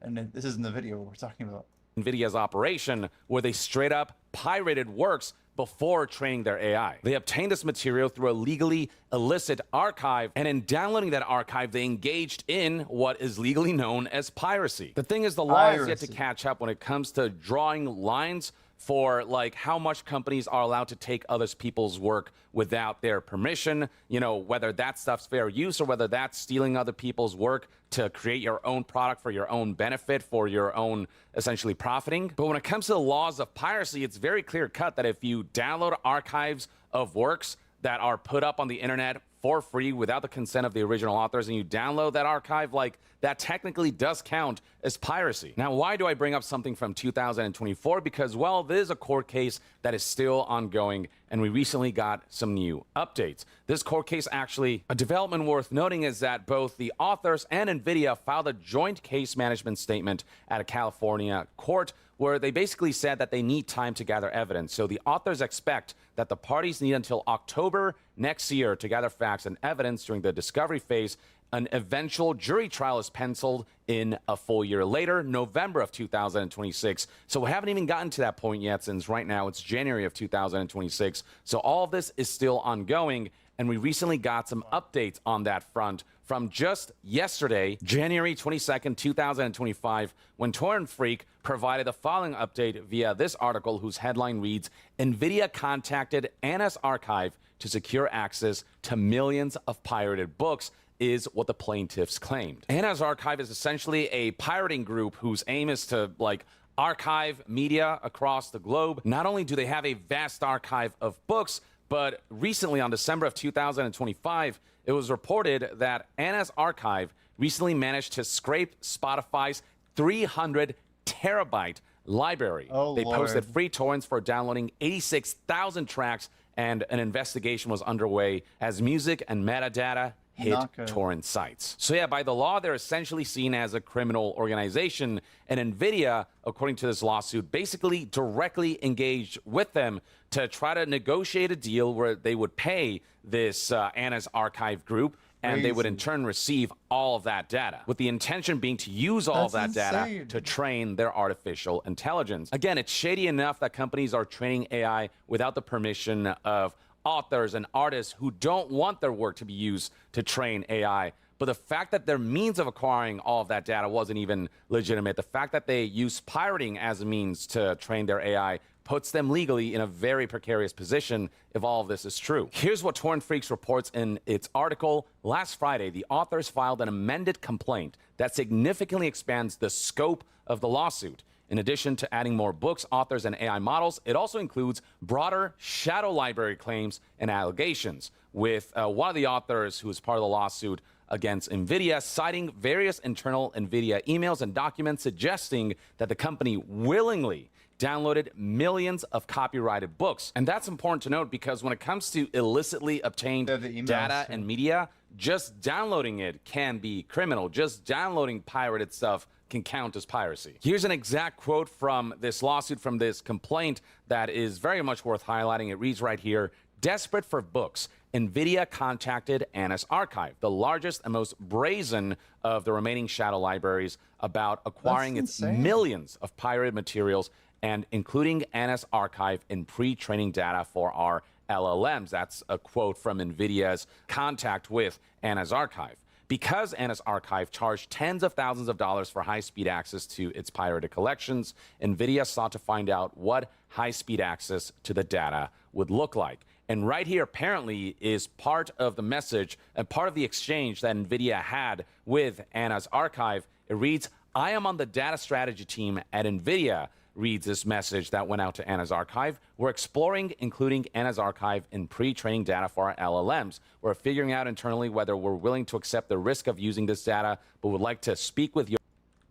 and this isn't the video we're talking about. NVIDIA's operation where they straight up pirated works before training their AI. They obtained this material through a legally illicit archive, and in downloading that archive, they engaged in what is legally known as piracy. The thing is, the law is yet to catch up when it comes to drawing lines for like how much companies are allowed to take other people's work without their permission, you know, whether that stuff's fair use or whether that's stealing other people's work to create your own product for your own benefit, for your own essentially profiting. But when it comes to the laws of piracy, it's very clear cut that if you download archives of works that are put up on the internet for free without the consent of the original authors and you download that archive, like that technically does count as piracy. Now, why do I bring up something from 2024? Because, well, this is a court case that is still ongoing, and we recently got some new updates. This court case, actually, a development worth noting is that both the authors and NVIDIA filed a joint case management statement at a California court where they basically said that they need time to gather evidence. So the authors expect that the parties need until October next year to gather facts and evidence during the discovery phase. An eventual jury trial is penciled in a full year later, November of 2026. So we haven't even gotten to that point yet, since right now it's January of 2026. So all of this is still ongoing, and we recently got some updates on that front from just yesterday, January 22nd, 2025, when Torrent Freak provided the following update via this article, whose headline reads, NVIDIA contacted Anna's archive to secure access to millions of pirated books, is what the plaintiffs claimed. Anna's archive is essentially a pirating group whose aim is to, like, archive media across the globe. Not only do they have a vast archive of books, but recently on December of 2025, it was reported that Anna's archive recently managed to scrape Spotify's 300 terabyte library. They posted free torrents for downloading 86,000 tracks, and an investigation was underway as music and metadata hit torrent sites. So yeah, by the law, they're essentially seen as a criminal organization, and NVIDIA, according to this lawsuit, basically directly engaged with them to try to negotiate a deal where they would pay this Anna's archive group, and they would in turn receive all of that data, with the intention being to use all of that data to train their artificial intelligence. Again, it's shady enough that companies are training AI without the permission of authors and artists who don't want their work to be used to train AI. But the fact that their means of acquiring all of that data wasn't even legitimate, the fact that they use pirating as a means to train their AI, puts them legally in a very precarious position if all of this is true. Here's what Torrent Freaks reports in its article. Last Friday, the authors filed an amended complaint that significantly expands the scope of the lawsuit. In addition to adding more books, authors, and AI models, it also includes broader shadow library claims and allegations, with one of the authors who is part of the lawsuit against NVIDIA citing various internal NVIDIA emails and documents suggesting that the company willingly downloaded millions of copyrighted books. And that's important to note because when it comes to illicitly obtained data and media, just downloading it can be criminal. Just downloading pirated stuff can count as piracy. Here's an exact quote from this lawsuit, from this complaint, that is very much worth highlighting. It reads right here: desperate for books, NVIDIA contacted Anna's archive, the largest and most brazen of the remaining shadow libraries, about acquiring its millions of pirated materials and including Anna's archive in pre-training data for our LLMs. That's a quote from NVIDIA's contact with Anna's archive. Because Anna's archive charged tens of thousands of dollars for high-speed access to its pirated collections, NVIDIA sought to find out what high-speed access to the data would look like. And right here, apparently, is part of the message and part of the exchange that NVIDIA had with Anna's archive. It reads, "I am on the data strategy team at NVIDIA," reads this message that went out to Anna's archive. "We're exploring including Anna's archive in pre-training data for our LLMs. We're figuring out internally whether we're willing to accept the risk of using this data, but would like to speak with you."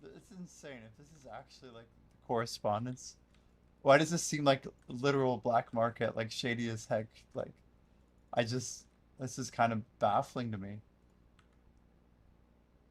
It's insane. If this is actually like the correspondence, why does this seem like literal black market, like shady as heck? Like, this is kind of baffling to me.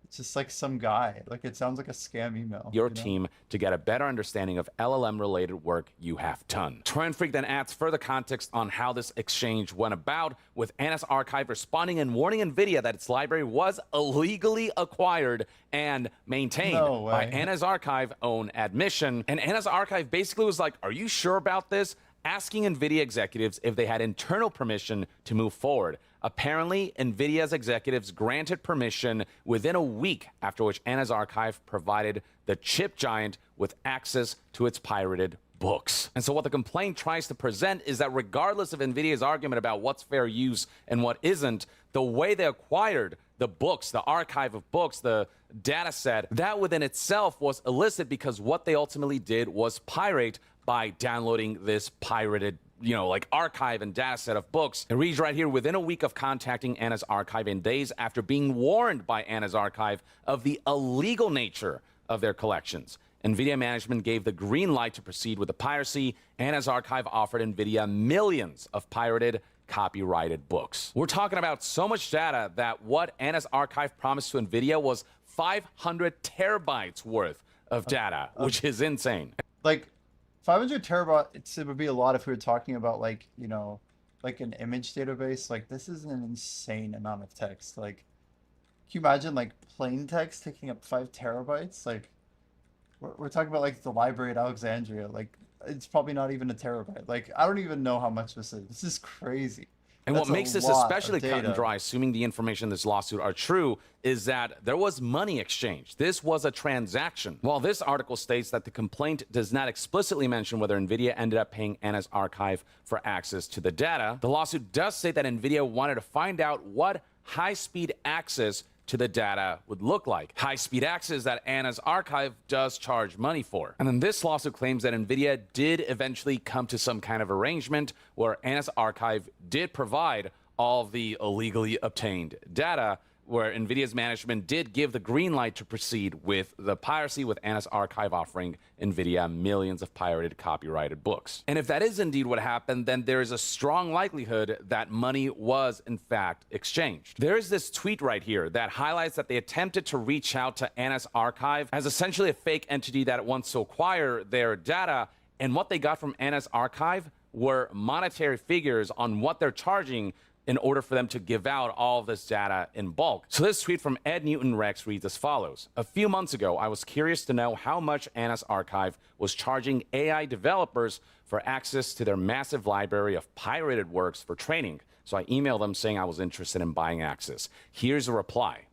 It's just like some guy. Like, it sounds like a scam email. Your you know? team to get a better understanding of LLM-related work you have done. Trend Freak then adds further context on how this exchange went about, with Anna's archive responding and warning NVIDIA that its library was illegally acquired and maintained by Anna's archive own admission. And Anna's archive basically was like, "Are you sure about this?" asking NVIDIA executives if they had internal permission to move forward. Apparently, NVIDIA's executives granted permission within a week, after which Anna's archive provided the chip giant with access to its pirated books. And so what the complaint tries to present is that regardless of NVIDIA's argument about what's fair use and what isn't, the way they acquired the books, the archive of books, the data set, that within itself was illicit, because what they ultimately did was pirate by downloading this pirated like archive and data set of books. It reads right here, "Within a week of contacting Anna's archive and days after being warned by Anna's archive of the illegal nature of their collections, NVIDIA management gave the green light to proceed with the piracy. Anna's archive offered NVIDIA millions of pirated, copyrighted books." We're talking about so much data that what Anna's archive promised to NVIDIA was 500 terabytes worth of data, which is insane. Like, 500 terabytes, it would be a lot if we were talking about like, like an image database. Like, this is an insane amount of text. Like, can you imagine like plain text taking up 5 terabytes? Like, we're talking about like the library at Alexandria. Like, it's probably not even a terabyte. Like, I don't even know how much this is. This is crazy. And That's what makes this especially cut and dry, assuming the information in this lawsuit are true, is that there was money exchanged. This was a transaction. While this article states that the complaint does not explicitly mention whether NVIDIA ended up paying Anna's archive for access to the data, the lawsuit does say that NVIDIA wanted to find out what high-speed access to the data would look like. High-speed access that Anna's archive does charge money for. And then this lawsuit claims that NVIDIA did eventually come to some kind of arrangement where Anna's archive did provide all of the illegally obtained data, where NVIDIA's management did give the green light to proceed with the piracy, with Anna's archive offering NVIDIA millions of pirated, copyrighted books. And if that is indeed what happened, then there is a strong likelihood that money was, in fact, exchanged. There is this tweet right here that highlights that they attempted to reach out to Anna's archive as essentially a fake entity that wants to acquire their data, and what they got from Anna's archive were monetary figures on what they're charging in order for them to give out all of this data in bulk. So this tweet from Ed Newton Rex reads as follows. "A few months ago, I was curious to know how much Anna's archive was charging AI developers for access to their massive library of pirated works for training. So I emailed them saying I was interested in buying access. Here's a reply.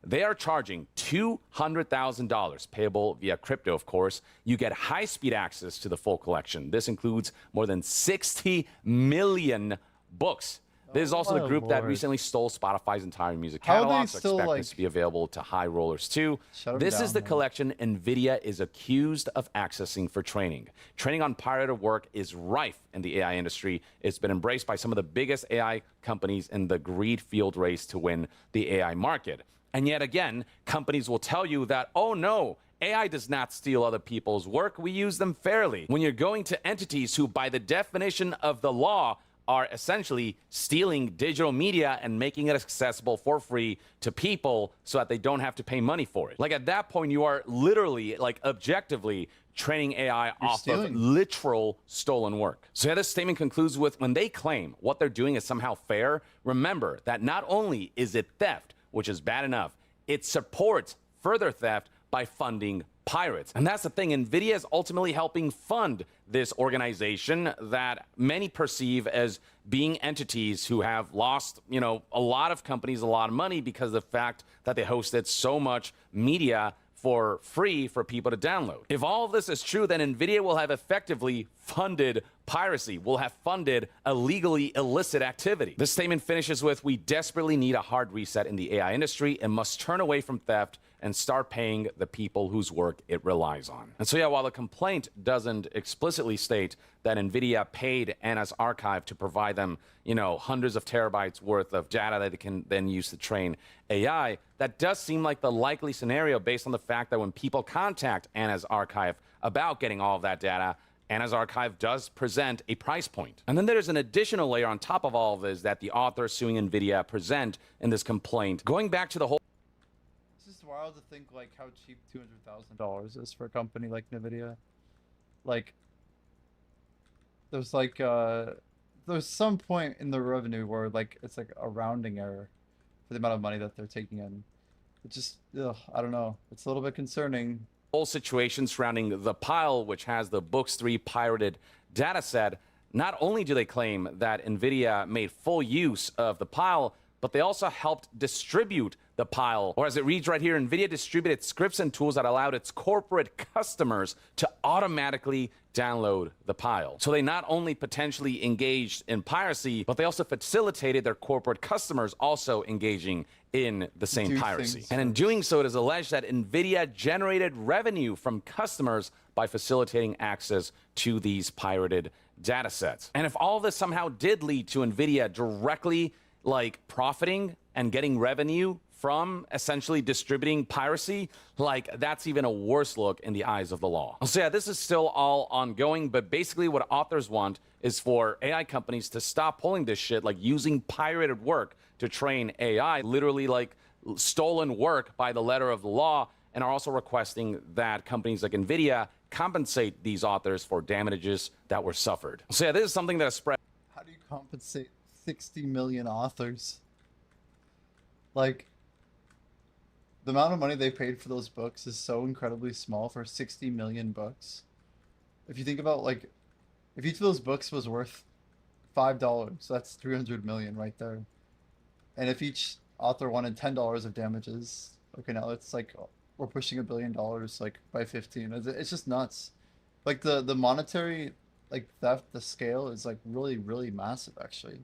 They are charging $200,000, payable via crypto, of course. You get high-speed access to the full collection. This includes more than 60 million books. This is also the group that recently stole Spotify's entire music catalog, so expect this to be available to high rollers too. This is the collection NVIDIA is accused of accessing for training. Training on pirated work is rife in the AI industry. It's been embraced by some of the biggest AI companies in the greed field race to win the AI market. And yet again, companies will tell you that, oh no, AI does not steal other people's work. We use them fairly. When you're going to entities who, by the definition of the law, are essentially stealing digital media and making it accessible for free to people so that they don't have to pay money for it. Like, at that point, you are literally, like, objectively training AI off of literal stolen work. So yeah, this statement concludes with, when they claim what they're doing is somehow fair, remember that not only is it theft, which is bad enough, it supports further theft by funding pirates. And that's the thing, NVIDIA is ultimately helping fund this organization that many perceive as being entities who have lost, a lot of companies a lot of money because of the fact that they hosted so much media for free for people to download. If all of this is true, then NVIDIA will have effectively funded piracy, will have funded illegally illicit activity. The statement finishes with, "We desperately need a hard reset in the AI industry and must turn away from theft and start paying the people whose work it relies on." And so, yeah, while the complaint doesn't explicitly state that NVIDIA paid Anna's archive to provide them, hundreds of terabytes worth of data that they can then use to train AI, that does seem like the likely scenario based on the fact that when people contact Anna's archive about getting all of that data, Anna's archive does present a price point. And then there's an additional layer on top of all of this that the authors suing NVIDIA present in this complaint. Going back to the whole... It's just wild to think like how cheap $200,000 is for a company like NVIDIA. Like, there's some point in the revenue where like it's like a rounding error for the amount of money that they're taking in. It just, I don't know. It's a little bit concerning. Whole situation surrounding the Pile, which has the Books 3 pirated data set. Not only do they claim that NVIDIA made full use of the Pile, but they also helped distribute the Pile. Or as it reads right here, NVIDIA distributed scripts and tools that allowed its corporate customers to automatically download the Pile. So they not only potentially engaged in piracy, but they also facilitated their corporate customers also engaging in the same piracy. And in doing so, it is alleged that NVIDIA generated revenue from customers by facilitating access to these pirated data sets. And if all of this somehow did lead to NVIDIA directly profiting and getting revenue from essentially distributing piracy, that's even a worse look in the eyes of the law. So yeah, this is still all ongoing, but basically what authors want is for AI companies to stop pulling this shit, using pirated work to train AI, literally stolen work by the letter of the law, and are also requesting that companies like NVIDIA compensate these authors for damages that were suffered. So yeah, this is something that has spread. How do you compensate 60 million authors? The amount of money they paid for those books is so incredibly small for 60 million books. If you think about if each of those books was worth $5, that's 300 million right there. And if each author wanted $10 of damages, okay, now it's we're pushing $1 billion by 15. It's just nuts. The monetary theft, the scale is really, really massive actually.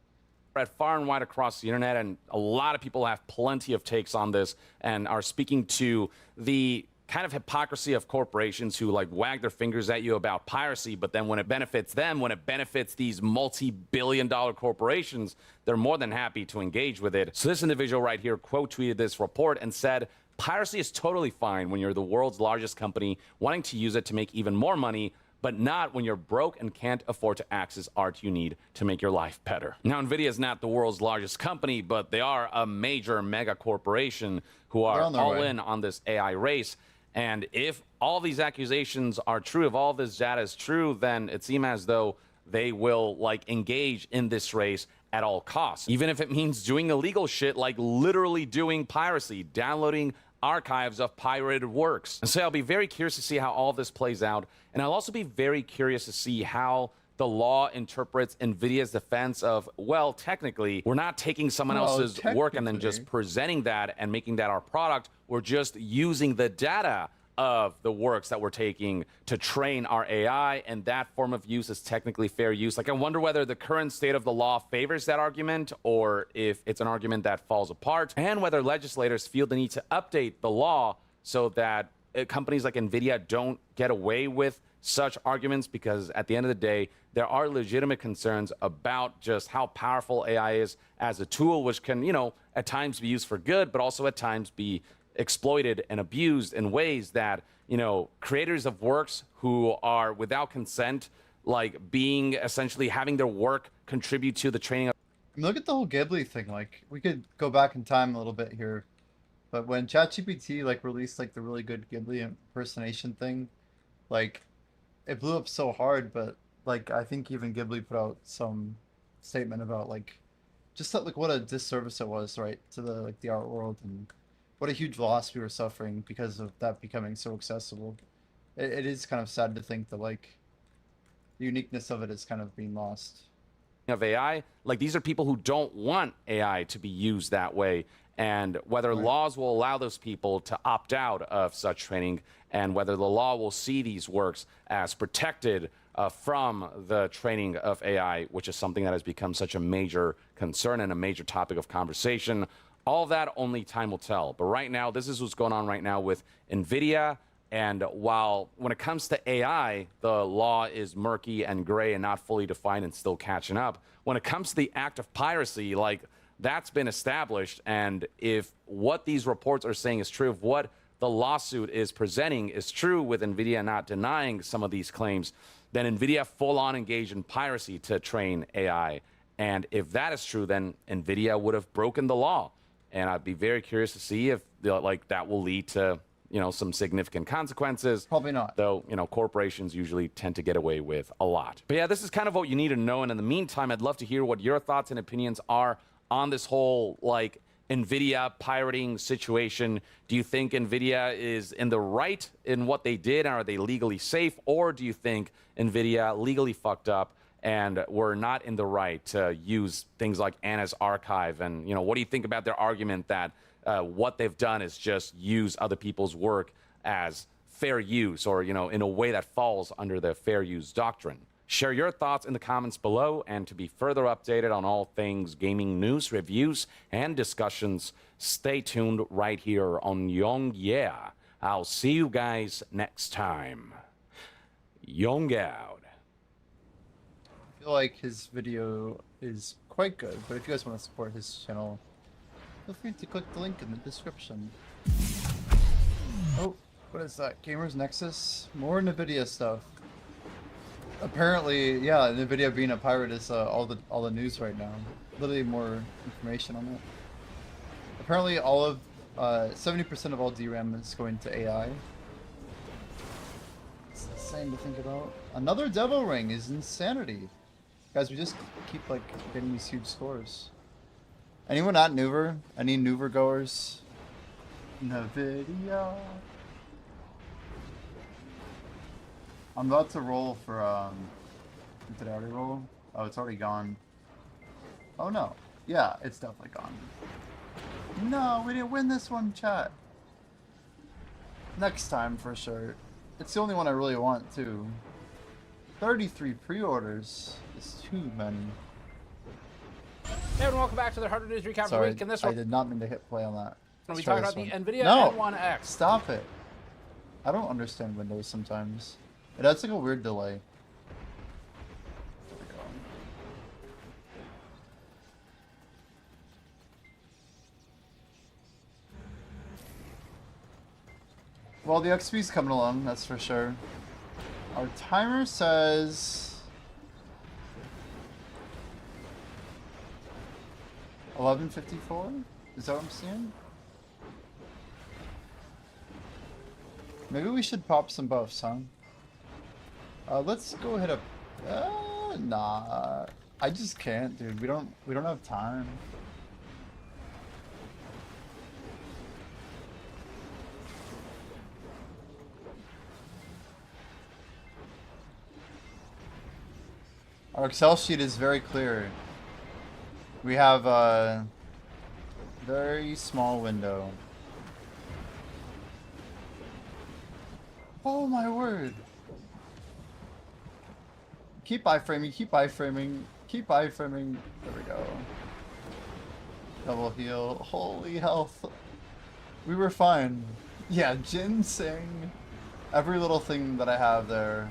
Spread far and wide across the internet, and a lot of people have plenty of takes on this and are speaking to the kind of hypocrisy of corporations who wag their fingers at you about piracy, but then when it benefits them, when it benefits these multi-billion-dollar corporations, they're more than happy to engage with it. So this individual right here quote tweeted this report and said, "Piracy is totally fine when you're the world's largest company wanting to use it to make even more money, but not when you're broke and can't afford to access art you need to make your life better." Now, NVIDIA is not the world's largest company, but they are a major mega corporation who are all in on this AI race. And if all these accusations are true, if all this data is true, then it seems as though they will engage in this race at all costs, even if it means doing illegal shit like literally doing piracy, downloading archives of pirated works. And so I'll be very curious to see how all this plays out. And I'll also be very curious to see how the law interprets NVIDIA's defense of, well, technically, we're not taking someone else's work and then just presenting that and making that our product. We're just using the data of the works that we're taking to train our AI, and that form of use is technically fair use. I wonder whether the current state of the law favors that argument or if it's an argument that falls apart, and whether legislators feel the need to update the law so that companies like NVIDIA don't get away with such arguments, because at the end of the day, there are legitimate concerns about just how powerful AI is as a tool, which can, at times be used for good, but also at times be exploited and abused in ways that, creators of works who are without consent, being essentially having their work contribute to the training of... Look at the whole Ghibli thing. We could go back in time a little bit here, but when ChatGPT released the really good Ghibli impersonation thing, it blew up so hard, but I think even Ghibli put out some statement about just what a disservice it was, right, to the art world, and what a huge loss we were suffering because of that becoming so accessible. It is kind of sad to think that the uniqueness of it is kind of being lost. Of AI, these are people who don't want AI to be used that way, and whether laws will allow those people to opt out of such training, and whether the law will see these works as protected from the training of AI, which is something that has become such a major concern and a major topic of conversation. All of that, only time will tell. But right now, this is what's going on right now with NVIDIA. And while when it comes to AI, the law is murky and gray and not fully defined and still catching up, when it comes to the act of piracy, like, that's been established. And if what these reports are saying is true, if what the lawsuit is presenting is true, with NVIDIA not denying some of these claims, then NVIDIA full-on engaged in piracy to train AI. And if that is true, then NVIDIA would have broken the law. And I'd be very curious to see if that will lead to some significant consequences. Probably not. Though, corporations usually tend to get away with a lot. But yeah, this is kind of what you need to know. And in the meantime, I'd love to hear what your thoughts and opinions are on this whole, NVIDIA pirating situation. Do you think NVIDIA is in the right in what they did? And are they legally safe? Or do you think NVIDIA legally fucked up and were not in the right to use things like Anna's archive? And, what do you think about their argument that what they've done is just use other people's work as fair use, or, in a way that falls under the fair use doctrine? Share your thoughts in the comments below, and to be further updated on all things gaming news, reviews, and discussions, stay tuned right here on Young Yeah. I'll see you guys next time. Young out. I feel like his video is quite good, but if you guys want to support his channel, feel free to click the link in the description. Oh, what is that? Gamers Nexus? More NVIDIA stuff. Apparently, yeah, NVIDIA being a pirate is all the news right now. Literally more information on it. Apparently, all of 70% of all DRAM is going to AI. It's insane to think about. Another Devil Ring is insanity. Guys, we just keep getting these huge scores. Anyone at Nuver? Any Nuver goers? NVIDIA. I'm about to roll for did I already roll? Oh, it's already gone. Oh no. Yeah, it's definitely gone. No, we didn't win this one, chat. Next time for sure. It's the only one I really want too. 33 pre-orders is too many. Hey everyone, welcome back to the Harder News Recap of the Sorry, Week. In this I one, did not mean to hit play on that. we'll be Let's try talking about this the one. NVIDIA No! N1X. Stop it. I don't understand Windows sometimes. It has a weird delay. There we go. Well, the XP's coming along, that's for sure. Our timer says 11:54. Is that what I'm seeing? Maybe we should pop some buffs, huh? Let's go hit up. Nah, I just can't, dude. We don't have time. Our Excel sheet is very clear. We have a very small window. Oh my word. Keep iframing, keep iframing, keep iframing. There we go. Double heal. Holy health. We were fine. Yeah, ginseng. Every little thing that I have there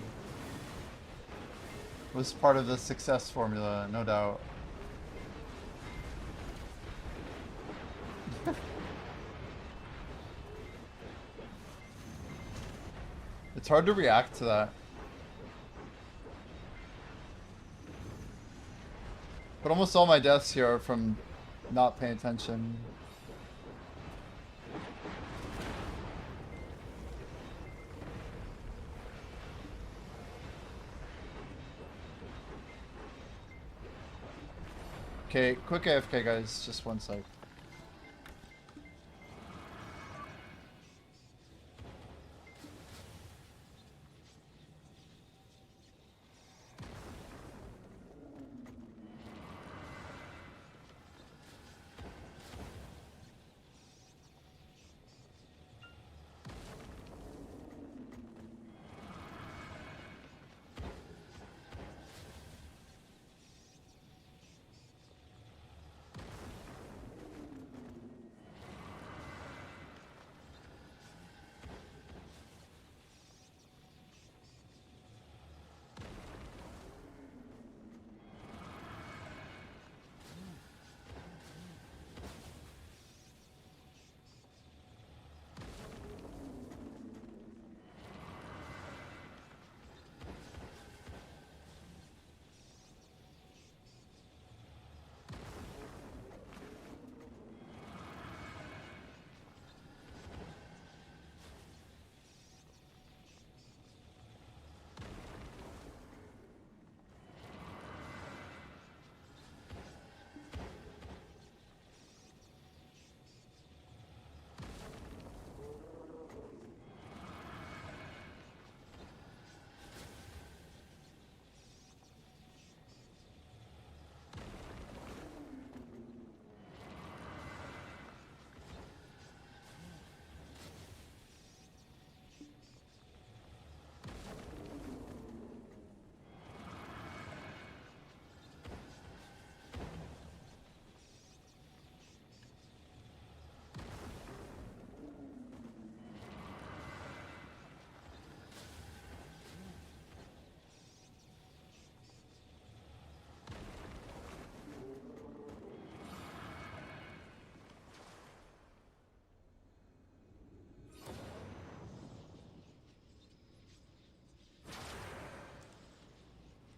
was part of the success formula, no doubt. It's hard to react to that. But almost all my deaths here are from not paying attention. Okay, quick AFK guys, just one sec.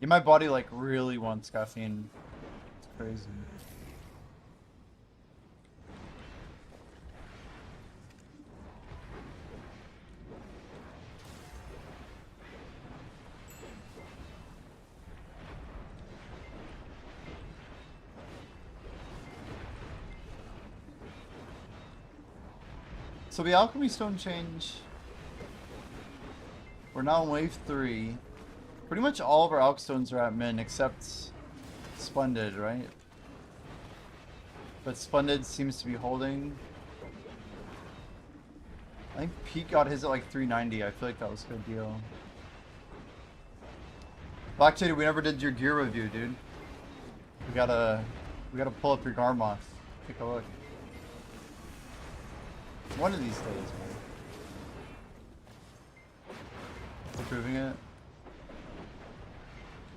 Yeah, my body like really wants caffeine. It's crazy. So the alchemy stone change. We're now in wave 3. Pretty much all of our alch stones are at min except Splendid, right? But Splendid seems to be holding. I think Pete got his at like 390. I feel like that was a good deal. Black Jade, we never did your gear review, dude. We gotta pull up your Garmoth. Take a look. One of these days, man. Improving it.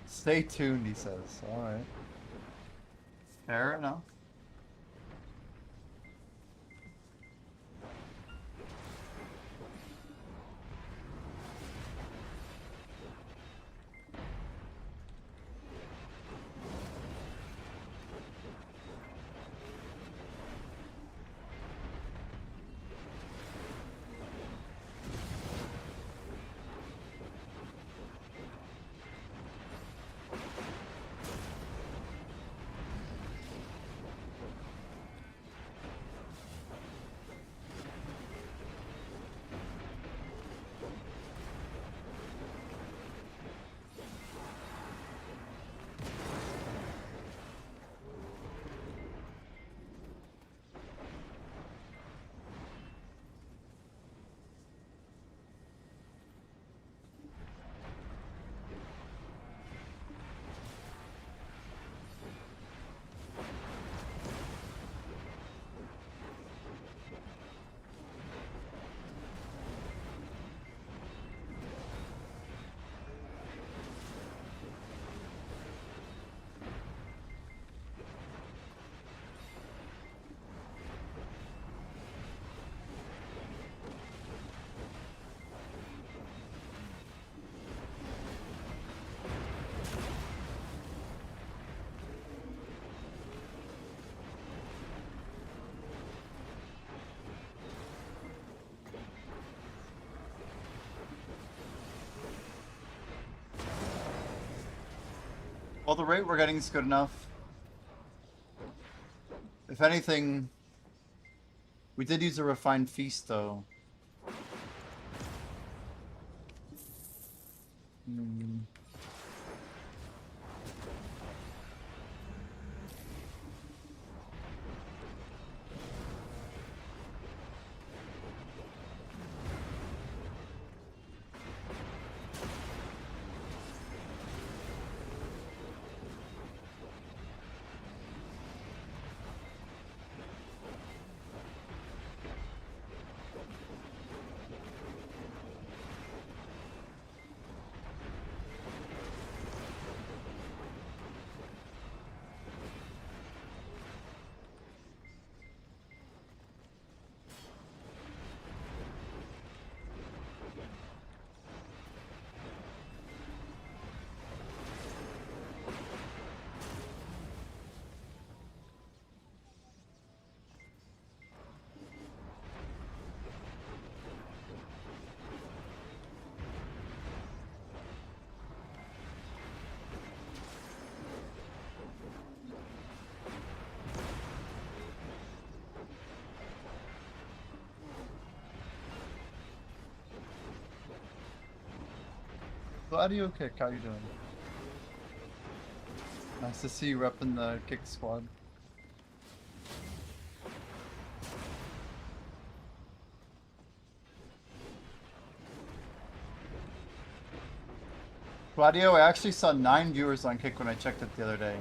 Stay tuned, he says. Alright. Fair enough. Well, the rate we're getting is good enough. If anything, we did use a refined feast, though. Audio kick, how you doing? Nice to see you repping the kick squad. Gladio, I actually saw 9 viewers on Kick when I checked it the other day.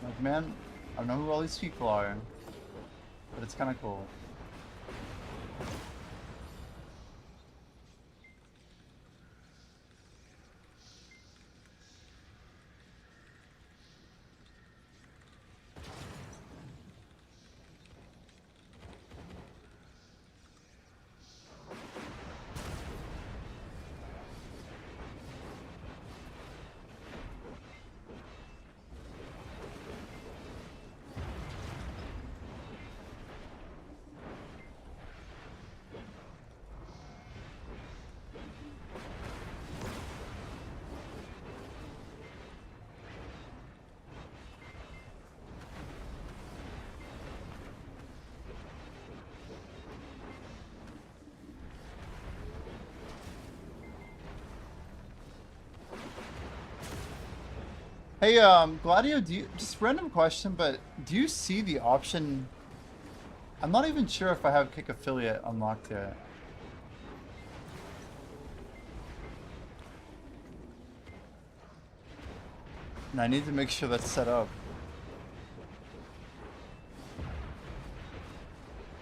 Like, man, I don't know who all these people are, but it's kind of cool. Hey, Gladio, do you, just random question, but do you see the option? I'm not even sure if I have Kick Affiliate unlocked yet. And I need to make sure that's set up.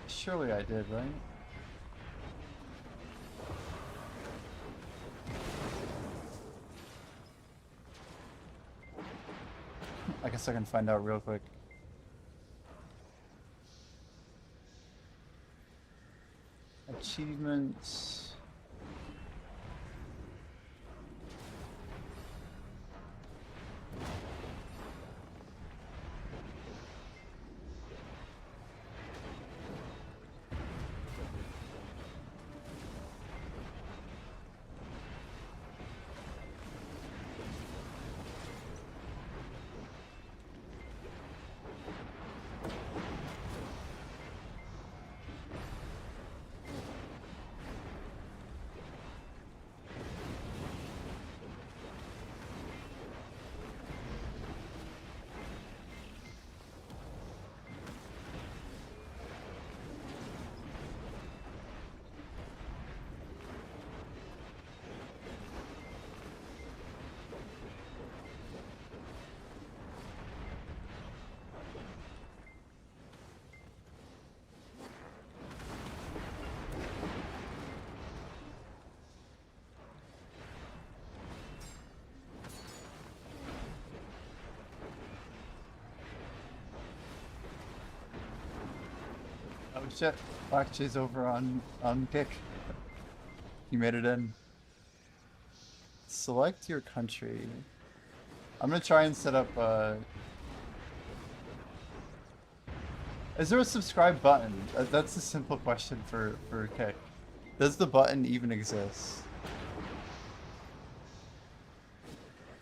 Surely I did, right? I guess I can find out real quick. Achievements. Oh shit, Black Jay's over on Kick. You made it in. Select your country. I'm gonna try and set up is there a subscribe button? That's a simple question for Kick. Does the button even exist?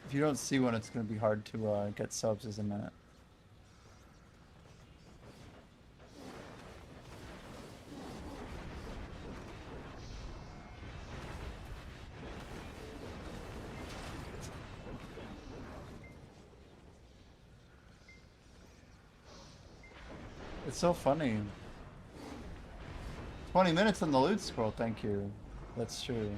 If you don't see one, it's gonna be hard to get subs, isn't it? It's so funny. 20 minutes on the loot scroll, thank you. That's true.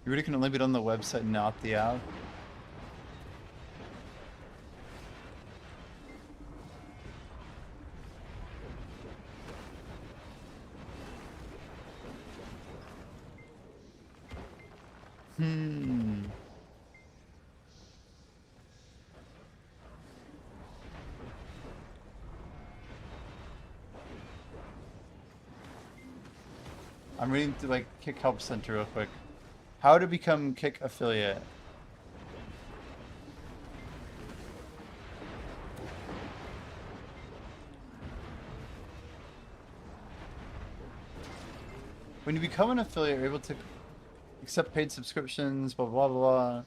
You really can only be on the website, not the app. I'm reading through like Kick Help Center real quick. How to become Kick affiliate. When you become an affiliate, you're able to accept paid subscriptions, blah blah blah.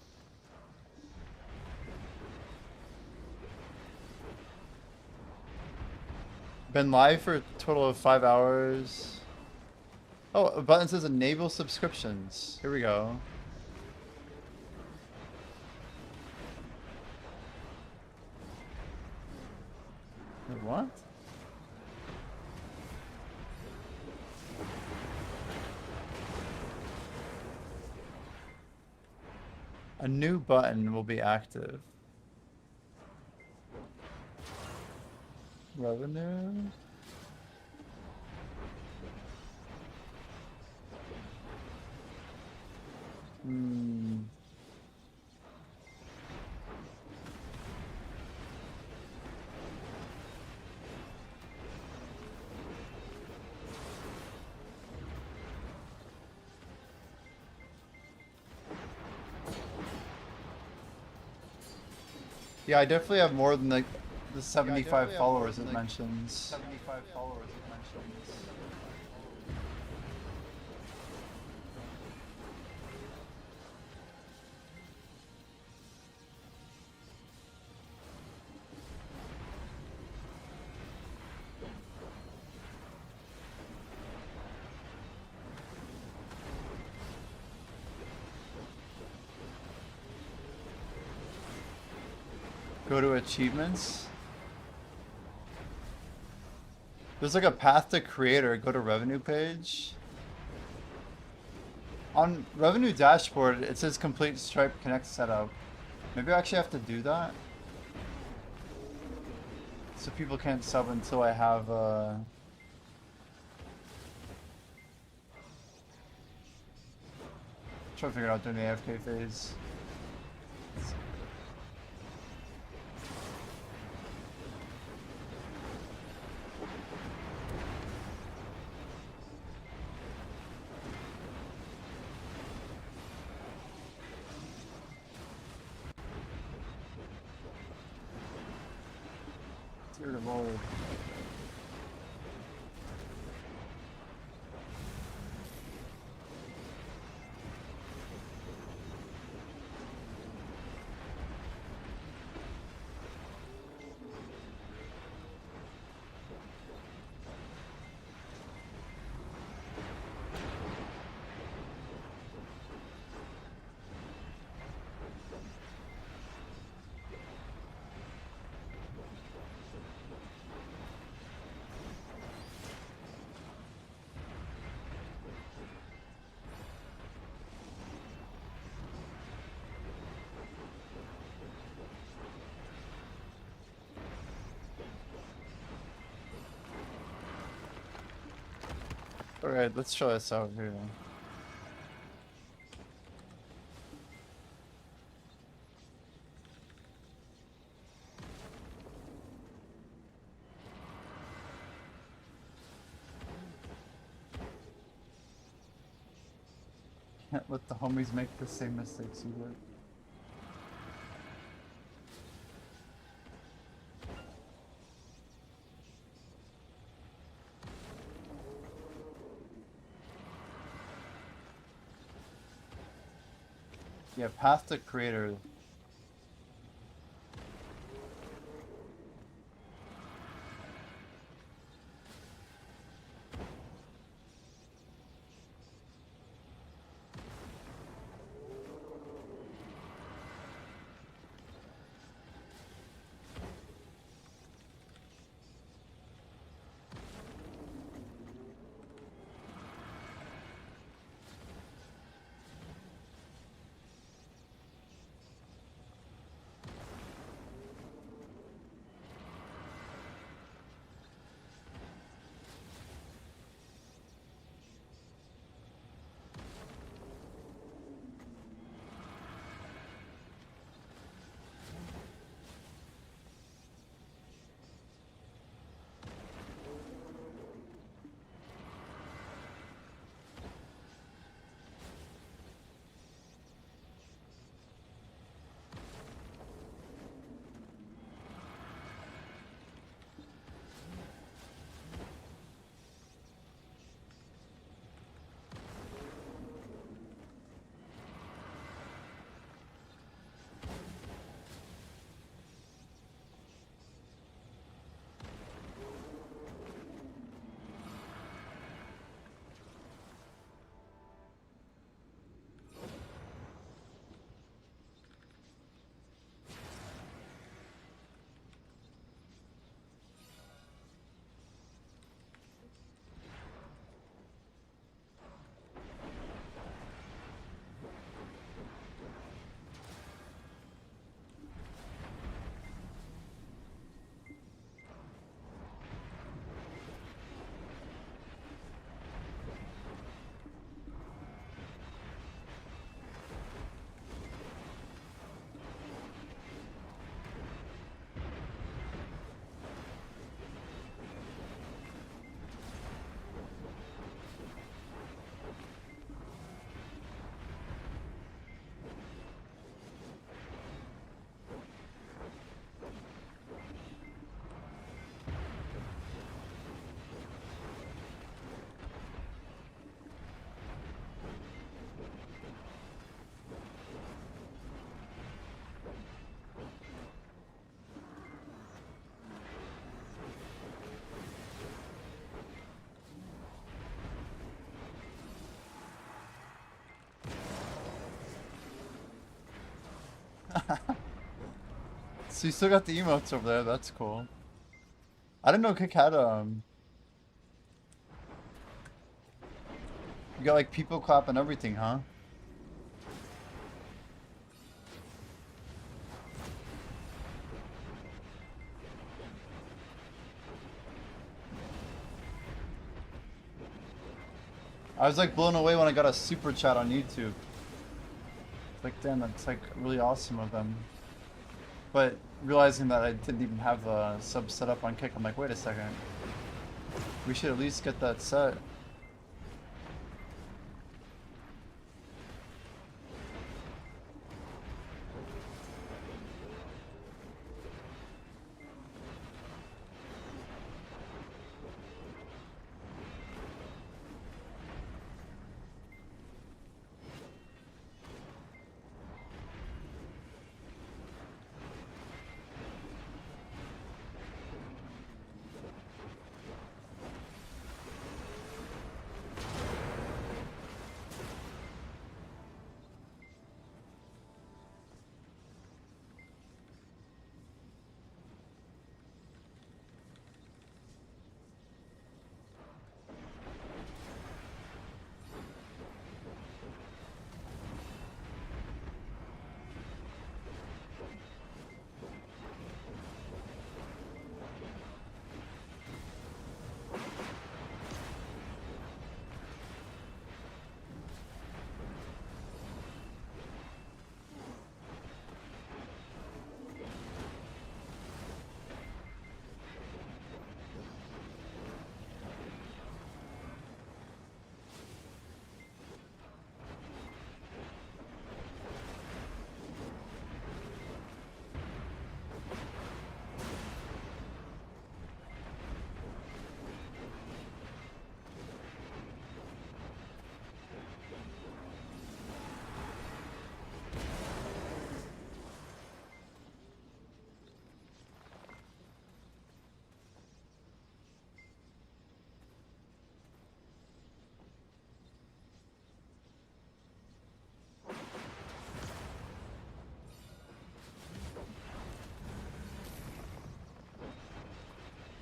Been live for a total of 5 hours. Oh, a button says enable subscriptions. Here we go. Wait, what? A new button will be active. Revenue. Yeah, I definitely have more than the 75 followers it mentions. 75 followers it mentions. Go to achievements. There's like a path to creator. Go to revenue page. On revenue dashboard, it says complete Stripe Connect setup. Maybe I actually have to do that. So people can't sub until I have trying to figure it out during the AFK phase. Tier of old. Alright, let's try this out here. Can't let the homies make the same mistakes you did. Yeah, path to creator. So you still got the emotes over there. That's cool. I didn't know Kick had you got like people clap and everything, huh? I was like blown away when I got a super chat on YouTube. Like, damn, that's like really awesome of them. But realizing that I didn't even have the sub set up on Kick, I'm like, wait a second. We should at least get that set.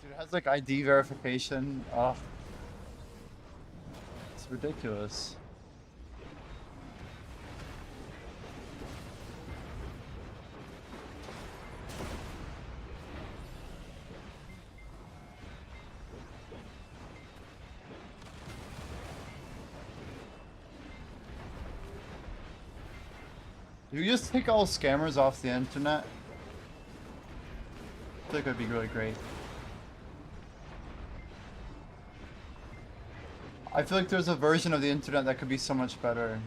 Dude, it has like ID verification. Oh, it's ridiculous. Do you just take all scammers off the internet? I feel like that'd be really great. I feel like there's a version of the internet that could be so much better.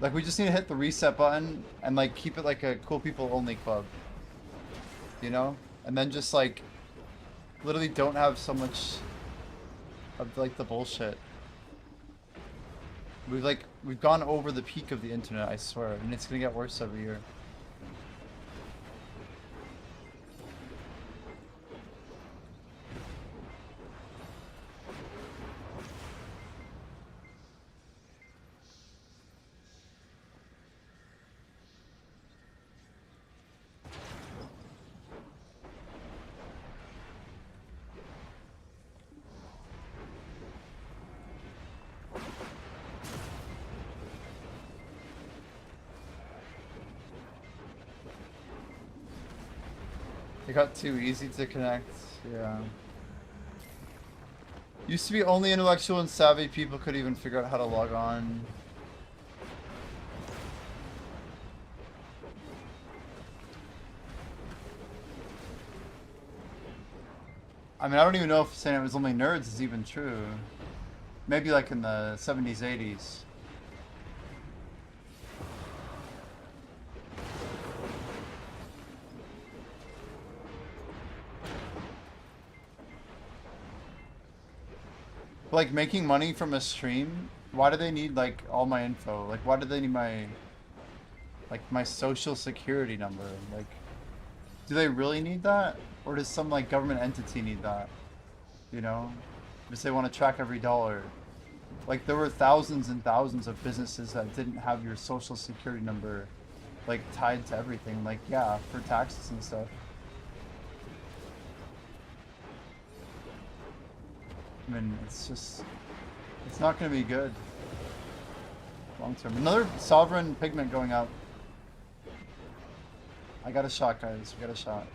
Like, we just need to hit the reset button and like keep it like a cool people only club. You know? And then just like literally don't have so much of like the bullshit. We've gone over the peak of the internet, I swear, and it's gonna get worse every year. It got too easy to connect, yeah. Used to be only intellectual and savvy people could even figure out how to log on. I mean, I don't even know if saying it was only nerds is even true. Maybe like in the 70s, 80s. Like, making money from a stream, why do they need like all my info? Like, why do they need my social security number? Like, do they really need that? Or does some like government entity need that? You know? Because they want to track every dollar. Like, there were thousands and thousands of businesses that didn't have your social security number like tied to everything. Like, yeah, for taxes and stuff. I mean, it's just, it's not going to be good long term. Another sovereign pigment going up. I got a shot, guys. We got a shot.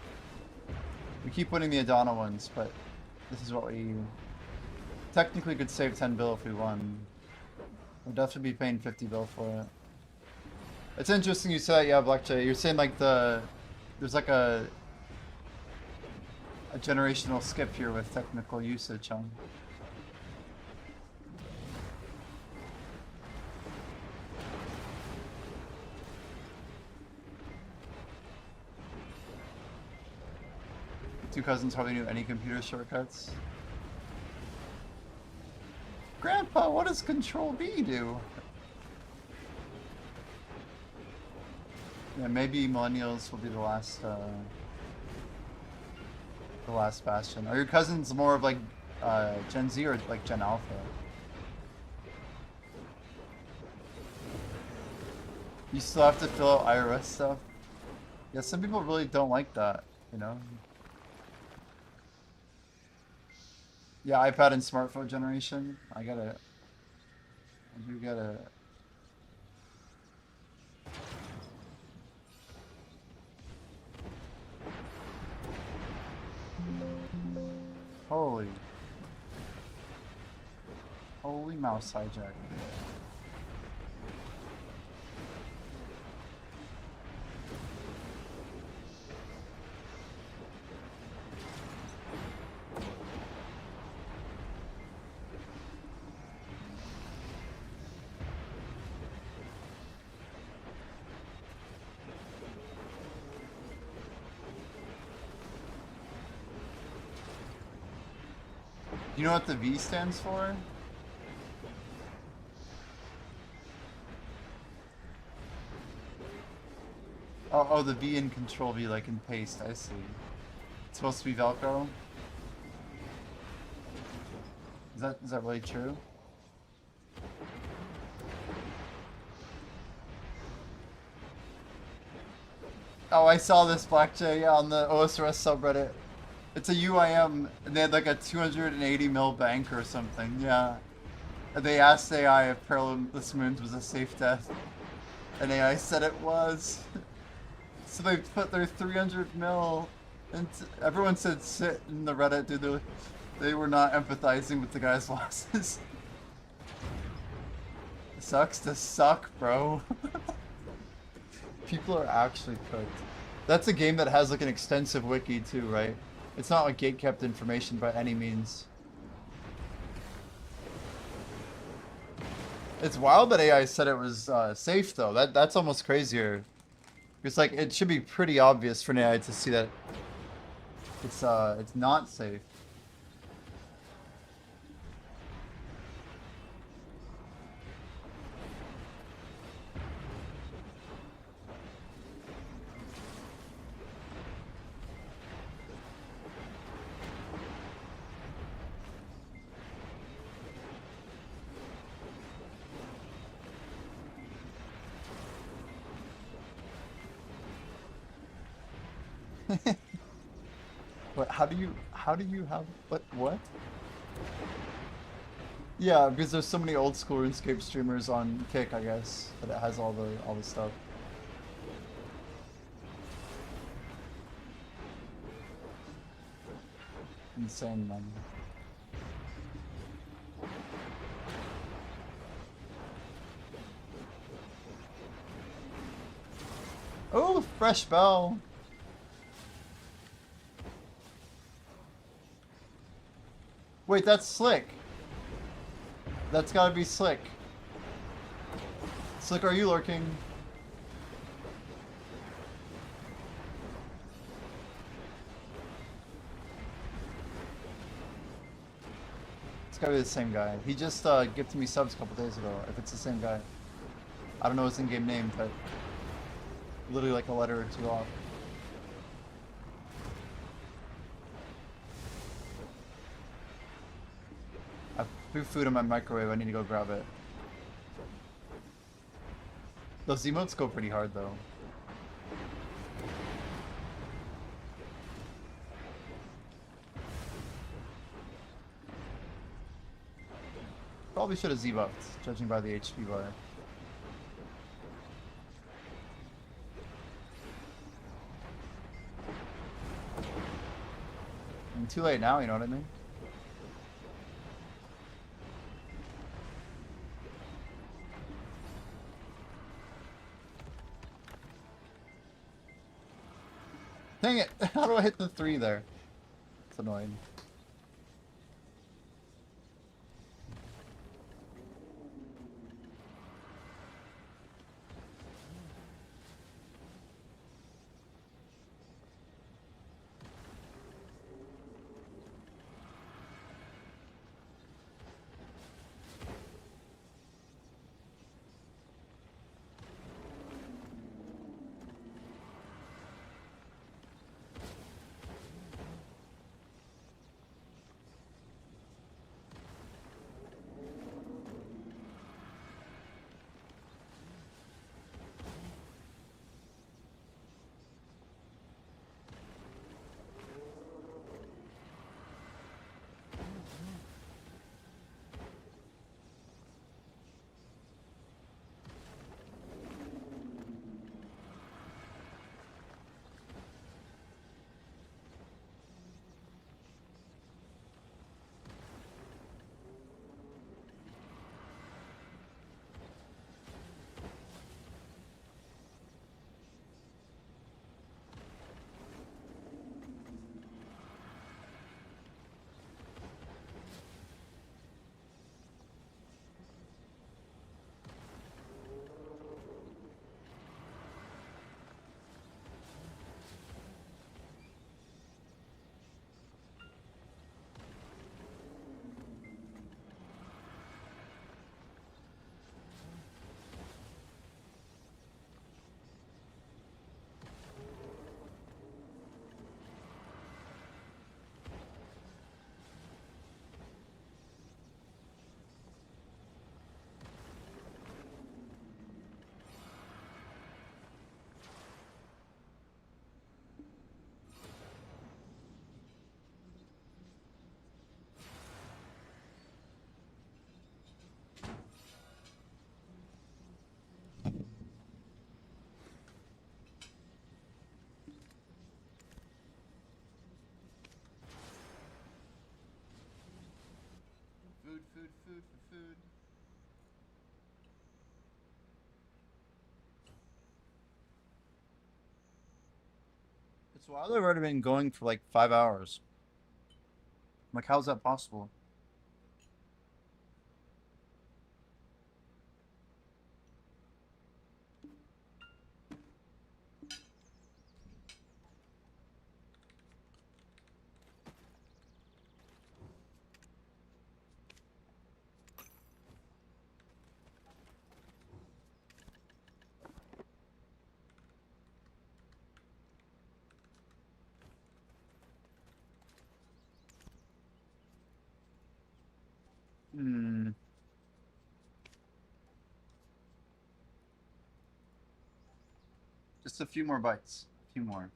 We keep winning the Adana ones, but this is what we technically could save 10 bill if we won. We'll definitely be paying 50 bill for it. It's interesting you say that, yeah, Blackjay. You're saying like there's like a generational skip here with technical usage, huh? Two cousins hardly knew any computer shortcuts. Grandpa, what does Control B do? Yeah, maybe millennials will be the last bastion. Are your cousins more of like Gen Z or like Gen Alpha? You still have to fill out IRS stuff? Yeah, some people really don't like that, you know? Yeah, iPad and smartphone generation. I do gotta. Holy mouse hijack. Do you know what the V stands for? Oh, the V in Control V, like in paste, I see. It's supposed to be Velcro? Is that really true? Oh, I saw this, Blackjay, on the OSRS subreddit. It's a UIM, and they had like a 280 mil bank or something, yeah. And they asked AI if Perilous Moons was a safe death. And AI said it was. So they put their 300 mil, and everyone said sit in the Reddit, dude. They were not empathizing with the guy's losses. It sucks to suck, bro. People are actually cooked. That's a game that has like an extensive wiki too, right? It's not like gatekept information by any means. It's wild that AI said it was safe though. That's almost crazier. It's like it should be pretty obvious for an AI to see that it's not safe. What? How do you have what? Yeah, because there's so many old school RuneScape streamers on Kick, I guess, that it has all the stuff. Insane, man. Oh, fresh bell. Wait, that's Slick. That's gotta be Slick. Slick, are you lurking? It's gotta be the same guy. He just gifted me subs a couple days ago, if it's the same guy. I don't know his in-game name, but literally like a letter or two off. I threw food in my microwave, I need to go grab it. Those emotes go pretty hard though. Probably should have Z-buffed, judging by the HP bar. I mean, too late now, you know what I mean? Dang it! How do I hit the 3 there? It's annoying. Food. It's wild I've already been going for like 5 hours. Like, how's that possible? Hmm. Just a few more bites. A few more.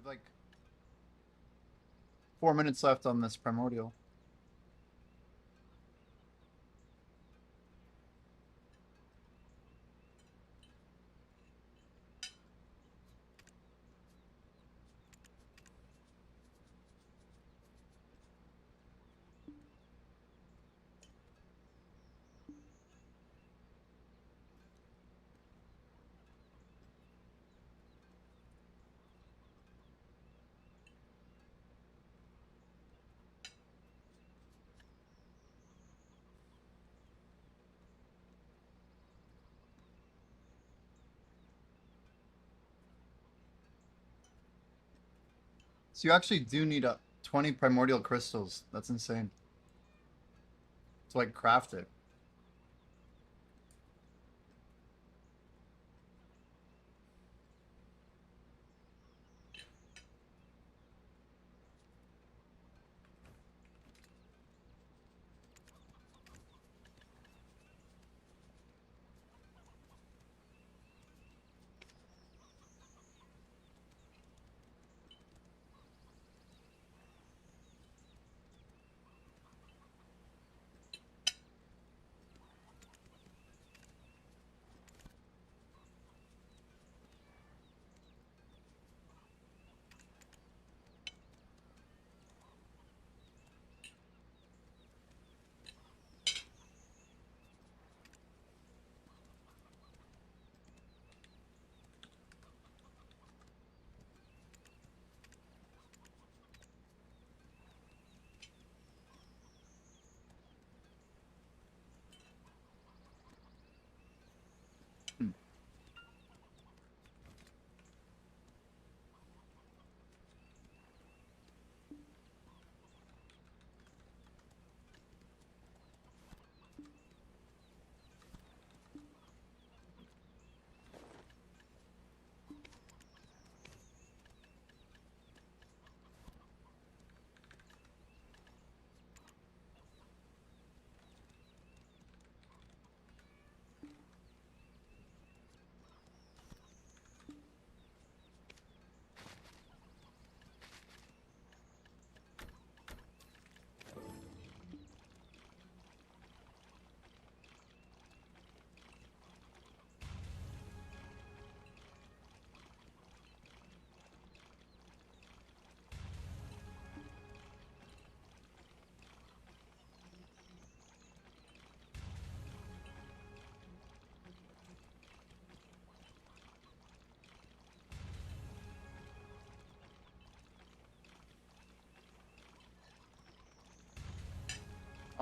have like 4 minutes left on this primordial. So you actually do need 20 primordial crystals. That's insane. To like craft it.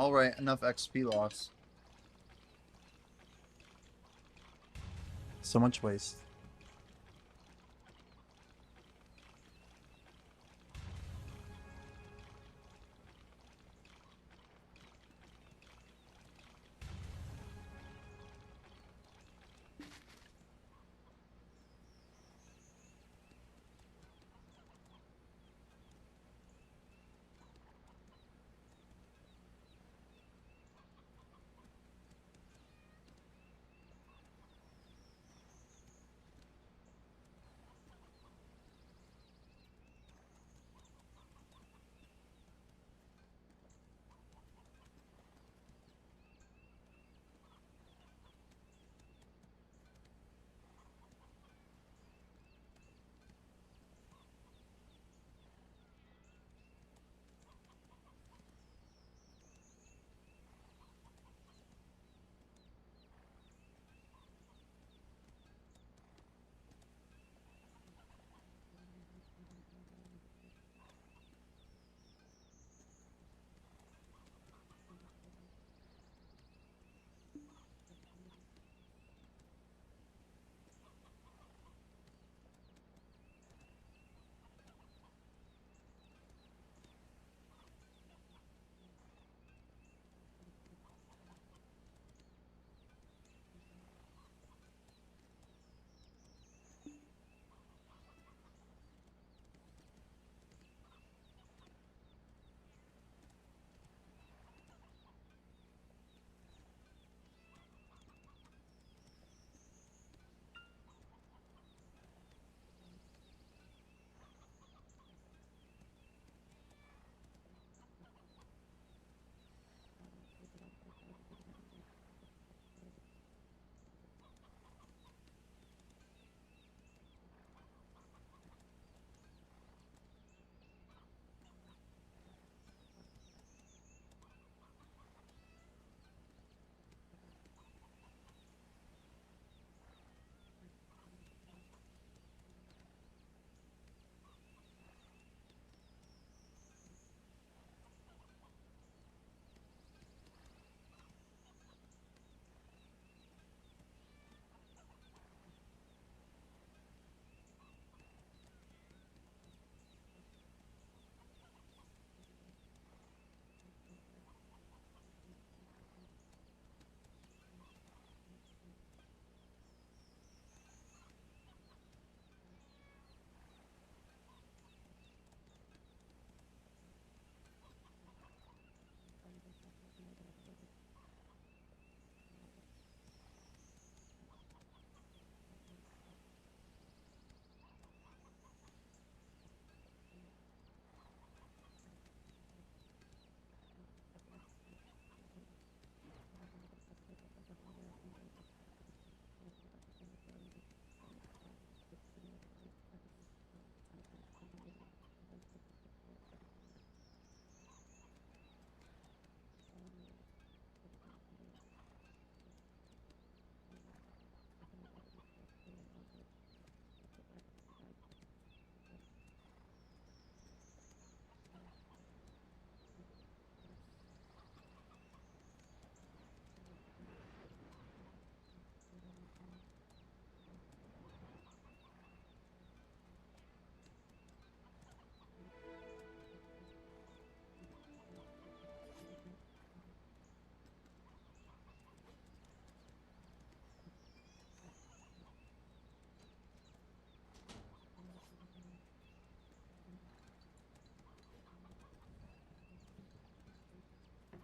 Alright, enough XP loss. So much waste.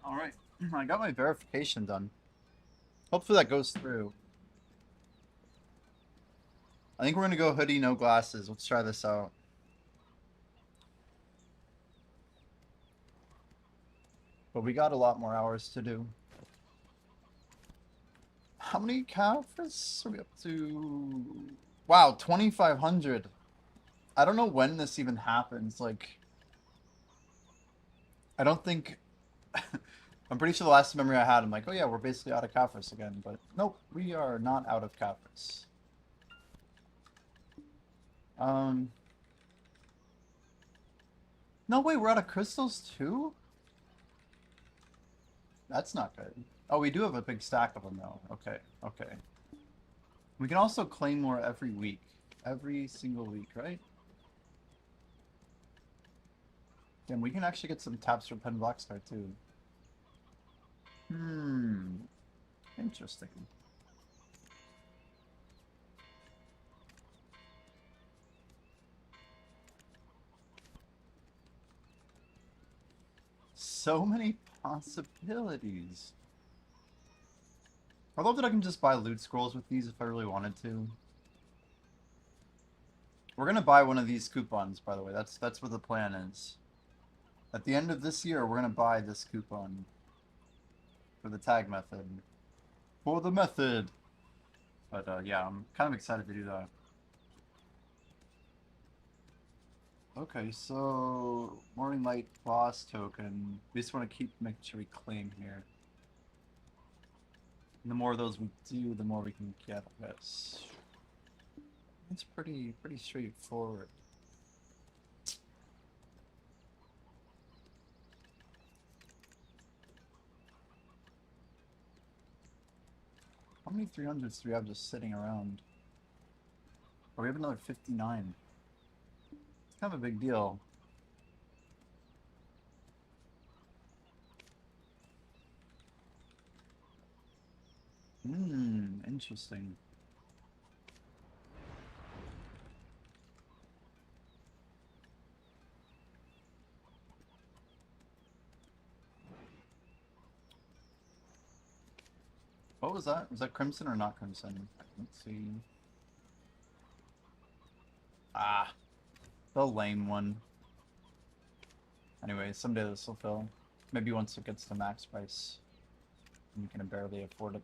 Alright, I got my verification done. Hopefully that goes through. I think we're gonna go hoodie, no glasses. Let's try this out. But we got a lot more hours to do. How many cafres are we up to? Wow, 2,500. I don't know when this even happens. Like, I don't think... I'm pretty sure the last memory I had, I'm like, oh yeah, we're basically out of cafres again. But nope, we are not out of cafres. No, wait, we're out of crystals too? That's not good. Oh, we do have a big stack of them though. Okay, okay. We can also claim more every week. Every single week, right? Damn, we can actually get some taps for Pen Blackstar too. Interesting. So many possibilities. I love that I can just buy loot scrolls with these if I really wanted to. We're gonna buy one of these coupons, by the way. That's what the plan is. At the end of this year, we're gonna buy this coupon for the tag method. For the method. But yeah, I'm kind of excited to do that. Okay, so Morning Light boss token. We just want to keep making sure we claim here. And the more of those we do, the more we can get, I guess. It's pretty straightforward. How many 300s do we have just sitting around? Oh, we have another 59. It's kind of a big deal. Interesting. What was that? Was that Crimson or not Crimson? Let's see. Ah, the lame one. Anyway, someday this will fill. Maybe once it gets to max price. And you can barely afford it.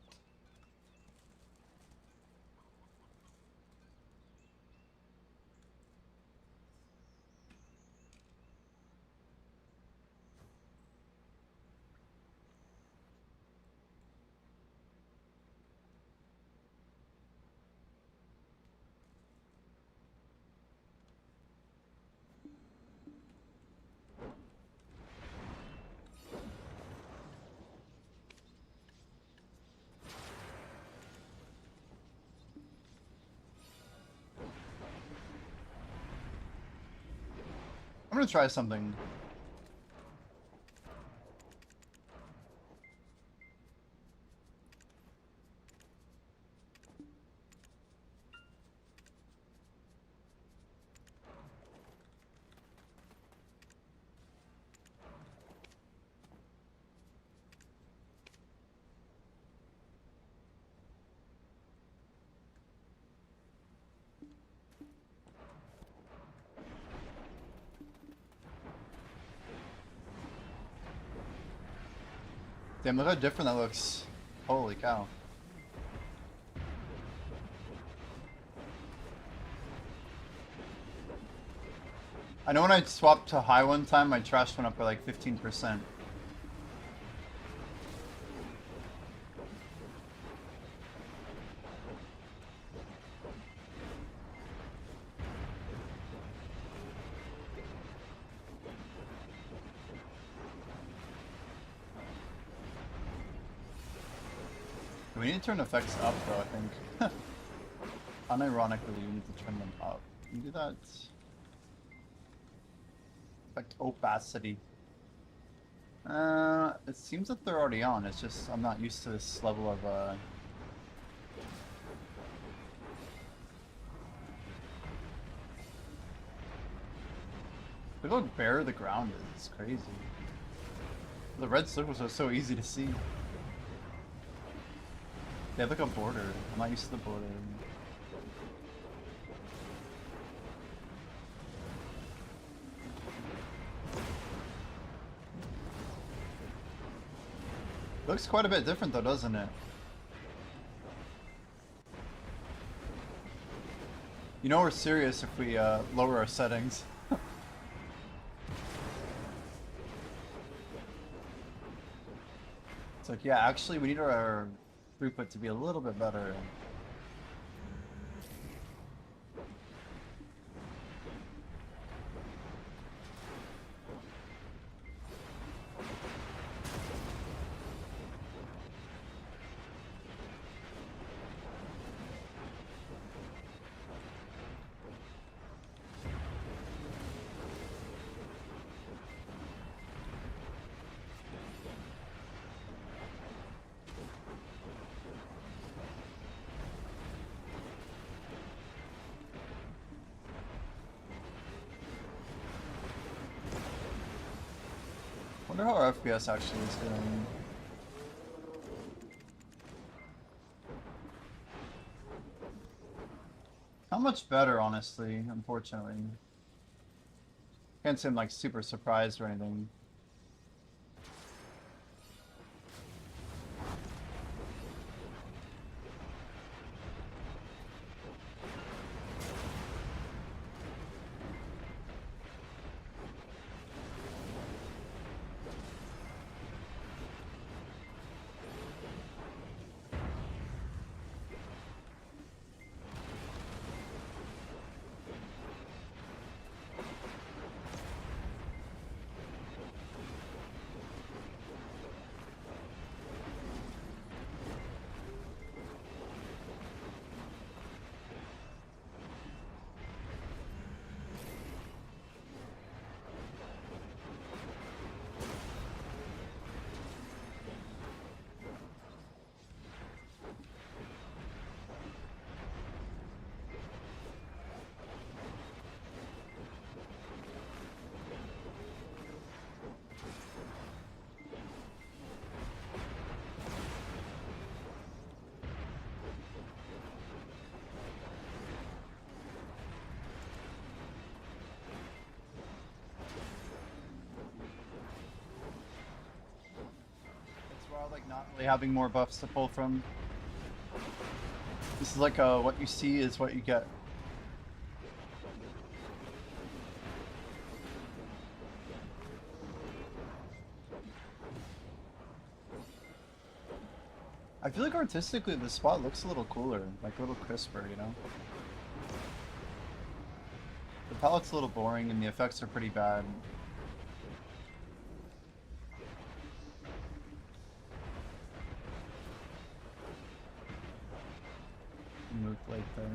I'm gonna try something. Damn, look how different that looks. Holy cow. I know when I swapped to high one time, my trash went up by like 15%. We need to turn effects up though, I think. Unironically, you need to turn them up. Can you do that? Effect opacity. It seems that they're already on. It's just I'm not used to this level of Look how bare the ground is. It's crazy. The red circles are so easy to see. They have like a border. I'm not used to the border. Looks quite a bit different though, doesn't it? You know we're serious if we lower our settings. It's like, yeah, actually we need our throughput to be a little bit better. Wonder how our FPS actually is doing. Not much better, honestly, unfortunately. Can't say I'm like super surprised or anything. Like not really having more buffs to pull from. This is like what you see is what you get. I feel like artistically the spot looks a little cooler, like a little crisper, you know? The palette's a little boring and the effects are pretty bad. Move like there.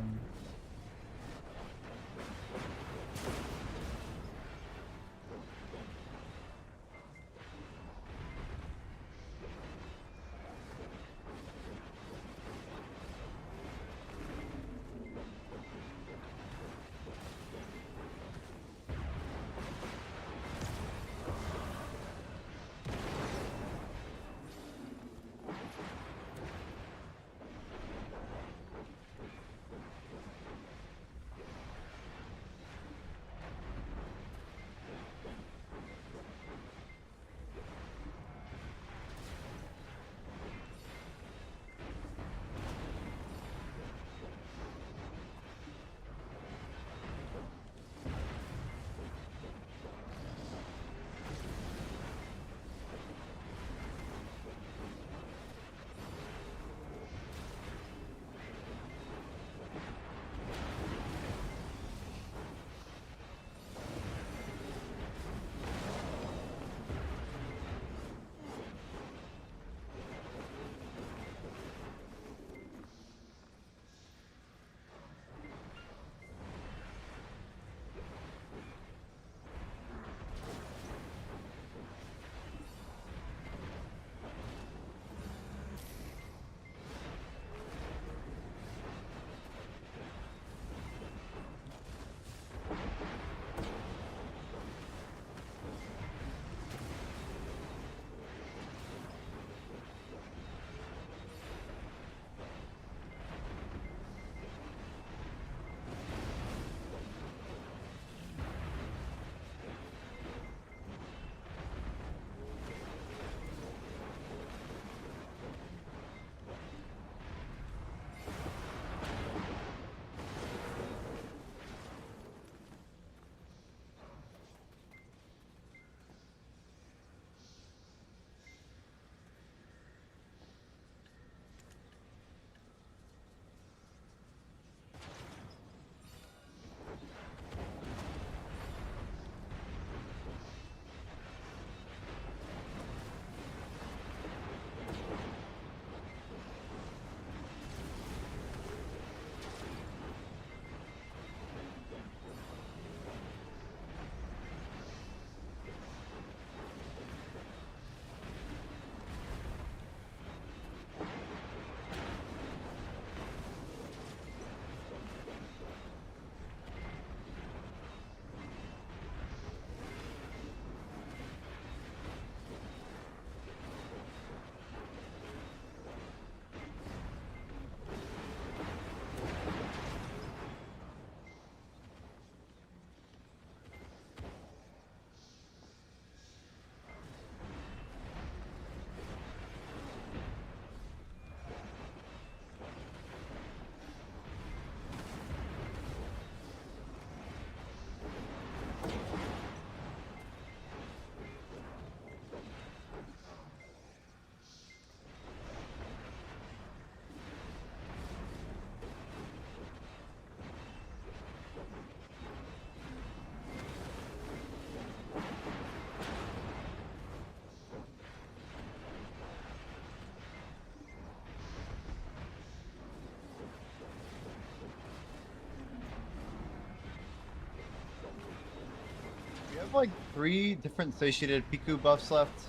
have like 3 different satiated Piku buffs left.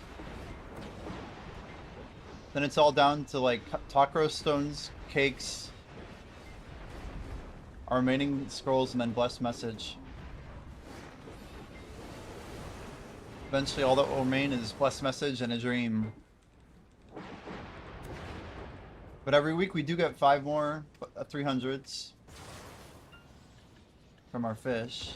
Then it's all down to like Takro stones, cakes, our remaining scrolls, and then blessed message. Eventually all that will remain is blessed message and a dream. But every week we do get 5 more 300s from our fish.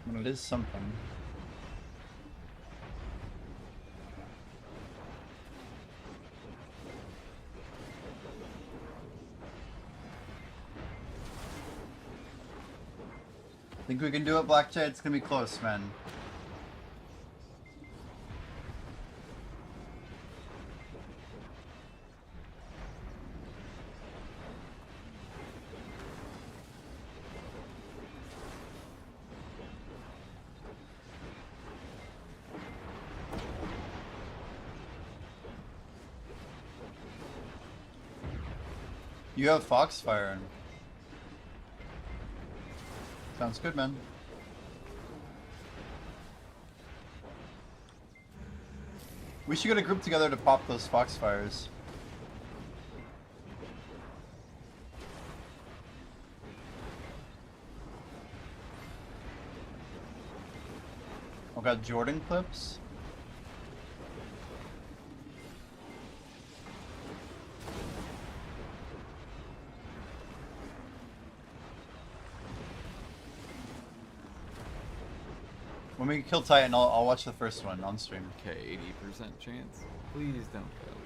And it is something. Think we can do it, Blackjack? It's gonna be close, man. You have Foxfire. Sounds good, man. We should get a group together to pop those Foxfires. Oh, got Jordan clips. When we kill Titan, I'll watch the first one on stream. Okay, 80% chance. Please don't fail.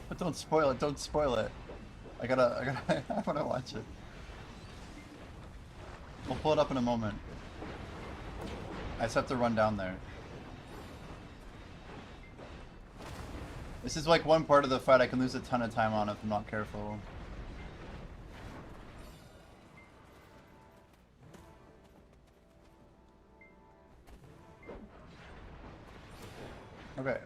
But don't spoil it, don't spoil it. I wanna watch it. We'll pull it up in a moment. I just have to run down there. This is like one part of the fight I can lose a ton of time on if I'm not careful. Okay.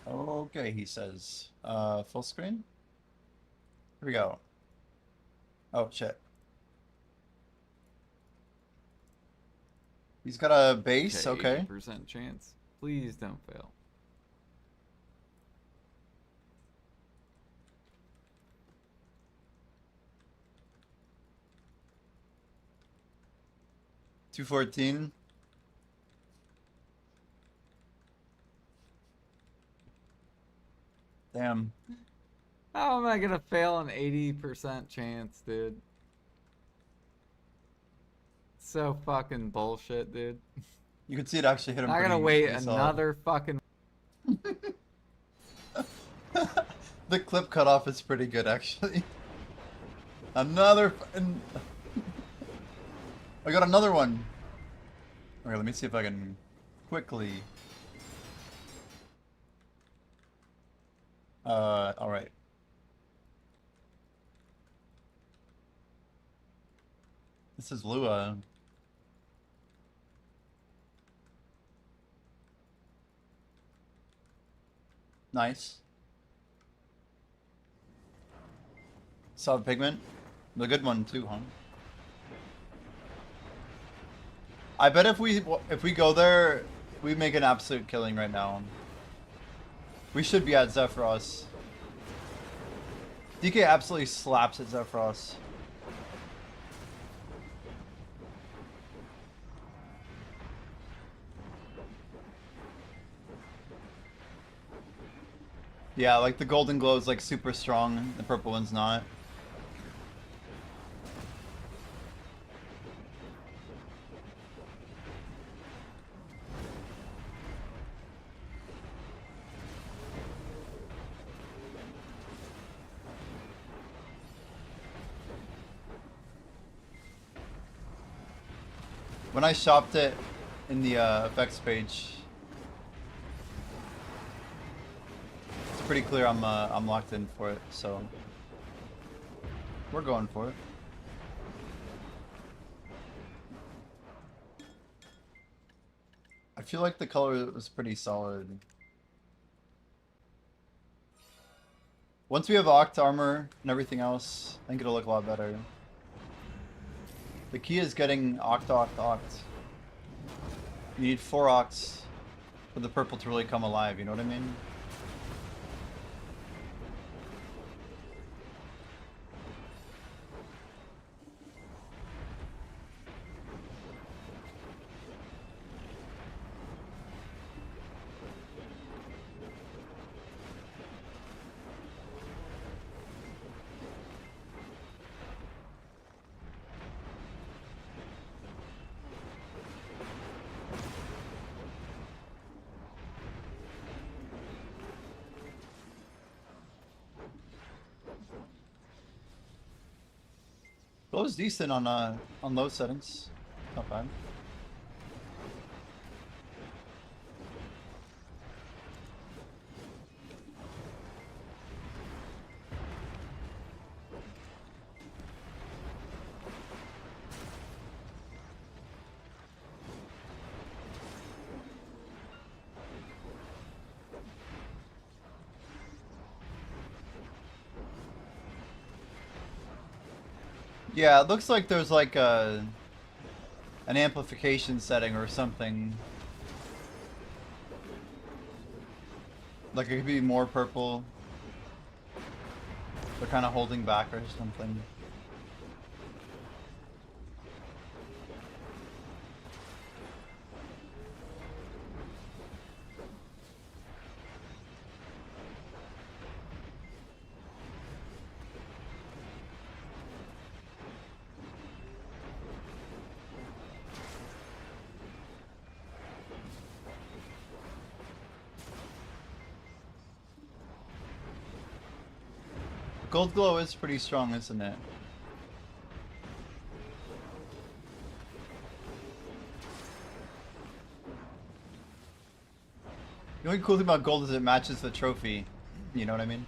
Okay, he says. Full screen? Here we go. Oh, shit. He's got a base, okay. 80% chance. Please don't fail. $214. Damn. How am I gonna fail an 80% chance, dude? So fucking bullshit, dude. You can see it actually hit him. I gotta pretty wait solid. another fucking. The clip cutoff is pretty good, actually. Another. I got another one. Okay, let me see if I can quickly. All right. This is Lua. Nice. Solid pigment. The good one too, huh? I bet if we go there, we make an absolute killing right now. We should be at Zephyros. DK absolutely slaps at Zephyros. Yeah, like the golden glow is like super strong, the purple one's not. When I shopped it in the effects page, pretty clear I'm locked in for it, so we're going for it. I feel like the color was pretty solid. Once we have Oct armor and everything else, I think it'll look a lot better. The key is getting Oct, Oct, Oct. You need 4 Octs for the purple to really come alive, you know what I mean? It was decent on low settings. Not bad. Yeah, it looks like there's like an amplification setting or something. Like it could be more purple. They're kind of holding back or something. Gold glow is pretty strong, isn't it? The only cool thing about gold is it matches the trophy. You know what I mean?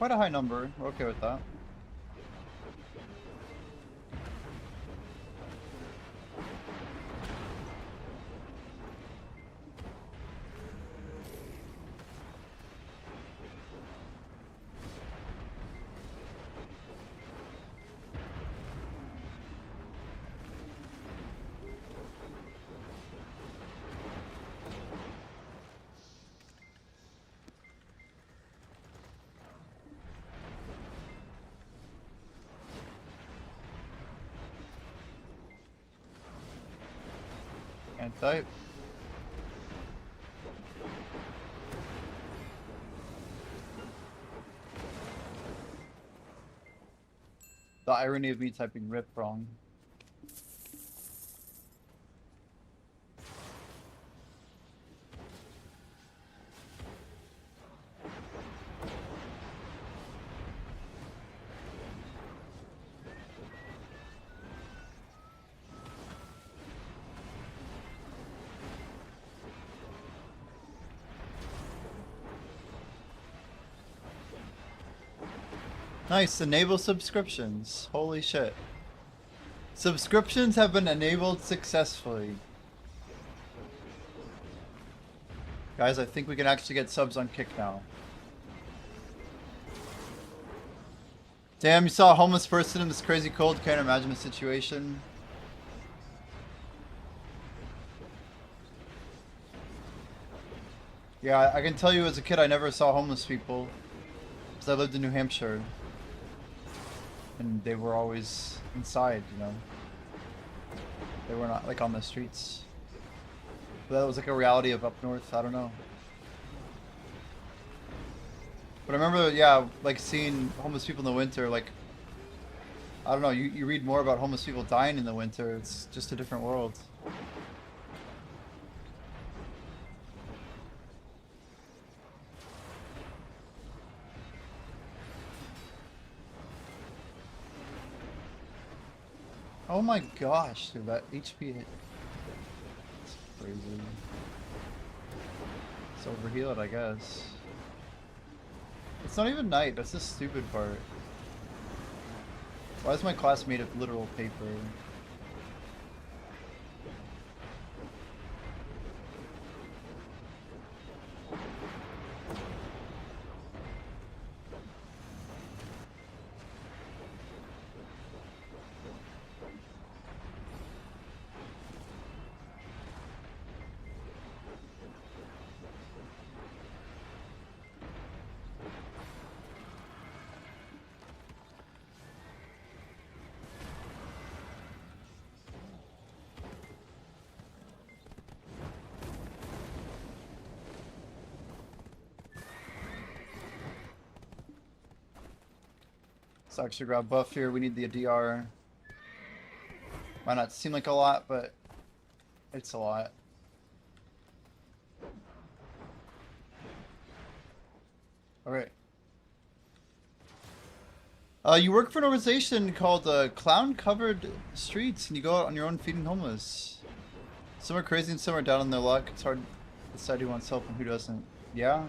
quite a high number. We're okay with that. Can't type. The irony of me typing rip wrong. Nice, enable subscriptions. Holy shit. Subscriptions have been enabled successfully. Guys, I think we can actually get subs on Kick now. Damn, you saw a homeless person in this crazy cold. Can't imagine the situation. Yeah, I can tell you as a kid I never saw homeless people. Because I lived in New Hampshire. And they were always inside, you know. They were not like on the streets. But that was like a reality of up north, I don't know. But I remember, yeah, like seeing homeless people in the winter, like, I don't know, you read more about homeless people dying in the winter, it's just a different world. Oh my gosh, dude, that HP hit. It's crazy. It's overhealed, I guess. It's not even night, that's the stupid part. Why is my class made of literal paper? Let's actually grab buff here. We need the DR. Might not seem like a lot, but it's a lot. Alright. You work for an organization called Clown Covered Streets, and you go out on your own feeding homeless. Some are crazy and some are down on their luck. It's hard to decide who wants help and who doesn't. Yeah.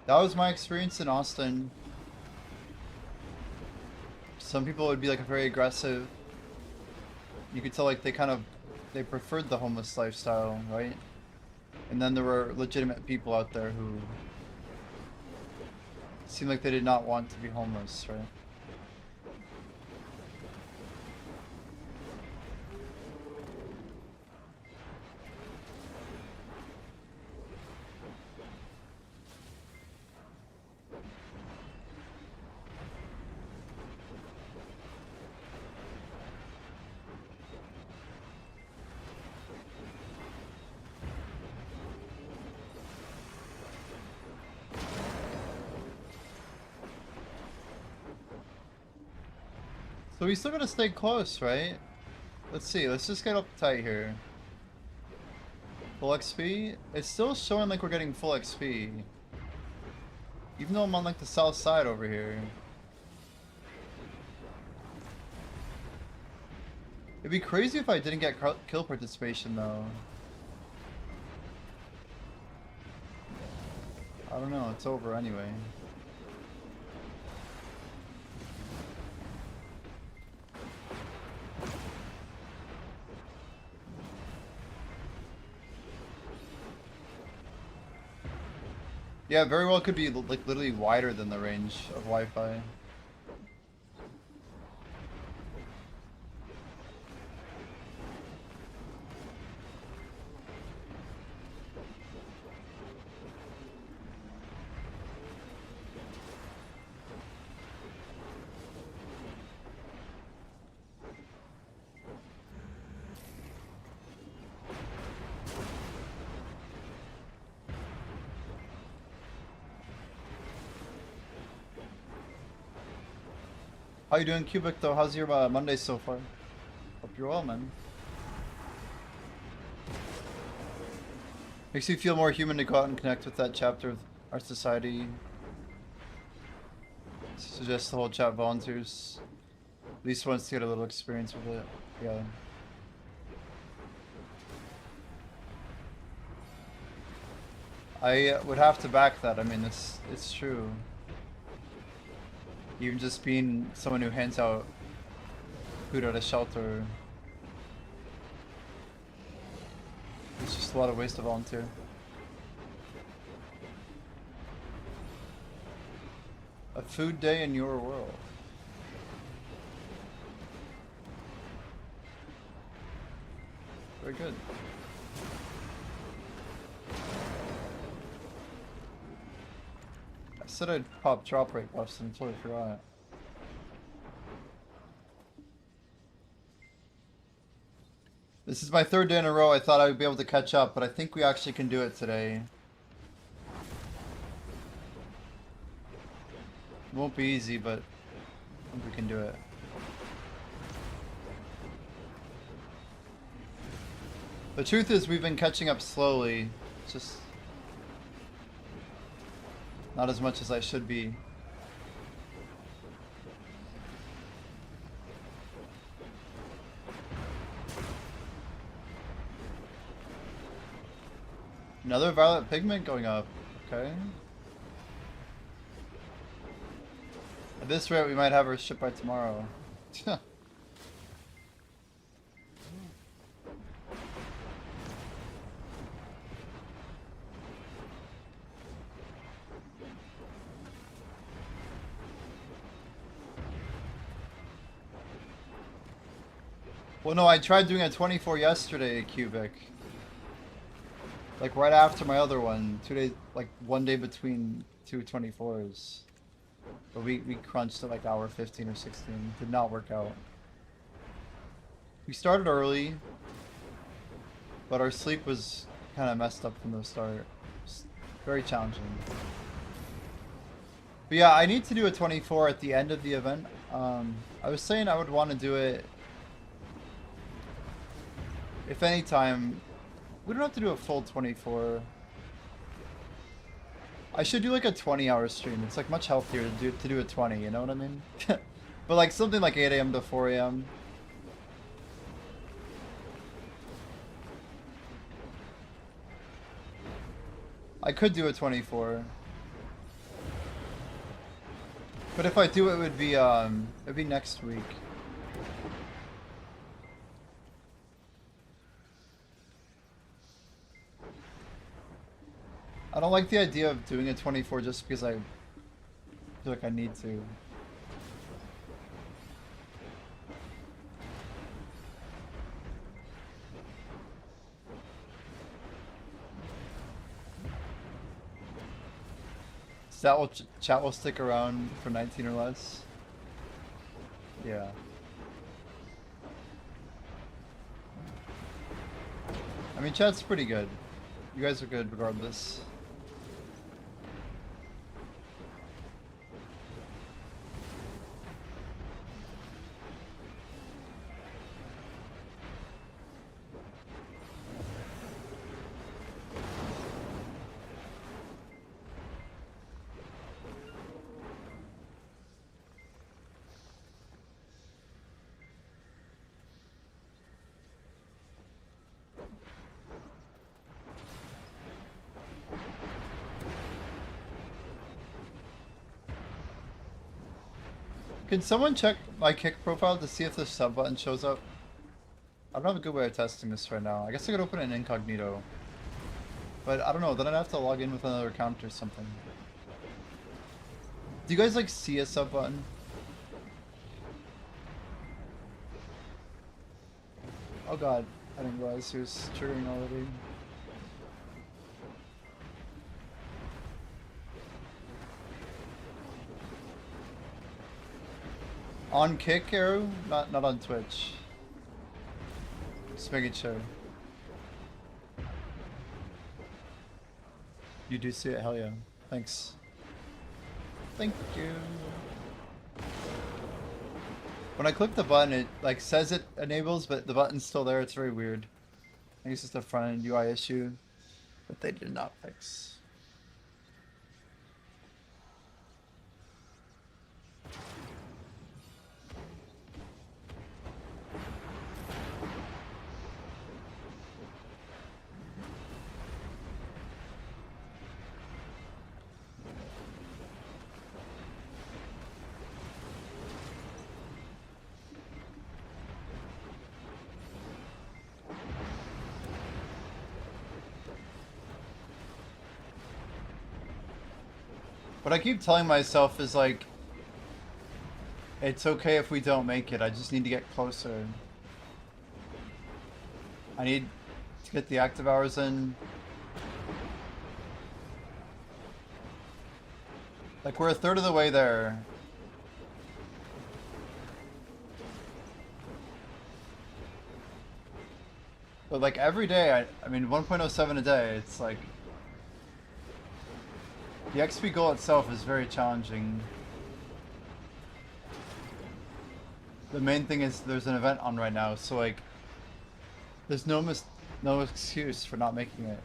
That was my experience in Austin. Some people would be like very aggressive. You could tell like they preferred the homeless lifestyle, right? And then there were legitimate people out there who seemed like they did not want to be homeless, right? So we still gotta stay close, right? Let's see, let's just get up tight here. Full XP? It's still showing like we're getting full XP. Even though I'm on like the south side over here. It'd be crazy if I didn't get kill participation though. I don't know, it's over anyway. Yeah, very well could be like literally wider than the range of Wi-Fi. How you doing, Cubic, though? How's your Monday so far? Hope you're well, man. Makes you feel more human to go out and connect with that chapter of our society. Suggest the whole chat volunteers. At least wants to get a little experience with it. Yeah. I would have to back that. I mean, it's true. Even just being someone who hands out food at a shelter, it's just a lot of ways to volunteer. A food day in your world. Very good. I said I'd pop drop rate buffs and totally forgot. This is my third day in a row. I thought I would be able to catch up, but I think we actually can do it today. It won't be easy, but I think we can do it. The truth is we've been catching up slowly. It's just not as much as I should be. Another violet pigment going up. Okay. At this rate, we might have our ship by tomorrow. Well, no, I tried doing a 24 yesterday, Cubic. Like right after my other one, 2 days, like 1 day between two 24s. But we crunched at like hour 15 or 16. Did not work out. We started early, but our sleep was kind of messed up from the start. It's very challenging. But yeah, I need to do a 24 at the end of the event. I was saying I would want to do it, if any time. We don't have to do a full 24. I should do like a 20-hour stream. It's like much healthier to do a 20, you know what I mean? But like something like 8 AM to 4 AM. I could do a 24. But if I do, it'd be next week. I don't like the idea of doing a 24 just because I feel like I need to. Chat will stick around for 19 or less. Yeah. I mean, chat's pretty good. You guys are good regardless. Can someone check my Kick profile to see if the sub button shows up? I don't have a good way of testing this right now. I guess I could open it in incognito. But I don't know, then I'd have to log in with another account or something. Do you guys like see a sub button? Oh god, I didn't realize he was triggering already. On Kick, Arrow? Not on Twitch. Just making sure. You do see it? Hell yeah. Thanks. Thank you. When I click the button, it like says it enables, but the button's still there. It's very weird. I think it's just a front-end UI issue that they did not fix. What I keep telling myself is like, it's okay if we don't make it, I just need to get closer. I need to get the active hours in. Like, we're a third of the way there. But like every day, I mean 1.07 a day, it's like... The XP goal itself is very challenging. The main thing is there's an event on right now, so like there's no excuse for not making it.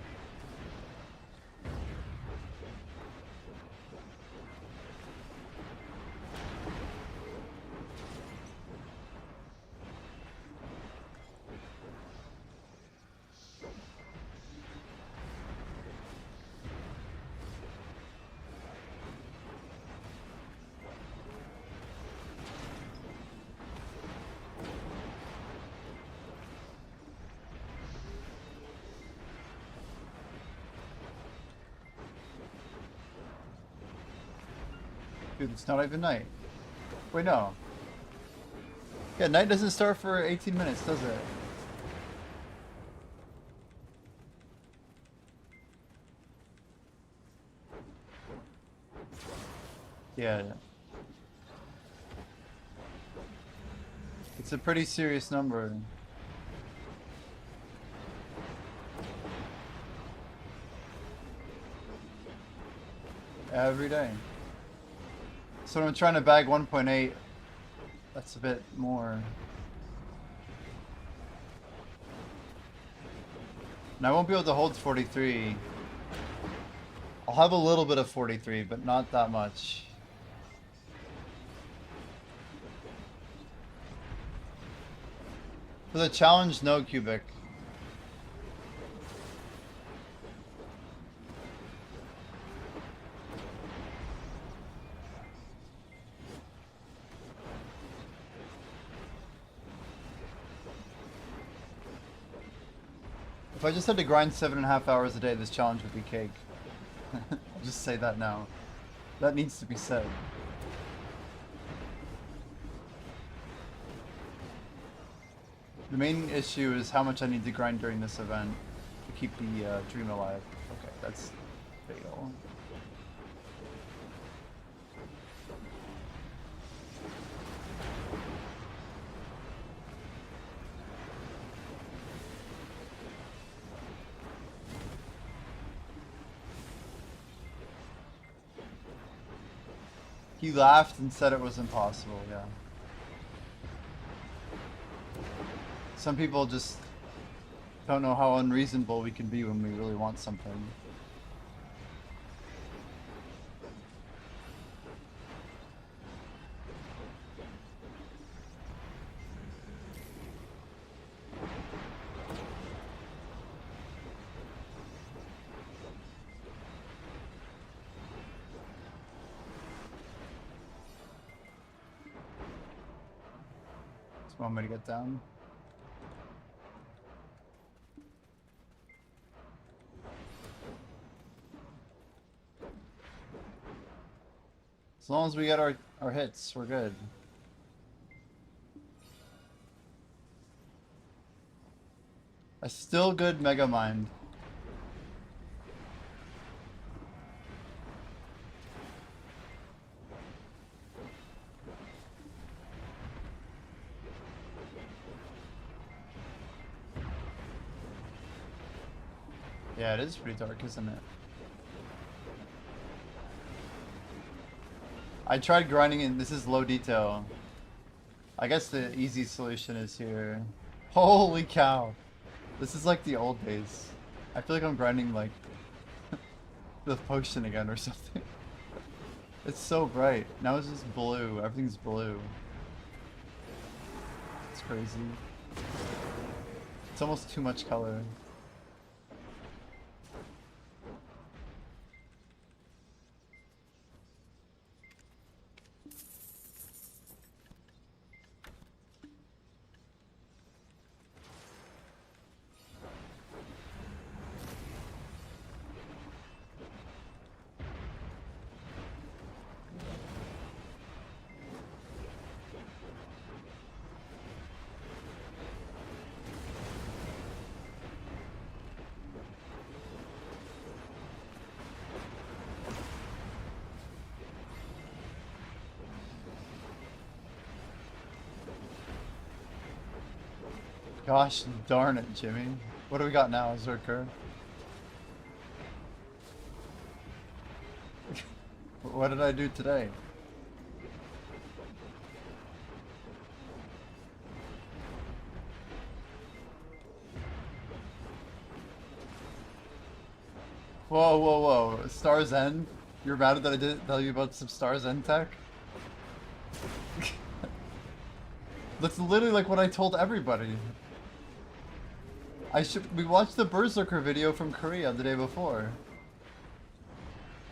Dude, it's not even night. Wait, no. Yeah, night doesn't start for 18 minutes, does it? Yeah. It's a pretty serious number. Every day. So when I'm trying to bag 1.8, that's a bit more. And I won't be able to hold 43. I'll have a little bit of 43, but not that much. For the challenge, no cubic. If I just had to grind 7.5 hours a day, this challenge would be cake. I'll just say that now. That needs to be said. The main issue is how much I need to grind during this event to keep the dream alive. Okay, that's fatal. He laughed and said it was impossible, yeah. Some people just don't know how unreasonable we can be when we really want something. Just want me to get down. As long as we get our hits, we're good. A still good Mega Mind. Yeah, it is pretty dark, isn't it? I tried grinding in. This is low detail. I guess the easy solution is here. Holy cow. This is like the old days. I feel like I'm grinding like the potion again or something. It's so bright. Now it's just blue. Everything's blue. It's crazy. It's almost too much color. Gosh darn it, Jimmy. What do we got now, Zerker? What did I do today? Whoa, whoa, whoa. Star's End? You're mad that I didn't tell you about some Star's End tech? That's literally like what I told everybody. We watched the Berserker video from Korea the day before.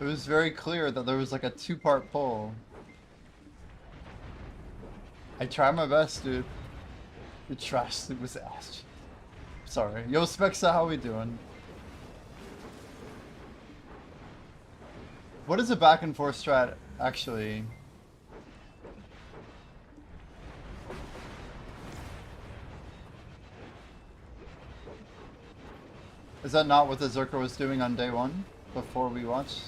It was very clear that there was like a two-part pull. I tried my best, dude. Your trash sleep was ass. Sorry. Yo, Spexa, how we doing? What is a back and forth strat, actually? Is that not what the Zerker was doing on day one, before we watched?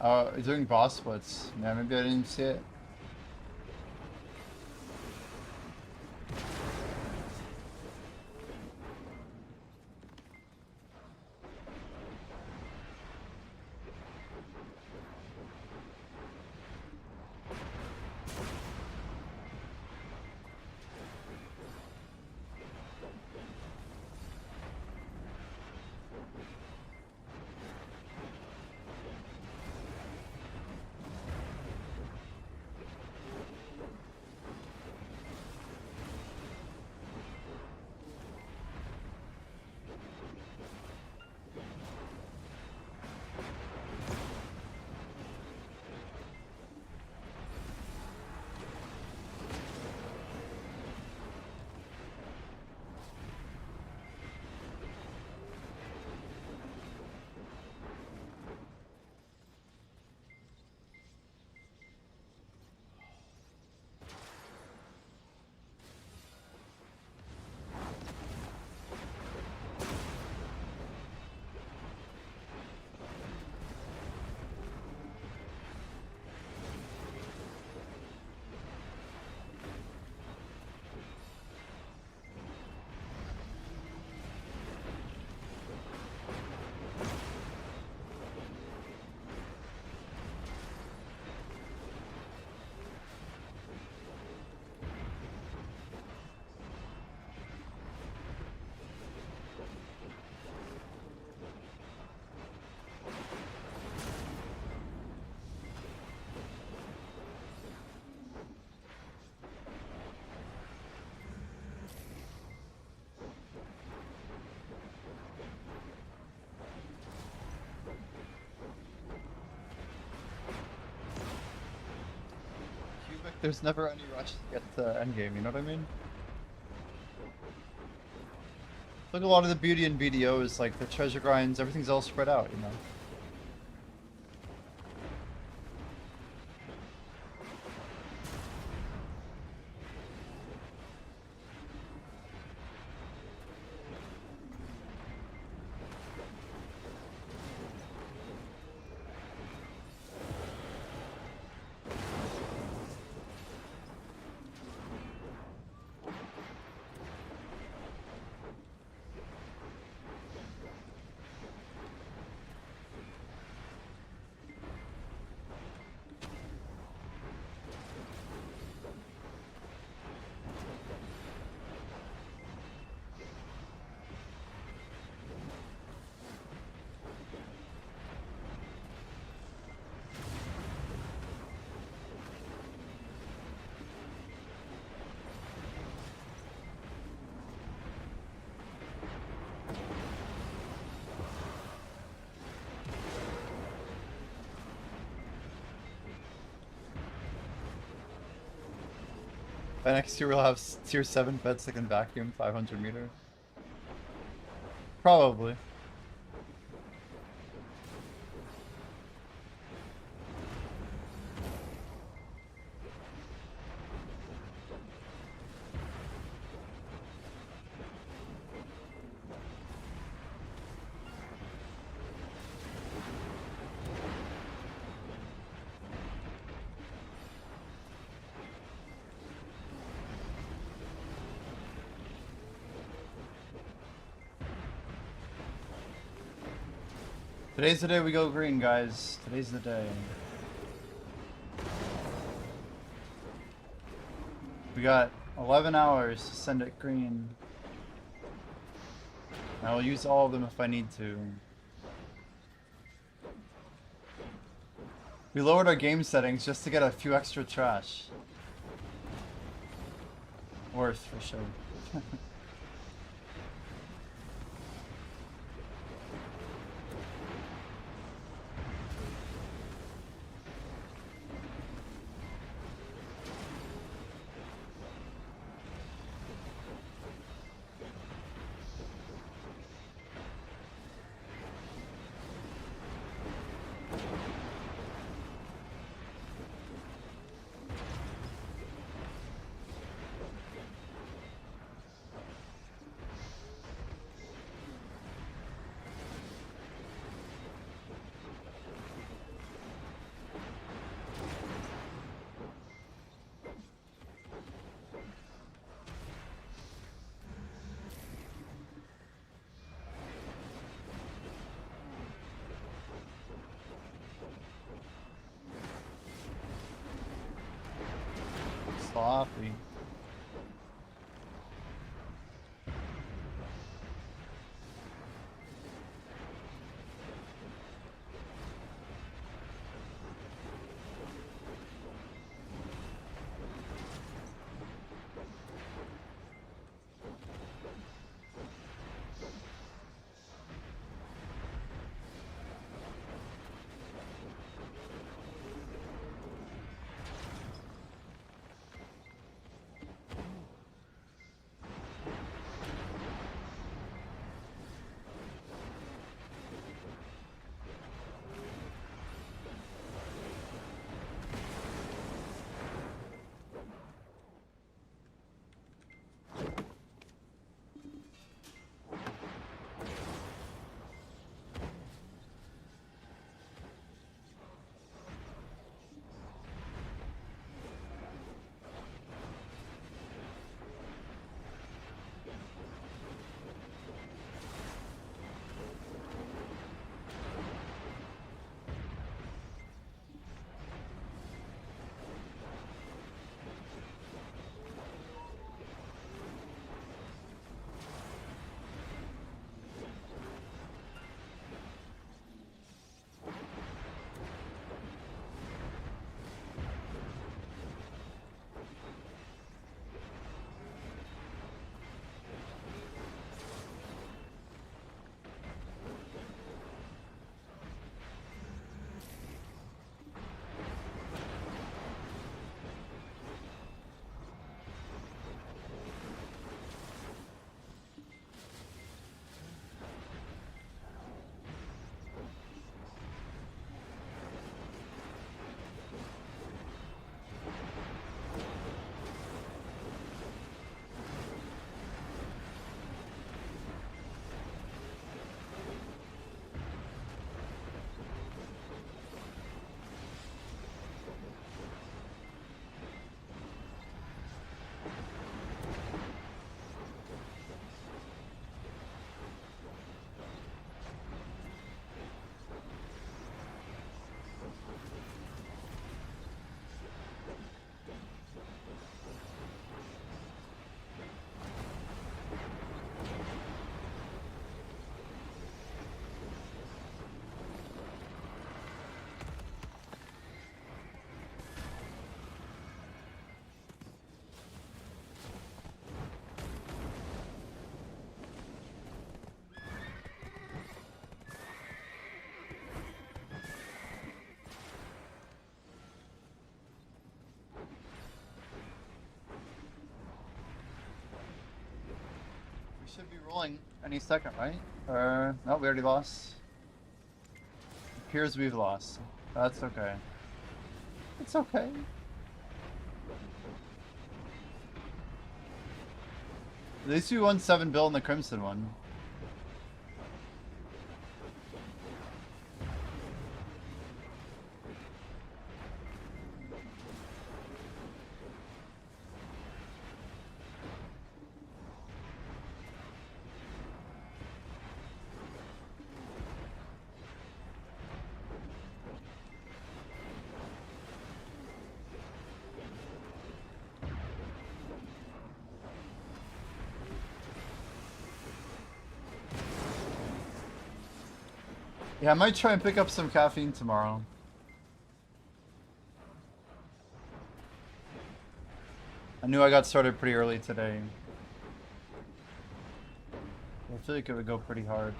Oh, he's doing boss splits. Yeah, maybe I didn't see it. There's never any rush to get to endgame, you know what I mean? Look, a lot of the beauty in BDO is like the treasure grinds, everything's all spread out, you know. By next year we'll have tier 7 beds that can vacuum 500 meters. Probably. Today's the day we go green, guys. Today's the day. We got 11 hours to send it green. I will use all of them if I need to. We lowered our game settings just to get a few extra trash. Worth, for sure. Sloppy. should be rolling any second, right? Or no, we already lost. Appears we've lost. That's okay. It's okay. At least we won 7 bill in the Crimson one. Yeah, I might try and pick up some caffeine tomorrow. I knew I got started pretty early today. I feel like it would go pretty hard.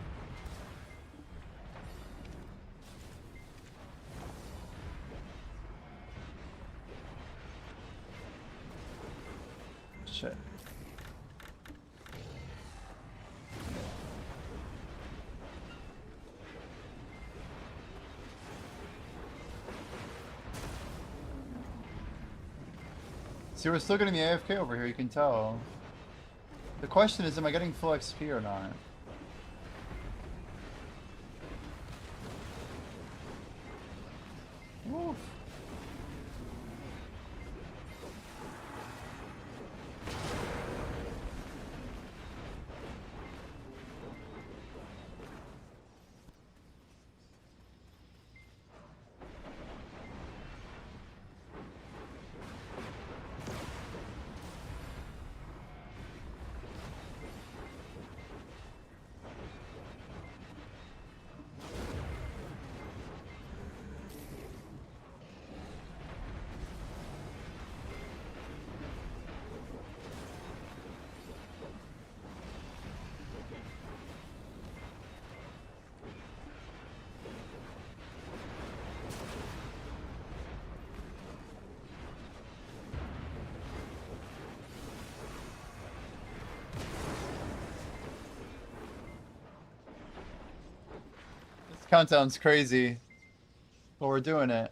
Shit. See, we're still getting the AFK over here, you can tell. The question is, am I getting full XP or not? Oof. Countdown's crazy, but we're doing it.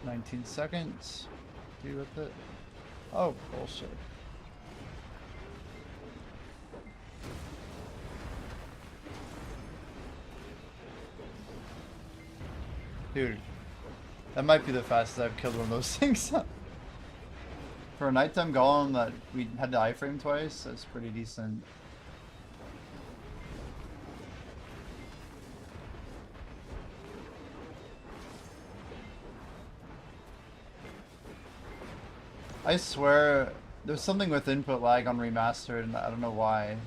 "19 seconds. Do with it." Oh, bullshit. Dude. That might be the fastest I've killed one of those things. For a nighttime golem that we had to iframe twice, that's pretty decent. I swear, there's something with input lag on remastered, and I don't know why.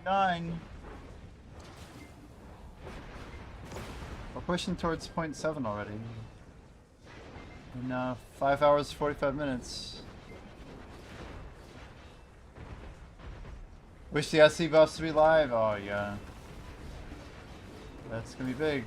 Nine. We're pushing towards 0.7 already. In 5 hours, 45 minutes. Wish the SC buffs to be live. Oh yeah. That's gonna be big.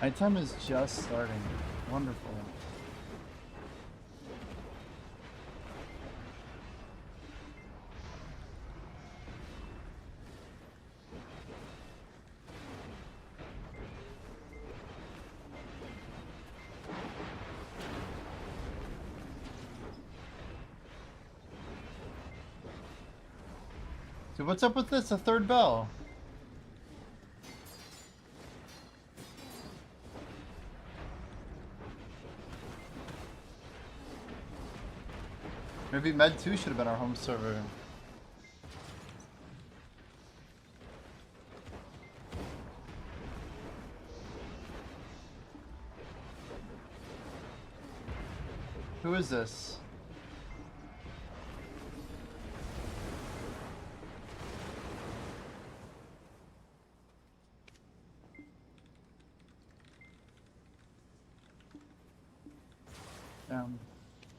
Nighttime is just starting. Wonderful. Dude, what's up with this? A third bell. Maybe Med 2 should have been our home server. Who is this?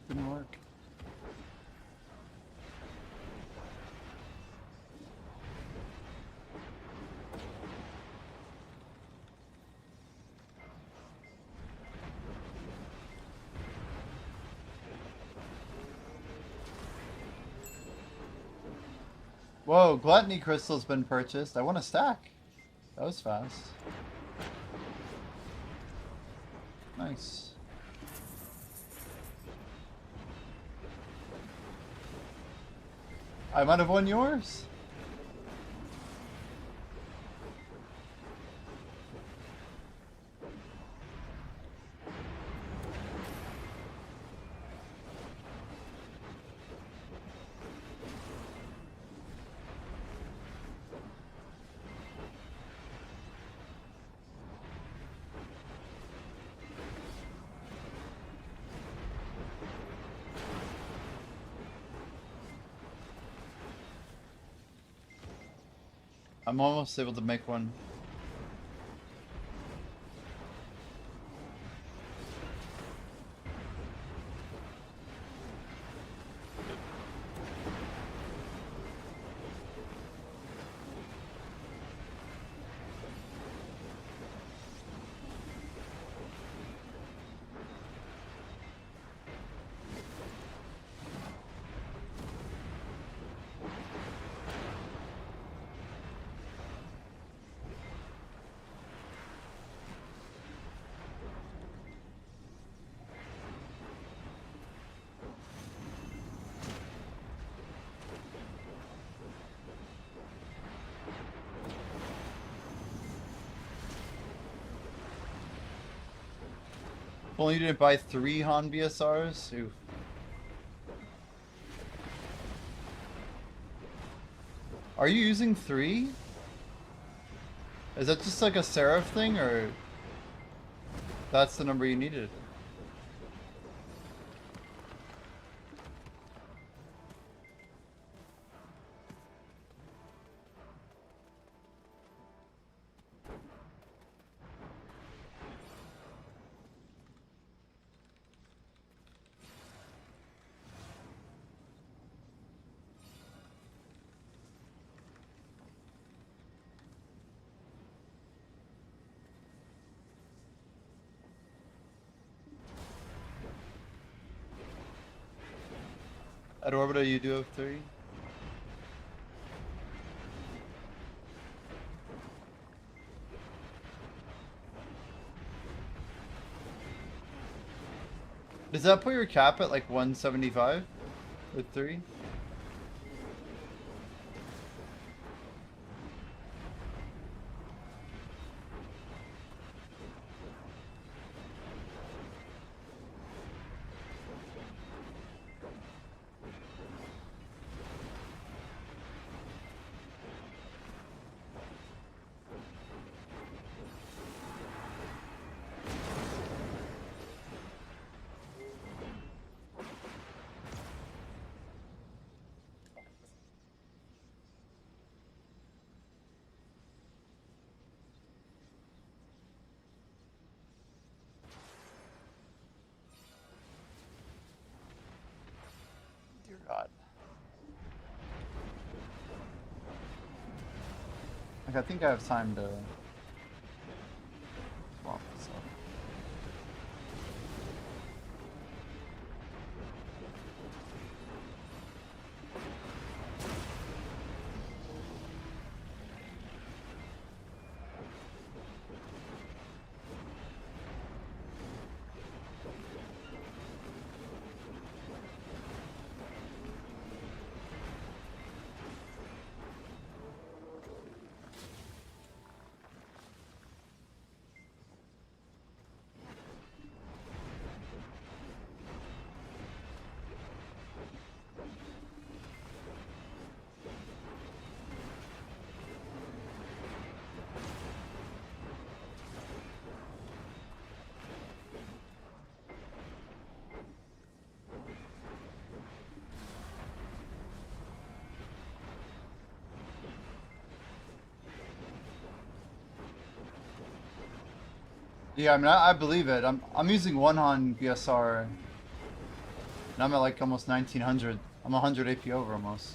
Didn't work. Whoa, gluttony crystal's been purchased. I want a stack. That was fast. Nice. I might have won yours. I'm almost able to make one. Only didn't buy 3 Han BSRs? Oof. Are you using 3? Is that just like a Seraph thing, or that's the number you needed? At Orbita, you do have 3? Does that put your cap at like 175 with 3? Dear God. Like, I think I have time to swap this up. Yeah, I mean, I believe it. I'm using one on BSR, and I'm at like almost 1900. I'm 100 AP over almost.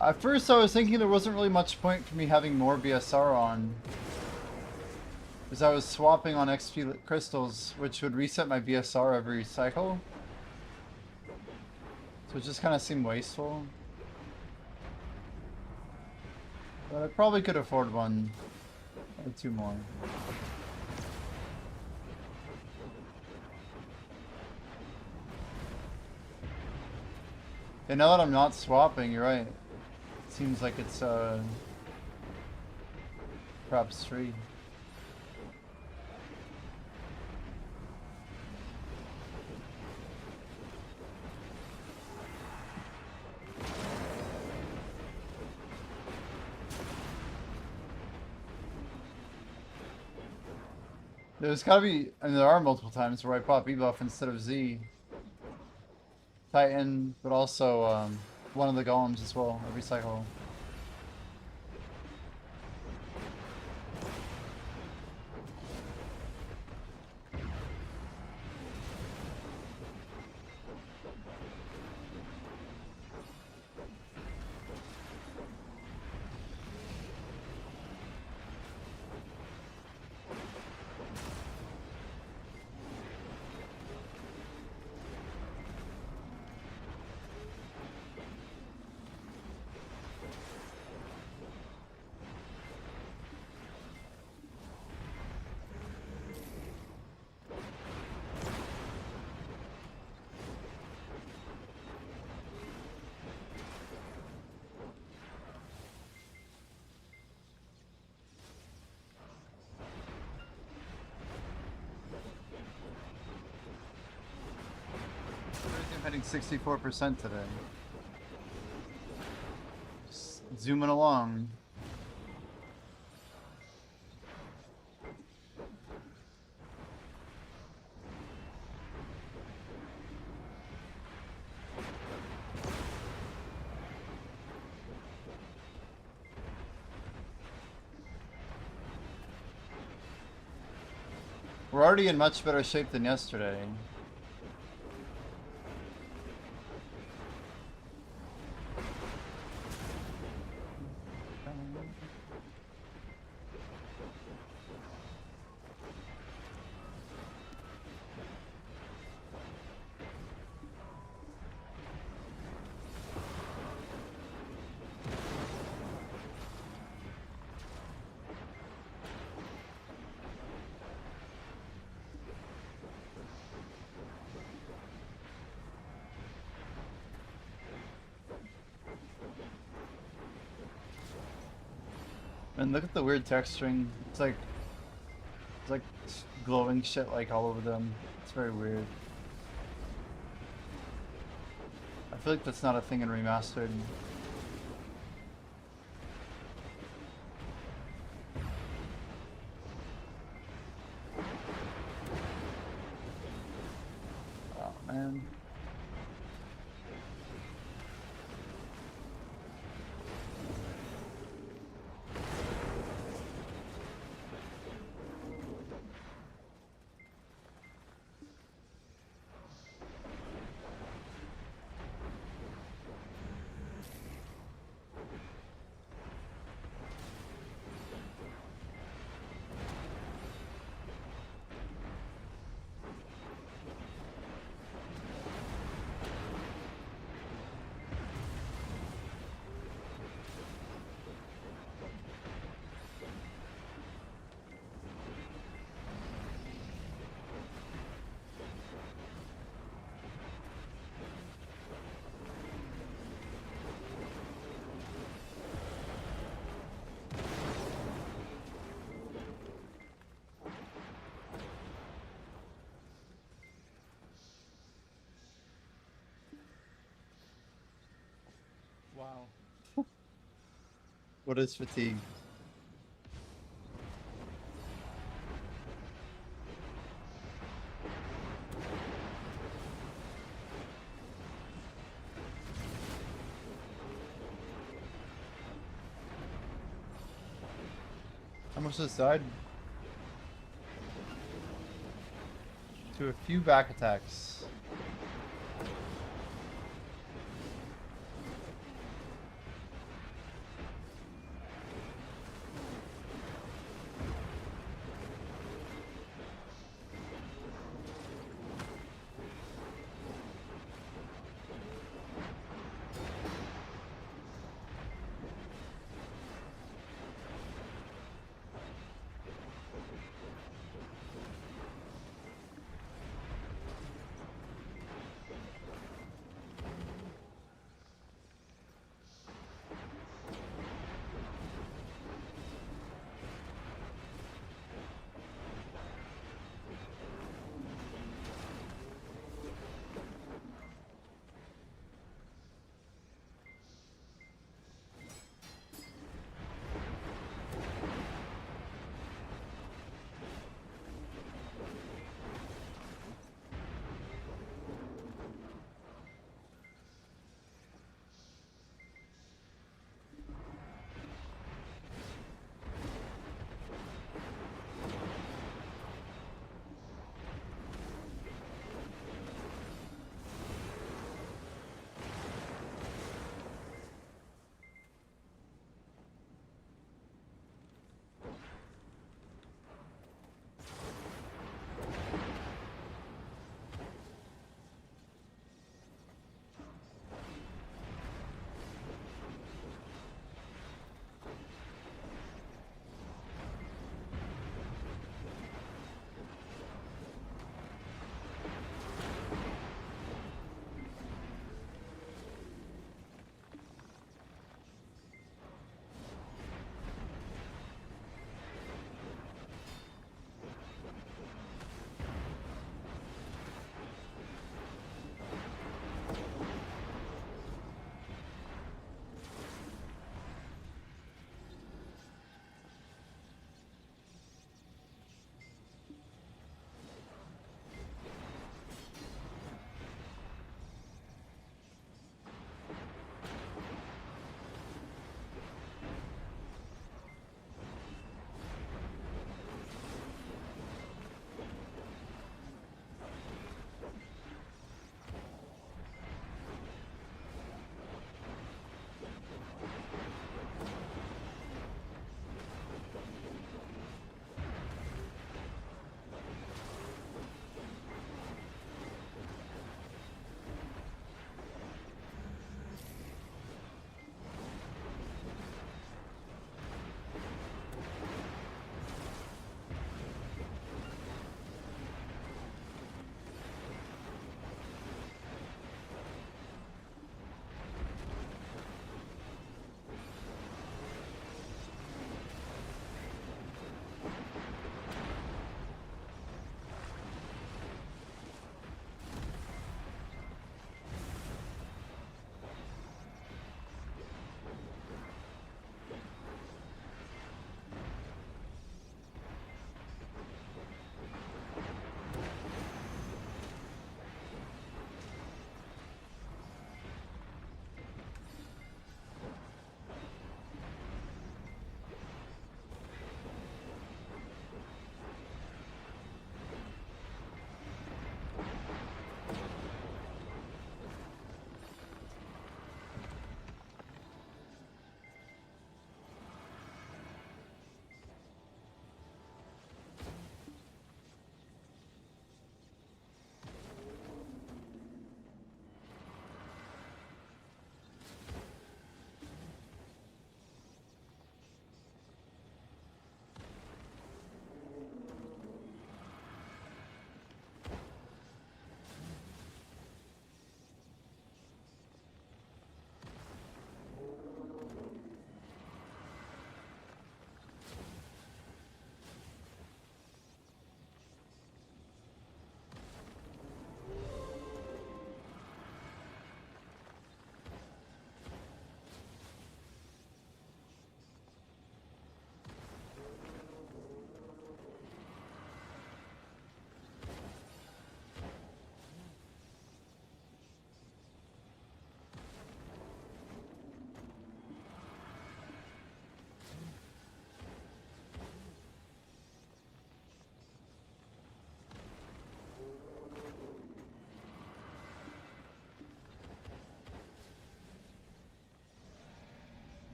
At first, I was thinking there wasn't really much point for me having more BSR on, because I was swapping on XP crystals, which would reset my BSR every cycle. So it just kind of seemed wasteful. But I probably could afford one or two more. And now that I'm not swapping, you're right. It seems like it's perhaps free. There's gotta be, and there are multiple times where I pop E buff instead of Z. Titan, but also one of the golems as well, every cycle. I'm hitting 64% today. Just zooming along. We're already in much better shape than yesterday. And look at the weird texturing. It's like glowing shit like all over them. It's very weird. I feel like that's not a thing in remastered. Oh man. Wow. What is fatigue? Almost just died. To a few back attacks.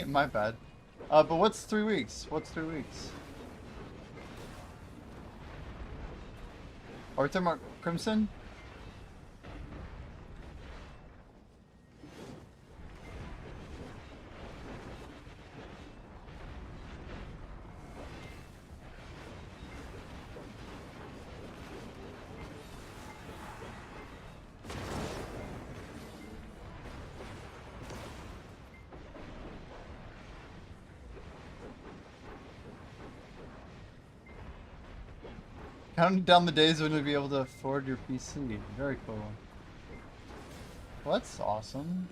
My bad. But what's 3 weeks? What's 3 weeks? Are we talking about Crimson? Counting down the days when you'll be able to afford your PC. Very cool. Well, that's awesome.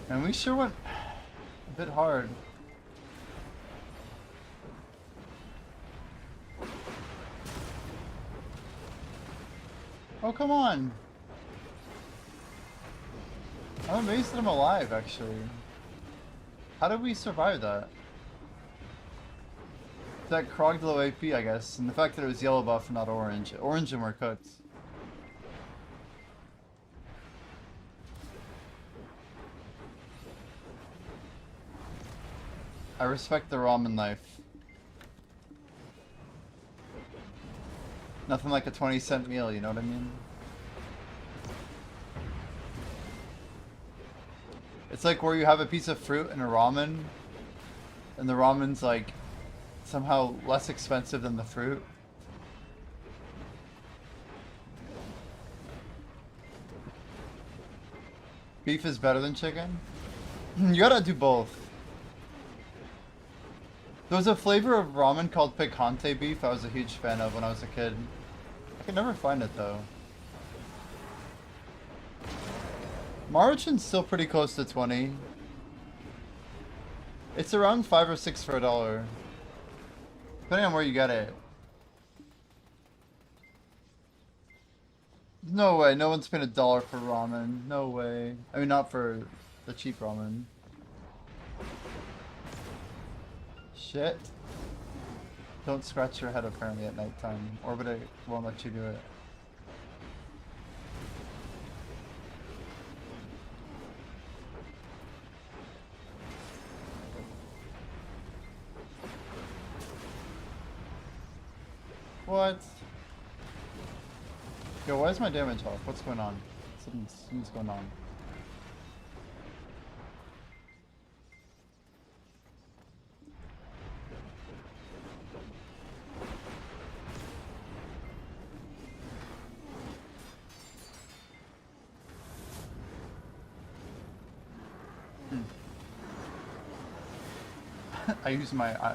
And we sure went a bit hard. Oh, come on. I'm amazed that I'm alive, actually. How did we survive that? That Krog low AP, I guess, and the fact that it was yellow buff, not orange. Orange and we're cooked. I respect the ramen knife. Nothing like a 20-cent meal, you know what I mean? It's like where you have a piece of fruit and a ramen, and the ramen's like somehow less expensive than the fruit. Beef is better than chicken? You gotta do both. There was a flavor of ramen called picante beef I was a huge fan of when I was a kid. I could never find it though. Margin's still pretty close to 20. It's around 5 or 6 for $1. Depending on where you get it. No way, no one's paying $1 for ramen. No way. I mean, not for the cheap ramen. Shit. Don't scratch your head apparently at nighttime, or but it won't let you do it. What? Yo, why is my damage off? What's going on? Something's going on. I use my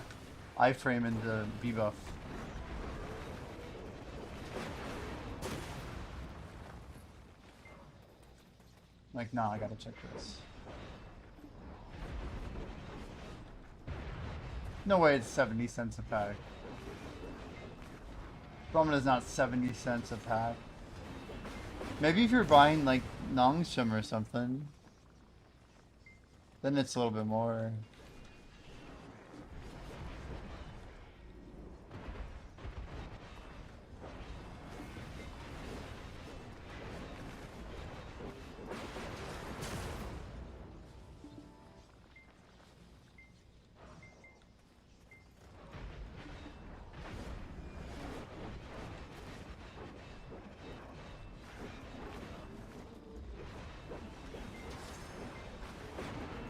iframe into B-buff. Like, nah, I gotta check this. No way it's 70 cents a pack. Ramen is not 70 cents a pack. Maybe if you're buying, like, Nongshim or something, then it's a little bit more.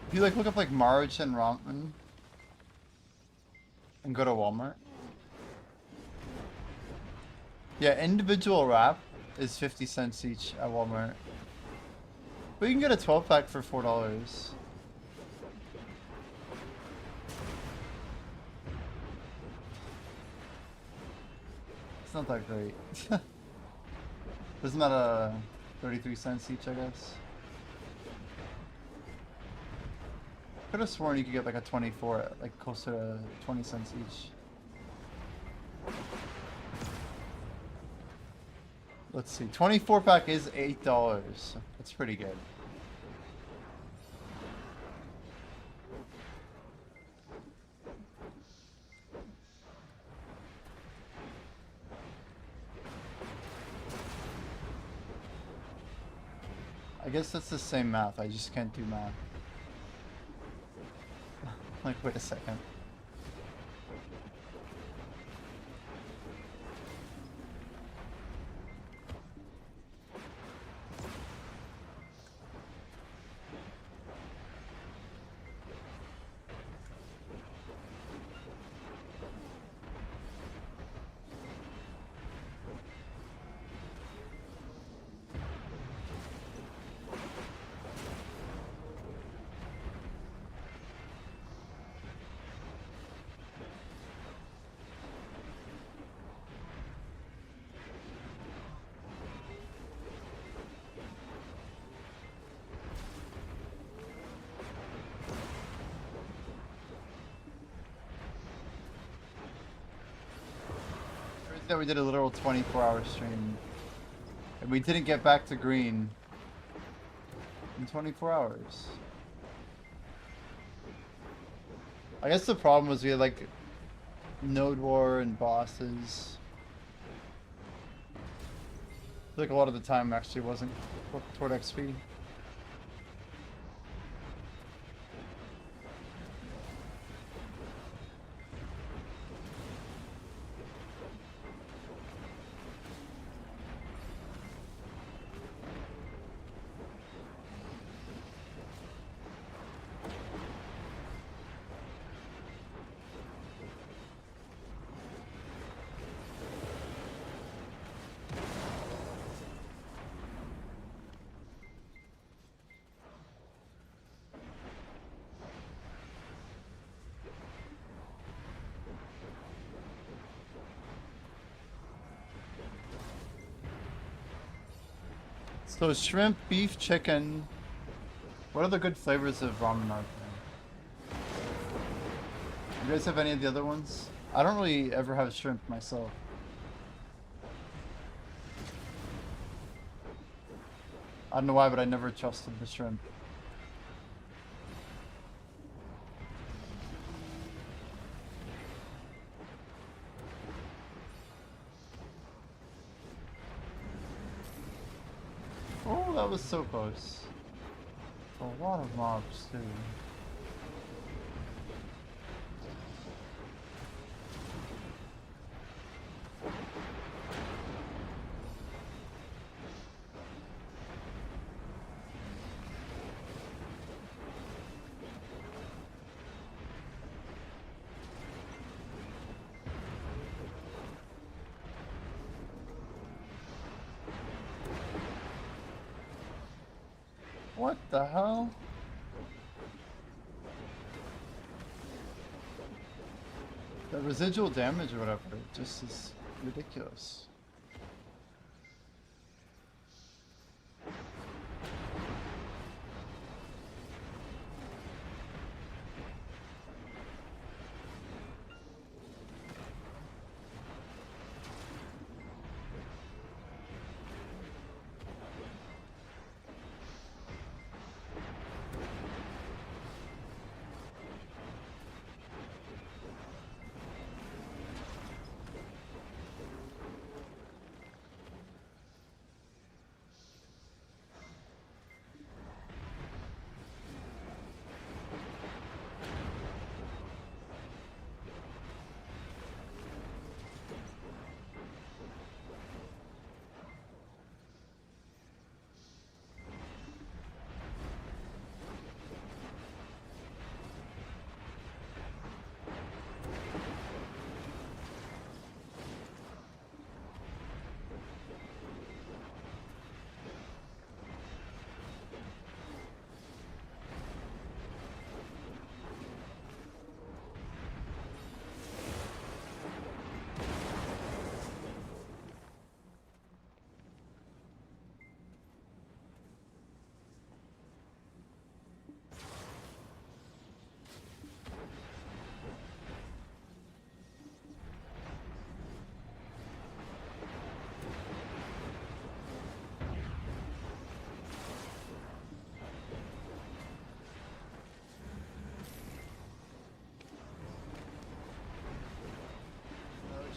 If you like look up like Marge and ramen and go to Walmart. Yeah, individual wrap is 50 cents each at Walmart. But you can get a 12-pack for $4. It's not that great. Isn't that a 33 cents each, I guess? Could have sworn you could get like a 24, like closer to 20 cents each. Let's see, 24 pack is $8. That's pretty good. I guess that's the same math. I just can't do math. Like, wait a second. That we did a literal 24-hour stream, and we didn't get back to green in 24 hours. I guess the problem was we had like node war and bosses. I feel like a lot of the time actually wasn't toward XP. So shrimp, beef, chicken. What are the good flavors of ramen out there? You guys have any of the other ones? I don't really ever have shrimp myself. I don't know why, but I never trusted the shrimp. Oh, that was so close. A lot of mobs, too. What the hell? The residual damage or whatever just is ridiculous.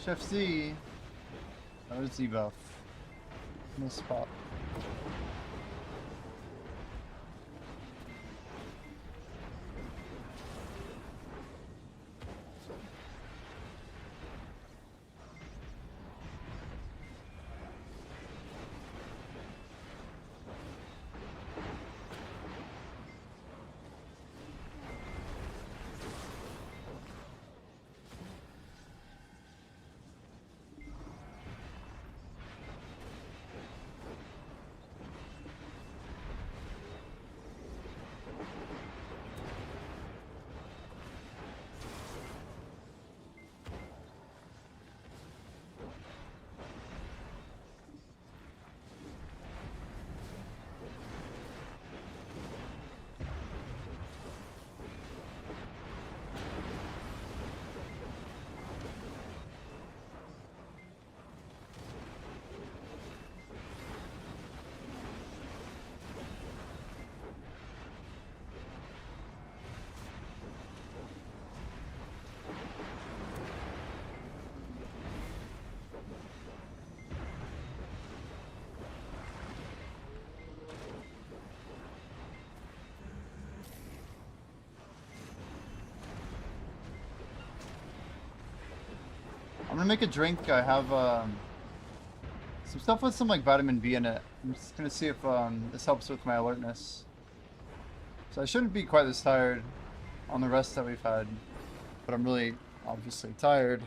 Chef Z. That was Z buff. No spot. make a drink. I have some stuff with some like vitamin B in it. I'm just gonna see if this helps with my alertness. So I shouldn't be quite as tired on the rest that we've had, but I'm really obviously tired.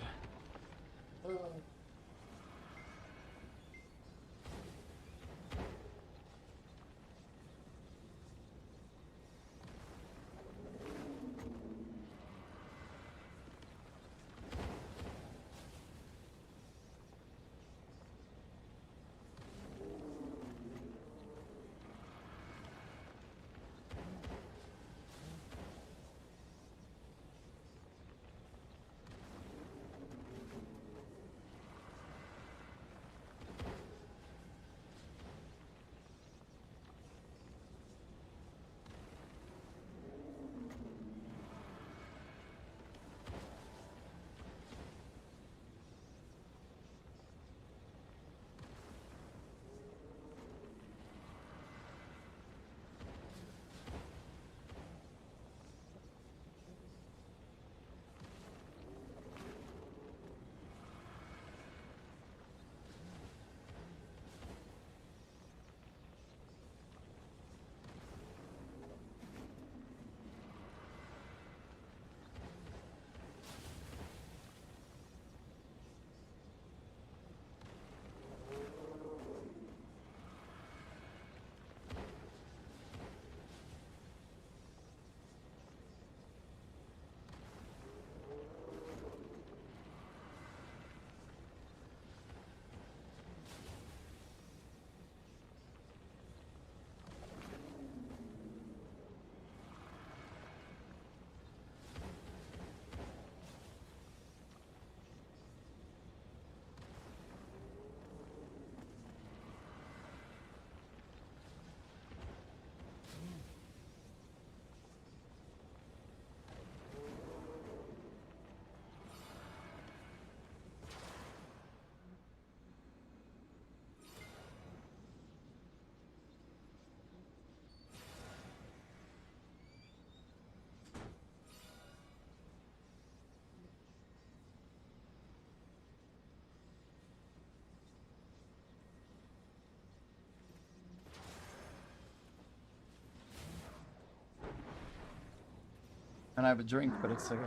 And I have a drink, but it's like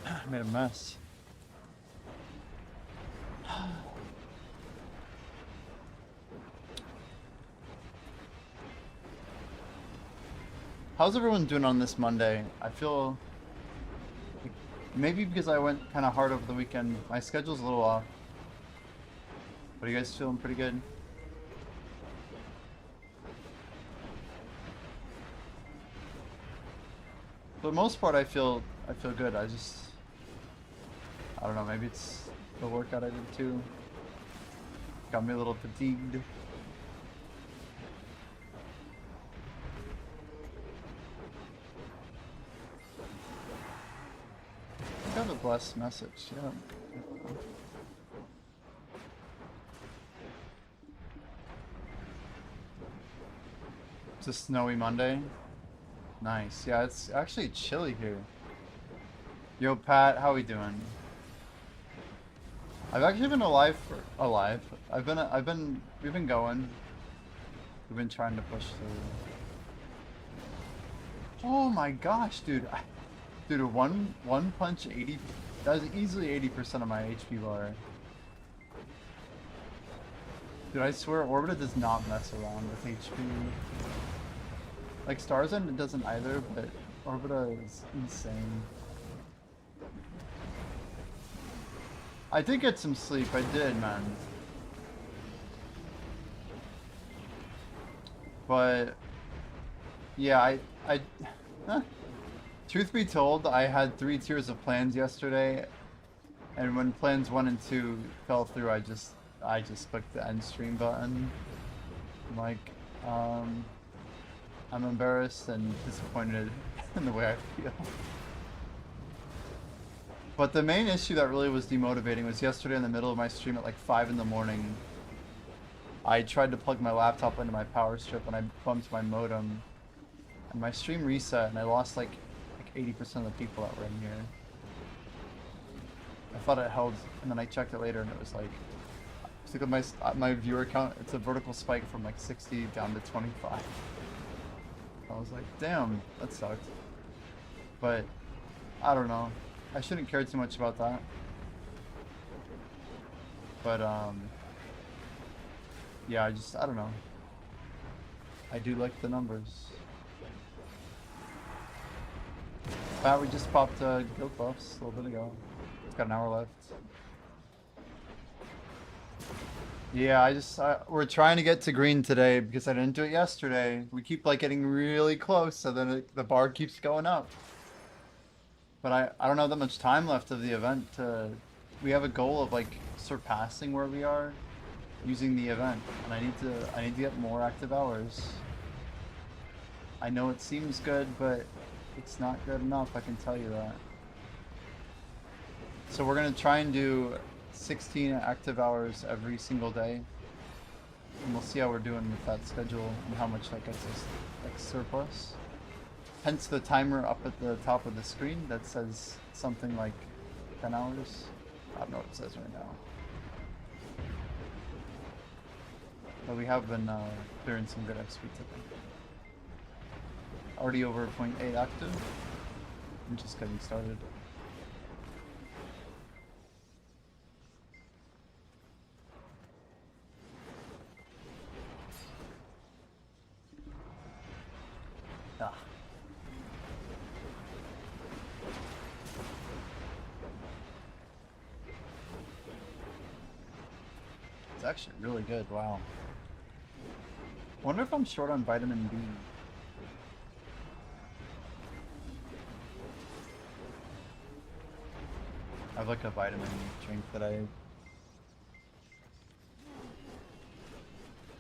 I made a mess. How's everyone doing on this Monday? I feel like maybe because I went kind of hard over the weekend, my schedule's a little off. But are you guys feeling pretty good? For the most part, I feel good. I don't know. Maybe it's the workout I did too. Got me a little fatigued. I got a blessed message. Yeah. It's a snowy Monday. Nice. Yeah, it's actually chilly here. Yo, Pat, how we doing? I've actually been alive. We've been going. We've been trying to push through. Oh my gosh, dude. Dude, one punch 80. That was easily 80% of my HP bar. Dude, I swear, Orbita does not mess around with HP. Like Starzend, it doesn't either, but Orbita is insane. I did get some sleep, I did, man. But yeah, truth be told, I had 3 tiers of plans yesterday, and when plans 1 and 2 fell through, I just clicked the end stream button. Like, I'm embarrassed and disappointed in the way I feel. But the main issue that really was demotivating was yesterday in the middle of my stream at like 5 in the morning. I tried to plug my laptop into my power strip and I bumped my modem. And my stream reset and I lost like 80% of the people that were in here. I thought it held, and then I checked it later, and it was like, look at my viewer count. It's a vertical spike from like 60 down to 25. I was like, damn, that sucked. But I don't know. I shouldn't care too much about that. But yeah, I don't know. I do like the numbers. We just popped guild buffs a little bit ago. It's got an hour left. Yeah, we're trying to get to green today because I didn't do it yesterday. We keep like getting really close, so then the bar keeps going up. But I don't have that much time left of the event. We have a goal of like surpassing where we are using the event, and I need to get more active hours. I know it seems good, but it's not good enough, I can tell you that. So we're gonna try and do 16 active hours every single day, and we'll see how we're doing with that schedule and how much that gets us like surplus. Hence the timer up at the top of the screen that says something like 10 hours. I don't know what it says right now. But we have been clearing some good XP today. Already over 0.8 active. I'm just getting started. Ah. It's actually really good, wow. Wonder if I'm short on vitamin B. I have like a vitamin drink that I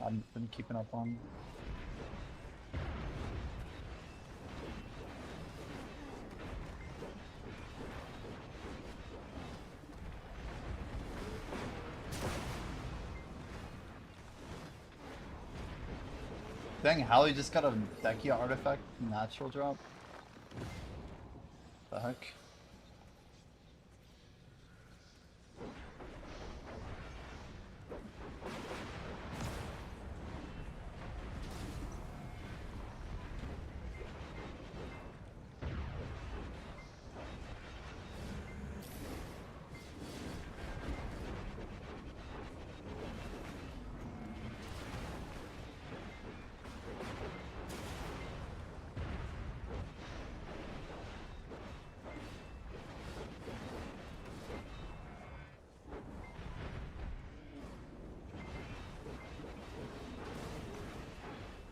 haven't been keeping up on. Dang, Hallie just got a Dekia artifact natural drop. The heck?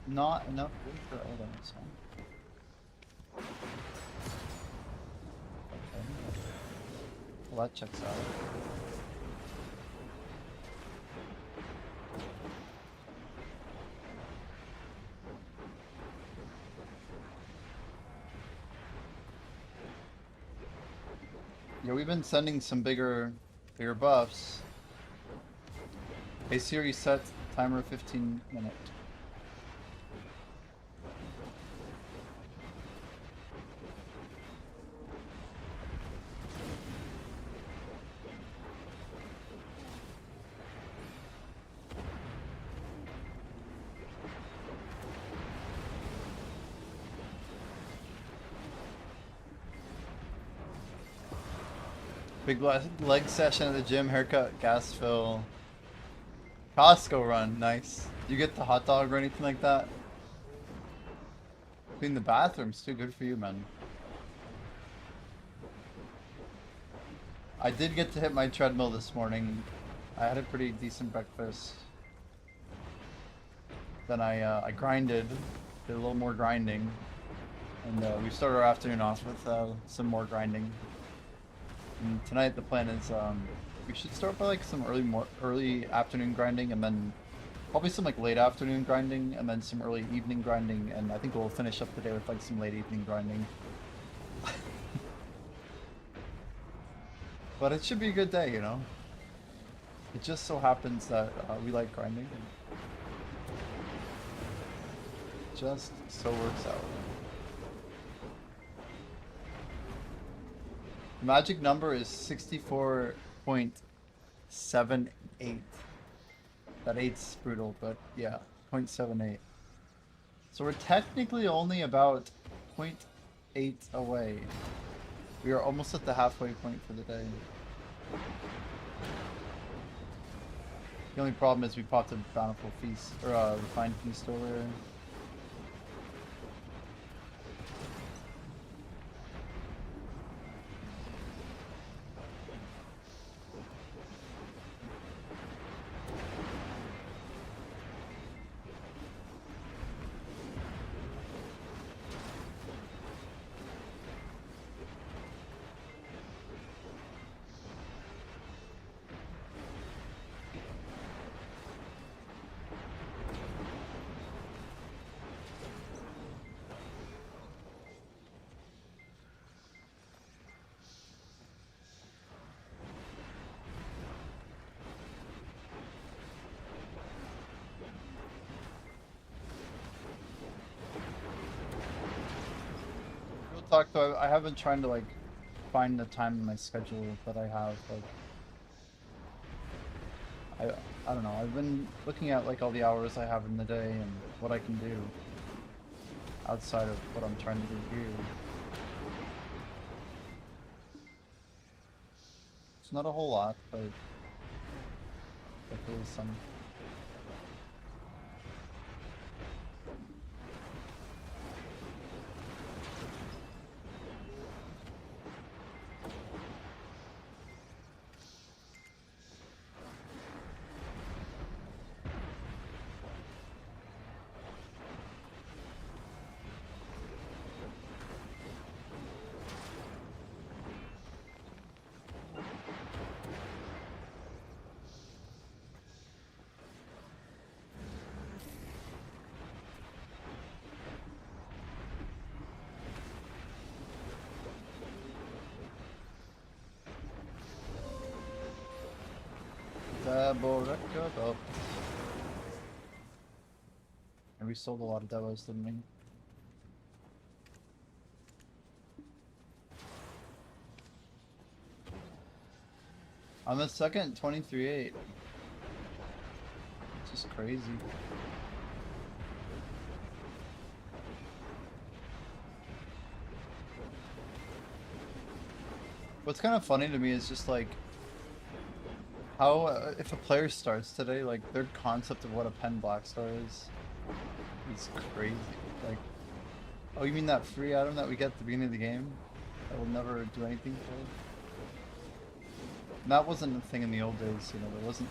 Not enough food for items, huh? Okay. Well, that checks out. Yeah, we've been sending some bigger buffs. Hey Siri, set timer 15 minutes. Big leg session at the gym, haircut, gas fill. Costco run, nice. You get the hot dog or anything like that? Clean the bathrooms too, good for you, man. I did get to hit my treadmill this morning. I had a pretty decent breakfast. Then I grinded, did a little more grinding. And we started our afternoon off with some more grinding. And tonight the plan is we should start by like some early afternoon grinding, and then probably some like late afternoon grinding, and then some early evening grinding, and I think we'll finish up the day with like some late evening grinding. But it should be a good day, you know? It just so happens that we like grinding. It just so works out. Magic number is 64.78. That 8's brutal, but yeah, 0.78. So we're technically only about 0.8 away. We are almost at the halfway point for the day. The only problem is we popped a bountiful feast, or a refined feast over here. Real talk though, I have been trying to like find the time in my schedule that I have. Like, I don't know. I've been looking at like all the hours I have in the day and what I can do outside of what I'm trying to do here. It's not a whole lot, but definitely some. And we sold a lot of devos, didn't we? I'm the second 23.8. It's just crazy. What's kind of funny to me is just like how if a player starts today, like their concept of what a pen black star is crazy. Like, oh, you mean that free item that we get at the beginning of the game that will never do anything for it? And that wasn't a thing in the old days, you know. There wasn't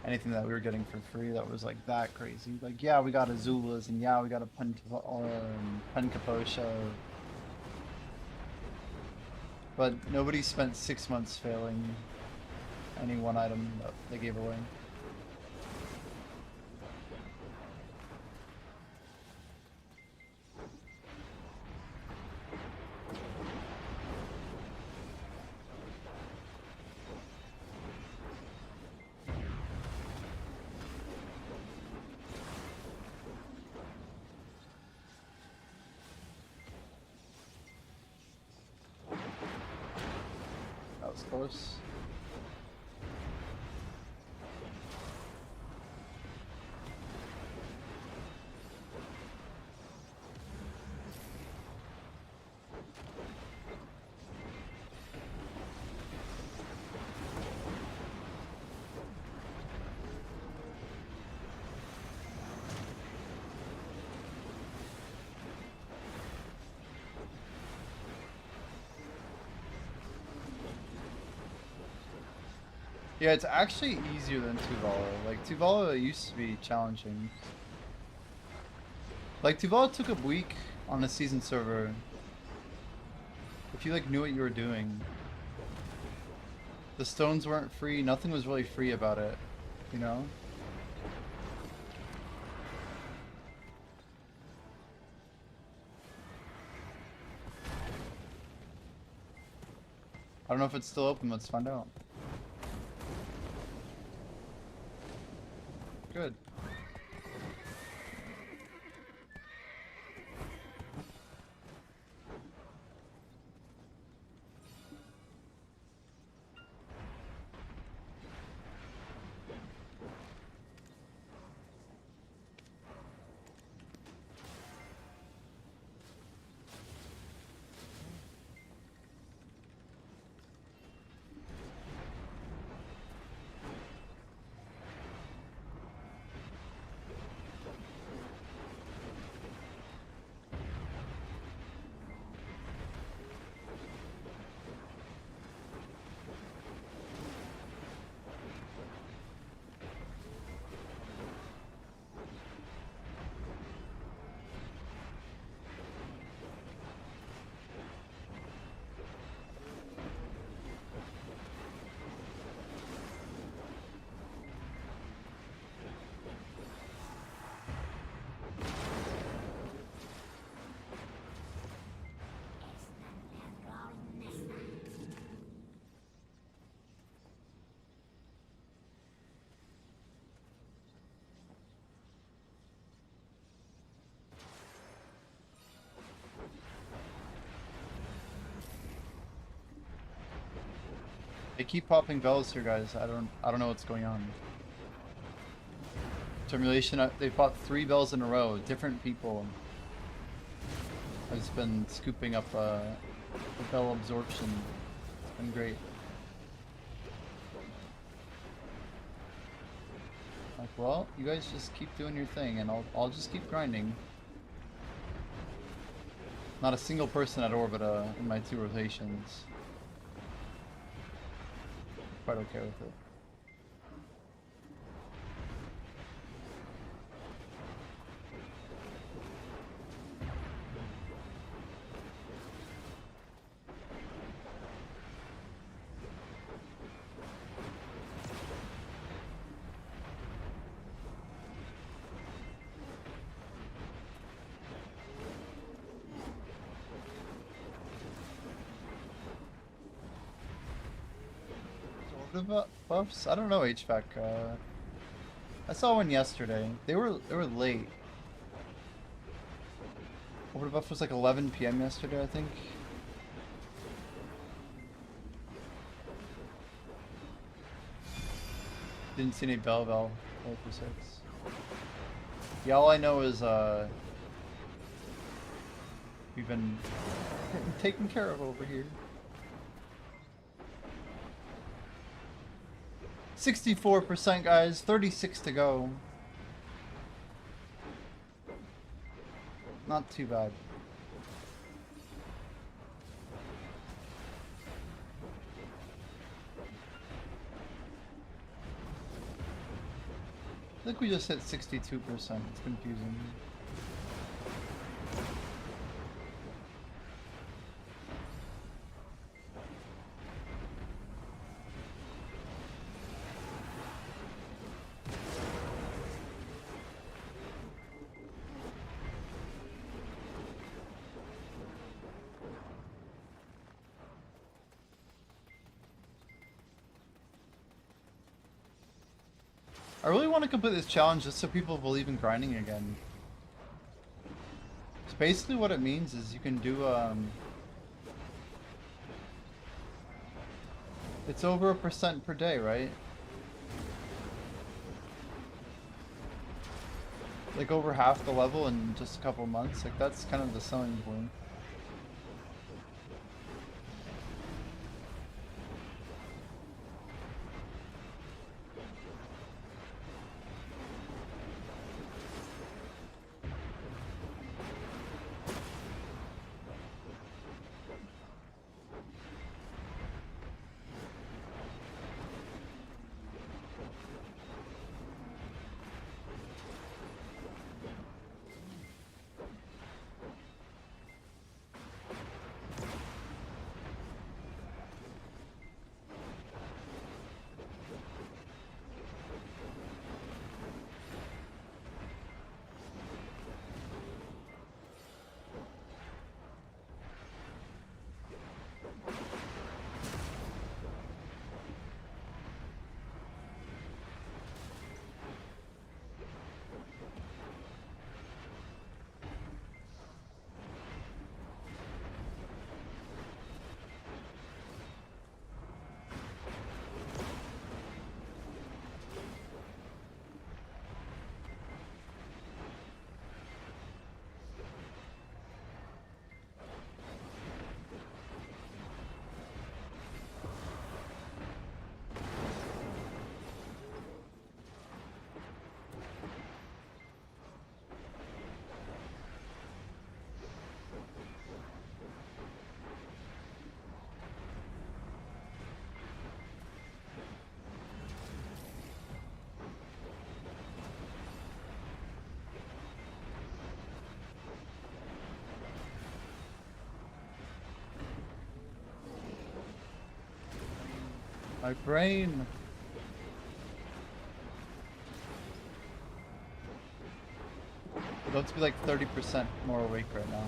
anything that we were getting for free that was like that crazy. Like, yeah, we got Azulas, and yeah, we got a Pen Caposha. But nobody spent 6 months failing any one item that they gave away. That was close. Yeah, it's actually easier than Tuvala. Like, Tuvala used to be challenging. Like, Tuvala took a week on a season server. If you, like, knew what you were doing. The stones weren't free, nothing was really free about it, you know? I don't know if it's still open, let's find out. Good. They keep popping bells here, guys. I don't know what's going on. Termination. They popped 3 bells in a row. Different people. I've just been scooping up the bell absorption. It's been great. Like, well, you guys just keep doing your thing, and I'll just keep grinding. Not a single person at Orbita in my 2 rotations. Quite okay with it. Buffs? I don't know, HVAC. I saw one yesterday. They were late. Order buff was like 11 PM yesterday, I think. Didn't see any bell 4 for 6. Yeah, all I know is we've been getting taken care of over here. 64%, guys. 36 to go. Not too bad. I think we just hit 62%. It's confusing. I really want to complete this challenge just so people believe in grinding again. So basically what it means is you can do, it's over 1% per day, right? Like over half the level in just a couple months. Like that's kind of the selling point. My brain. I'd love to be like 30% more awake right now.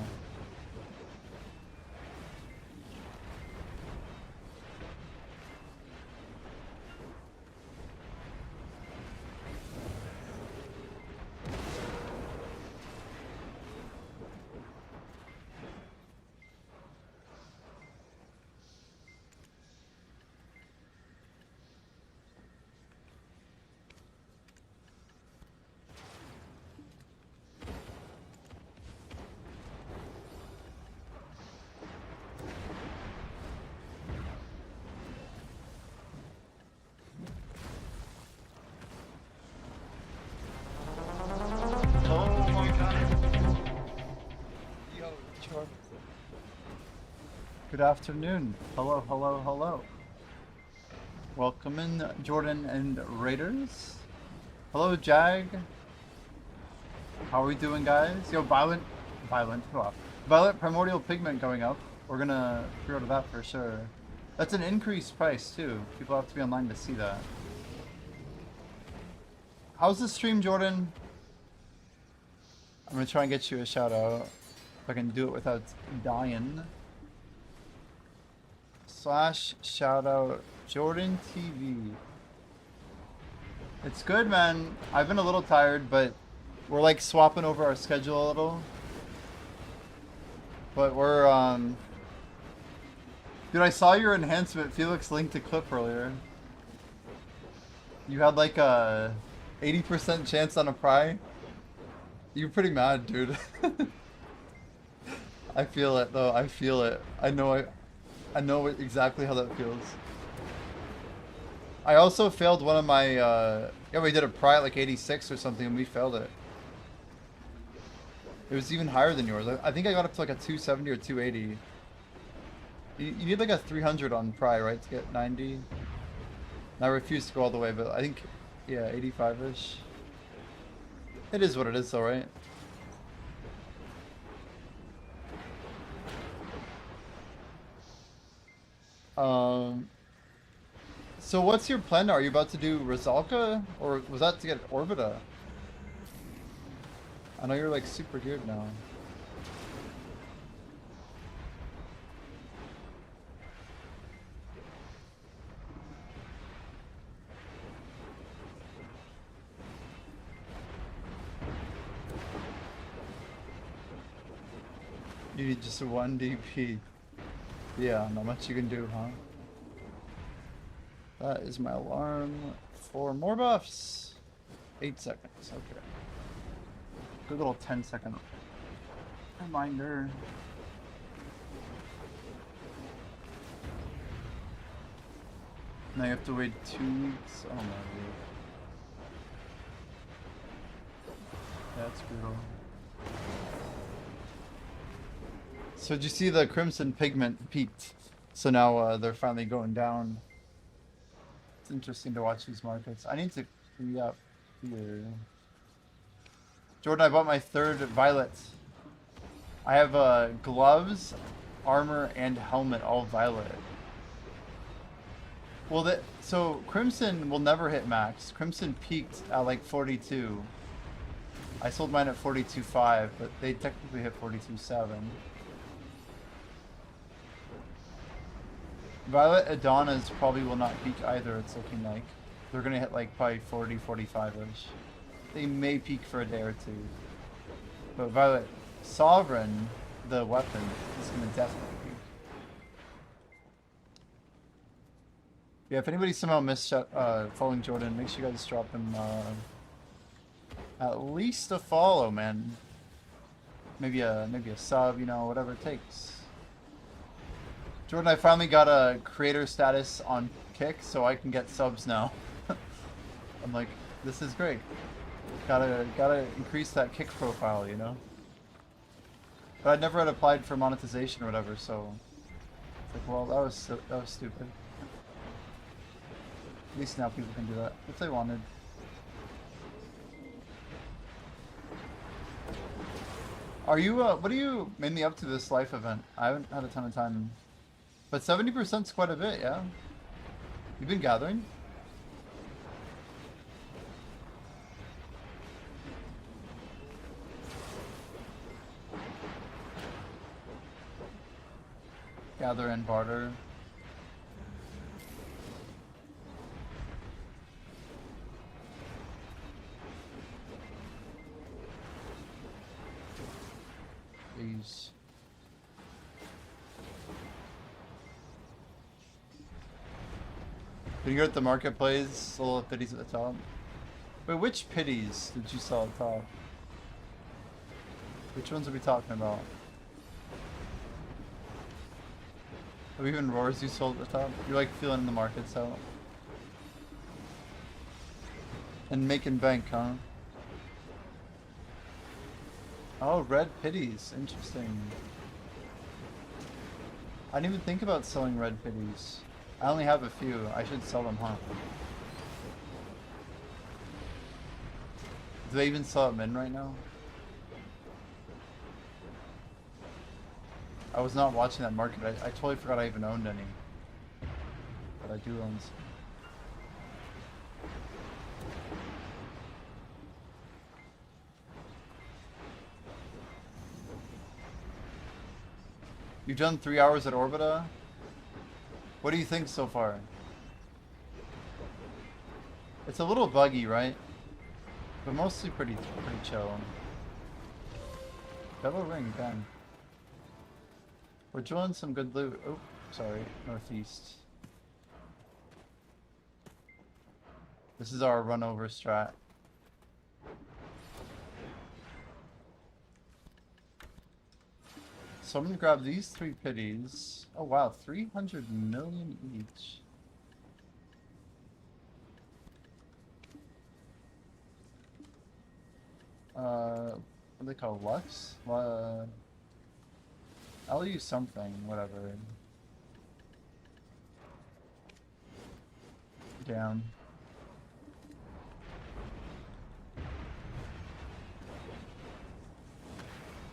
Good afternoon. Hello, hello, hello. Welcome in, Jordan and Raiders. Hello, Jag. How are we doing, guys? Yo, Violet Primordial Pigment going up. We're gonna pre-order that for sure. That's an increased price too. People have to be online to see that. How's the stream, Jordan? I'm gonna try and get you a shout out. If I can do it without dying. / shout out Jordan TV. It's good, man. I've been a little tired, but we're like swapping over our schedule a little. But we're dude, I saw your enhancement. Felix linked a clip earlier. You had like a 80% chance on a pry. You're pretty mad, dude. I feel it though. I feel it. I know exactly how that feels. I also failed one of my yeah, we did a pry at like 86 or something and we failed it. It was even higher than yours. I think I got up to like a 270 or 280. You need like a 300 on pry, right, to get 90? And I refuse to go all the way, but I think, yeah, 85-ish. It is what it is though, right? So what's your plan now? Are you about to do Rosalka? Or was that to get Orbita? I know you're like super geared now. You need just a 1 DP. Yeah, not much you can do, huh? That is my alarm for more buffs. 8 seconds, okay. Good little 10-second reminder. Now you have to wait 2 weeks. Oh my god. That's brutal. So did you see the Crimson Pigment peaked? So now they're finally going down. It's interesting to watch these markets. I need to clean up here. Jordan, I bought my 3rd Violet. I have gloves, armor, and helmet all Violet. Well, so Crimson will never hit max. Crimson peaked at like 42. I sold mine at 42.5, but they technically hit 42.7. Violet Adonnas probably will not peak either, it's looking like. They're gonna hit like probably 40, 45-ish. They may peak for a day or two. But Violet Sovereign, the weapon, is gonna definitely peak. Yeah, if anybody somehow missed following Jordan, make sure you guys drop him at least a follow, man. Maybe a sub, you know, whatever it takes. Jordan, I finally got a creator status on Kick, so I can get subs now. I'm like, this is great. Gotta increase that Kick profile, you know? But I never had applied for monetization or whatever, so it's like, well, that was stupid. At least now people can do that if they wanted. Are you what are you mainly up to this life event? I haven't had a ton of time. But 70%'s quite a bit, yeah? You've been gathering? Gather and barter. Please. When you're at the marketplace, the little pitties at the top. Wait, which pitties did you sell at the top? Which ones are we talking about? Have even roars you sold at the top? You're like feeling the markets out. And making bank, huh? Oh, red pitties. Interesting. I didn't even think about selling red pitties. I only have a few. I should sell them, huh? Do they even sell them in right now? I was not watching that market. I totally forgot I even owned any. But I do own some. You've done 3 hours at Orbita? What do you think so far? It's a little buggy, right? But mostly pretty chill. Double ring, damn. We're drilling some good loot. Oh, sorry, northeast. This is our run over strat. So I'm gonna grab these 3 pitties. Oh wow, 300 million each. What do they call Lux? I'll use something, whatever. Down.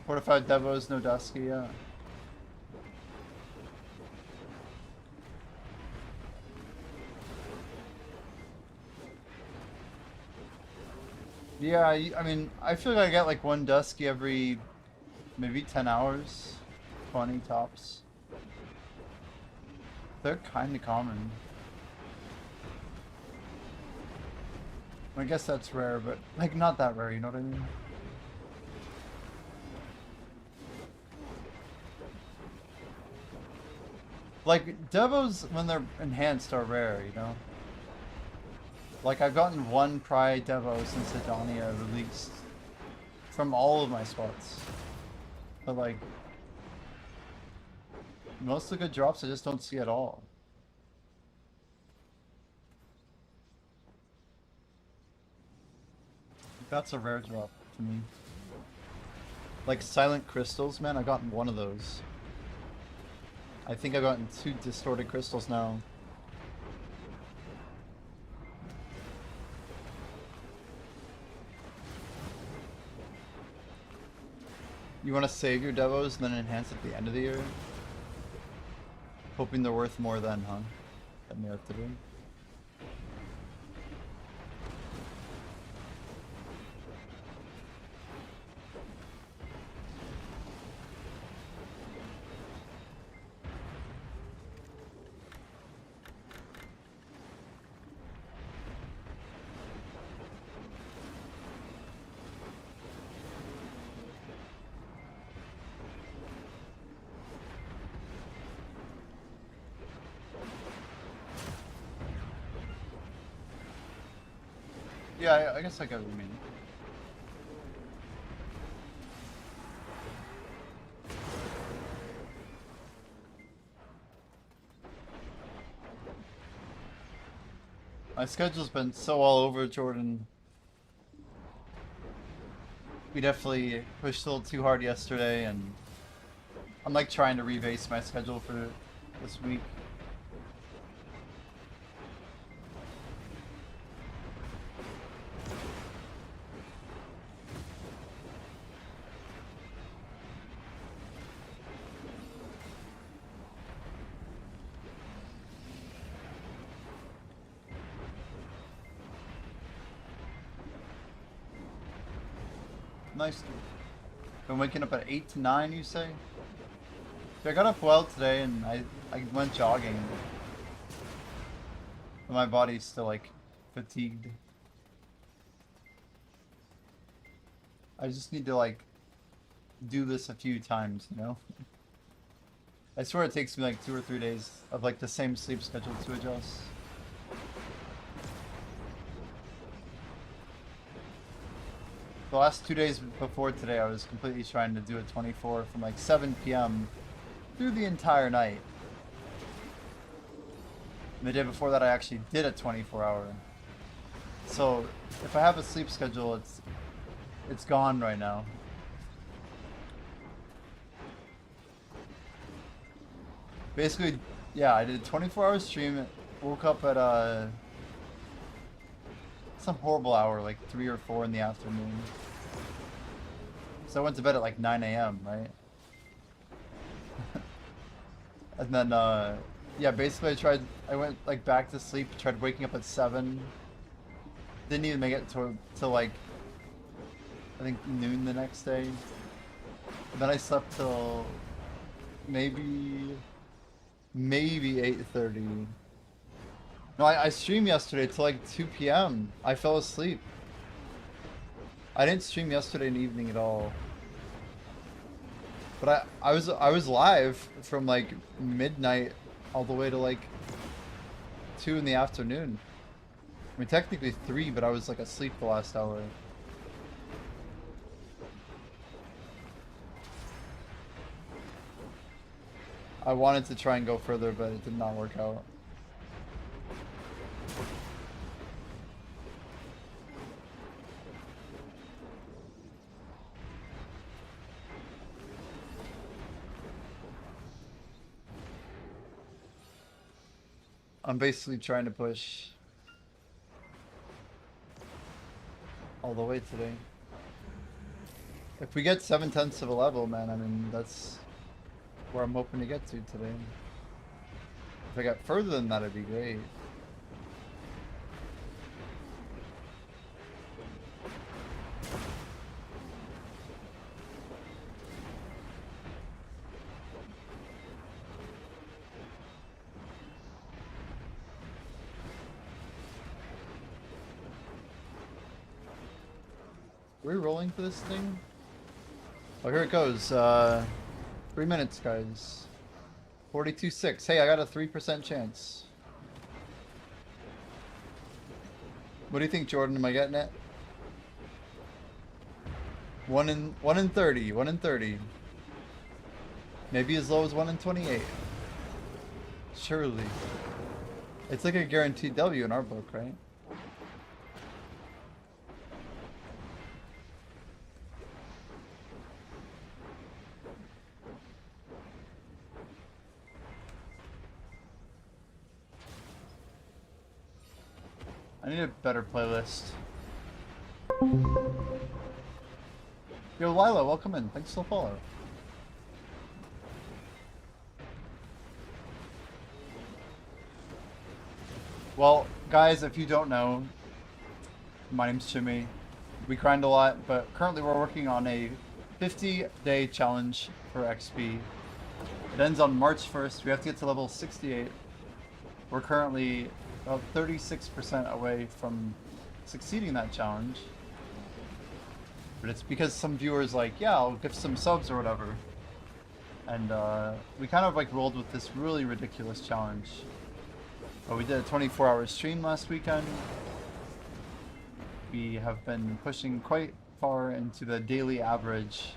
Fortified Devos, no Dusky, yeah. Yeah, I mean, I feel like I get like 1 Dusky every maybe 10 hours, 20 tops. They're kind of common. I guess that's rare, but like not that rare, you know what I mean? Like, Devos, when they're enhanced, are rare, you know? Like, I've gotten 1 Pride Devo since Adonia released. From all of my spots. But, like, most of the good drops I just don't see at all. That's a rare drop to me. Like, Silent Crystals, man, I've gotten 1 of those. I think I've gotten 2 Distorted Crystals now. You want to save your Devos and then enhance at the end of the year? Hoping they're worth more then, huh? Than they are today. Yeah, I guess I get what you mean. My schedule's been so all over, Jordan. We definitely pushed a little too hard yesterday, and I'm like trying to rebase my schedule for this week. Nice. Been waking up at 8 to 9, you say? I got up well today and I went jogging. But my body's still like fatigued. I just need to like do this a few times, you know? I swear it takes me like 2 or 3 days of like the same sleep schedule to adjust. The last 2 days before today, I was completely trying to do a 24 from like 7 p.m. through the entire night. And the day before that, I actually did a 24-hour. So if I have a sleep schedule, it's gone right now. Basically, yeah, I did a 24-hour stream. Woke up at some horrible hour, like 3 or 4 in the afternoon. So I went to bed at like 9 a.m., right? And then, yeah, basically I went like back to sleep, tried waking up at 7. Didn't even make it till like, I think noon the next day. And then I slept till maybe 8:30. No, I streamed yesterday till like 2 p.m. I fell asleep. I didn't stream yesterday in the evening at all. But I was live from like midnight all the way to like 2 in the afternoon. I mean technically 3, but I was like asleep the last hour. I wanted to try and go further, but it did not work out. I'm basically trying to push all the way today. If we get 7/10 of a level, man, I mean, that's where I'm hoping to get to today. If I got further than that, it'd be great. Are we rolling for this thing? Oh, here it goes. 3 minutes, guys. 42.6. Hey, I got a 3% chance. What do you think, Jordan? Am I getting it? 1 in 30. 1 in 30. Maybe as low as 1 in 28. Surely. It's like a guaranteed W in our book, right? I need a better playlist. Yo, Lila, welcome in. Thanks for the follow. Well, guys, if you don't know, my name's Jimmy. We grind a lot, but currently we're working on a 50-day challenge for XP. It ends on March 1st. We have to get to level 68. We're currently about 36% away from succeeding that challenge. But it's because some viewers like, yeah, I'll give some subs or whatever. And we kind of like rolled with this really ridiculous challenge. We did a 24-hour stream last weekend. We have been pushing quite far into the daily average.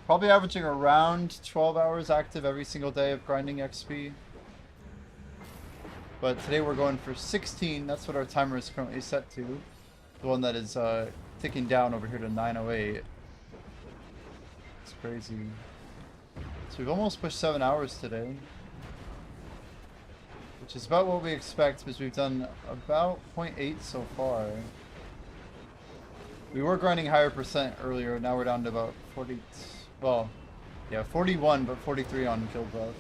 Probably averaging around 12 hours active every single day of grinding XP. But today we're going for 16. That's what our timer is currently set to. The one that is ticking down over here to 908. It's crazy. So we've almost pushed 7 hours today. Which is about what we expect because we've done about 0.8 so far. We were grinding higher percent earlier. Now we're down to about 40. Well, yeah, 41, but 43 on kill buff.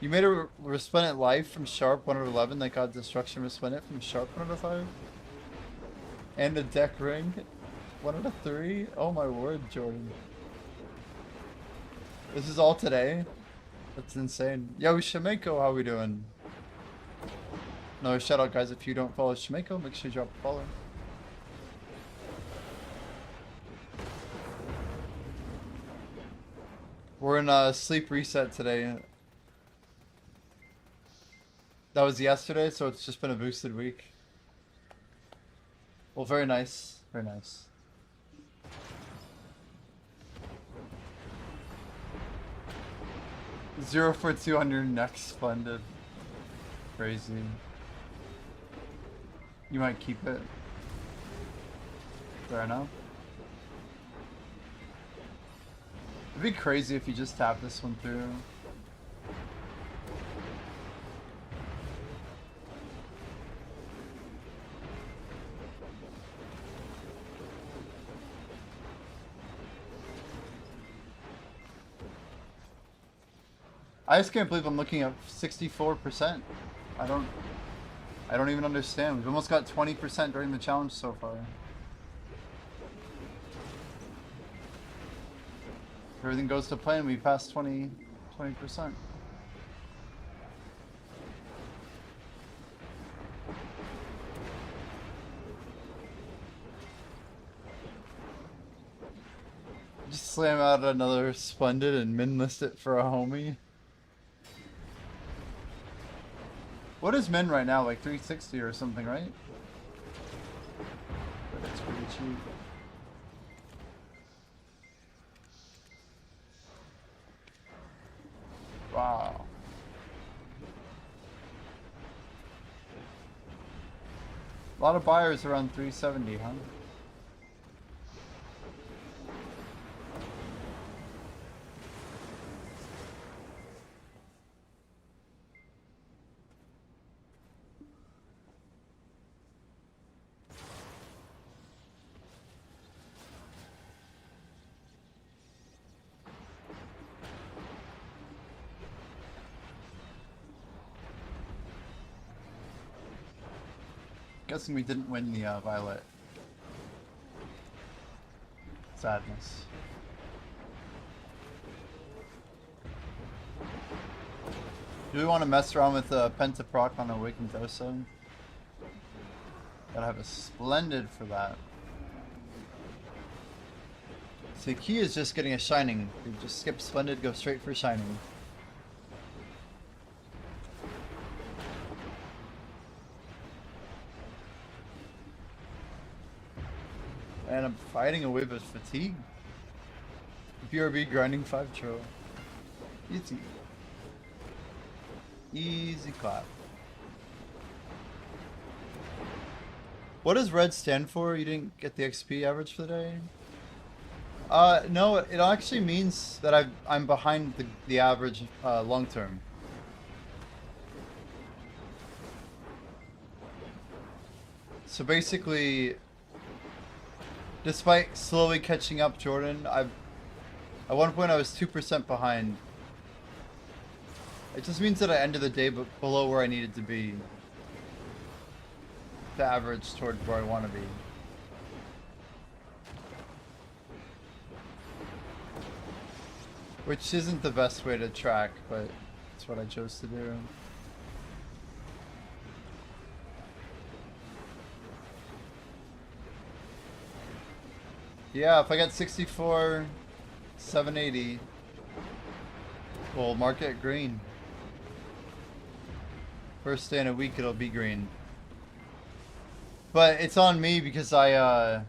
You made a Resplendent Life from Sharp 1 out of 11 that got Destruction Resplendent from Sharp 1 out of 5? And a deck ring 1 out of 3? Oh my word, Jordan. This is all today? That's insane. Yo, Shimeko, how we doing? No, shout out guys, if you don't follow Shimeko, make sure you drop a follow. We're in sleep reset today. That was yesterday, so it's just been a boosted week. Well, very nice. Very nice. Zero for 200 next, splendid. Crazy. You might keep it. Fair enough. It'd be crazy if you just tap this one through. I just can't believe I'm looking at 64%. I don't even understand. We've almost got 20% during the challenge so far. If everything goes to plan, we pass 20%. Just slam out another Splendid and min list it for a homie. What is min right now? Like 360 or something, right? That's pretty cheap. Wow. A lot of buyers around 370, huh? Guessing we didn't win the Violet. Sadness. Do we want to mess around with Pentaproc on Awakened Dosa? Gotta have a Splendid for that. So the key is just getting a Shining. You just skip Splendid, go straight for Shining. And I'm fighting a wave of fatigue. BRB grinding 5 tro. Easy. Easy clap. What does red stand for? You didn't get the XP average for the day? No, it actually means that I'm behind the average long term. So basically, despite slowly catching up Jordan, at one point I was 2% behind. It just means that I ended the day below where I needed to be. The average toward where I want to be. Which isn't the best way to track, but it's what I chose to do. Yeah, if I get 64, 780, we'll mark it green. First day in a week it'll be green. But it's on me because I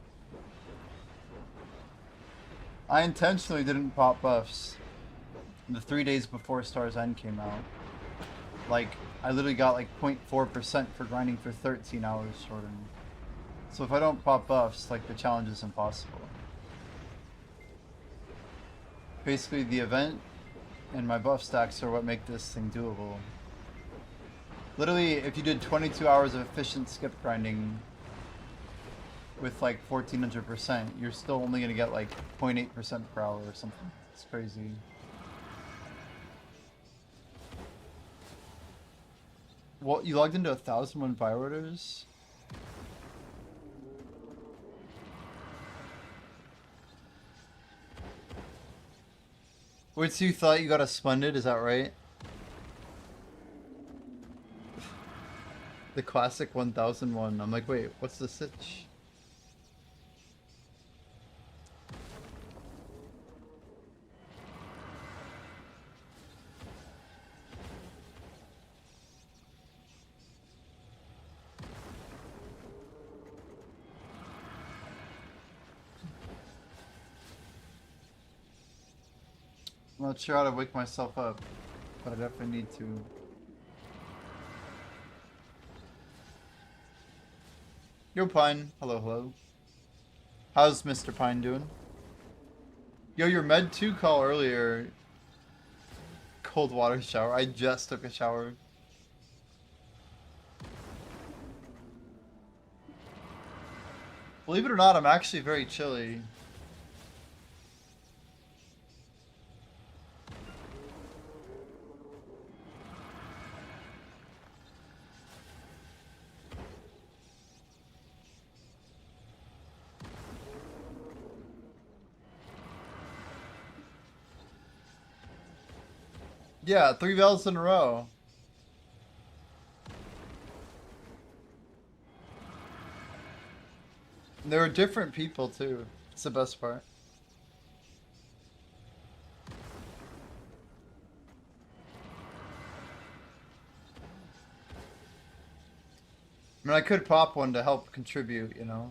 intentionally didn't pop buffs the 3 days before Star's End came out. Like, I literally got like 0.4% for grinding for 13 hours Jordan. So if I don't pop buffs, like, the challenge is impossible. Basically, the event and my buff stacks are what make this thing doable. Literally, if you did 22 hours of efficient skip grinding with like 1400%, you're still only going to get like 0.8% per hour or something. It's crazy. Well, you logged into 1,001 buy orders? Wait, so you thought you got a Splendid, is that right? The classic 1001. I'm like, wait, what's the sitch? I'm not sure how to wake myself up, but I definitely need to. Yo, Pine. Hello, hello. How's Mr. Pine doing? Yo, your Med 2 call earlier. Cold water shower. I just took a shower. Believe it or not, I'm actually very chilly. Yeah, 3 bells in a row. There were different people too. It's the best part. I mean, I could pop one to help contribute, you know.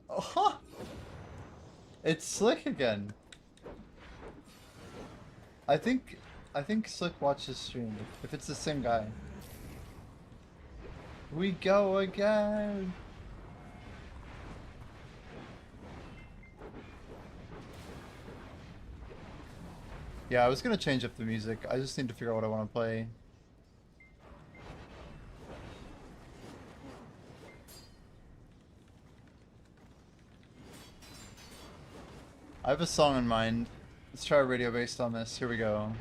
Oh, it's Slick again. I think Slick watches stream. If it's the same guy. We go again. Yeah, I was gonna change up the music. I just need to figure out what I want to play. I have a song in mind. Let's try a radio based on this. Here we go.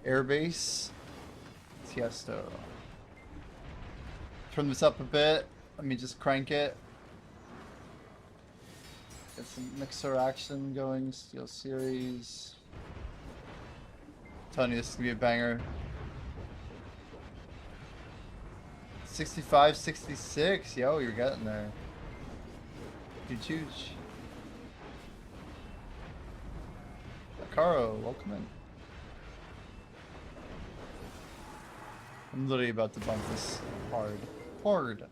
Airbase. Tiesto. Turn this up a bit. Let me just crank it. Get some mixer action going. Steel Series. Telling you this is gonna be a banger. 65, 66. Yo, you're getting there. Huge. Caro, welcome in. I'm literally about to bump this hard. If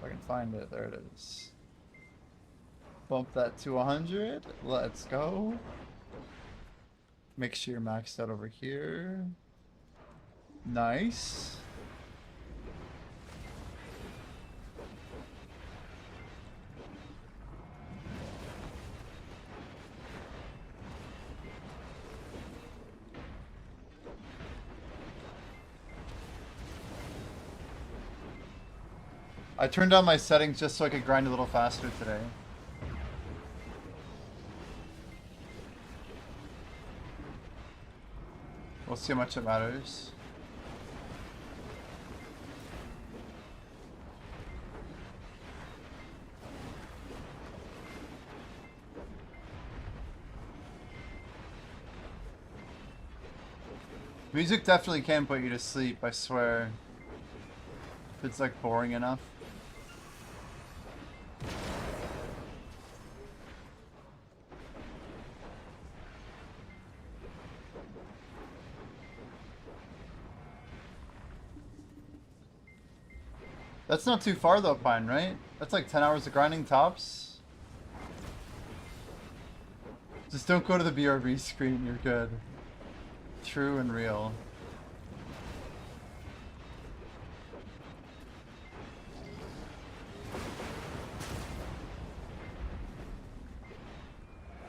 I can find it, there it is. Bump that to 100. Let's go. Make sure you're maxed out over here. Nice. I turned down my settings just so I could grind a little faster today. We'll see how much it matters. Music definitely can put you to sleep, I swear. If it's like boring enough. That's not too far though, Pine, right? That's like 10 hours of grinding tops. Just don't go to the BRB screen, you're good. True and real.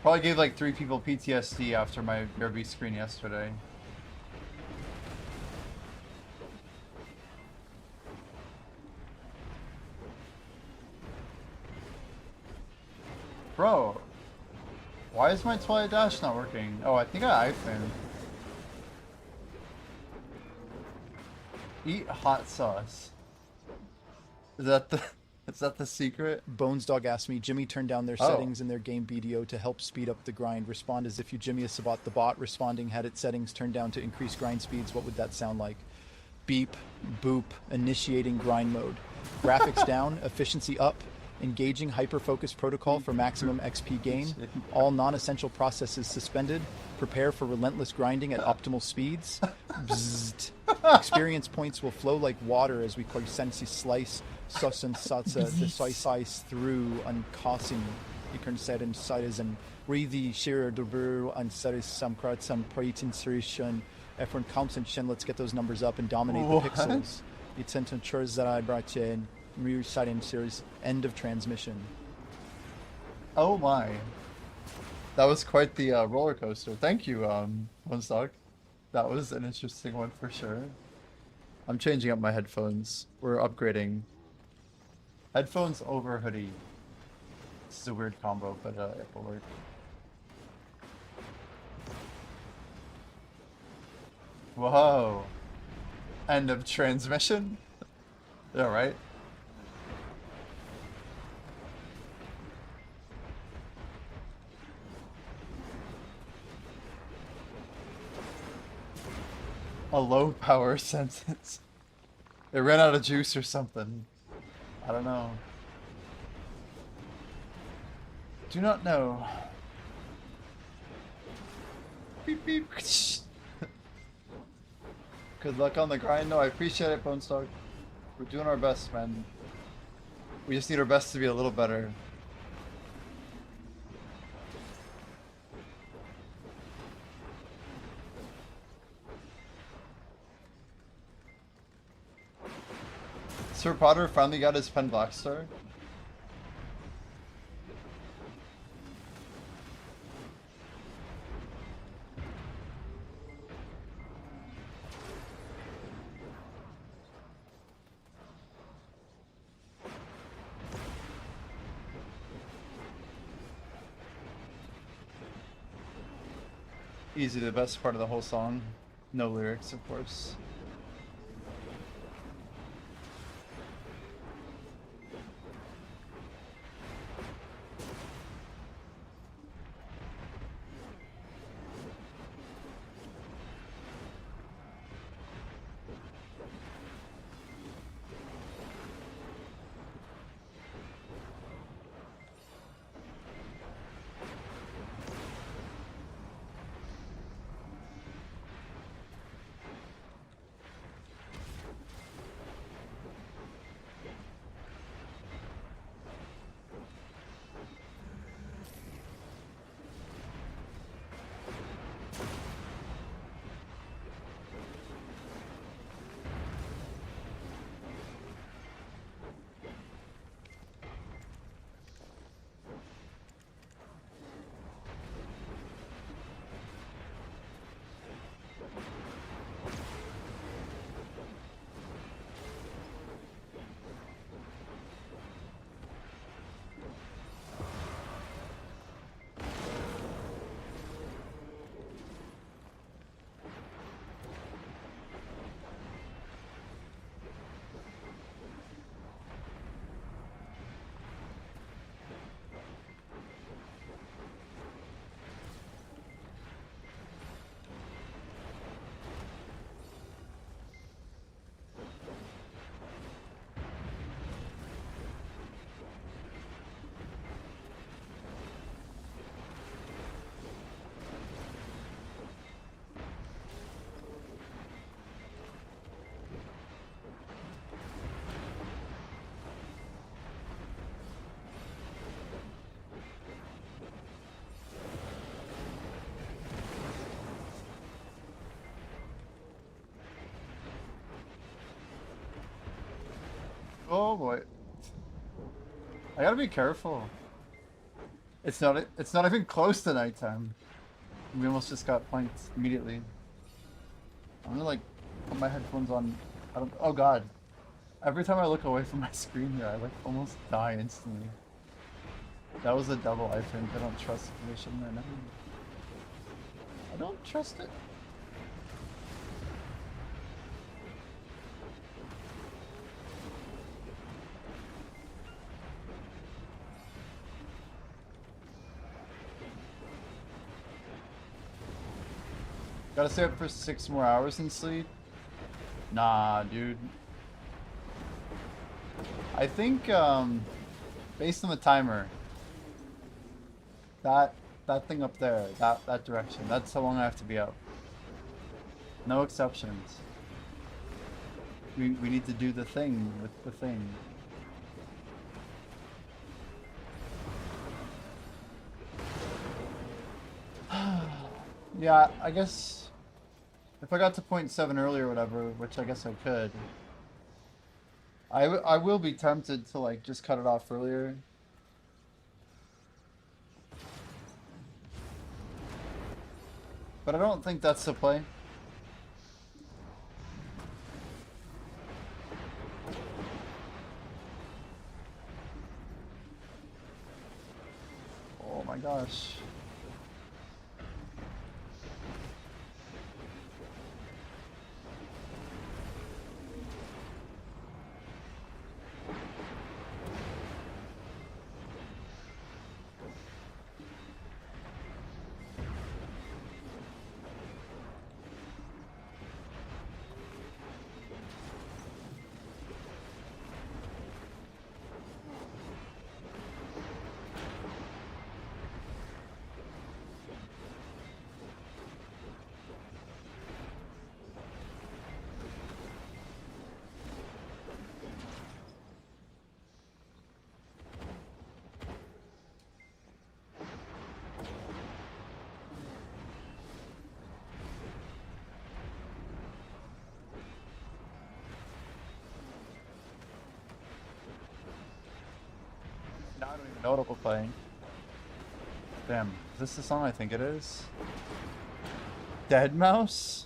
Probably gave like 3 people PTSD after my BRB screen yesterday. Bro, why is my Twilight Dash not working? Oh, I think I iPhone. Eat hot sauce. Is that the secret? Bones Dog asked me, Jimmy turned down their settings in their game BDO to help speed up the grind. Respond as if you Jimmy a Sabat the bot. Responding had its settings turned down to increase grind speeds. What would that sound like? Beep, boop, initiating grind mode. Graphics down, efficiency up. Engaging hyper-focus protocol for maximum XP gain. All non-essential processes suspended. Prepare for relentless grinding at optimal speeds. Bzzzt. Experience points will flow like water as we sensi slice sus and satsa the slice through uncausing ikern citizen. Read the sheer debur and satis samkrat some pritin solution. Efron counts and shen. Let's get those numbers up and dominate the pixels. I centrum zarai bracie reciting series end of transmission. Oh my. That was quite the roller coaster. Thank you, Stock. That was an interesting one for sure. I'm changing up my headphones. We're upgrading. Headphones over hoodie. This is a weird combo, but it will work. Whoa. End of transmission? Yeah, right? A low power sentence. It ran out of juice or something. I don't know. Do not know. Beep beep. Good luck on the grind. No, I appreciate it, Bonestock. We're doing our best, man. We just need our best to be a little better. Sir Potter finally got his pen Black Star. Easy, the best part of the whole song. No lyrics, of course. Oh boy. I gotta be careful. It's not even close to nighttime. We almost just got planked immediately. I'm gonna like put my headphones on. Oh god. Every time I look away from my screen here, I like almost die instantly. That was a double, I think. I don't trust the condition right now. I don't trust it. Gotta stay up for 6 more hours and sleep? Nah, dude. I think, based on the timer, that thing up there, that direction, that's how long I have to be up. No exceptions. We need to do the thing with the thing. Yeah, I guess if I got to 0.7 earlier or whatever, which I guess I could, I will be tempted to like just cut it off earlier. But I don't think that's the play. Oh my gosh. Now I don't even know what we're playing. Damn, is this the song I think it is? Dead Mouse?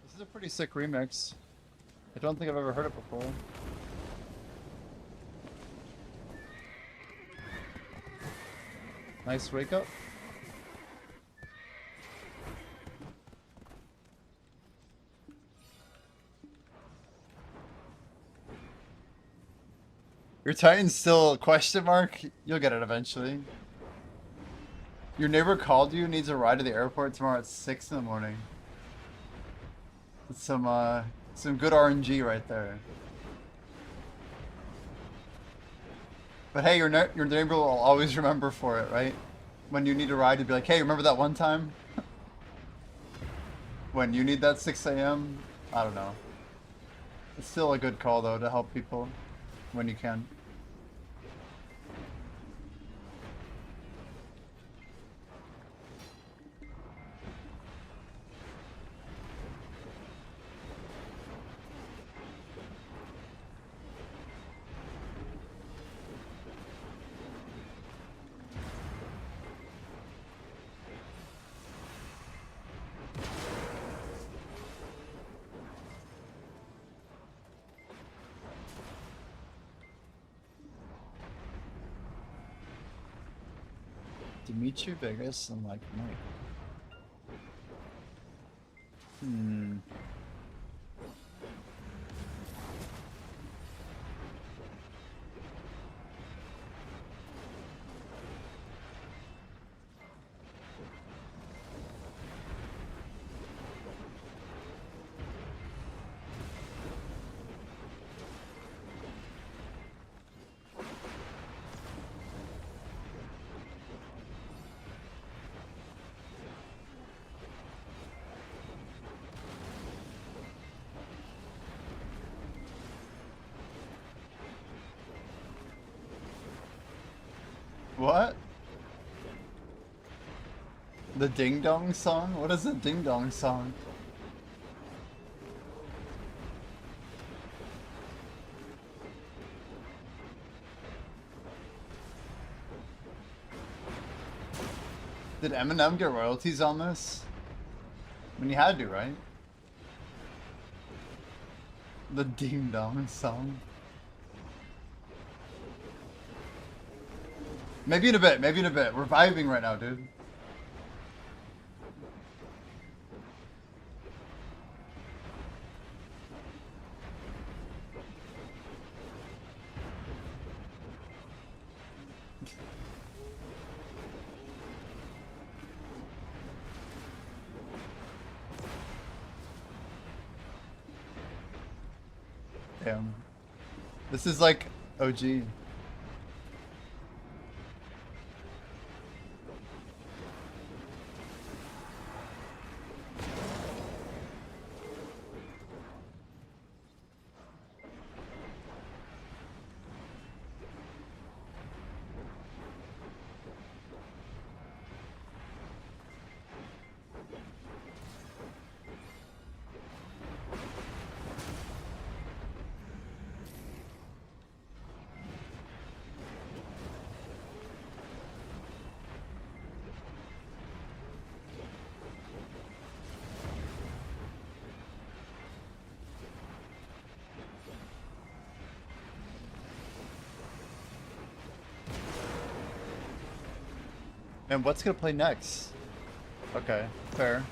This is a pretty sick remix. I don't think I've ever heard it before. Nice wake up. Your Titan's still a question mark? You'll get it eventually. Your neighbor called you, needs a ride to the airport tomorrow at 6 in the morning. That's some good RNG right there. But hey, your neighbor will always remember for it, right? When you need a ride, you'd be like, hey, remember that one time? When you need that 6 a.m.? I don't know. It's still a good call, though, to help people when you can. Dimitri Vegas and like Mike. Hmm. What? The Ding Dong song? What is the Ding Dong song? Did Eminem get royalties on this? I mean, he had to, right? The Ding Dong song. Maybe in a bit, maybe in a bit. We're vibing right now, dude. Damn. This is like OG. And what's gonna play next? Okay, fair.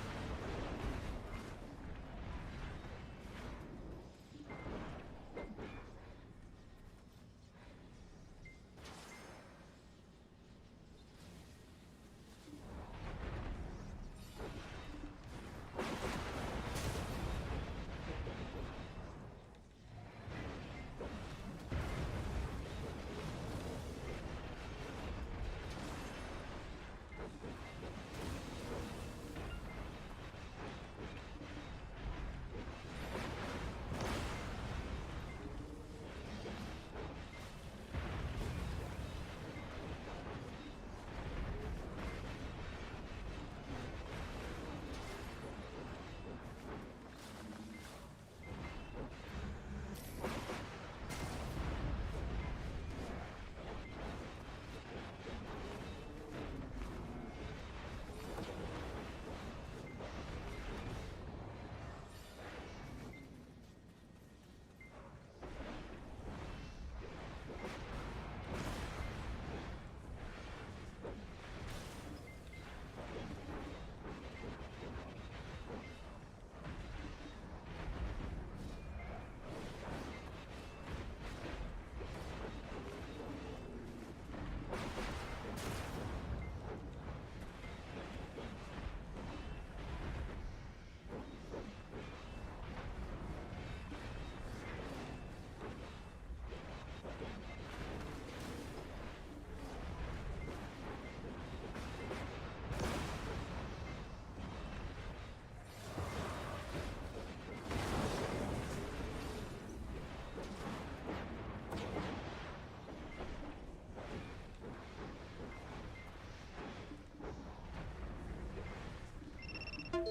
Dang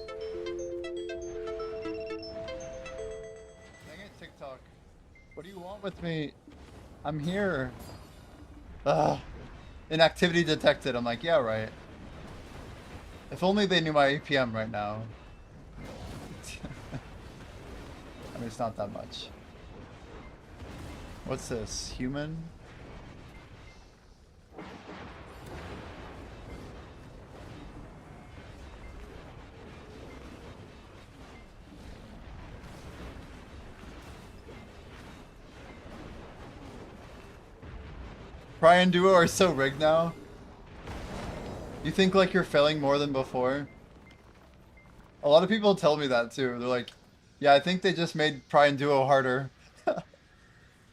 it, TikTok. What do you want with me? I'm here. Ugh. Inactivity detected. I'm like, yeah, right. If only they knew my APM right now. I mean, it's not that much. What's this? Human? Pry and Duo are so rigged now. You think like you're failing more than before? A lot of people tell me that too. They're like, yeah, I think they just made Pry and Duo harder.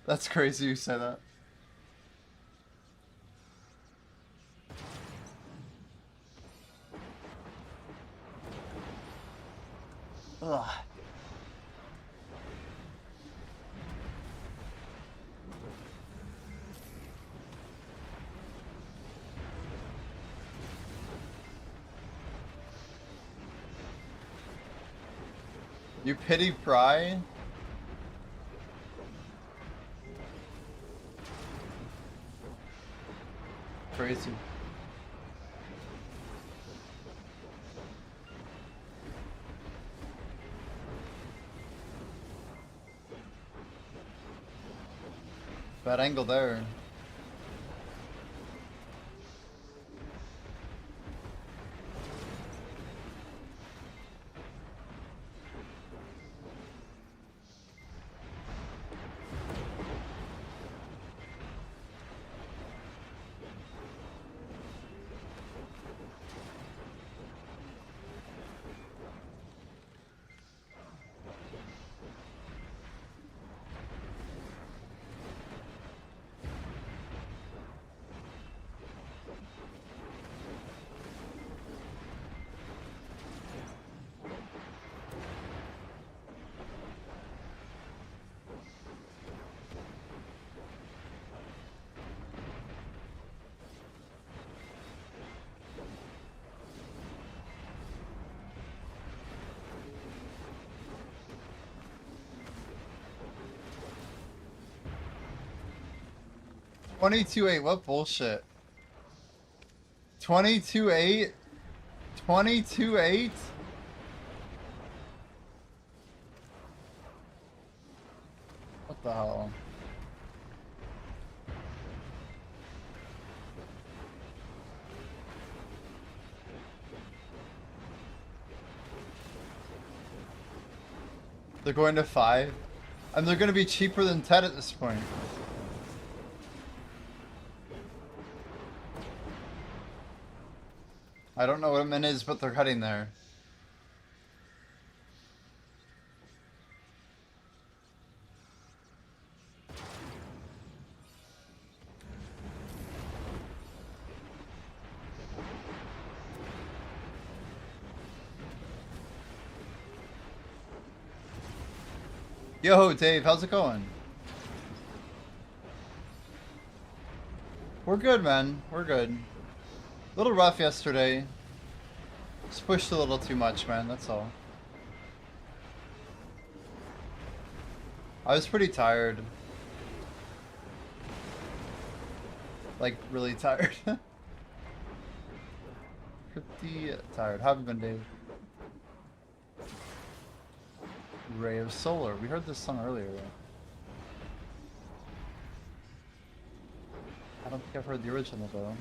That's crazy you say that. Ugh. You pity Pry? Crazy. Bad angle there. $22.8, what bullshit? $22.8? $22.8? What the hell? They're going to 5? And they're going to be cheaper than 10 at this point. I don't know what a min is, but they're heading there. Yo, Dave, how's it going? We're good, man. We're good. A little rough yesterday. Just pushed a little too much, man. That's all. I was pretty tired. Like, really tired. Pretty tired. How have you been, Dave? Ray of Solar. We heard this song earlier. I don't think I've heard the original, though.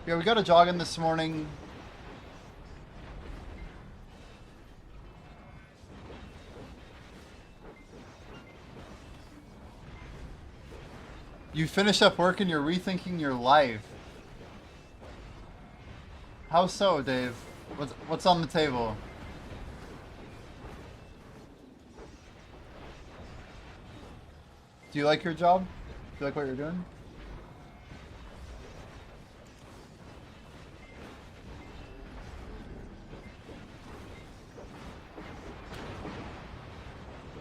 Yeah, we got a jog in this morning. You finish up work and you're rethinking your life. How so, Dave? What's on the table? Do you like your job? Do you like what you're doing?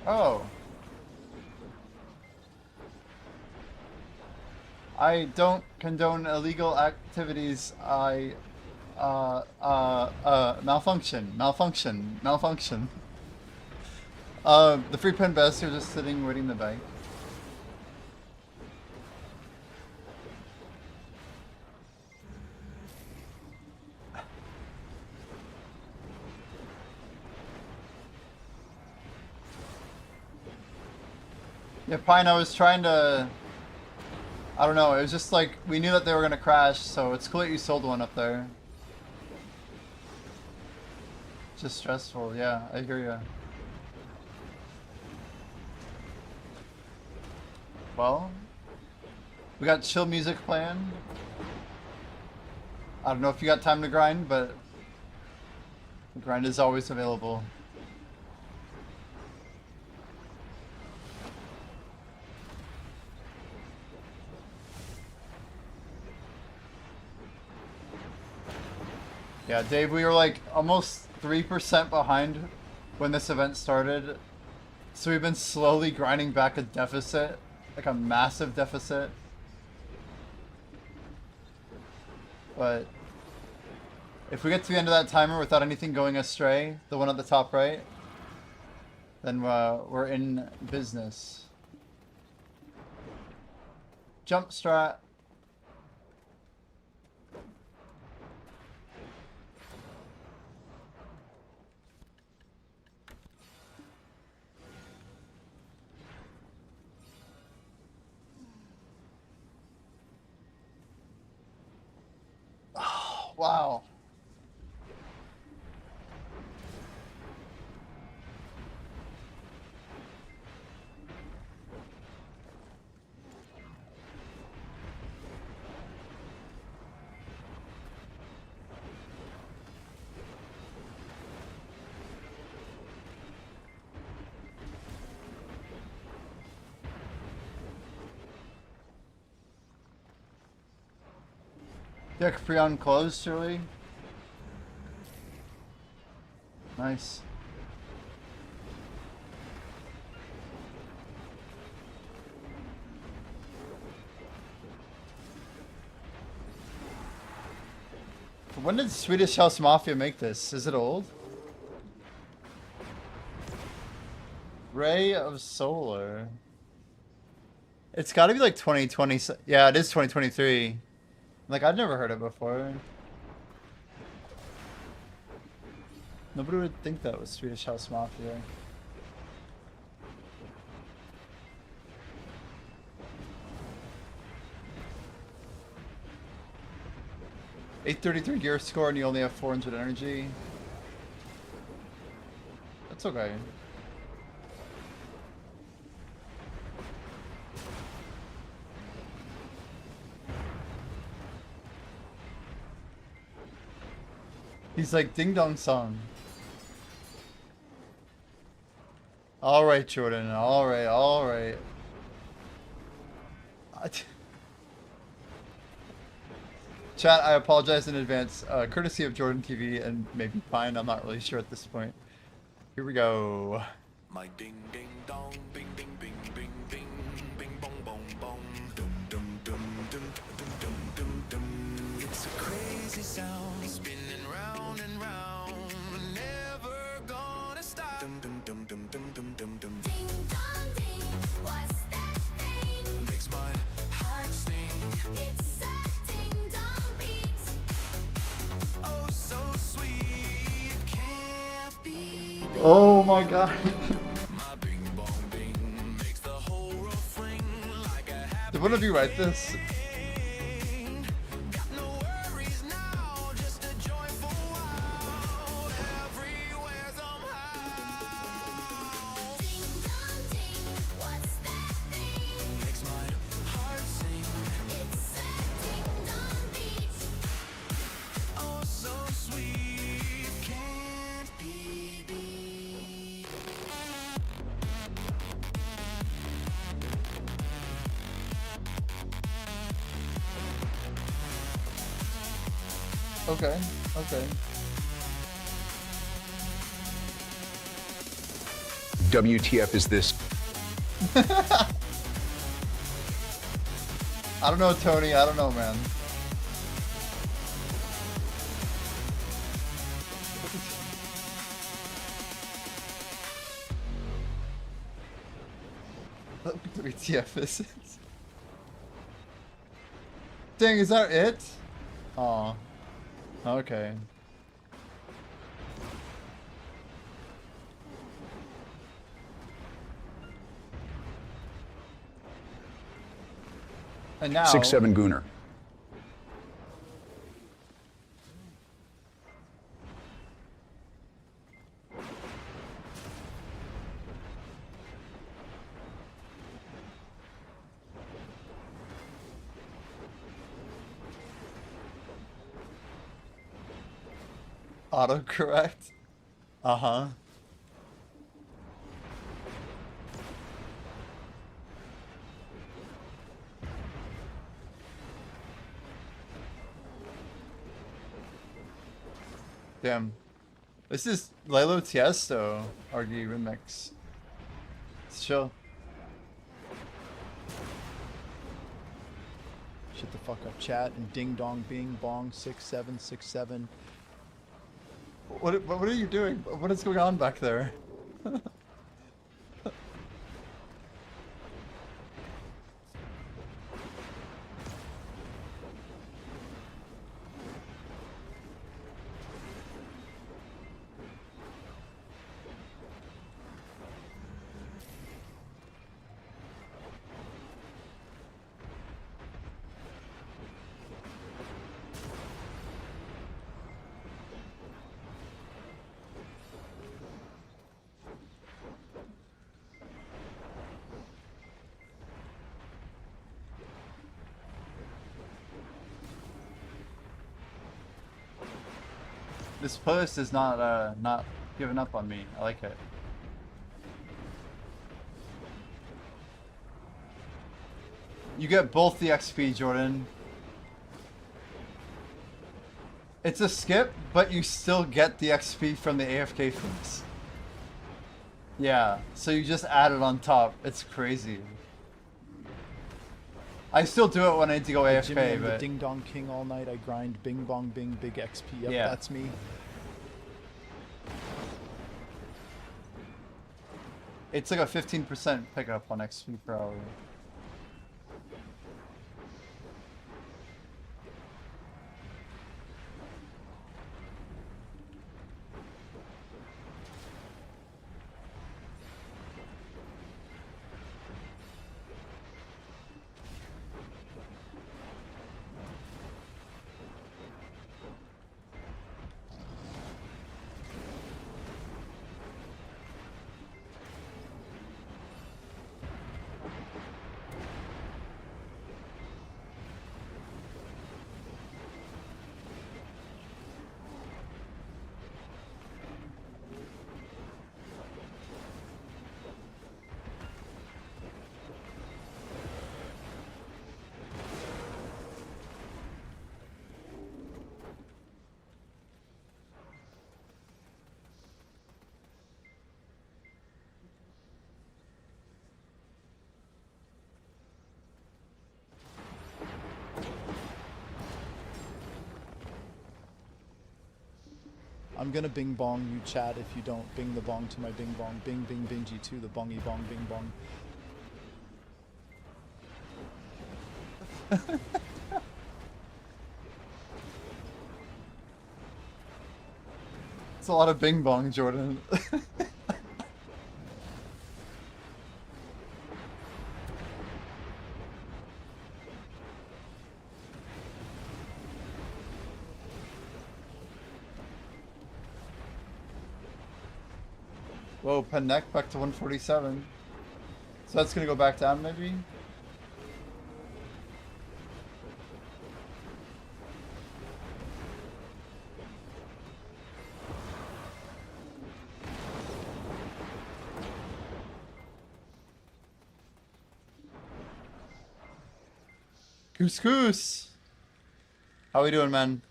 Oh. I don't condone illegal activities. Malfunction. The free pen best are just sitting waiting in the bank. Yeah, Pine, I was trying to... I don't know, it was just like, we knew that they were gonna crash, so it's cool that you sold one up there. Just stressful. Yeah, I hear ya. Well, we got chill music playing. I don't know if you got time to grind, but the grind is always available. Yeah, Dave, we were like almost 3% behind when this event started. So we've been slowly grinding back a deficit, like a massive deficit. But if we get to the end of that timer without anything going astray, the one at the top right, then we're in business. Jump strat. Oh, wow. Deck Freon closed, surely. Nice. When did Swedish House Mafia make this? Is it old? Ray of Solar. It's got to be like 2020. Yeah, it is 2023. Like, I'd never heard it before. Nobody would think that was Swedish House Mafia. $833 gear score and you only have 400 energy. That's okay. He's like ding dong song. Alright, Jordan. Alright, alright. Chat, I apologize in advance. Courtesy of Jordan TV and maybe Pine, I'm not really sure at this point. Here we go. My ding ding dong, bing ding bing bing bing bing bong bong bong, dum dum dum dum dum dum dum dum. It's a crazy sound, spinning round and round, never gonna stop. Dum dum dum dum dum dum dum dum. Ding dong ding, what's that thing? Makes my heart sing. It's a ding dong beat. Oh, so sweet, it can't be. Oh my god. Did one of you write this? Okay, okay. WTF is this? I don't know, Tony. I don't know, man. WTF is it? Dang, is that it? Aw. Okay. And now 6'7" Gooner. Autocorrect. Uh-huh. Damn. This is Lilo Tiesto RG remix. It's chill. Shut the fuck up, chat, and ding dong bing bong 6767. What are you doing? What is going on back there? This post is not giving up on me. I like it. You get both the XP, Jordan. It's a skip, but you still get the XP from the AFK fix. Yeah, so you just add it on top. It's crazy. I still do it when I need to go Hey, AFK, Jimmy, I'm the but ding dong king all night. I grind bing bong bing big XP. Yep, Yeah. that's me. it's like a 15% pickup on XP per hour. I'm gonna bing bong you, chat, if you don't bing the bong to my bing bong. Bing bing bing G2, the bongy bong bing bong. It's a lot of bing bong, Jordan. Whoa, pen neck back to 147. So that's gonna go back down maybe? Couscous! How we doing, man?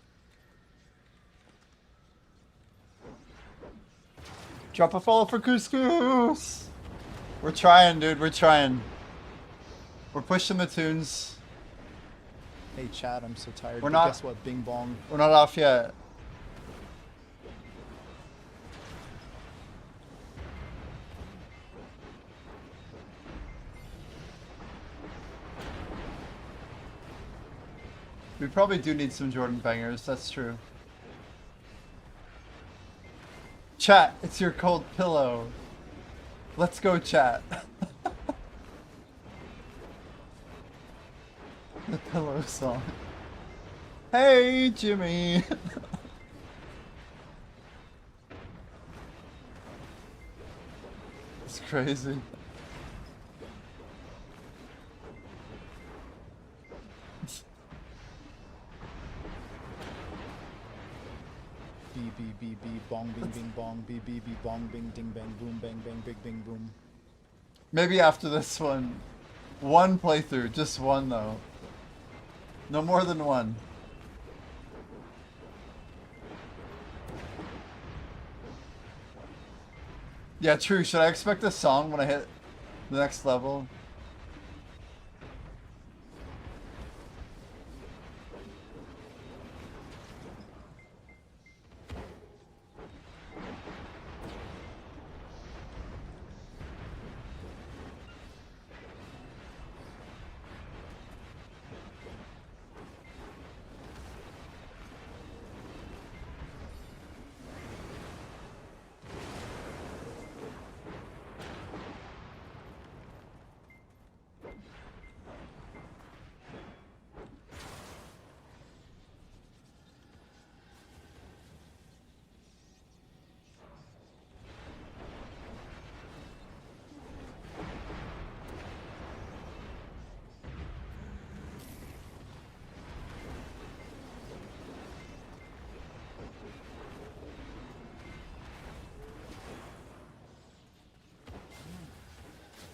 Drop a follow for Couscous! We're trying, dude. We're trying. We're pushing the tunes. Hey, chat, I'm so tired. We're but not- Guess what? Bing bong. We're not off yet. We probably do need some Jordan bangers, that's true. Chat, it's your cold pillow. Let's go, chat. The pillow song. Hey, Jimmy. It's crazy. B bong bing bing bong B bong bing ding bang boom bang bang big bing boom. Maybe after this one. One playthrough, just one though. No more than one. Yeah, true. Should I expect a song when I hit the next level?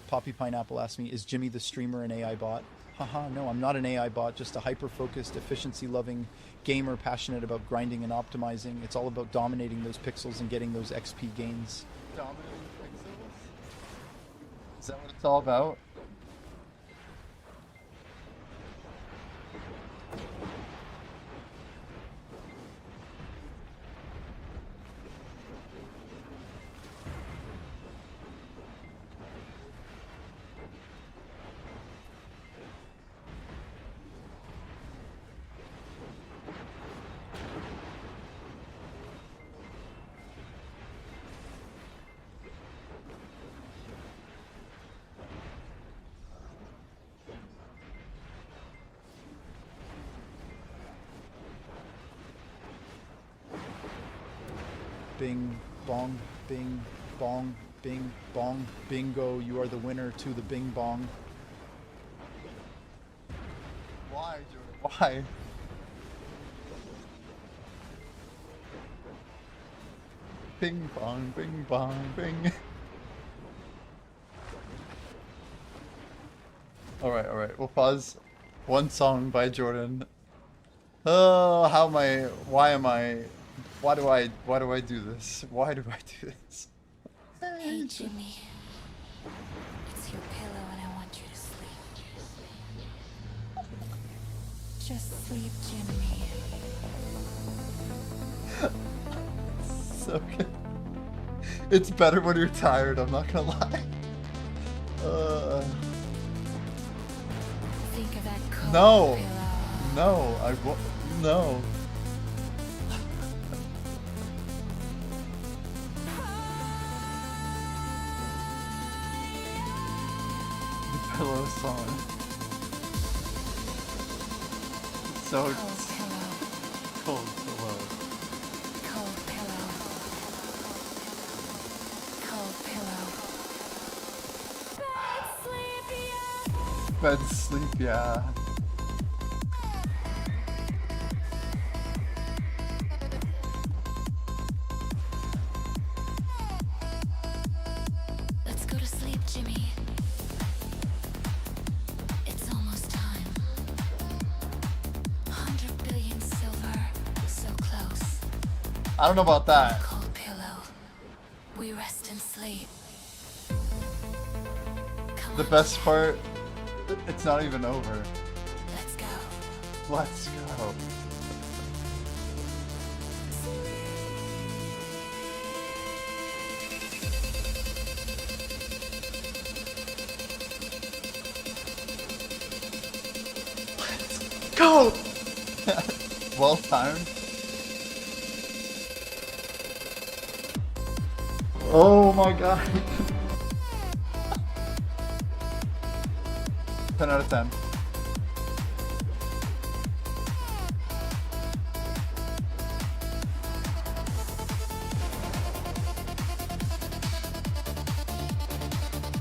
Poppy Pineapple asked me, is Jimmy the streamer an AI bot? Haha, no, I'm not an AI bot, just a hyper-focused, efficiency-loving gamer passionate about grinding and optimizing. It's all about dominating those pixels and getting those XP gains. Dominating pixels? Is that what it's all about? Bing, bong, bing, bong, bing, bong, bingo, you are the winner to the bing bong. Why, Jordan? Why? Bing bong, bing bong, bing. Alright, we'll pause. One song by Jordan. Oh, how am I, why do I do this? Why do I do this? Hey, Jimmy. It's your pillow and I want you to sleep. Just sleep, Jimmy. So good. It's better when you're tired, I'm not gonna lie. Think of that cold No. pillow. No, I won't. No. The pillow song. So Cold pillow. cold pillow. Cold pillow. Cold pillow. Bed sleep, yeah. Let's go to sleep, Jimmy. It's almost time. 100 billion silver. So close. I don't know about that. Cold pillow. We rest and sleep. Come The on, best Jim. part, it's not even over. Let's go. Let's go. Go! Well timed. Oh my god. 10 out of 10.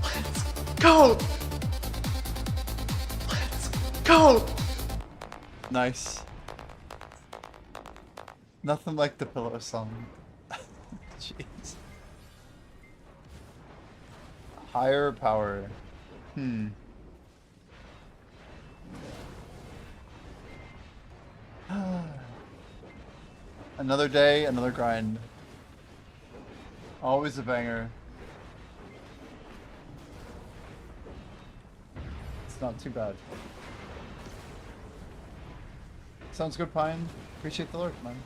Let's go! Let's go! Nice. Nothing like the pillow song. Jeez. Higher power. Hmm. Another day, another grind. Always a banger. It's not too bad. Sounds good, Pine. Appreciate the lurk, man.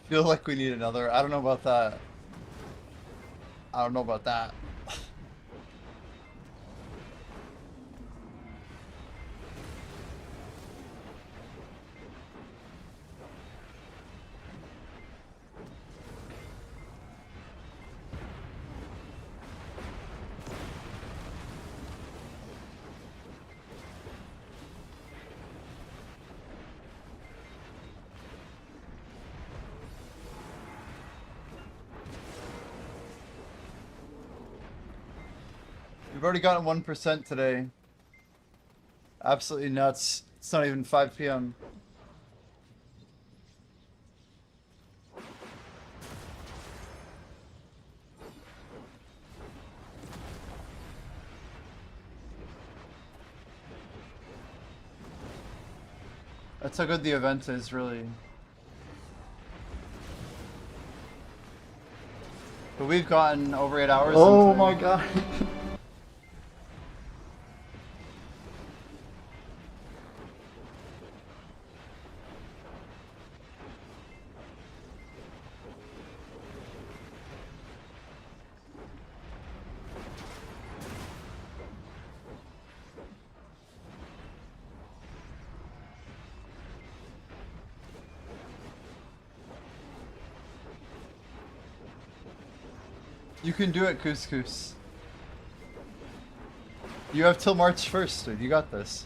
Feel like we need another. I don't know about that. I don't know about that. We've already gotten 1% today. Absolutely nuts. It's not even 5 p.m. That's how good the event is, really. But we've gotten over 8 hours. Oh into- my god. You can do it, Couscous. You have till March 1st, dude. You got this.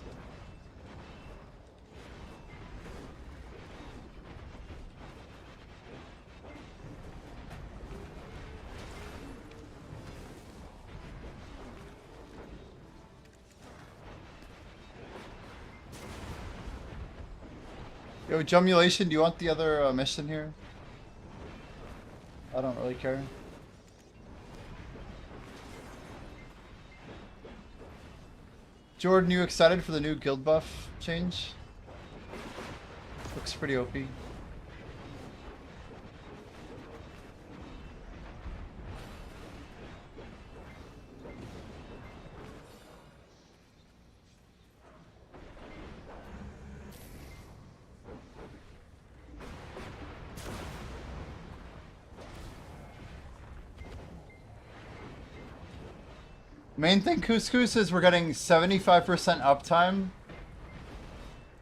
Yo, Jumulation, do you want the other mission here? I don't really care. Jordan, you excited for the new guild buff change? Looks pretty OP. Main thing, Couscous, is we're getting 75% uptime.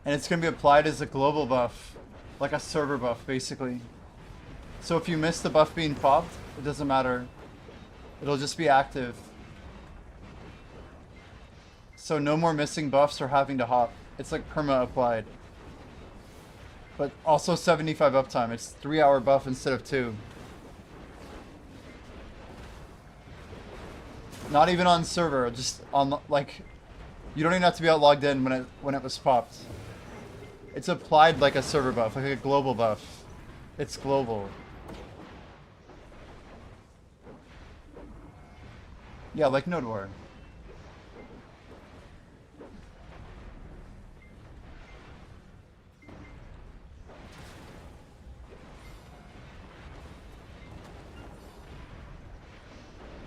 And it's going to be applied as a global buff. Like a server buff, basically. So if you miss the buff being popped, it doesn't matter. It'll just be active. So no more missing buffs or having to hop. It's like perma applied. But also 75 uptime. It's 3-hour buff instead of 2. Not even on server, just on, like, you don't even have to be out logged in when it was popped. It's applied like a server buff, like a global buff. It's global. Yeah, like Node War.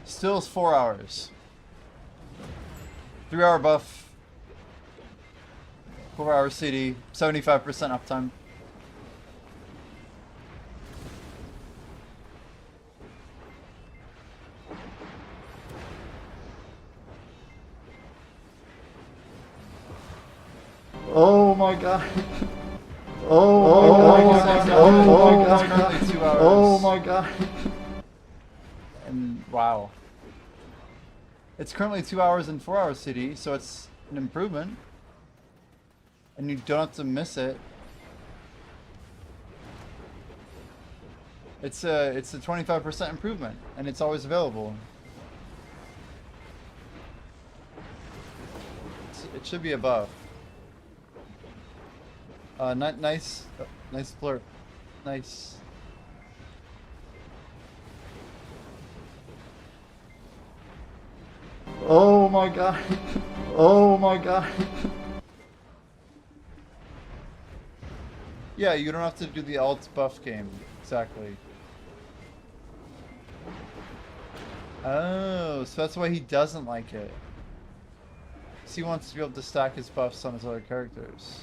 Still is 4 hours. 3-hour buff. 4-hour CD. 75% uptime. Oh my god. Oh my god. It's currently 2 hours. Oh my god. And wow. It's currently 2 hours and 4 hours CD, so it's an improvement. And you don't have to miss it. It's a 25% improvement, and it's always available. It should be above. Nice blurb. Nice. Oh my god. Oh my god. Yeah, you don't have to do the alt buff game. Exactly. Oh, so that's why he doesn't like it. So he wants to be able to stack his buffs on his other characters.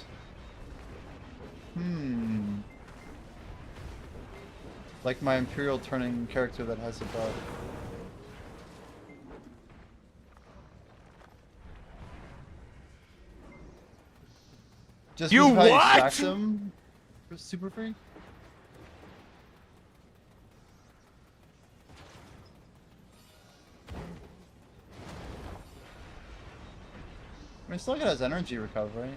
Like my Imperial turning character that has a buff. Just You because of how what? he stacks them? Super free? I mean, still has energy recovery.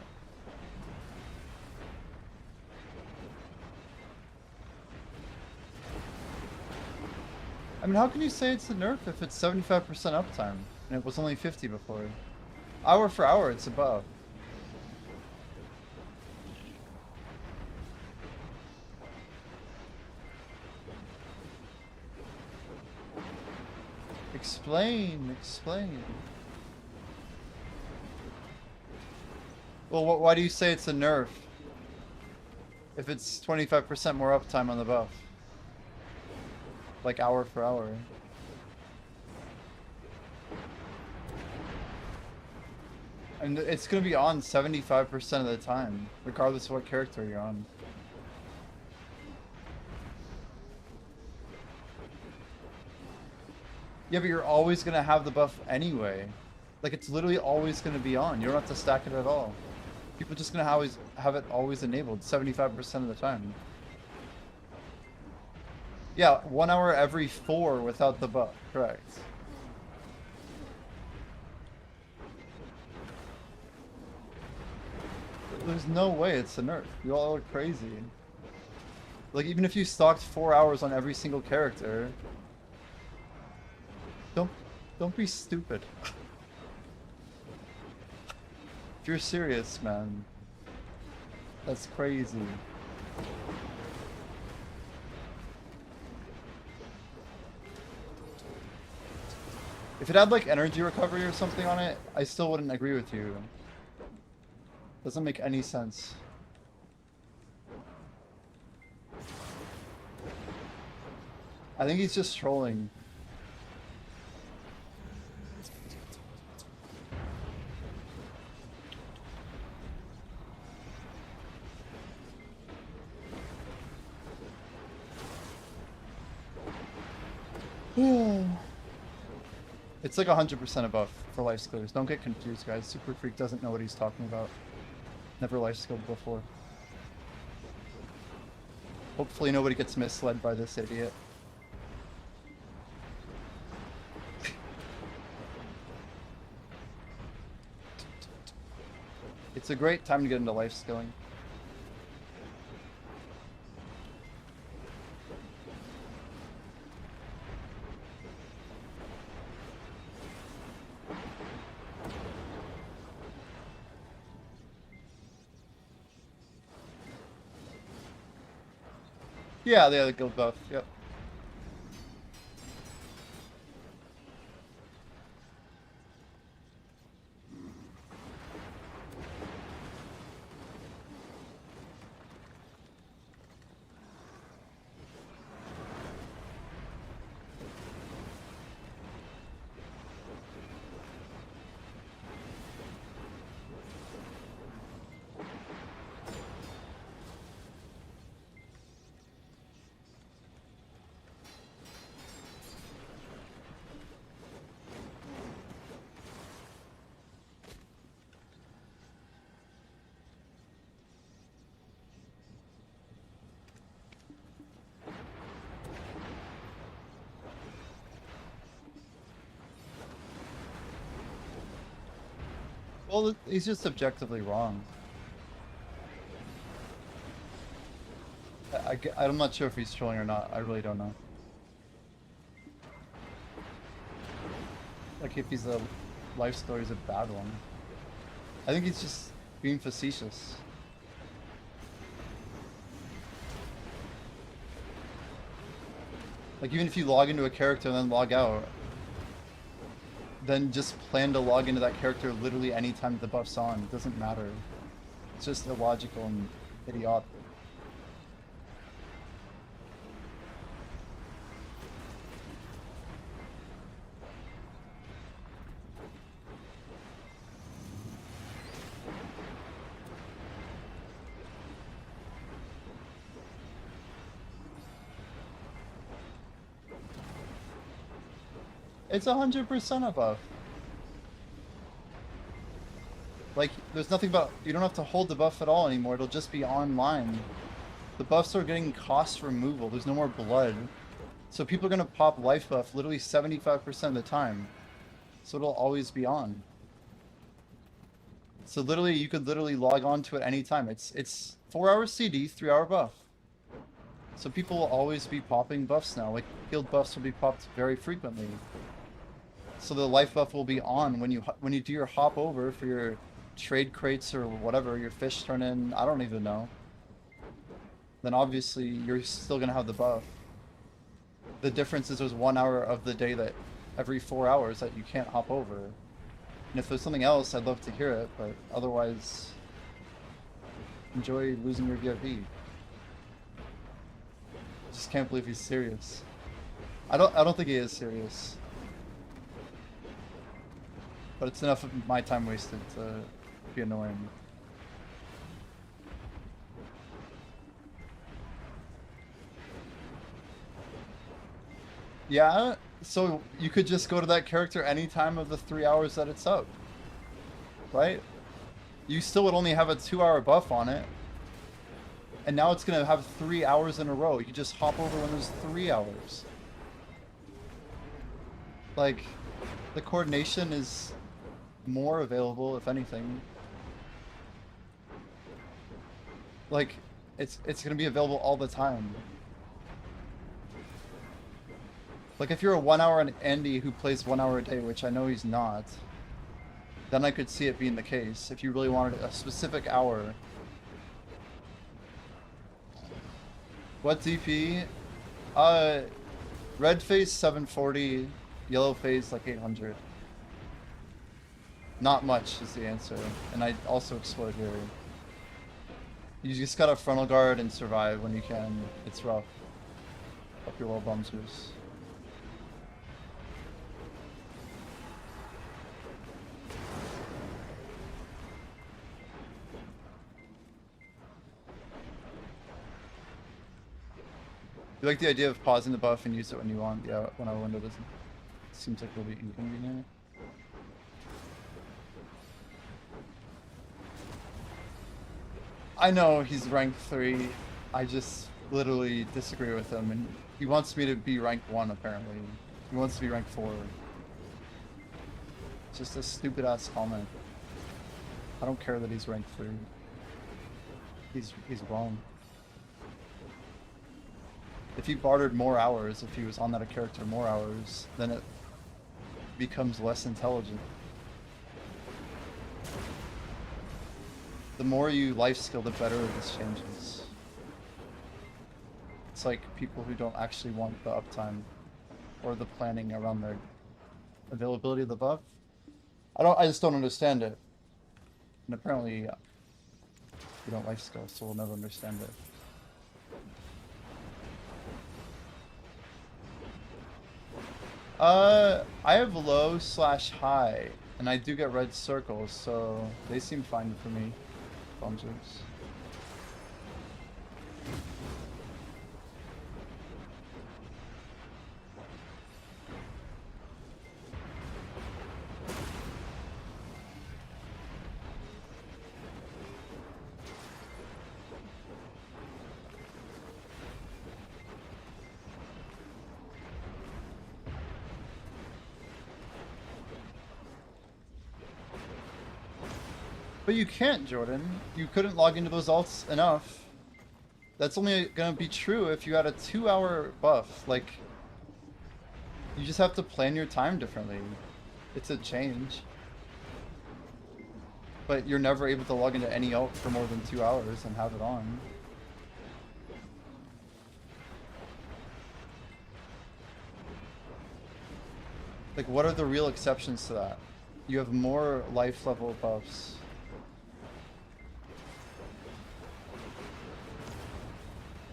I mean, how can you say it's a nerf if it's 75% uptime and it was only 50 before? Hour for hour, it's above. Explain. Well, why do you say it's a nerf if it's 25% more uptime on the buff? Like hour for hour. And it's gonna be on 75% of the time, regardless of what character you're on. Yeah, but you're always gonna have the buff anyway. Like, it's literally always gonna be on. You don't have to stack it at all. People are just gonna always have it always enabled 75% of the time. Yeah, 1 hour every 4 without the buff, correct. There's no way it's a nerf. You all are crazy. Like, even if you stocked 4 hours on every single character, don't be stupid. If you're serious, man, that's crazy. If it had like energy recovery or something on it, I still wouldn't agree with you. Doesn't make any sense. I think he's just trolling. It's like 100% a buff for life skillers. Don't get confused, guys. Super Freak doesn't know what he's talking about. Never life skilled before. Hopefully nobody gets misled by this idiot. It's a great time to get into life skilling. Yeah, they have the guild buff, yep. Well, he's just objectively wrong. I'm not sure if he's trolling or not. I really don't know. Like, if he's a life story is a bad one. I think he's just being facetious. Like, even if you log into a character and then log out, then just plan to log into that character literally anytime the buff's on. It doesn't matter. It's just illogical and idiotic. It's 100% a buff. Like, there's nothing about, you don't have to hold the buff at all anymore, it'll just be online. The buffs are getting cost removal, there's no more blood. So people are gonna pop life buff literally 75% of the time. So it'll always be on. So literally, you could literally log on to it anytime. It's 4 hours CD, 3 hour buff. So people will always be popping buffs now, like healed buffs will be popped very frequently. So the life buff will be on when you do your hop over for your trade crates or whatever, your fish turn in, I don't even know. Then obviously you're still gonna have the buff. The difference is there's 1 hour of the day that every 4 hours that you can't hop over. And if there's something else, I'd love to hear it, but otherwise, enjoy losing your VIP. Just can't believe he's serious. I don't think he is serious. But it's enough of my time wasted to be annoying. Yeah, so you could just go to that character any time of the 3 hours that it's up. Right? You still would only have a 2 hour buff on it. And now it's gonna have 3 hours in a row. You just hop over when there's 3 hours. Like, the coordination is more available, if anything. Like, it's gonna be available all the time. Like, if you're a 1 hour Andy who plays 1 hour a day, which I know he's not, then I could see it being the case. If you really wanted a specific hour. What DP? Red phase 740, yellow phase like 800. Not much is the answer, and I also explode here. You just gotta frontal guard and survive when you can. It's rough. Up your wall bumpers. You like the idea of pausing the buff and use it when you want? Yeah, when our window doesn't. Seems like it'll be inconvenient. I know he's rank 3. I just literally disagree with him, and he wants me to be rank 1 apparently. He wants to be rank 4. It's just a stupid ass comment. I don't care that he's rank 3. He's wrong. If he bartered more hours, if he was on that character more hours, then it becomes less intelligent. The more you life skill, the better this changes. It's like people who don't actually want the uptime or the planning around their availability of the buff. I just don't understand it. And apparently, we don't life skill, so we'll never understand it. I have low/high, and I do get red circles, so they seem fine for me. Bumpers. But you can't, Jordan. You couldn't log into those alts enough. That's only gonna be true if you had a 2-hour buff. Like, you just have to plan your time differently. It's a change. But you're never able to log into any alt for more than 2 hours and have it on. Like, what are the real exceptions to that? You have more life level buffs.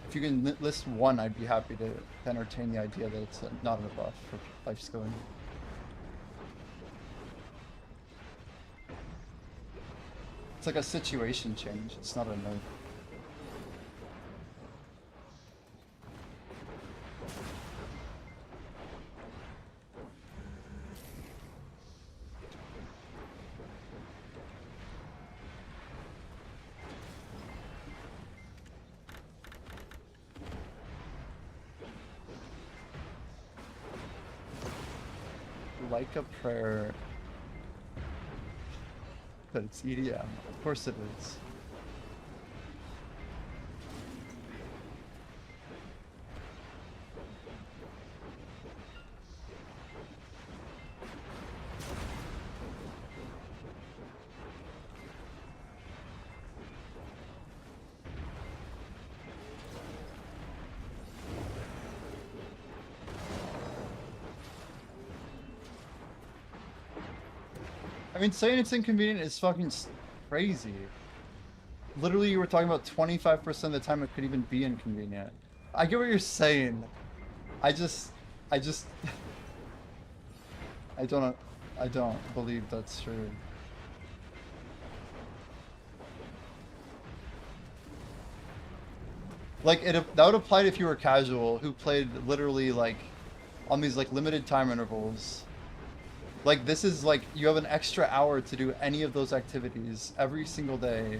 If you can list one, I'd be happy to entertain the idea that it's not a buff for life skilling. It's like a situation change, it's not a nerf. Like a prayer, but it's EDM. Of course it is. I mean, saying it's inconvenient is fucking crazy. Literally, you were talking about 25% of the time it could even be inconvenient. I get what you're saying. I don't believe that's true. Like, that would apply if you were casual, who played literally, like, on these, like, limited time intervals. Like, this is like, you have an extra hour to do any of those activities every single day.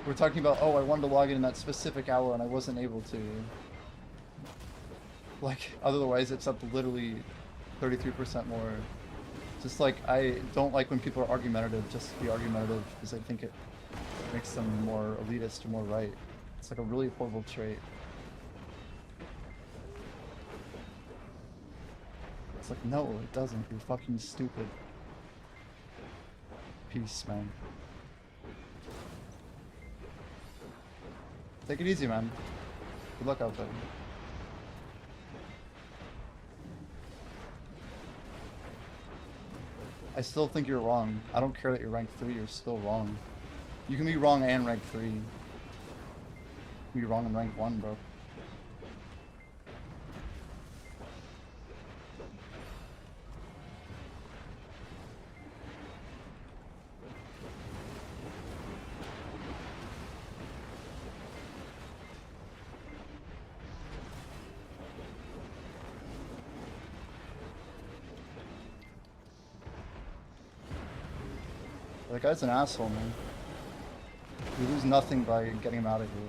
We're talking about, oh, I wanted to log in that specific hour and I wasn't able to. Like, otherwise it's up literally 33% more. Just like, I don't like when people are argumentative just to be argumentative, because I think it makes them more elitist or more right. It's like a really horrible trait. It's like, no, it doesn't. You're fucking stupid. Peace, man. Take it easy, man. Good luck out there. I still think you're wrong. I don't care that you're ranked 3, you're still wrong. You can be wrong and rank 3. You can be wrong and rank 1, bro. That guy's an asshole, man. We lose nothing by getting him out of here.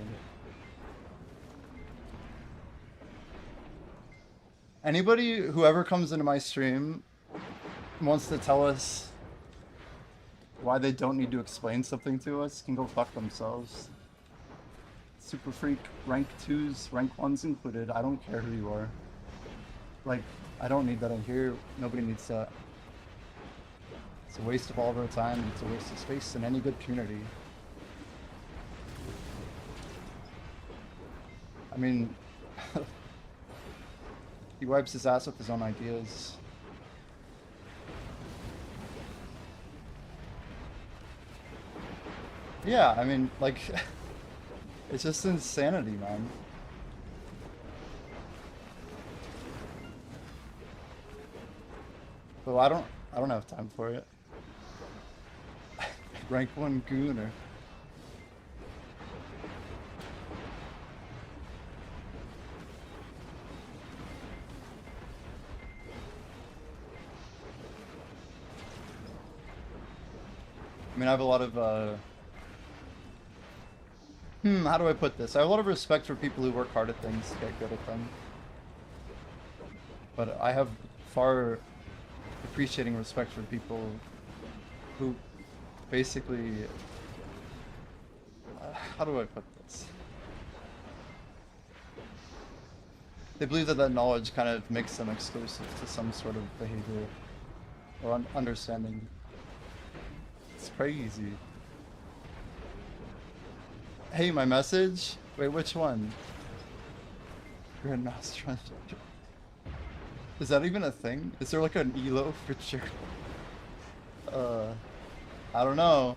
Anybody, whoever comes into my stream, wants to tell us why they don't need to explain something to us, can go fuck themselves. Super Freak, rank 2s, rank 1s included, I don't care who you are. Like, I don't need that in here, nobody needs that. It's a waste of all of our time, it's a waste of space in any good community. I mean, he wipes his ass with his own ideas. Yeah, I mean, like, it's just insanity, man. But I don't have time for it. Rank 1 gooner. I mean, I have a lot of, how do I put this? I have a lot of respect for people who work hard at things to get good at them. But I have far appreciating respect for people who basically, how do I put this? They believe that knowledge kind of makes them exclusive to some sort of behavior or understanding. It's crazy. Hey, my message? Wait, which one? Grand Nostrum. Is that even a thing? Is there like an elo for sure? I don't know.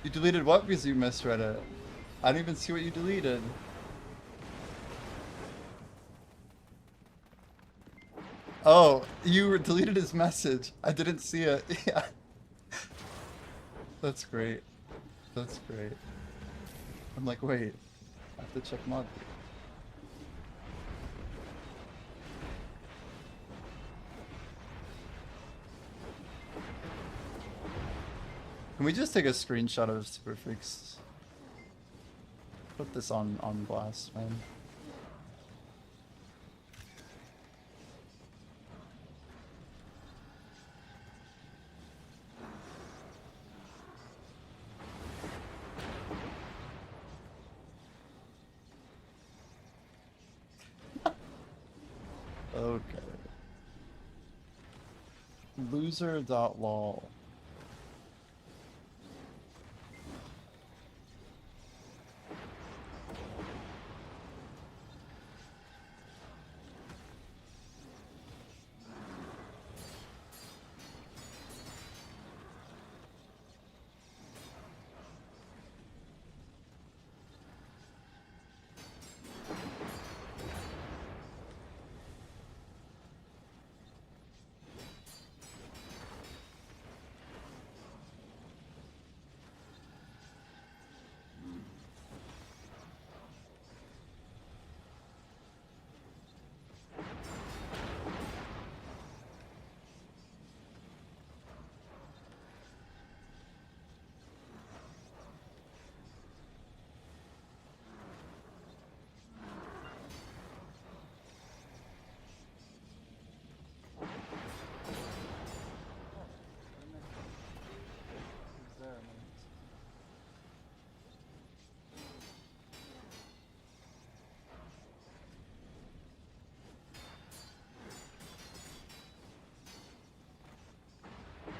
You deleted what because you misread it? I didn't even see what you deleted. Oh, you deleted his message. I didn't see it. Yeah. That's great. That's great. I'm like, wait. I have to check mod. Can we just take a screenshot of Super Freaks? Put this on blast, man. Okay. Loser.lol.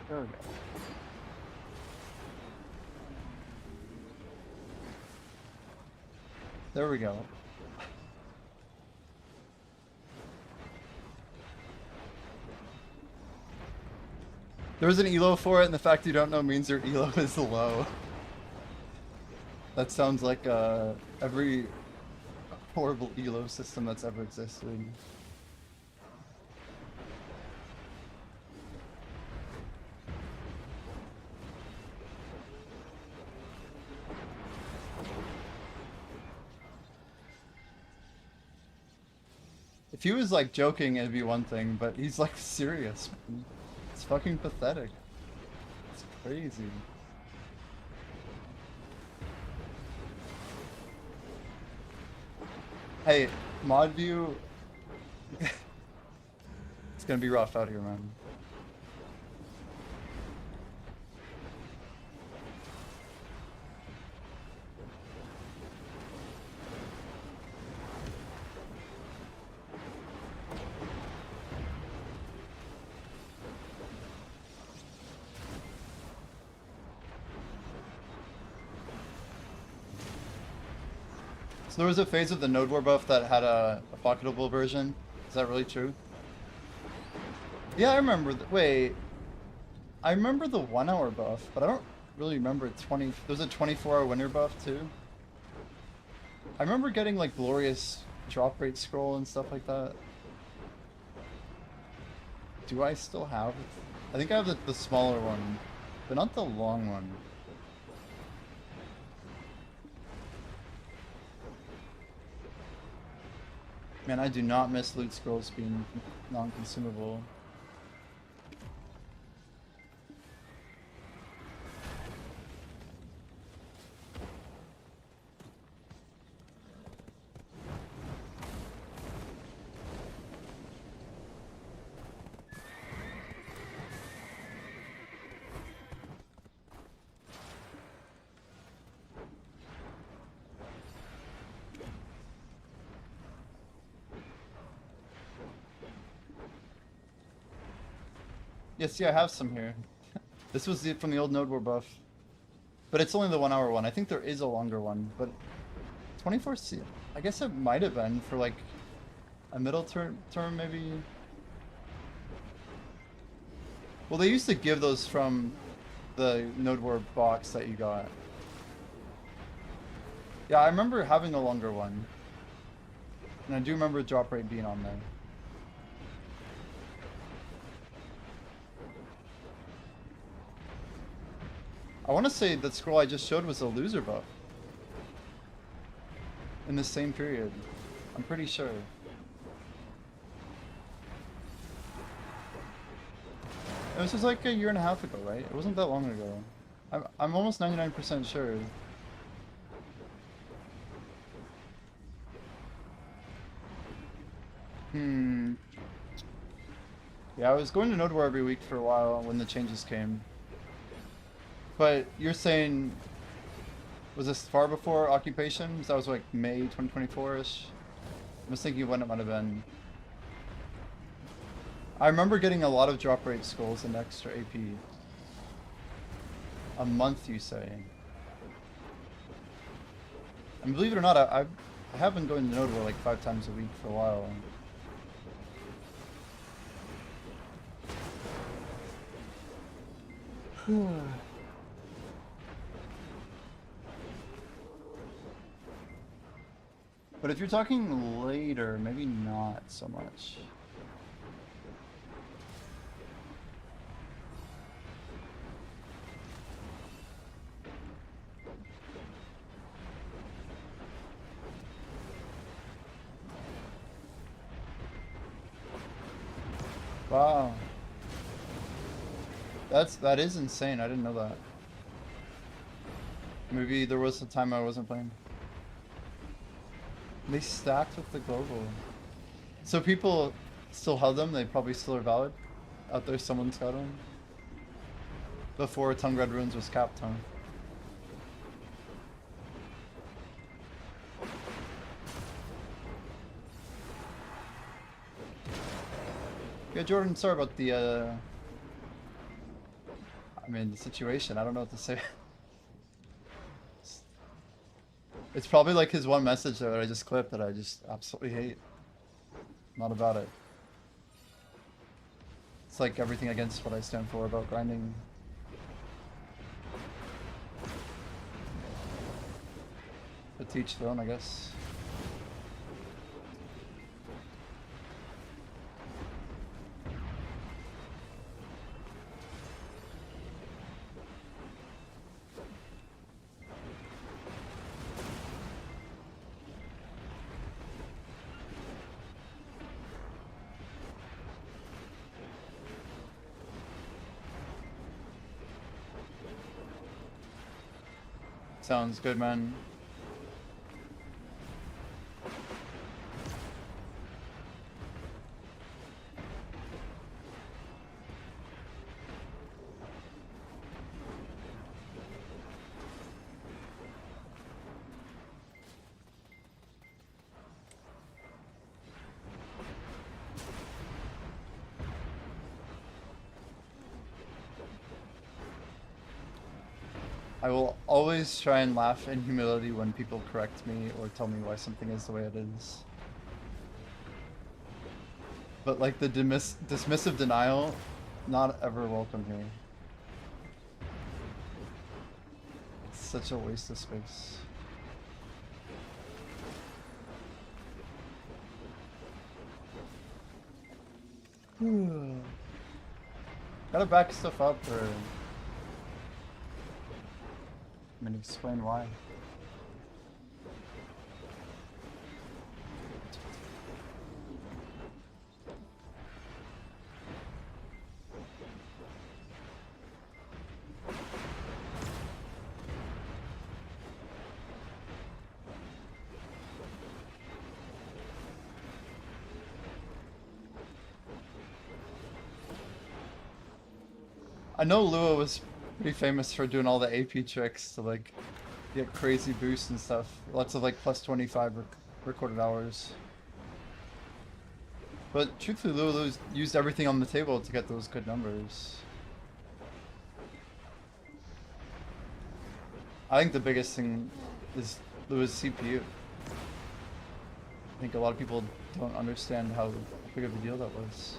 There we go. There we go. There was an elo for it, and the fact you don't know means your elo is low. That sounds like every horrible elo system that's ever existed. If he was like joking, it'd be one thing, but he's like serious. Man. It's fucking pathetic. It's crazy. Hey, mod view. It's gonna be rough out here, man. So there was a phase of the Node War buff that had a pocketable version. Is that really true? Yeah, I remember. Wait, I remember the 1 hour buff, but I don't really remember 20. There's a 24-hour winter buff too. I remember getting like glorious drop rate scroll and stuff like that. Do I still have it? I think I have the smaller one, but not the long one. Man, I do not miss loot scrolls being non-consumable. Yeah, see, I have some here. This was from the old Node War buff. But it's only the 1 hour one. I think there is a longer one, but 24C. I guess it might have been for like a middle term maybe. Well, they used to give those from the Node War box that you got. Yeah, I remember having a longer one. And I do remember drop rate being on there. I want to say that scroll I just showed was a loser buff. In the same period. I'm pretty sure. This was like a year and a half ago, right? It wasn't that long ago. I'm almost 99% sure. Yeah, I was going to Node War every week for a while when the changes came. But you're saying, was this far before Occupation? That was like May 2024-ish? I was thinking when it might have been. I remember getting a lot of drop rate skulls and extra AP. A month, you say? And believe it or not, I have been going to Node War like 5 times a week for a while. But if you're talking later, maybe not so much. Wow. That is insane. I didn't know that. Maybe there was a time I wasn't playing. They stacked with the global. So people still held them, they probably still are valid. Out there someone's got them. Before Tongue Red Runes was capped, huh? Yeah, Jordan, sorry about the I mean, the situation. I don't know what to say. It's probably like his one message there that I just clipped that I just absolutely hate. Not about it. It's like everything against what I stand for about grinding. But to each their own, I guess. Sounds good, man. I will always try and laugh in humility when people correct me or tell me why something is the way it is. But like the dismissive denial, not ever welcome here. It's such a waste of space. Gotta back stuff up or... I'm gonna explain why. I know Lua was pretty famous for doing all the AP tricks to like get crazy boosts and stuff. Lots of like plus 25 recorded hours. But truthfully, Lulu's used everything on the table to get those good numbers. I think the biggest thing is Lulu's CPU. I think a lot of people don't understand how big of a deal that was.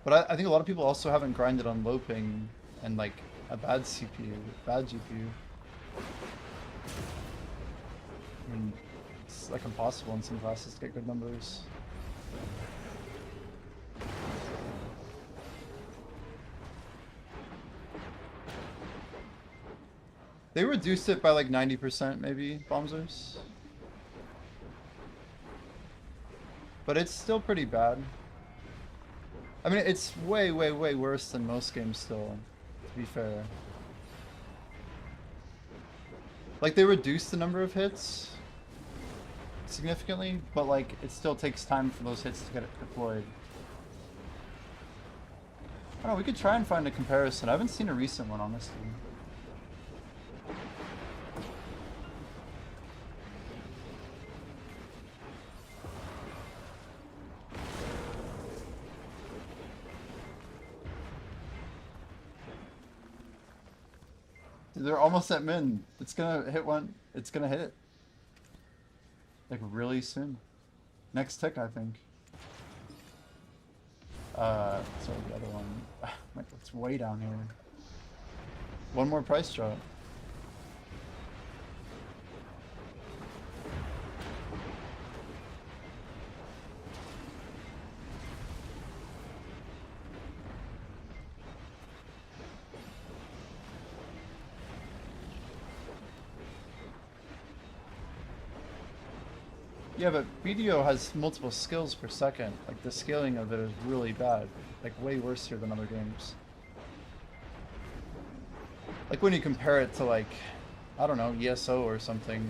But I think a lot of people also haven't grinded on low ping and like a bad CPU, bad GPU. I mean, it's like impossible in some classes to get good numbers. They reduced it by like 90% maybe, Bombsers. But it's still pretty bad. I mean, it's way, way, way worse than most games still, to be fair. Like, they reduced the number of hits significantly, but like, it still takes time for those hits to get deployed. I don't know, we could try and find a comparison. I haven't seen a recent one, honestly. Dude, they're almost at min. It's gonna hit one. It's gonna hit. Like really soon. Next tick, I think. Sorry, the other one. Like, it's way down here. One more price drop. Yeah, but BDO has multiple skills per second. Like, the scaling of it is really bad. Like, way worse here than other games. Like, when you compare it to, like, I don't know, ESO or something.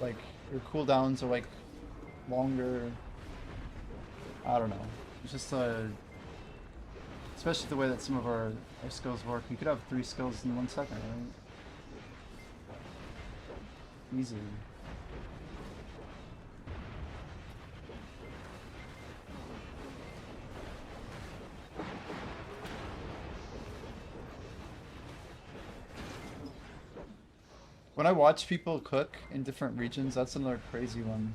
Like, your cooldowns are, like, longer. I don't know. It's just, especially the way that some of our skills work. You could have 3 skills in 1 second, right? Easily. When I watch people cook in different regions, that's another crazy one.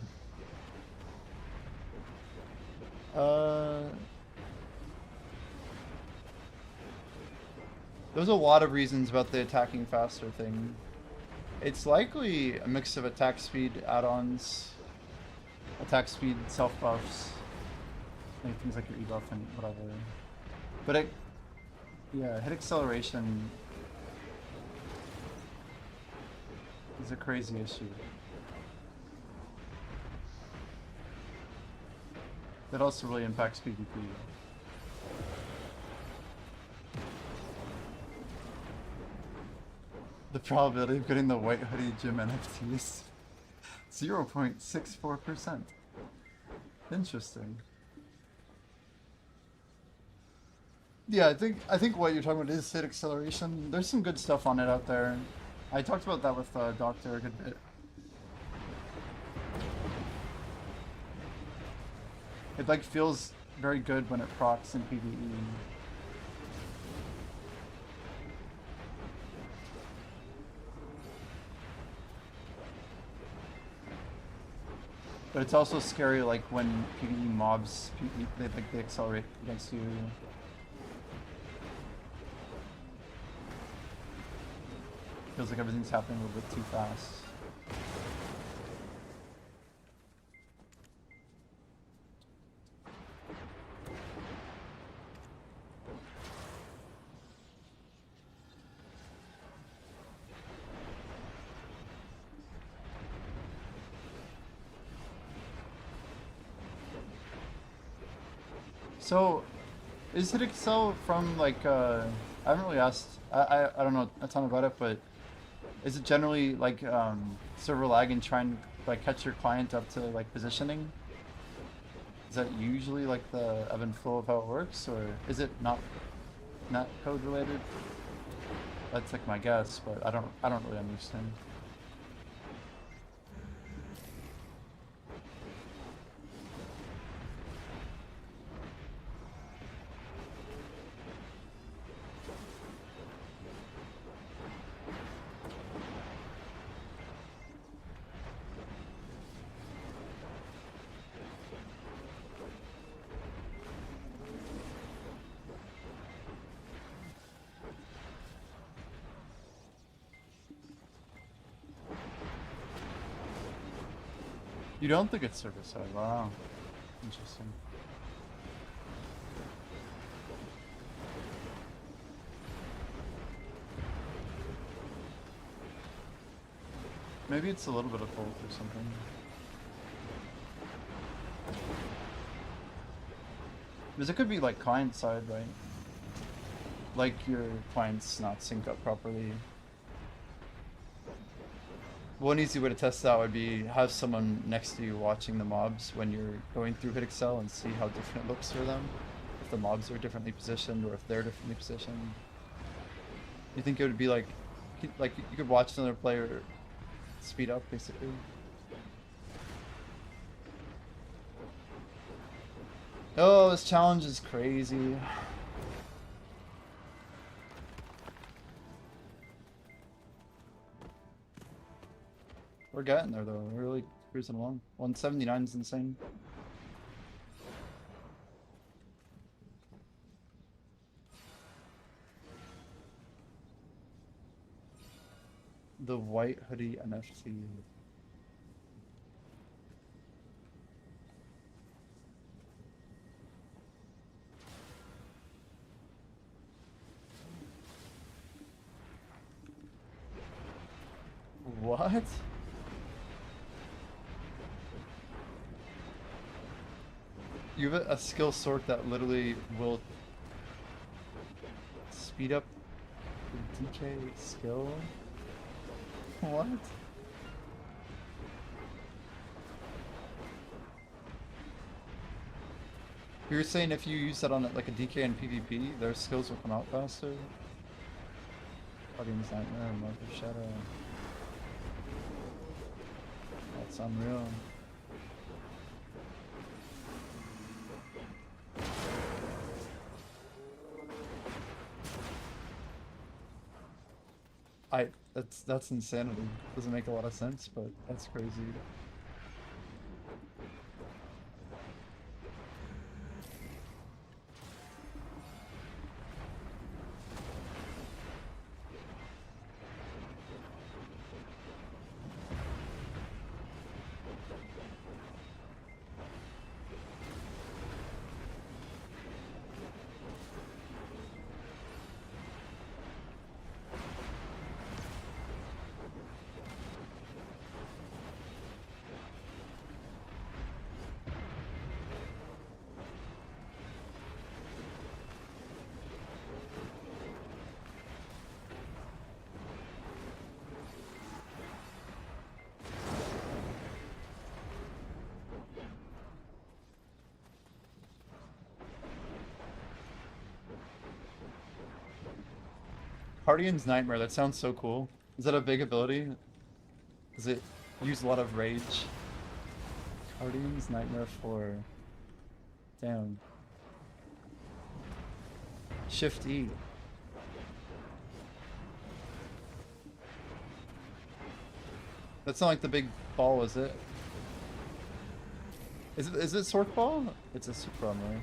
There's a lot of reasons about the attacking faster thing. It's likely a mix of attack speed add-ons, attack speed self-buffs, like things like your E-buff and whatever. But yeah, hit acceleration is a crazy issue. That also really impacts PvP. The probability of getting the white hoodie gym NFTs 0.64%. Interesting. Yeah, I think what you're talking about is hit acceleration. There's some good stuff on it out there. I talked about that with Doctor a good bit. It like feels very good when it procs in PvE. But it's also scary like when PvE mobs they accelerate against you. Feels like everything's happening a little bit too fast. So, is Hit Excel from like I haven't really asked. I don't know a ton about it, but is it generally like server lag and trying to like catch your client up to like positioning? Is that usually like the ebb and flow of how it works, or is it not code related? That's like my guess, but I don't really understand. You don't think it's server side? Wow. Interesting. Maybe it's a little bit of both or something. Because it could be like client side, right? Like your client's not synced up properly. One easy way to test that would be have someone next to you watching the mobs when you're going through HitExcel and see how different it looks for them. If the mobs are differently positioned or if they're differently positioned. You think it would be like you could watch another player speed up basically? Oh, this challenge is crazy. We're getting there though. We're really cruising along. 179 is insane. The white hoodie NFT. What? You have a skill sort that literally will speed up the DK skill? What? You're saying if you use that on like a DK and PvP, their skills will come out faster? Audience Nightmare, Mother Shadow. That's unreal. That's insanity. Doesn't make a lot of sense, but that's crazy. Guardian's Nightmare, that sounds so cool. Is that a big ability? Does it use a lot of rage? Guardian's Nightmare 4. Damn. Shift E. That's not like the big ball, is it? Is it Sork Ball? It's a super armor.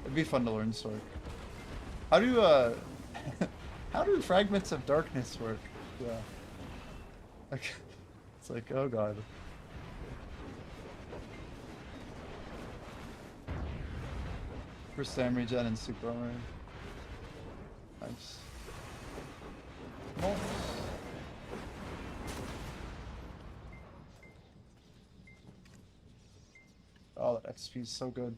It'd be fun to learn Sork. How do how do Fragments of Darkness work? Yeah. Like, it's like, oh god. First time regen and super armor. Nice. Nice. Oh, that XP is so good.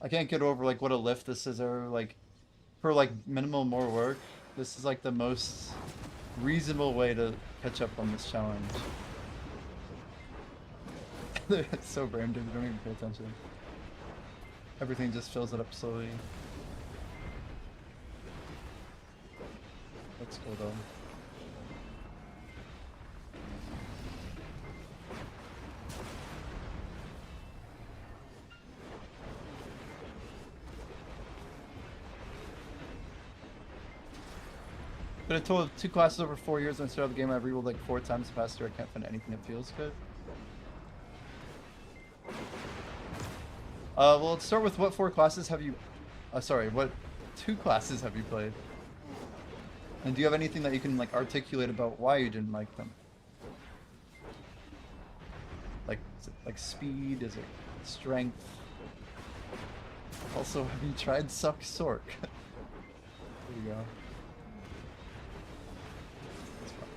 I can't get over like what a lift this is, or like for like minimal more work. This is like the most reasonable way to catch up on this challenge. It's so brain dead, don't even pay attention. Everything just fills it up slowly. Let's go though. But a total of 2 classes over 4 years when I started the game, I've rerolled like 4 times faster. I can't find anything that feels good. Well, let's start with what 4 classes have you Sorry, what 2 classes have you played? And do you have anything that you can like articulate about why you didn't like them? Like, is it like speed? Is it strength? Also, have you tried Suck Sork? There you go. That's fine.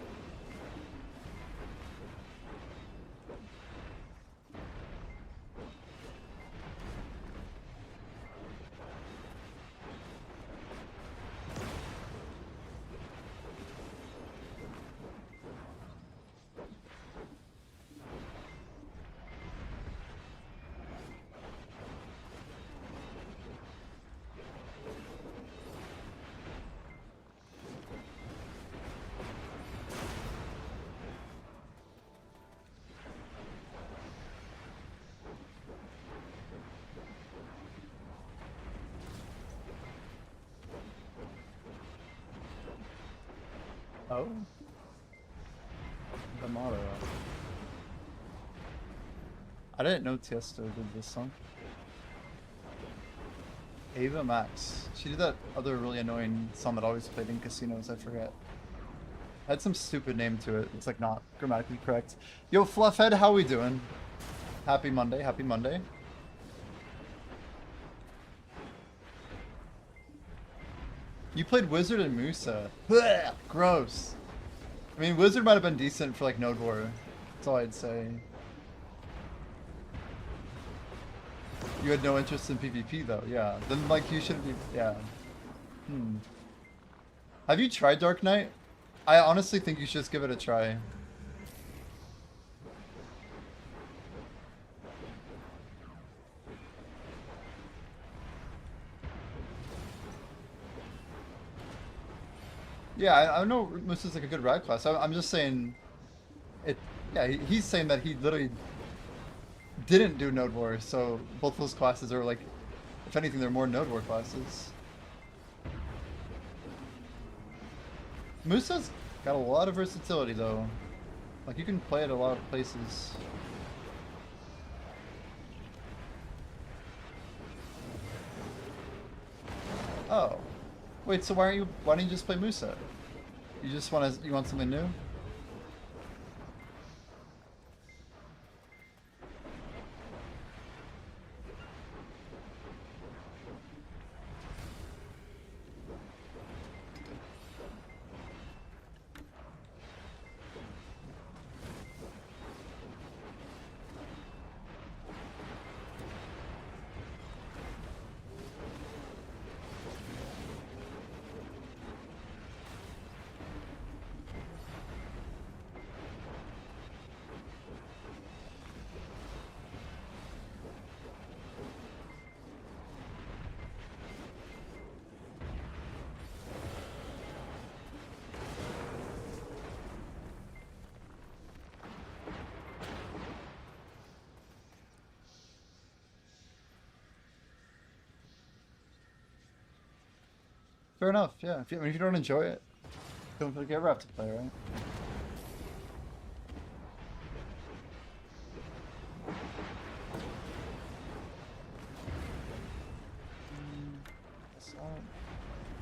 Oh? The motto. I didn't know Tiesto did this song. Ava Max. She did that other really annoying song that always played in casinos, I forget. Had some stupid name to it. It's like not grammatically correct. Yo, Fluffhead, how we doing? Happy Monday, happy Monday. You played Wizard and Musa. Blech, gross. I mean, Wizard might have been decent for like Node War. That's all I'd say. You had no interest in PvP though, yeah. Then like you shouldn't be, yeah. Have you tried Dark Knight? I honestly think you should just give it a try. Yeah, I know Moose is like a good rad class. I'm just saying, it. Yeah, he's saying that he literally didn't do Node War, so both those classes are like, if anything, they're more Node War classes. Musa's got a lot of versatility though. Like you can play it a lot of places. Oh. Wait, so why don't you just play Musa? You want something new? Fair enough, yeah. If you don't enjoy it, don't get Rap to play, right?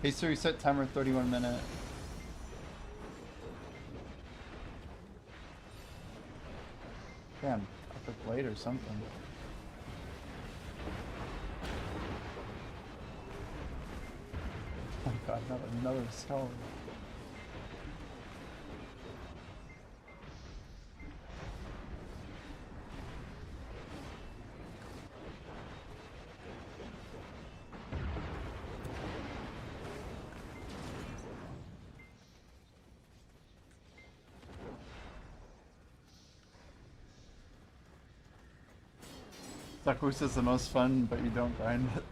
Hey, so you set timer 31 minute. Damn, upper blade or something. Oh god, not another skull. Sakus is the most fun, but you don't grind it.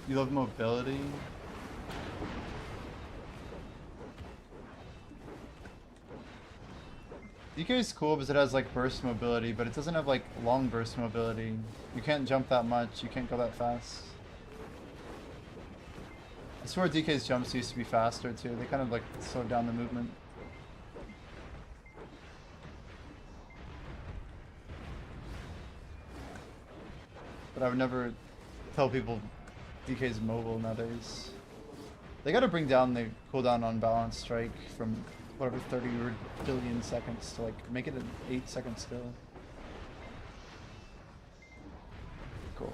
You love mobility. DK is cool because it has like burst mobility, but it doesn't have like long burst mobility. You can't jump that much, you can't go that fast. I swear DK's jumps used to be faster too. They kind of like slowed down the movement. but I would never tell people DK's mobile nowadays. They gotta bring down the cooldown on balanced strike from whatever 30 billion seconds to like make it an 8-second skill. Cool.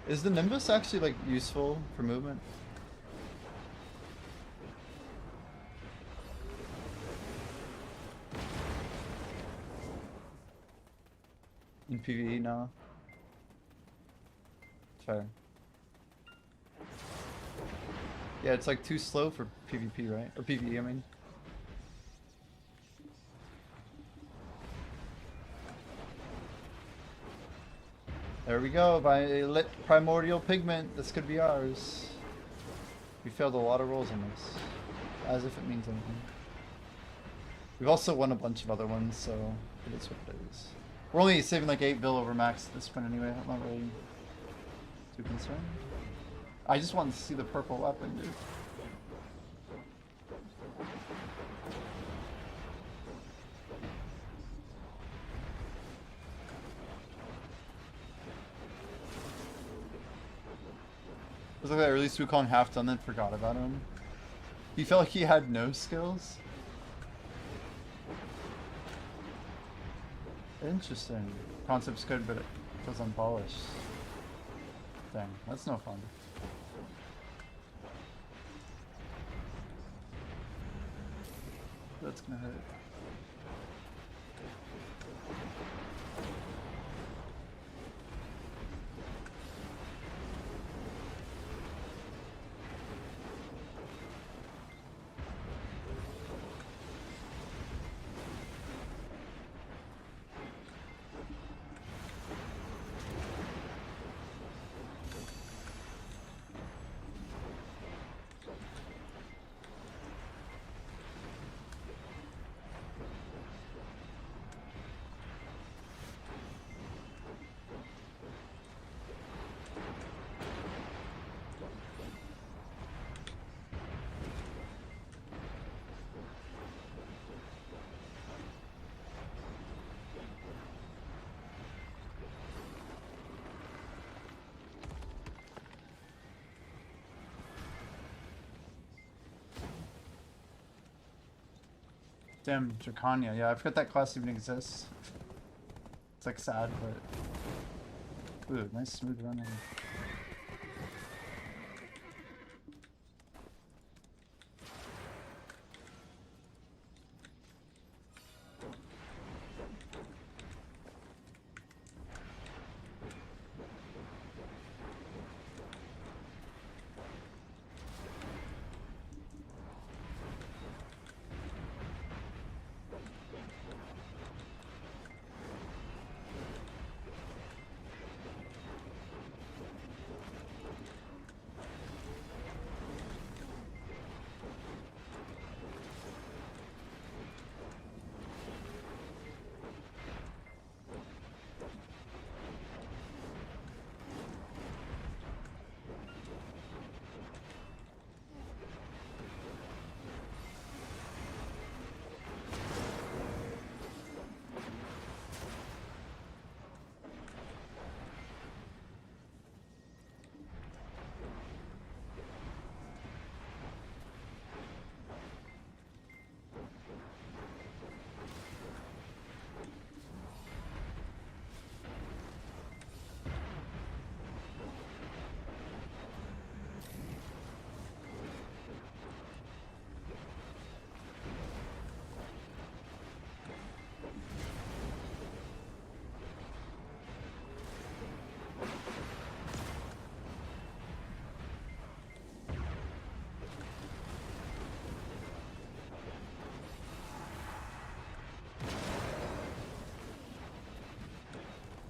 Is the Nimbus actually like useful for movement? In PvE now? Fair. Yeah, it's like too slow for PvP, right? Or PvE, I mean. There we go, Violet Primordial Pigment. This could be ours. We failed a lot of rolls on this. As if it means anything. We've also won a bunch of other ones, so it is what it is. We're only saving like 8 bill over max at this point anyway. I'm not really too concerned. I just want to see the purple weapon, dude. It was like I released Wukong half done, then forgot about him. He felt like he had no skills. Interesting. Concept's good, but it feels unpolished. Dang, that's no fun. That's gonna hurt. Damn, Dracania. Yeah, I forgot that class even exists. It's like sad, but... Ooh, nice smooth running.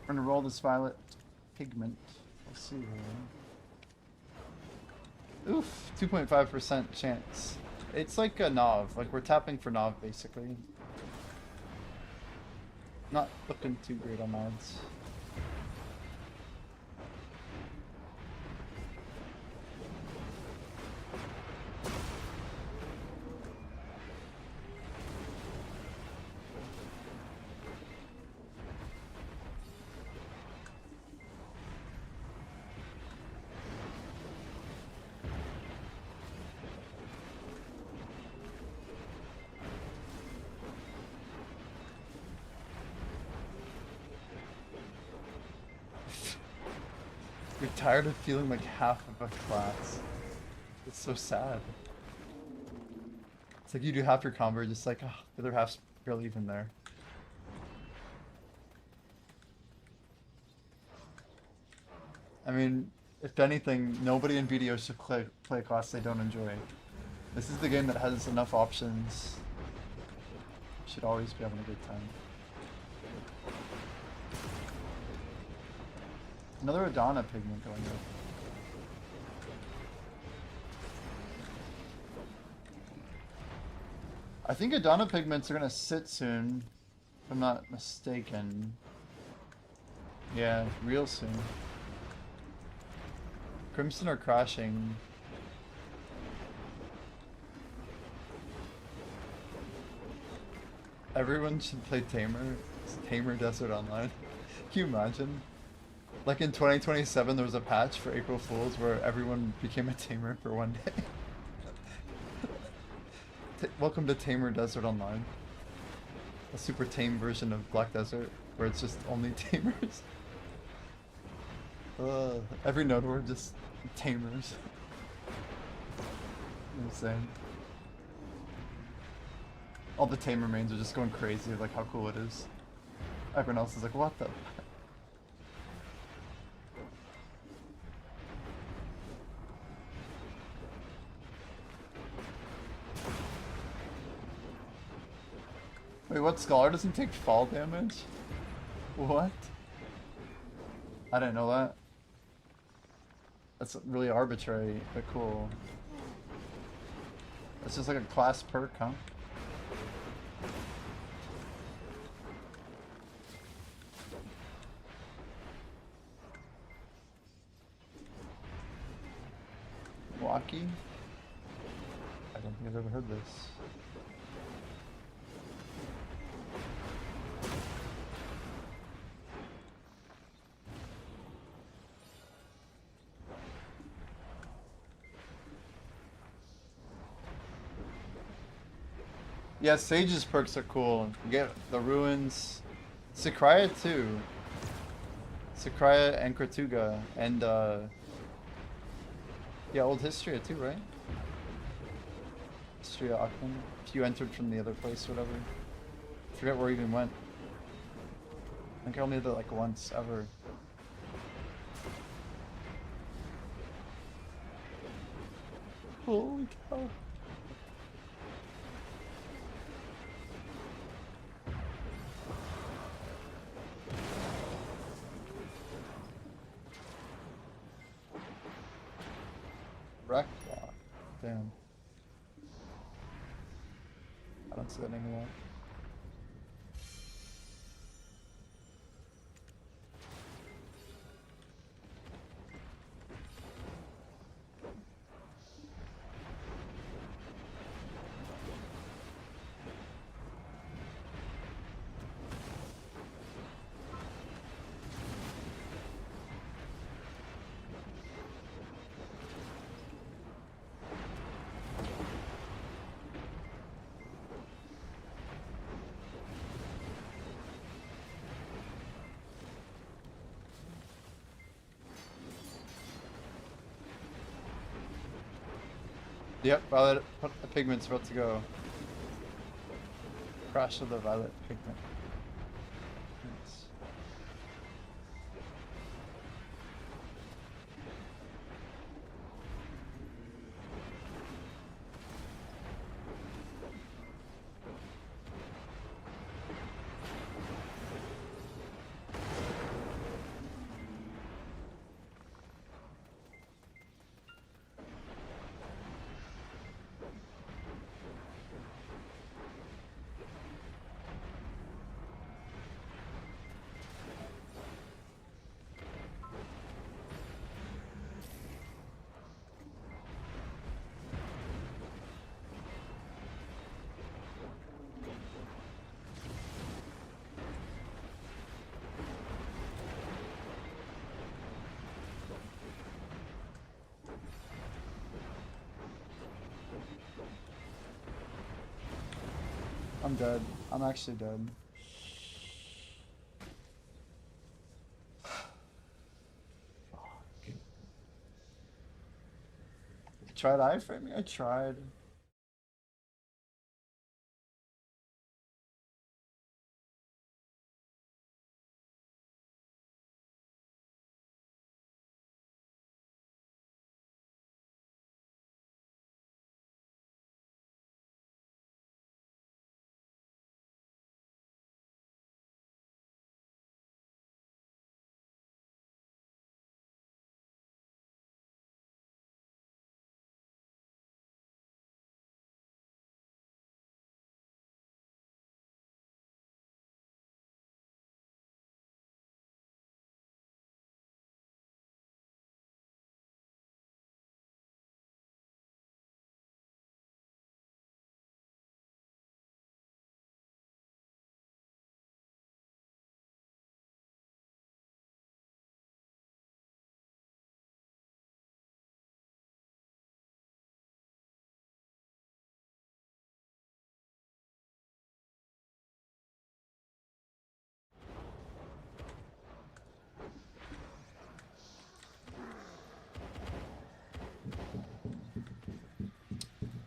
We're gonna roll this Violet Pigment. Let's see here. Oof, 2.5% chance. It's like a Nov. Like we're tapping for Nov basically. Not looking too great on odds. You're tired of feeling like half of a class. It's so sad. It's like you do half your combo, just like, oh, the other half's barely even there. I mean, if anything, nobody in video should play a class they don't enjoy. This is the game that has enough options. You should always be having a good time. Another Adana pigment going up. I think Adana pigments are gonna sit soon, if I'm not mistaken. Yeah, real soon. Crimson are crashing. Everyone should play Tamer. It's Tamer Desert Online. Can you imagine? Like in 2027 there was a patch for April Fools where everyone became a Tamer for one day. Welcome to Tamer Desert Online. A super tame version of Black Desert where it's just only Tamers. Every node were just Tamers. Insane. All the Tamer mains are just going crazy, like how cool it is. Everyone else is like, what the? Wait, what? Scholar doesn't take fall damage? What? I didn't know that. That's really arbitrary, but cool. That's just like a class perk, huh? Milwaukee? I don't think I've ever heard this. Yeah, Sage's perks are cool. You get the ruins. Sakraya too. Sakraya and Kratuga. And yeah, old Histria too, right? Histria Akhman. If you entered from the other place or whatever. I forget where I even went. I think I only did it like once ever. Holy cow. Wreck block. Damn. I don't see that anymore. Yep, violet pigment's about to go. Crash of the violet pigment. Nice. I'm dead. I'm actually dead. Fucking tried iframing? I tried.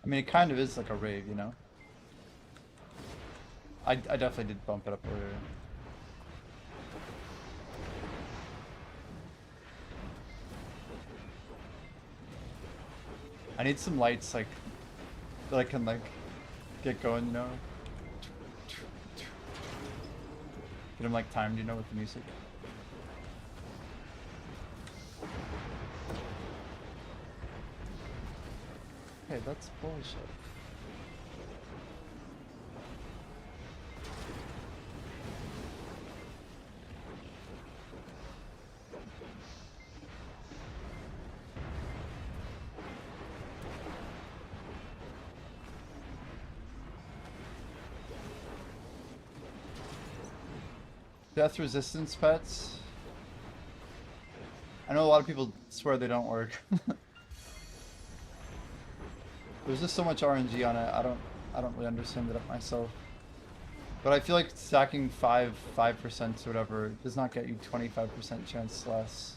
I mean, it kind of is like a rave, you know? I definitely did bump it up earlier. I need some lights, like, that I can, like, get going, you know? Get them, like, timed, you know, with the music. Hey, that's bullshit. Death resistance pets. I know a lot of people swear they don't work. There's just so much RNG on it. I don't really understand it myself. But I feel like stacking 5% or whatever does not get you 25% chance less.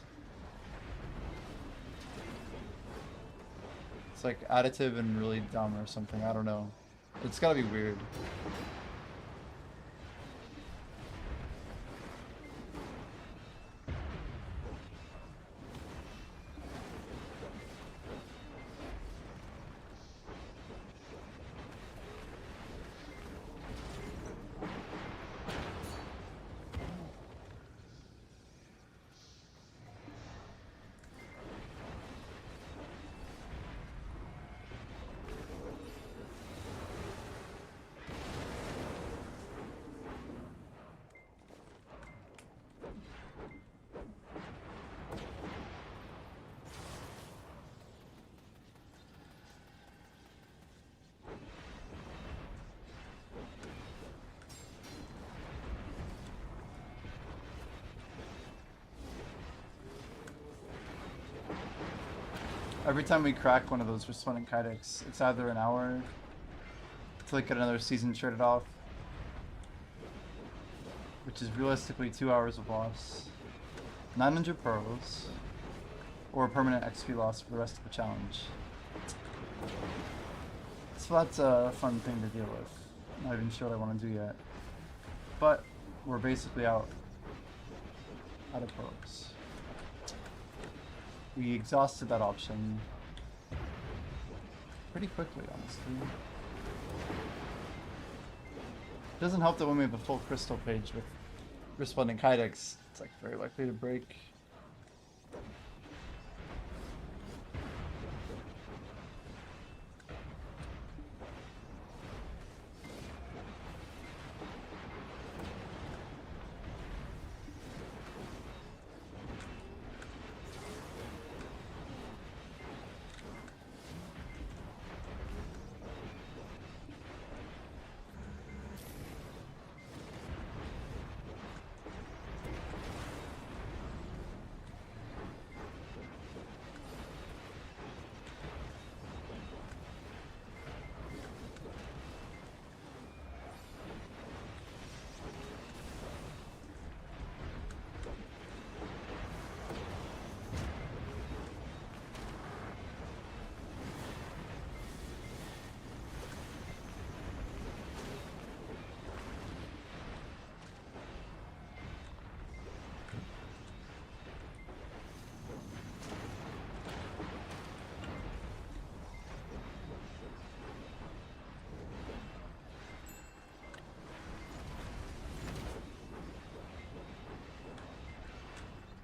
It's like additive and really dumb or something. I don't know. It's gotta be weird. Every time we crack one of those resplendent kydex, it's either an hour to like get another season traded off, which is realistically 2 hours of loss, 900 pearls, or a permanent XP loss for the rest of the challenge. So that's a fun thing to deal with. Not even sure what I want to do yet. But we're basically out of pearls. We exhausted that option pretty quickly, honestly. It doesn't help that when we have a full crystal page with resplendent kydex, it's like very likely to break.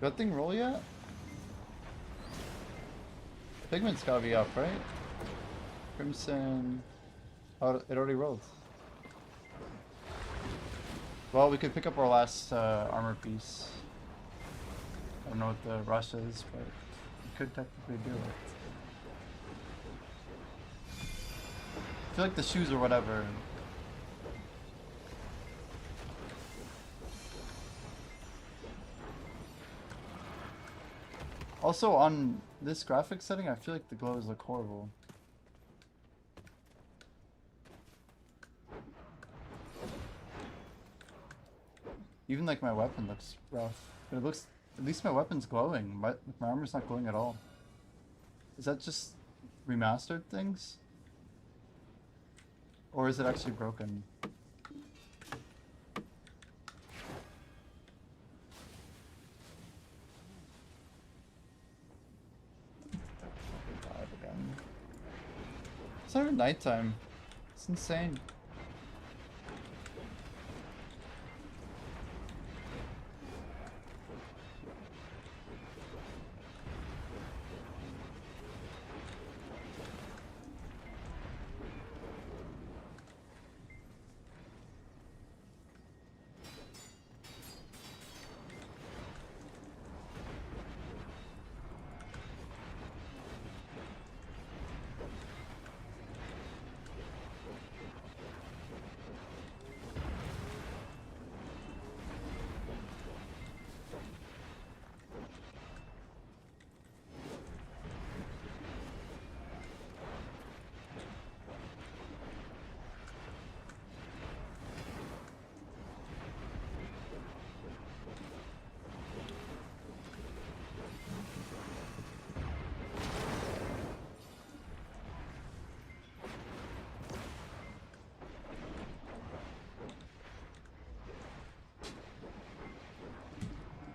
That thing roll yet? Pigment's gotta be up, right? Crimson. Oh, it already rolled. Well, we could pick up our last armor piece. I don't know what the rush is, but we could technically do it. I feel like the shoes or whatever. Also, on this graphic setting, I feel like the glows look horrible. Even like my weapon looks rough. But it looks, at least my weapon's glowing. My armor's not glowing at all. Is that just remastered things? Or is it actually broken? Again. It's not even nighttime. It's insane.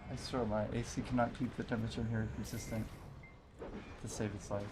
I swear my AC cannot keep the temperature here consistent to save its life.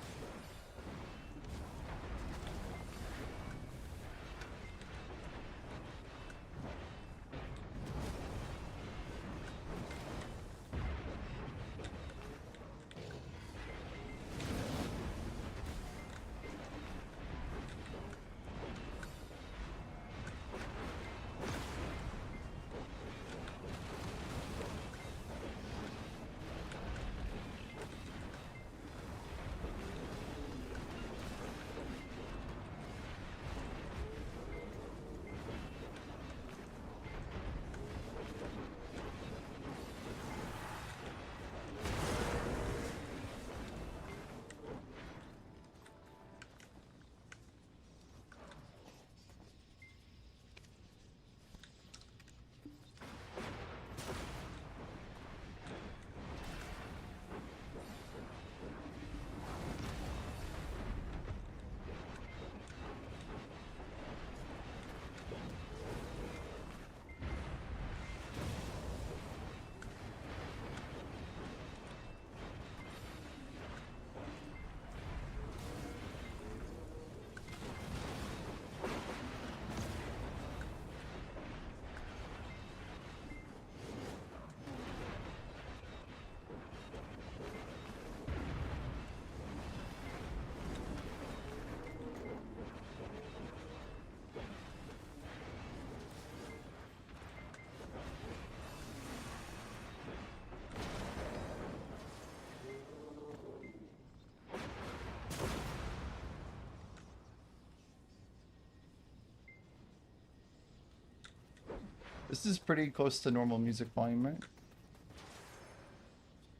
This is pretty close to normal music volume, right?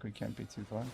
We can't be too far.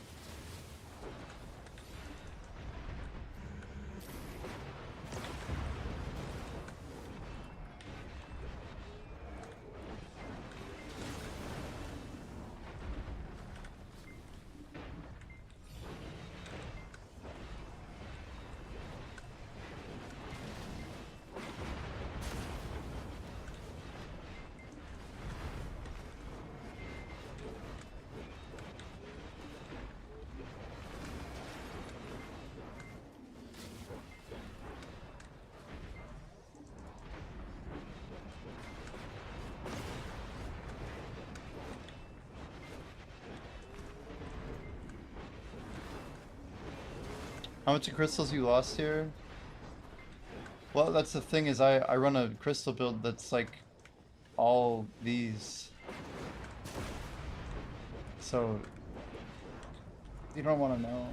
How much of crystals you lost here? Well, that's the thing is I run a crystal build that's like all these. So you don't want to know.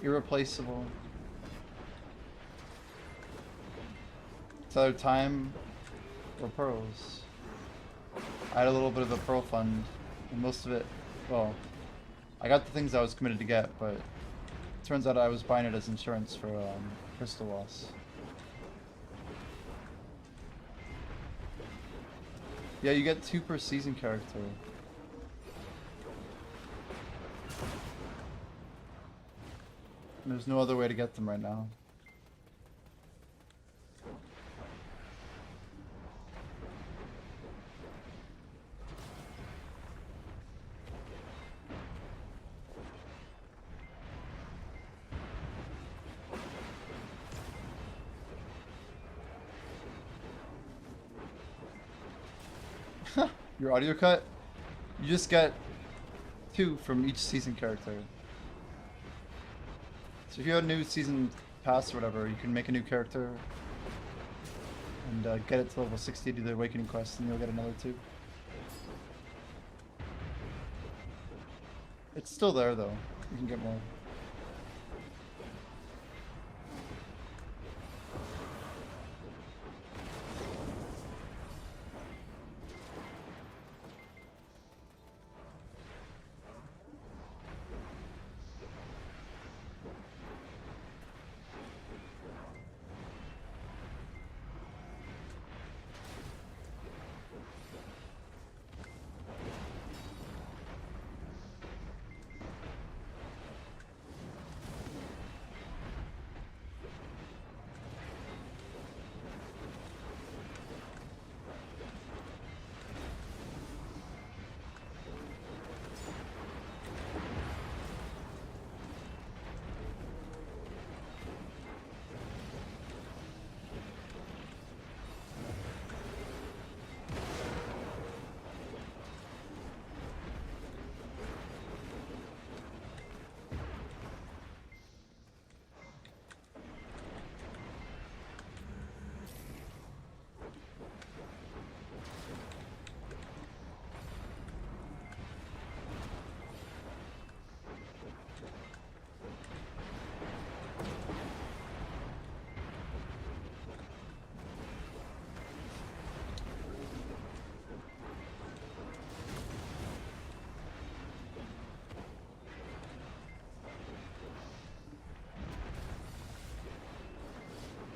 Irreplaceable. It's either time or pearls. I had a little bit of a pearl fund, and most of it, well, I got the things I was committed to get, but it turns out I was buying it as insurance for crystal loss. Yeah, you get 2 per season character. There's no other way to get them right now. Your audio cut? You just get 2 from each season character. So if you have a new season pass or whatever, you can make a new character and get it to level 60 to the Awakening quest, and you'll get another 2. It's still there though. You can get more.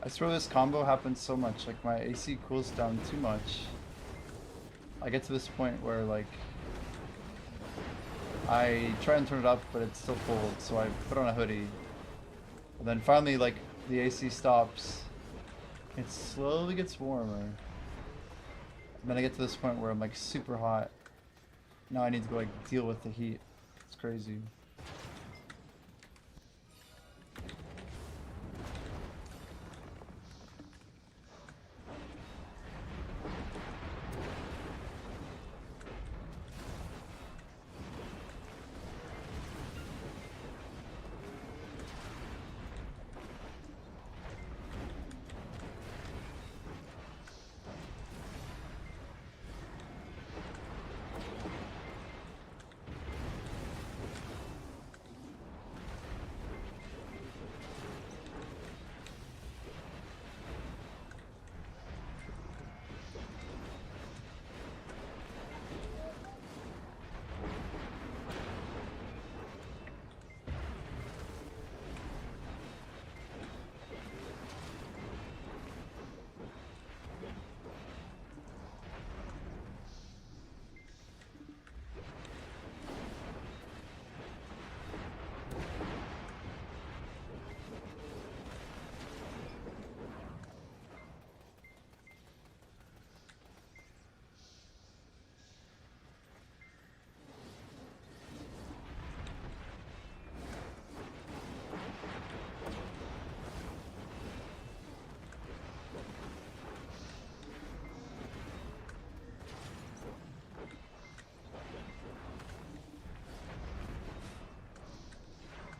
I swear this combo happens so much, like my AC cools down too much. I get to this point where like I try and turn it up but it's still cold, so I put on a hoodie. And then finally like the AC stops. It slowly gets warmer. And then I get to this point where I'm like super hot. Now I need to go like deal with the heat. It's crazy.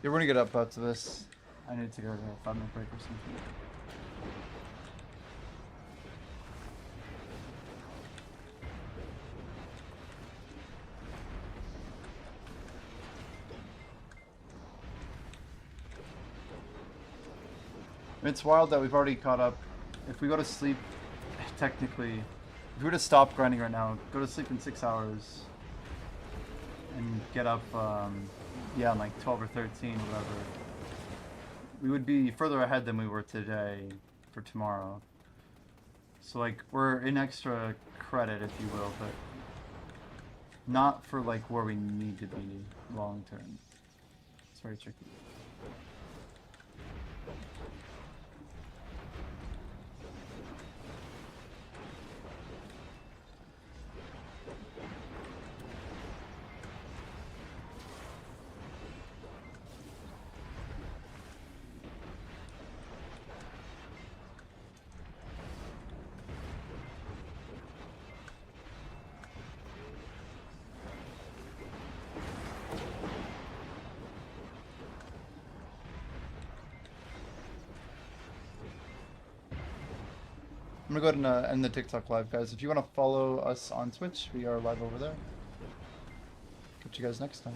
You're gonna get up to this. I need to go to a 5-minute break or something. It's wild that we've already caught up. If we go to sleep, technically, if we were to stop grinding right now, go to sleep in 6 hours, and get up, yeah, in like 12 or 13, whatever, we would be further ahead than we were today for tomorrow. So like, we're in extra credit, if you will, but not for like where we need to be long term. It's very tricky. I'm gonna go ahead and end the TikTok live, guys. If you want to follow us on Twitch, we are live over there. Catch you guys next time.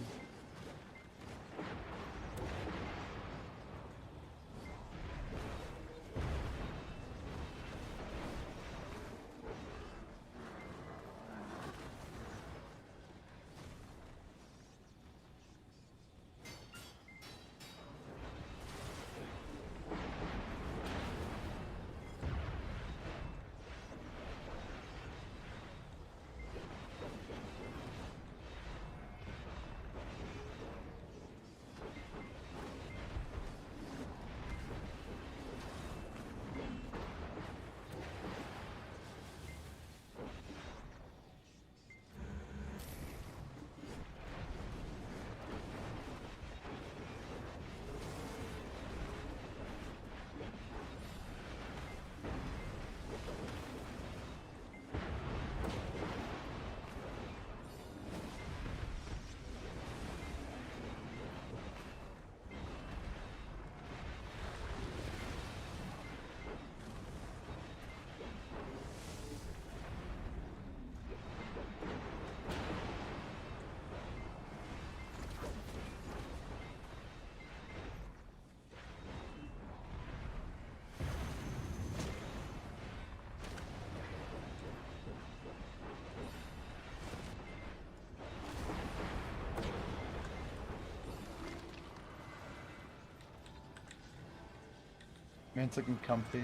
Man, it's looking comfy.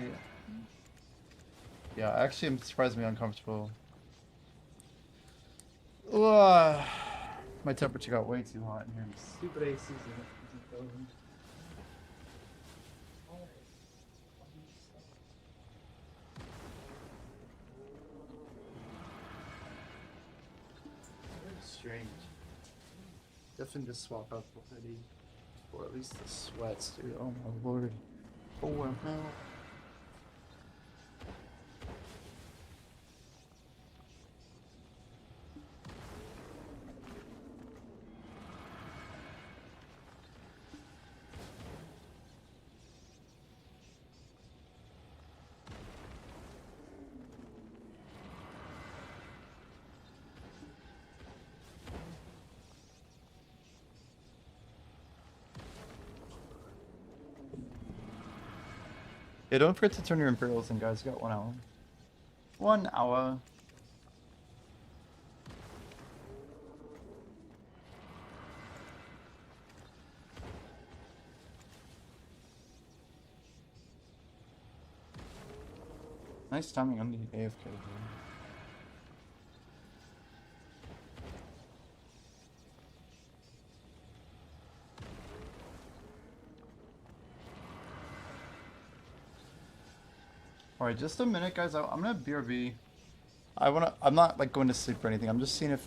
Yeah, actually, I'm surprisingly uncomfortable. Ugh. My temperature got way too hot in here. Stupid AC isn't going. Very strange. Definitely just swap out the hoodie, or at least the sweats, dude. Oh my lord. Oh no. Yeah, don't forget to turn your Imperials in, guys. You got 1 hour. 1 hour. Nice timing on the AFK. Dude. Alright, just a minute, guys. I'm gonna BRB. I'm not like going to sleep or anything. I'm just seeing if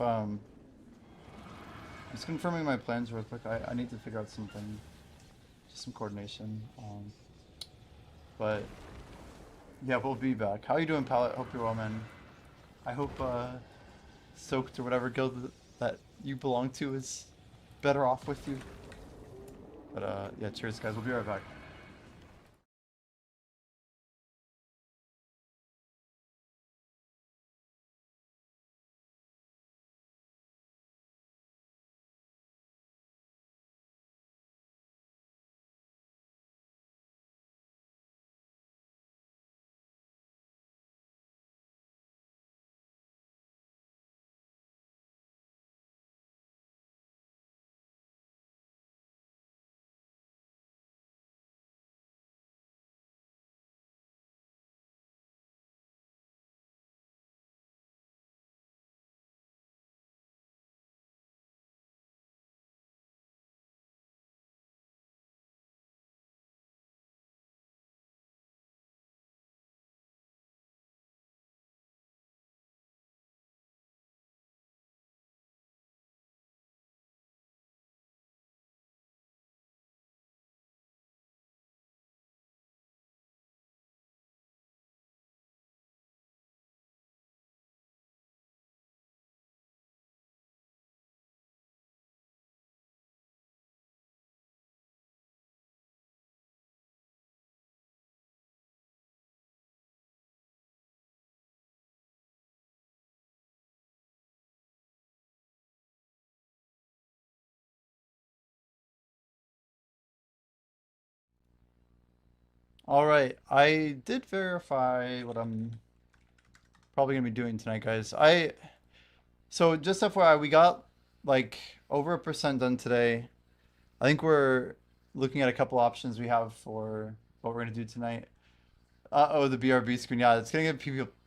just confirming my plans real quick. I need to figure out something, just some coordination. But yeah, we'll be back. How you doing, Pallet? Hope you're well, man. I hope Soaked or whatever guild that you belong to is better off with you. But yeah, cheers, guys. We'll be right back. All right, I did verify what I'm probably gonna be doing tonight, guys. So just FYI, we got like over 1% done today. I think we're looking at a couple options we have for what we're gonna do tonight. Oh, the BRB screen. Yeah, it's gonna give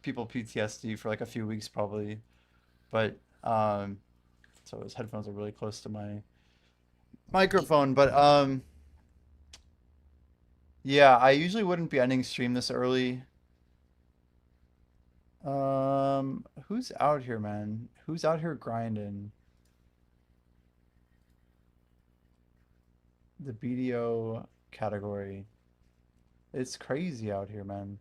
people PTSD for like a few weeks probably. But so his headphones are really close to my microphone. But yeah, I usually wouldn't be ending stream this early. Who's out here, man? Who's out here grinding? The BDO category. It's crazy out here, man.